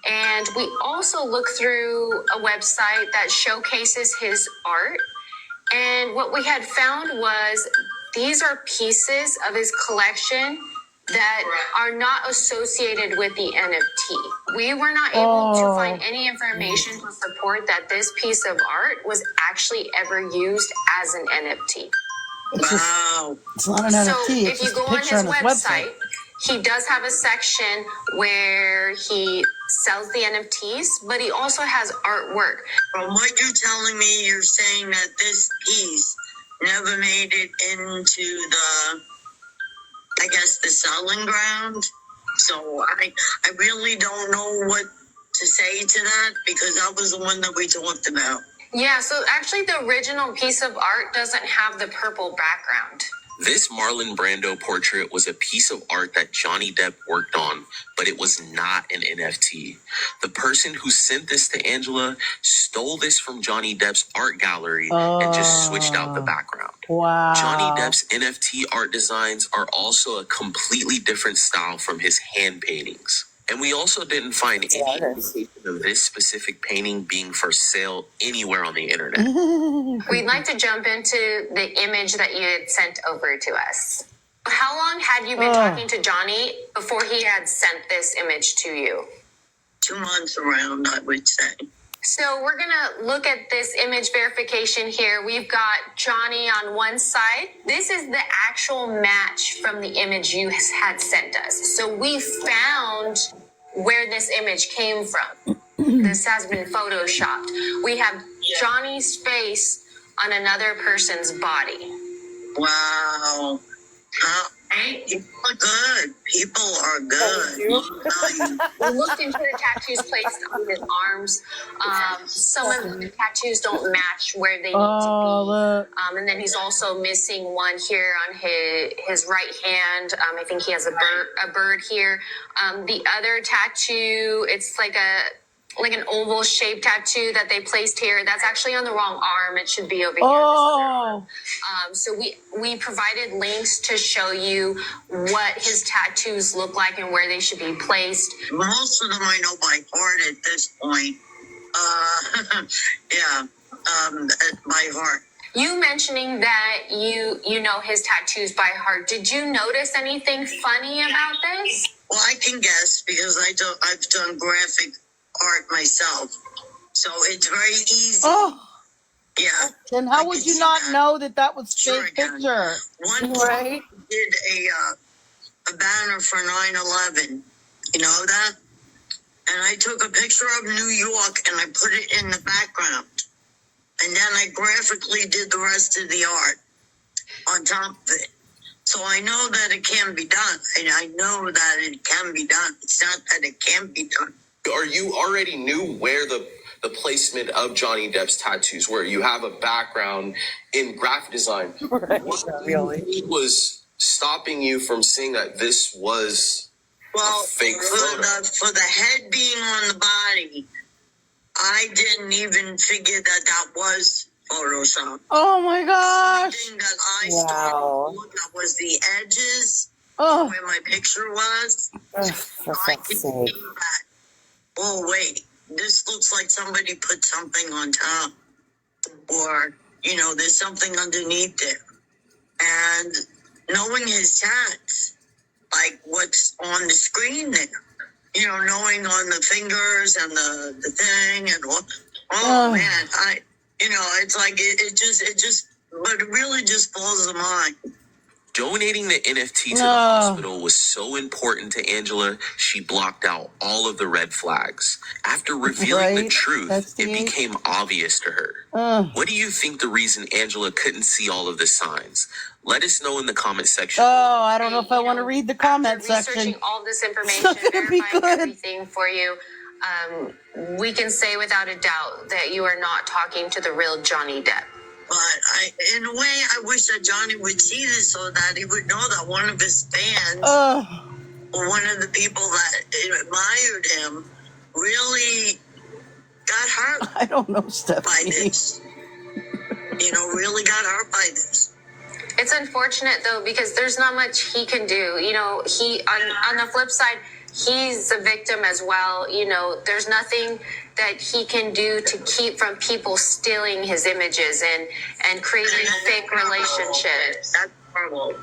And we also looked through a website that showcases his art, and what we had found was these are pieces of his collection that are not associated with the NFT. We were not able to find any information to support that this piece of art was actually ever used as an NFT. It's not an NFT. So It's if you just a go on picture his on his website, he does have a section where he sells the NFTs, but he also has artwork. From what you're telling me, you're saying that this piece never made it into I guess the selling ground. So I really don't know what to say to that, because that was the one that we talked about. Yeah, so actually the original piece of art doesn't have the purple background. This Marlon Brando portrait was a piece of art that Johnny Depp worked on, but it was not an NFT. The person who sent this to Angela stole this from Johnny Depp's art gallery and just switched out the background. Wow. Johnny Depp's NFT art designs are also a completely different style from his hand paintings. And we also didn't find any indication of this specific painting being for sale anywhere on the internet. We'd like to jump into the image that you had sent over to us. How long had you been talking to Johnny before he had sent this image to you? 2 months around, I would say. So we're going to look at this image verification here. We've got Johnny on one side. This is the actual match from the image you had sent us. So we found where this image came from. This has been photoshopped. We have Johnny's face on another person's body. Wow. You look good. People are good. We looked into the tattoos placed on his arms. Some of the tattoos don't match where they need to be. And then he's also missing one here on his right hand. I think he has a bird here. The other tattoo, it's like an oval shaped tattoo that they placed here. That's actually on the wrong arm. It should be over here. So we provided links to show you what his tattoos look like and where they should be placed. Most of them I know by heart at this point. By heart. You mentioning that you know his tattoos by heart. Did you notice anything funny about this? Well, I can guess because I've done graphic art myself, so it's very easy. Oh. Yeah. Then how would you not know that was fake picture? One right? Did a banner for 9/11. You know that? And I took a picture of New York and I put it in the background. And then I graphically did the rest of the art on top of it. So I know that it can be done. And I know that it can be done. It's not that it can't be done. Or you already knew where the placement of Johnny Depp's tattoos were. You have a background in graphic design. Right, what was stopping you from seeing that this was a fake photo? For the head being on the body, I didn't even figure that was Photoshop. Oh my gosh! The thing that I started to look at was the edges where my picture was. I could see that. Oh wait, this looks like somebody put something on top, or there's something underneath there. And knowing his tats, like what's on the screen there. Knowing on the fingers and the thing and man, it's like it just, but it really just blows the mind. Donating the NFT to the hospital was so important to Angela, she blocked out all of the red flags. After revealing the truth, it became obvious to her. What do you think the reason Angela couldn't see all of the signs? Let us know in the comment section. Oh, I don't know if I want to read the comment section. Researching all this information, verifying everything for you, we can say without a doubt that you are not talking to the real Johnny Depp. But in a way, I wish that Johnny would see this so that he would know that one of his fans, or one of the people that admired him, really got hurt. I don't know, Stephanie. By this. Really got hurt by this. It's unfortunate though because there's not much he can do. He on the flip side, he's a victim as well. There's nothing that he can do to keep from people stealing his images and creating fake relationships. That's horrible.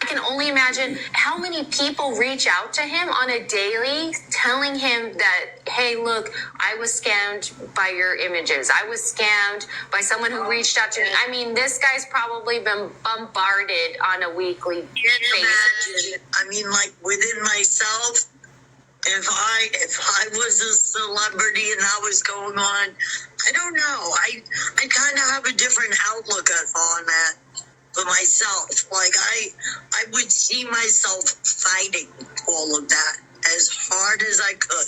I can only imagine how many people reach out to him on a daily telling him that, hey, look, I was scammed by your images. I was scammed by someone who reached out to me. I mean, this guy's probably been bombarded on a weekly basis. I mean, like within myself, if I was a celebrity and I was going on, I don't know. I kind of have a different outlook on that. For myself, like I would see myself fighting all of that as hard as I could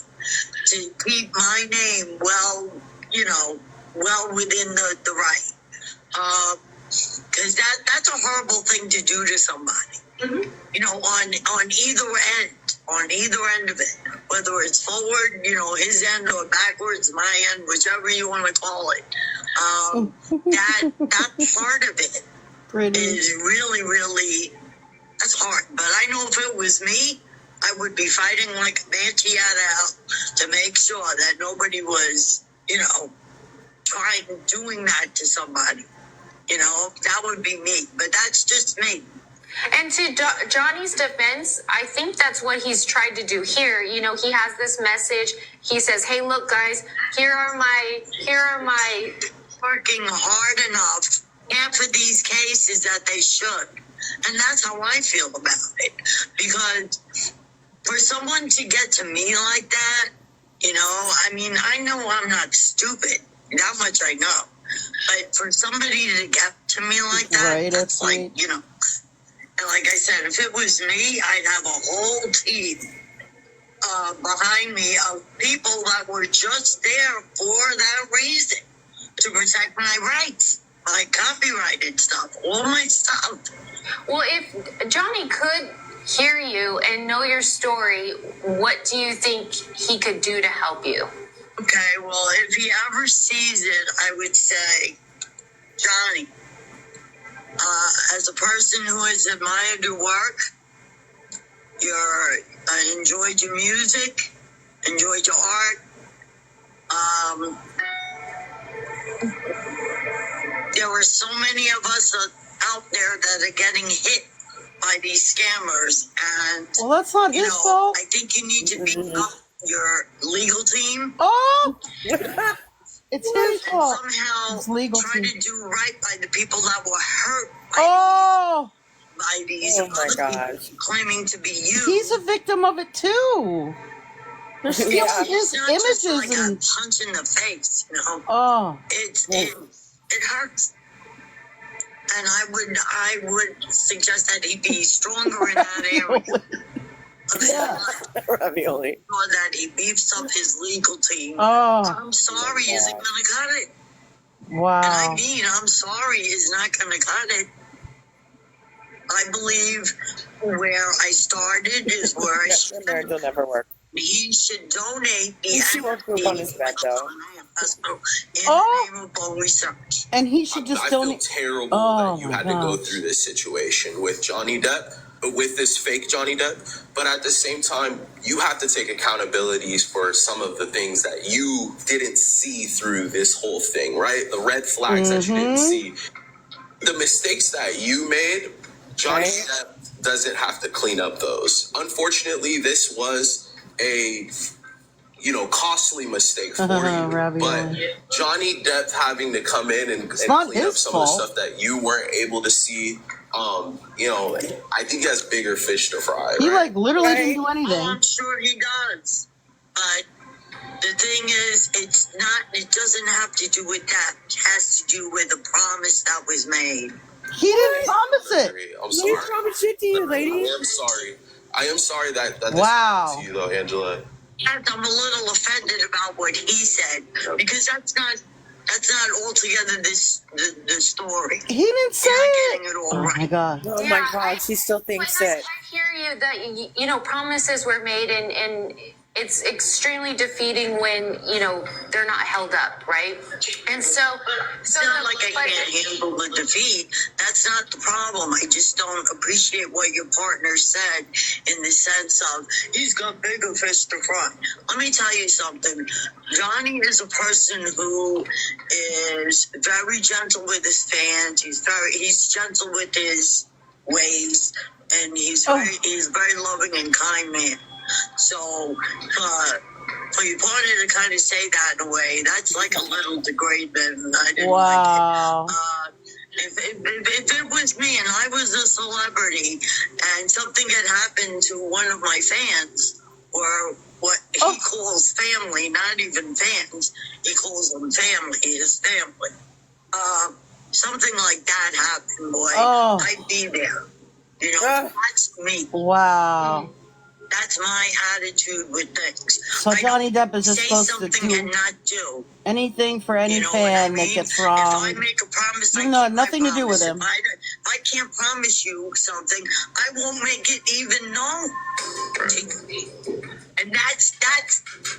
to keep my name well within the right. Because that's a horrible thing to do to somebody. Mm-hmm. On either end of it, whether it's forward, his end or backwards, my end, whichever you want to call it. That part of it. Is really, really, that's hard. But I know if it was me, I would be fighting like a banshee out of hell to make sure that nobody was, doing that to somebody. That would be me. But that's just me. And to Johnny's defense, I think that's what he's tried to do here. You know, he has this message. He says, "Hey, look, guys, here are my working hard enough. Half of these cases that they should, and that's how I feel about it. Because for someone to get to me like that, you know, I mean, I know I'm not stupid. That much I know. But for somebody to get to me like that, Right, that's that's like, right. you know. And like I said, if it was me, I'd have a whole team behind me of people that were just there for that reason, to protect my rights, my copyrighted stuff, all my stuff. Well, if Johnny could hear you and know your story, what do you think he could do to help you? Okay, well, if he ever sees it, I would say, Johnny, as a person who has admired your work, enjoyed your music, enjoyed your art, there were so many of us out there that are getting hit by these scammers, and Well, that's not his fault. I think you need to beef up your legal team. Oh, it's his And fault. somehow His legal try team. to do right by the people that were hurt by these Oh my gosh. claiming to be you. He's a victim of it too. They're stealing Yeah. his It's not just images like and a punch in the face, you know. oh, It hurts. And I would suggest that he be stronger in that area. yeah. Ravioli. Or that he beefs up his legal team. Oh, I'm sorry, isn't going to cut it. And I wow. mean, I'm sorry is not going to cut it. I believe where I started is where I Yes, should. marriage will never work. He should donate the She won't poop on his bed though. in the name of bone research. And he should just I feel donate. terrible Oh, that you my had to go gosh. through this situation with Johnny Depp, with this fake Johnny Depp. But at the same time, you have to take accountabilities for some of the things that you didn't see through this whole thing, right? The red flags that you didn't see. The mistakes that you made, Johnny Depp doesn't have to clean up those. Unfortunately, this was a costly mistake for you. Ravioli. But Johnny Depp having to come in and not clean up his some fault. of the stuff that you weren't able to see, I think he has bigger fish to fry. He right? literally didn't do Oh, anything. I'm sure he does. But the thing is, it doesn't have to do with that. It has to do with the promise that was made. He didn't promise it. I'm He sorry. promised shit to you, lady. I am sorry that this Wow. happened to you, though, Angela. I'm a little offended about what he said, because that's not altogether the story. He didn't say You're not it. getting it all Oh right. my god. Oh my god, she still thinks it. I hear you that promises were made, and it's extremely defeating when they're not held up, right? And so It's not like I can't handle the defeat. That's not the problem. I just don't appreciate what your partner said in the sense of he's got bigger fish to fry. Let me tell you something. Johnny is a person who is very gentle with his fans. He's gentle with his ways, and he's very loving and kind man. So, for your partner to kind of say that in a way, that's like a little degrading. I didn't Wow. like it. If it was me and I was a celebrity and something had happened to one of my fans, or what he calls family, not even fans, he calls them family, his family, something like that happened, boy, I'd be there. That's me. Wow. That's my attitude with things. So Johnny Depp is just Say supposed to something do and not do. anything for any You know fan what I that mean? gets If I wrong. make a promise, I Even though it keep had nothing my to do with promise. him. If I can't promise you something, I won't make it even known. And that's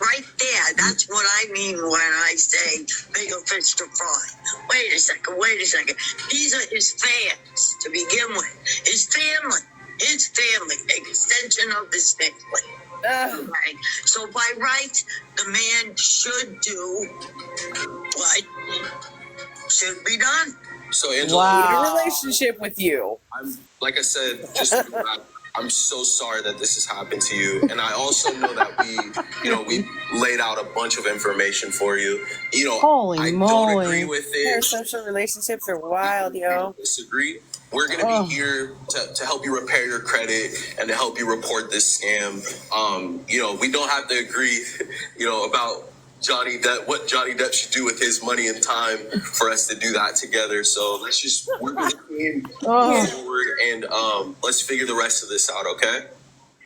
right there. That's what I mean when I say bigger fish to fry. Wait a second. These are his fans to begin with. His family, extension of his family. Okay. So by right, the man should do what should be done. So Angela, I need a relationship with you. I'm like I said, I'm so sorry that this has happened to you, and I also know that we laid out a bunch of information for you. Holy moly. Don't agree with it. Parasocial relationships are wild, yo. Disagree. We're gonna be here to help you repair your credit and to help you report this scam. We don't have to agree, about Johnny Depp, what Johnny Depp should do with his money and time for us to do that together. So let's just work as a team forward and let's figure the rest of this out, okay?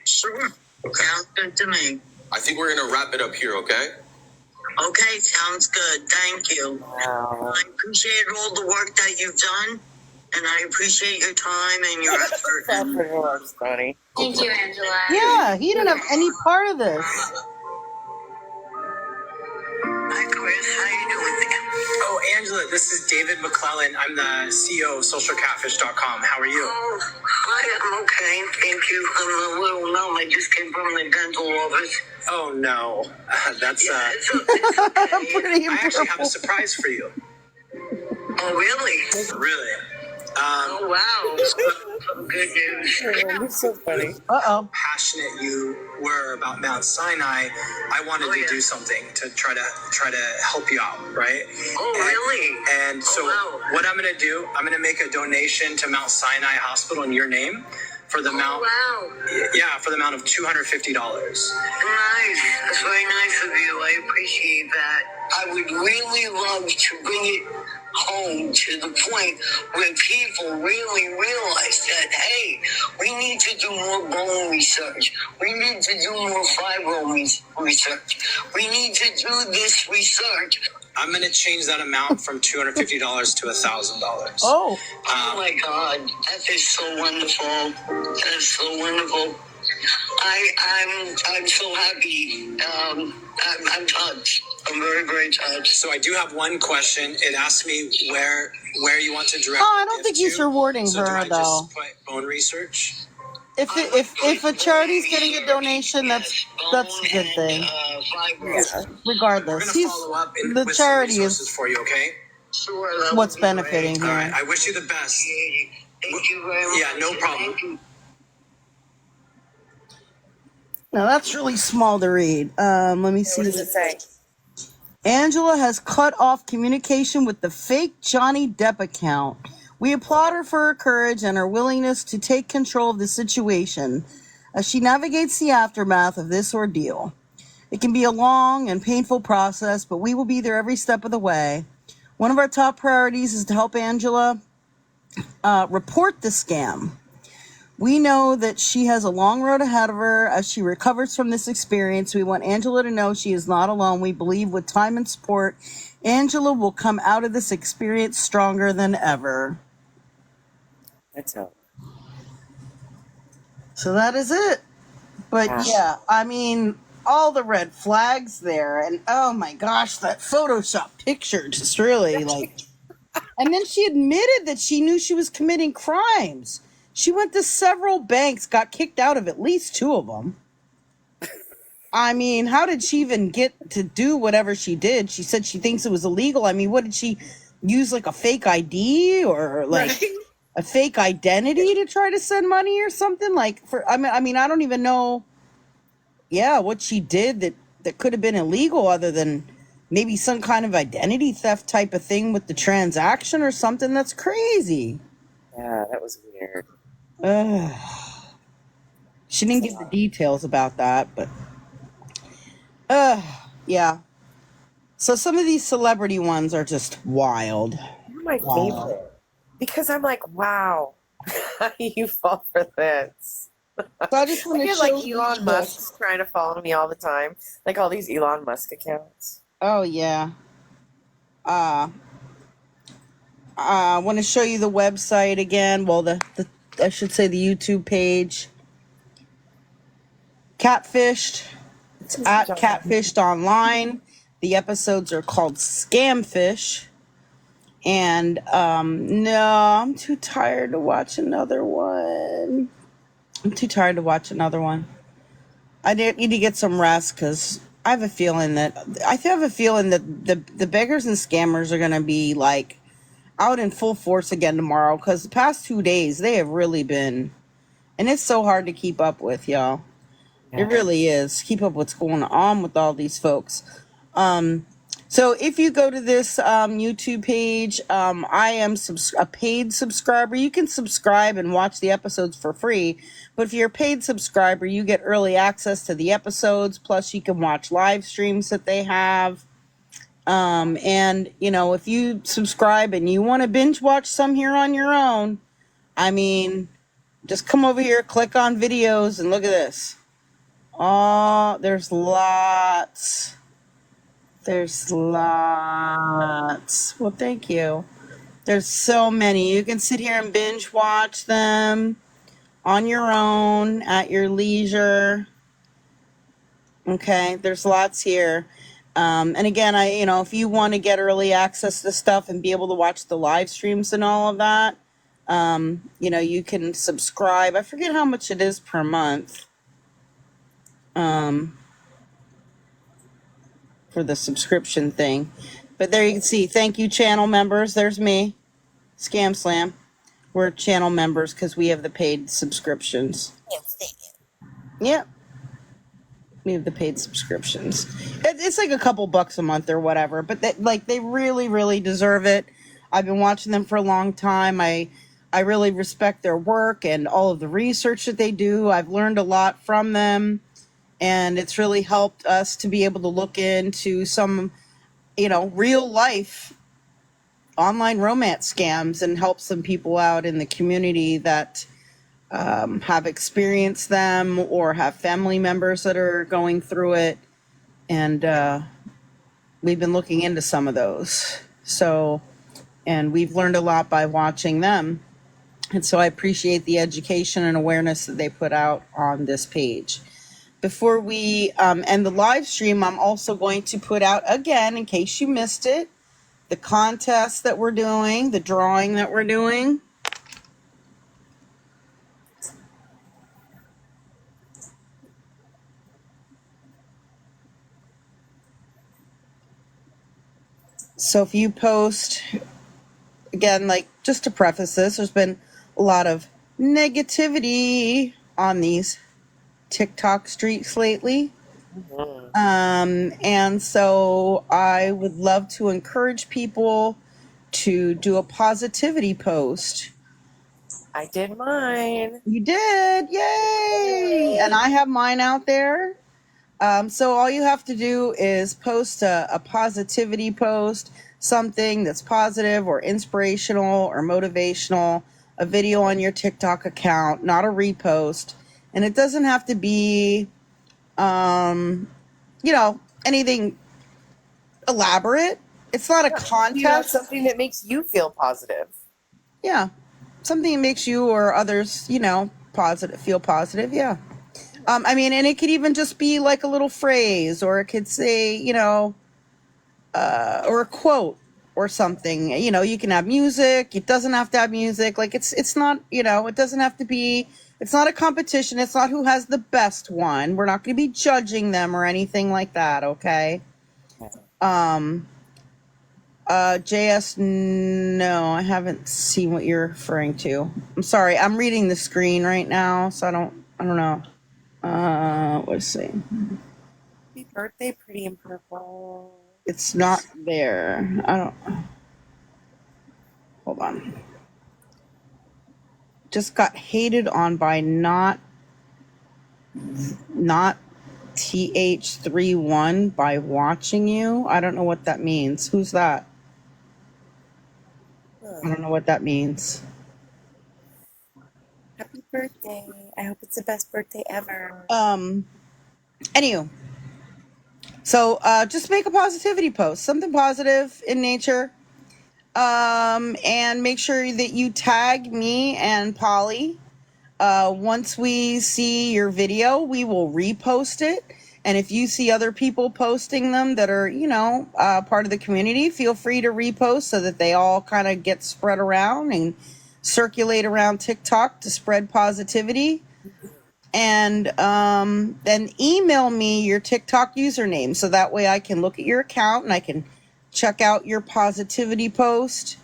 Sure. Okay. Sounds good to me. I think we're gonna wrap it up here, okay? Okay, sounds good. Thank you. Wow. I appreciate all the work that you've done, and I appreciate your time and your effort. That's funny. Thank you, Angela. Yeah, he didn't have any part of this. Hi, Chris. How you doing? Oh, Angela, this is David McClellan. I'm the CEO of SocialCatfish.com. How are you? Oh, hi. I'm okay. Thank you. I'm a little numb. I just came from the dental office. Oh, no. That's It's okay. Pretty I actually have a improbable. surprise for you. Oh, really? Really. Oh, wow. Some good news. It's so funny. Uh-oh. Passionate you were about Mount Sinai, I wanted to do something to try to help you out, right? Oh, really? And so wow. what I'm going to do, I'm going to make a donation to Mount Sinai Hospital in your name for the amount. Wow. Yeah, for the amount of $250. Nice. That's very nice of you. I appreciate that. I would really love to bring it home to the point where people really realize that, hey, we need to do more bone research. We need to do more fibro research. We need to do this research. I'm going to change that amount from $250 to $1,000. Oh. Oh my God, that is so wonderful. That is so wonderful. I'm so happy. I'm touched. I'm very, very touched. So I do have one question. It asks me where you want to direct. Oh, I don't think he's rewarding So do her, I though. just put bone research? If a charity's getting a donation, that's a good thing. Regardless, We're gonna follow up the with charity some resources is for you, okay? Sure, that what's would be benefiting great. All right. here. I wish you the best. Thank you very much. Yeah, no problem. Thank you. Now that's really small to read. Let me see. What does it say? Angela has cut off communication with the fake Johnny Depp account. We applaud her for her courage and her willingness to take control of the situation as she navigates the aftermath of this ordeal. It can be a long and painful process, but we will be there every step of the way. One of our top priorities is to help Angela report the scam. We know that she has a long road ahead of her as she recovers from this experience. We want Angela to know she is not alone. We believe with time and support, Angela will come out of this experience stronger than ever. That's how. So that is it. But yeah, I mean, all the red flags there. And oh my gosh, that Photoshop picture just really like. And then she admitted that she knew she was committing crimes. She went to several banks, got kicked out of at least 2 of them. I mean, how did she even get to do whatever she did? She said she thinks it was illegal. I mean, what did she use, like a fake ID or like a fake identity to try to send money or something? Like I mean, I don't even know. Yeah, what she did that could have been illegal other than maybe some kind of identity theft type of thing with the transaction or something. That's crazy. Yeah, that was weird. She didn't give the details about that, but yeah. So some of these celebrity ones are just wild. You're my favorite. Because I'm like, wow, how do you fall for this? So I just want to I show feel like Elon Musk's trying to follow me all the time. Like all these Elon Musk accounts. Oh yeah. I want to show you the website again. Well, the I should say the YouTube page. Catfished. It's at Catfished Online. The episodes are called Scamfish. And no, I'm too tired to watch another one. I need to get some rest because I have a feeling that the beggars and scammers are going to be like out in full force again tomorrow, because the past 2 days they have really been, and it's so hard to keep up with, y'all. It really is. Keep up what's going on with all these folks. So if you go to this YouTube page, I am a paid subscriber. You can subscribe and watch the episodes for free. But if you're a paid subscriber, you get early access to the episodes. Plus, you can watch live streams that they have. And, you know, if you subscribe and you want to binge watch some here on your own, I mean, just come over here, click on videos, and look at this. Oh, there's lots. There's lots. Well, thank you. There's so many. You can sit here and binge watch them on your own at your leisure. Okay, there's lots here. And again, if you want to get early access to stuff and be able to watch the live streams and all of that, you can subscribe. I forget how much it is per month. For the subscription thing. But there you can see, thank you channel members. There's me, ScamSlam. We're channel members because we have the paid subscriptions. Yep. We have the paid subscriptions. It's like a couple bucks a month or whatever, but they really, really deserve it. I've been watching them for a long time. I really respect their work and all of the research that they do. I've learned a lot from them. And it's really helped us to be able to look into some, real life online romance scams and help some people out in the community that have experienced them or have family members that are going through it. And we've been looking into some of those. And we've learned a lot by watching them. And so I appreciate the education and awareness that they put out on this page. Before we end the live stream, I'm also going to put out again, in case you missed it, the contest that we're doing, the drawing that we're doing. So if you post, again, just to preface this, there's been a lot of negativity on these TikTok streets lately. And so I would love to encourage people to do a positivity post. I did mine. You did. Yay. And I have mine out there. So all you have to do is post a positivity post, something that's positive or inspirational or motivational, a video on your TikTok account, not a repost. And it doesn't have to be, anything elaborate. It's not a contest. Something that makes you feel positive. Yeah. Something that makes you or others, positive, feel positive. Yeah. And it could even just be like a little phrase, or it could say, or a quote or something. You can have music. It doesn't have to have music. It's not, it doesn't have to be, it's not a competition. It's not who has the best one. We're not going to be judging them or anything like that. Okay. JS, no, I haven't seen what you're referring to. I'm sorry. I'm reading the screen right now, so I don't know. Let's see. Happy birthday, Pretty in Purple. It's not there. Hold on. Just got hated on by not TH31 by watching you. I don't know what that means. Who's that? I don't know what that means. Happy birthday. I hope it's the best birthday ever. Anywho. So just make a positivity post, something positive in nature. And make sure that you tag me and Polly. Once we see your video, we will repost it. And if you see other people posting them that are, part of the community, feel free to repost so that they all kind of get spread around and circulate around TikTok to spread positivity. And then email me your TikTok username so that way I can look at your account and I can check out your positivity post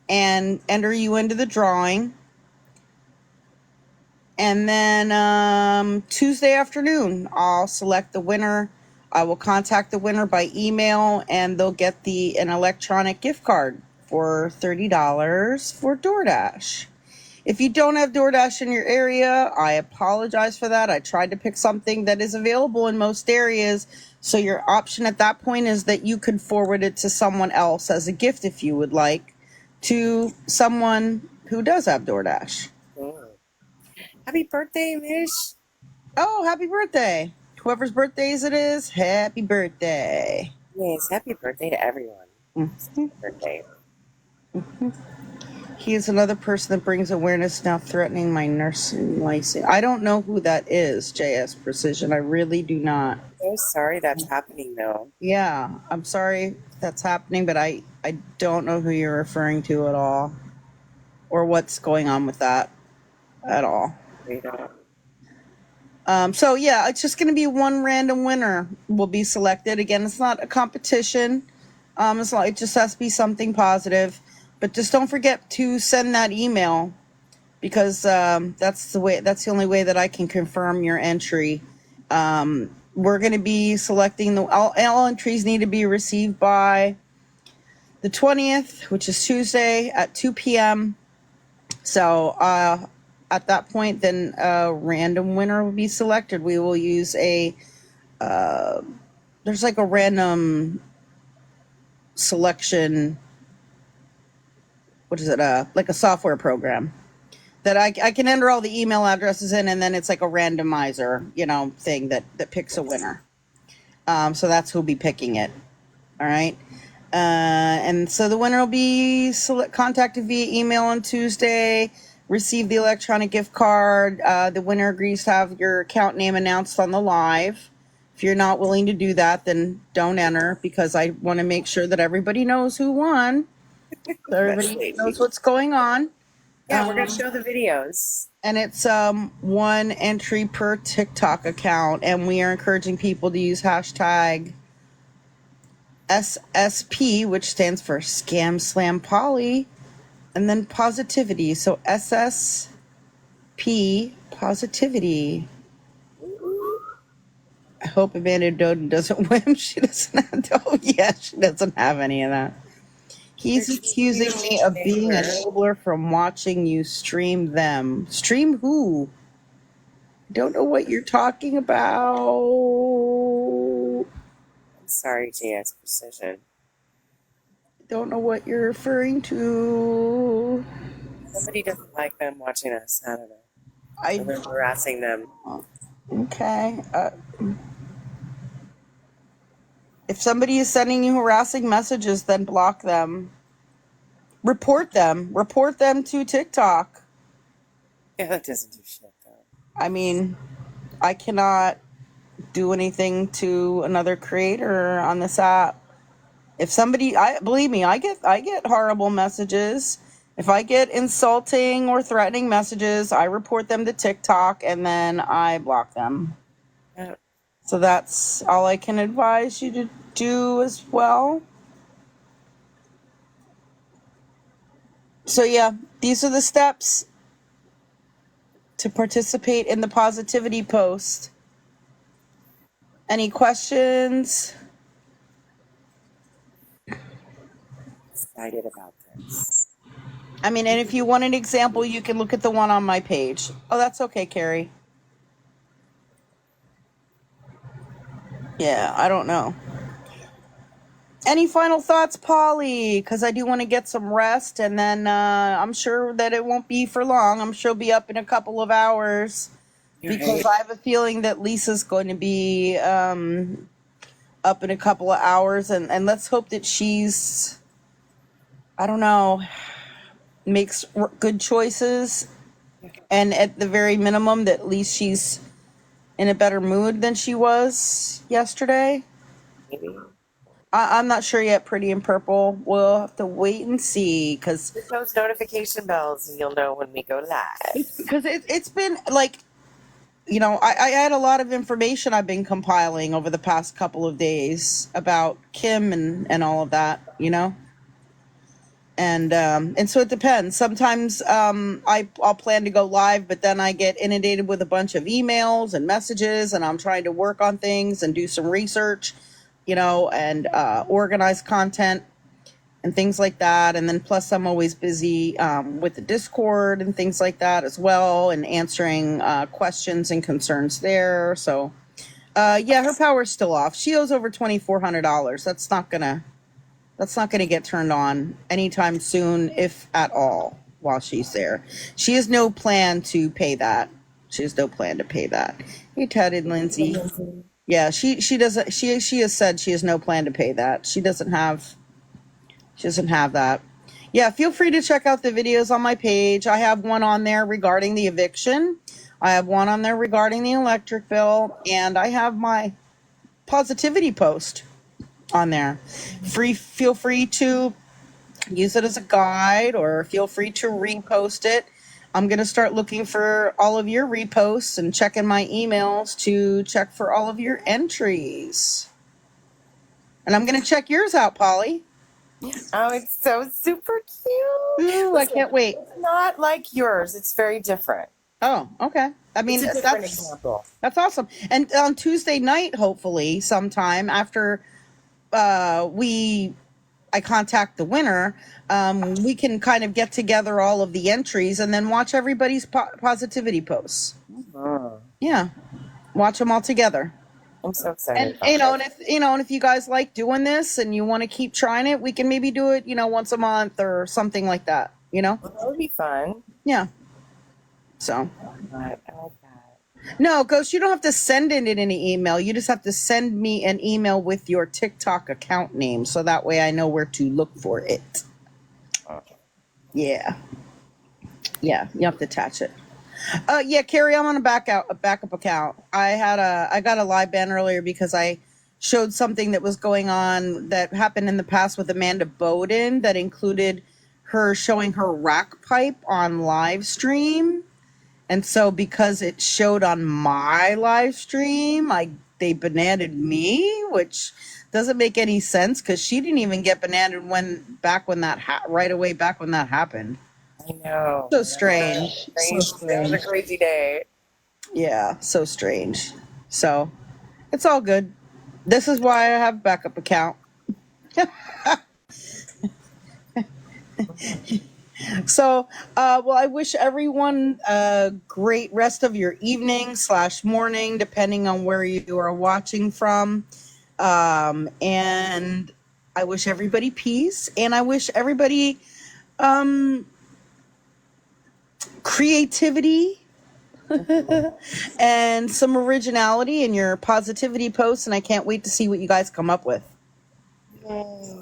and enter you into the drawing. And then Tuesday afternoon, I'll select the winner. I will contact the winner by email, and they'll get an electronic gift card for $30 for DoorDash. If you don't have DoorDash in your area, I apologize for that. I tried to pick something that is available in most areas. So your option at that point is that you could forward it to someone else as a gift if you would like, to someone who does have DoorDash. Happy birthday, Mish. Oh, happy birthday. Whoever's birthdays it is, happy birthday. Yes, happy birthday to everyone. Mm-hmm. Birthday. Mm-hmm. He is another person that brings awareness now threatening my nursing license. I don't know who that is, JS Precision. I really do not. I'm so sorry that's happening, though. Yeah, I'm sorry that's happening, but I don't know who you're referring to at all, or what's going on with that at all. We don't. So yeah, it's just going to be one random winner will be selected. Again, it's not a competition. It just has to be something positive. But just don't forget to send that email, because that's the only way that I can confirm your entry. We're going to be selecting all entries need to be received by the 20th, which is Tuesday at 2 p.m. So at that point, then a random winner will be selected. We will use there's like a random selection. What is it? Like a software program that I can enter all the email addresses in, and then it's like a randomizer, thing that picks a winner. So that's who'll be picking it. All right. And so the winner will be contacted via email on Tuesday, receive the electronic gift card. The winner agrees to have your account name announced on the live. If you're not willing to do that, then don't enter, because I want to make sure that everybody knows who won. So everybody knows what's going on. Yeah, we're going to show the videos. And it's one entry per TikTok account, and we are encouraging people to use hashtag SSP, which stands for ScamSlam Poly, and then positivity. So SSP positivity. I hope Amanda Doden doesn't win. She doesn't have. Oh yeah, she doesn't have any of that. He's accusing me of being an enabler from watching you stream them. Stream who? Don't know what you're talking about. I'm sorry, JS Precision. Don't know what you're referring to. Somebody doesn't like them watching us. I don't know. We're harassing them. Okay. If somebody is sending you harassing messages, then block them. Report them. Report them to TikTok. Yeah, that doesn't do shit, though. I mean, I cannot do anything to another creator on this app. If somebody, believe me, I get horrible messages. If I get insulting or threatening messages, I report them to TikTok, and then I block them. Yeah. So that's all I can advise you to do as well. So yeah, these are the steps to participate in the positivity post. Any questions? Excited about this. I mean, and if you want an example, you can look at the one on my page. Oh, that's okay, Carrie. Yeah, I don't know. Any final thoughts, Polly? Because I do want to get some rest, and then I'm sure that it won't be for long. I'm sure I'll be up in a couple of hours, because I have a feeling that Lisa's going to be up in a couple of hours, and let's hope that she's, I don't know, makes good choices, and at the very minimum, that at least she's in a better mood than she was yesterday. Maybe. I'm not sure yet, Pretty in Purple. We'll have to wait and see, because hit those notification bells and you'll know when we go live. Because it's been like, I had a lot of information I've been compiling over the past couple of days about Kim and all of that, And so it depends. Sometimes I'll plan to go live, but then I get inundated with a bunch of emails and messages, and I'm trying to work on things and do some research, and organize content and things like that. And then plus I'm always busy with the Discord and things like that as well, and answering questions and concerns there. So yeah, her power's still off. She owes over $2,400. That's not gonna get turned on anytime soon, if at all, while she's there. She has no plan to pay that. Hey, Ted and Lindsay. Yeah, she doesn't. She has said she has no plan to pay that. She doesn't have that. Yeah, feel free to check out the videos on my page. I have one on there regarding the eviction. I have one on there regarding the electric bill, and I have my positivity post on there. Feel free to use it as a guide, or feel free to repost it. I'm going to start looking for all of your reposts and checking my emails to check for all of your entries. And I'm going to check yours out, Polly. Oh, it's so super cute. Ooh, I can't wait. It's not like yours. It's very different. Oh, okay. I mean, it's a different example. That's awesome. And on Tuesday night, hopefully, sometime after I contact the winner, we can kind of get together all of the entries and then watch everybody's positivity posts. Yeah, watch them all together. I'm so excited. And if you guys like doing this and you want to keep trying it, we can maybe do it, once a month or something like that. Well, that would be fun. Yeah. So. I like that. No, Ghost, you don't have to send it in any email. You just have to send me an email with your TikTok account name, so that way I know where to look for it. Okay. Yeah. Yeah, you have to attach it. Yeah, Carrie, I'm on a backup account. I got a live ban earlier because I showed something that was going on that happened in the past with Amanda Bowden that included her showing her rack pipe on live stream. And so because it showed on my live stream, they bananned me, which doesn't make any sense because she didn't even get bananned right away back when that happened. I know. So strange. So strange. It was a crazy day. Yeah, so strange. So it's all good. This is why I have a backup account. So, well, I wish everyone a great rest of your evening / morning, depending on where you are watching from. And I wish everybody peace, and I wish everybody creativity and some originality in your positivity posts, and I can't wait to see what you guys come up with. Yay.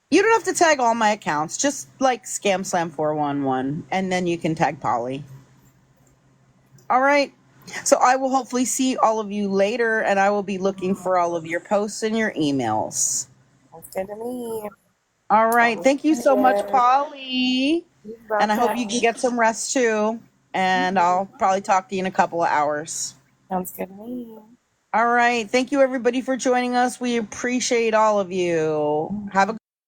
You don't have to tag all my accounts, just like ScamSlam411, and then you can tag Polly. All right. So I will hopefully see all of you later, and I will be looking for all of your posts and your emails. Sounds good to me. All right. Thank you so much, Polly. And I hope you can get some rest too. And I'll probably talk to you in a couple of hours. Sounds good to me. All right. Thank you, everybody, for joining us. We appreciate all of you. Have a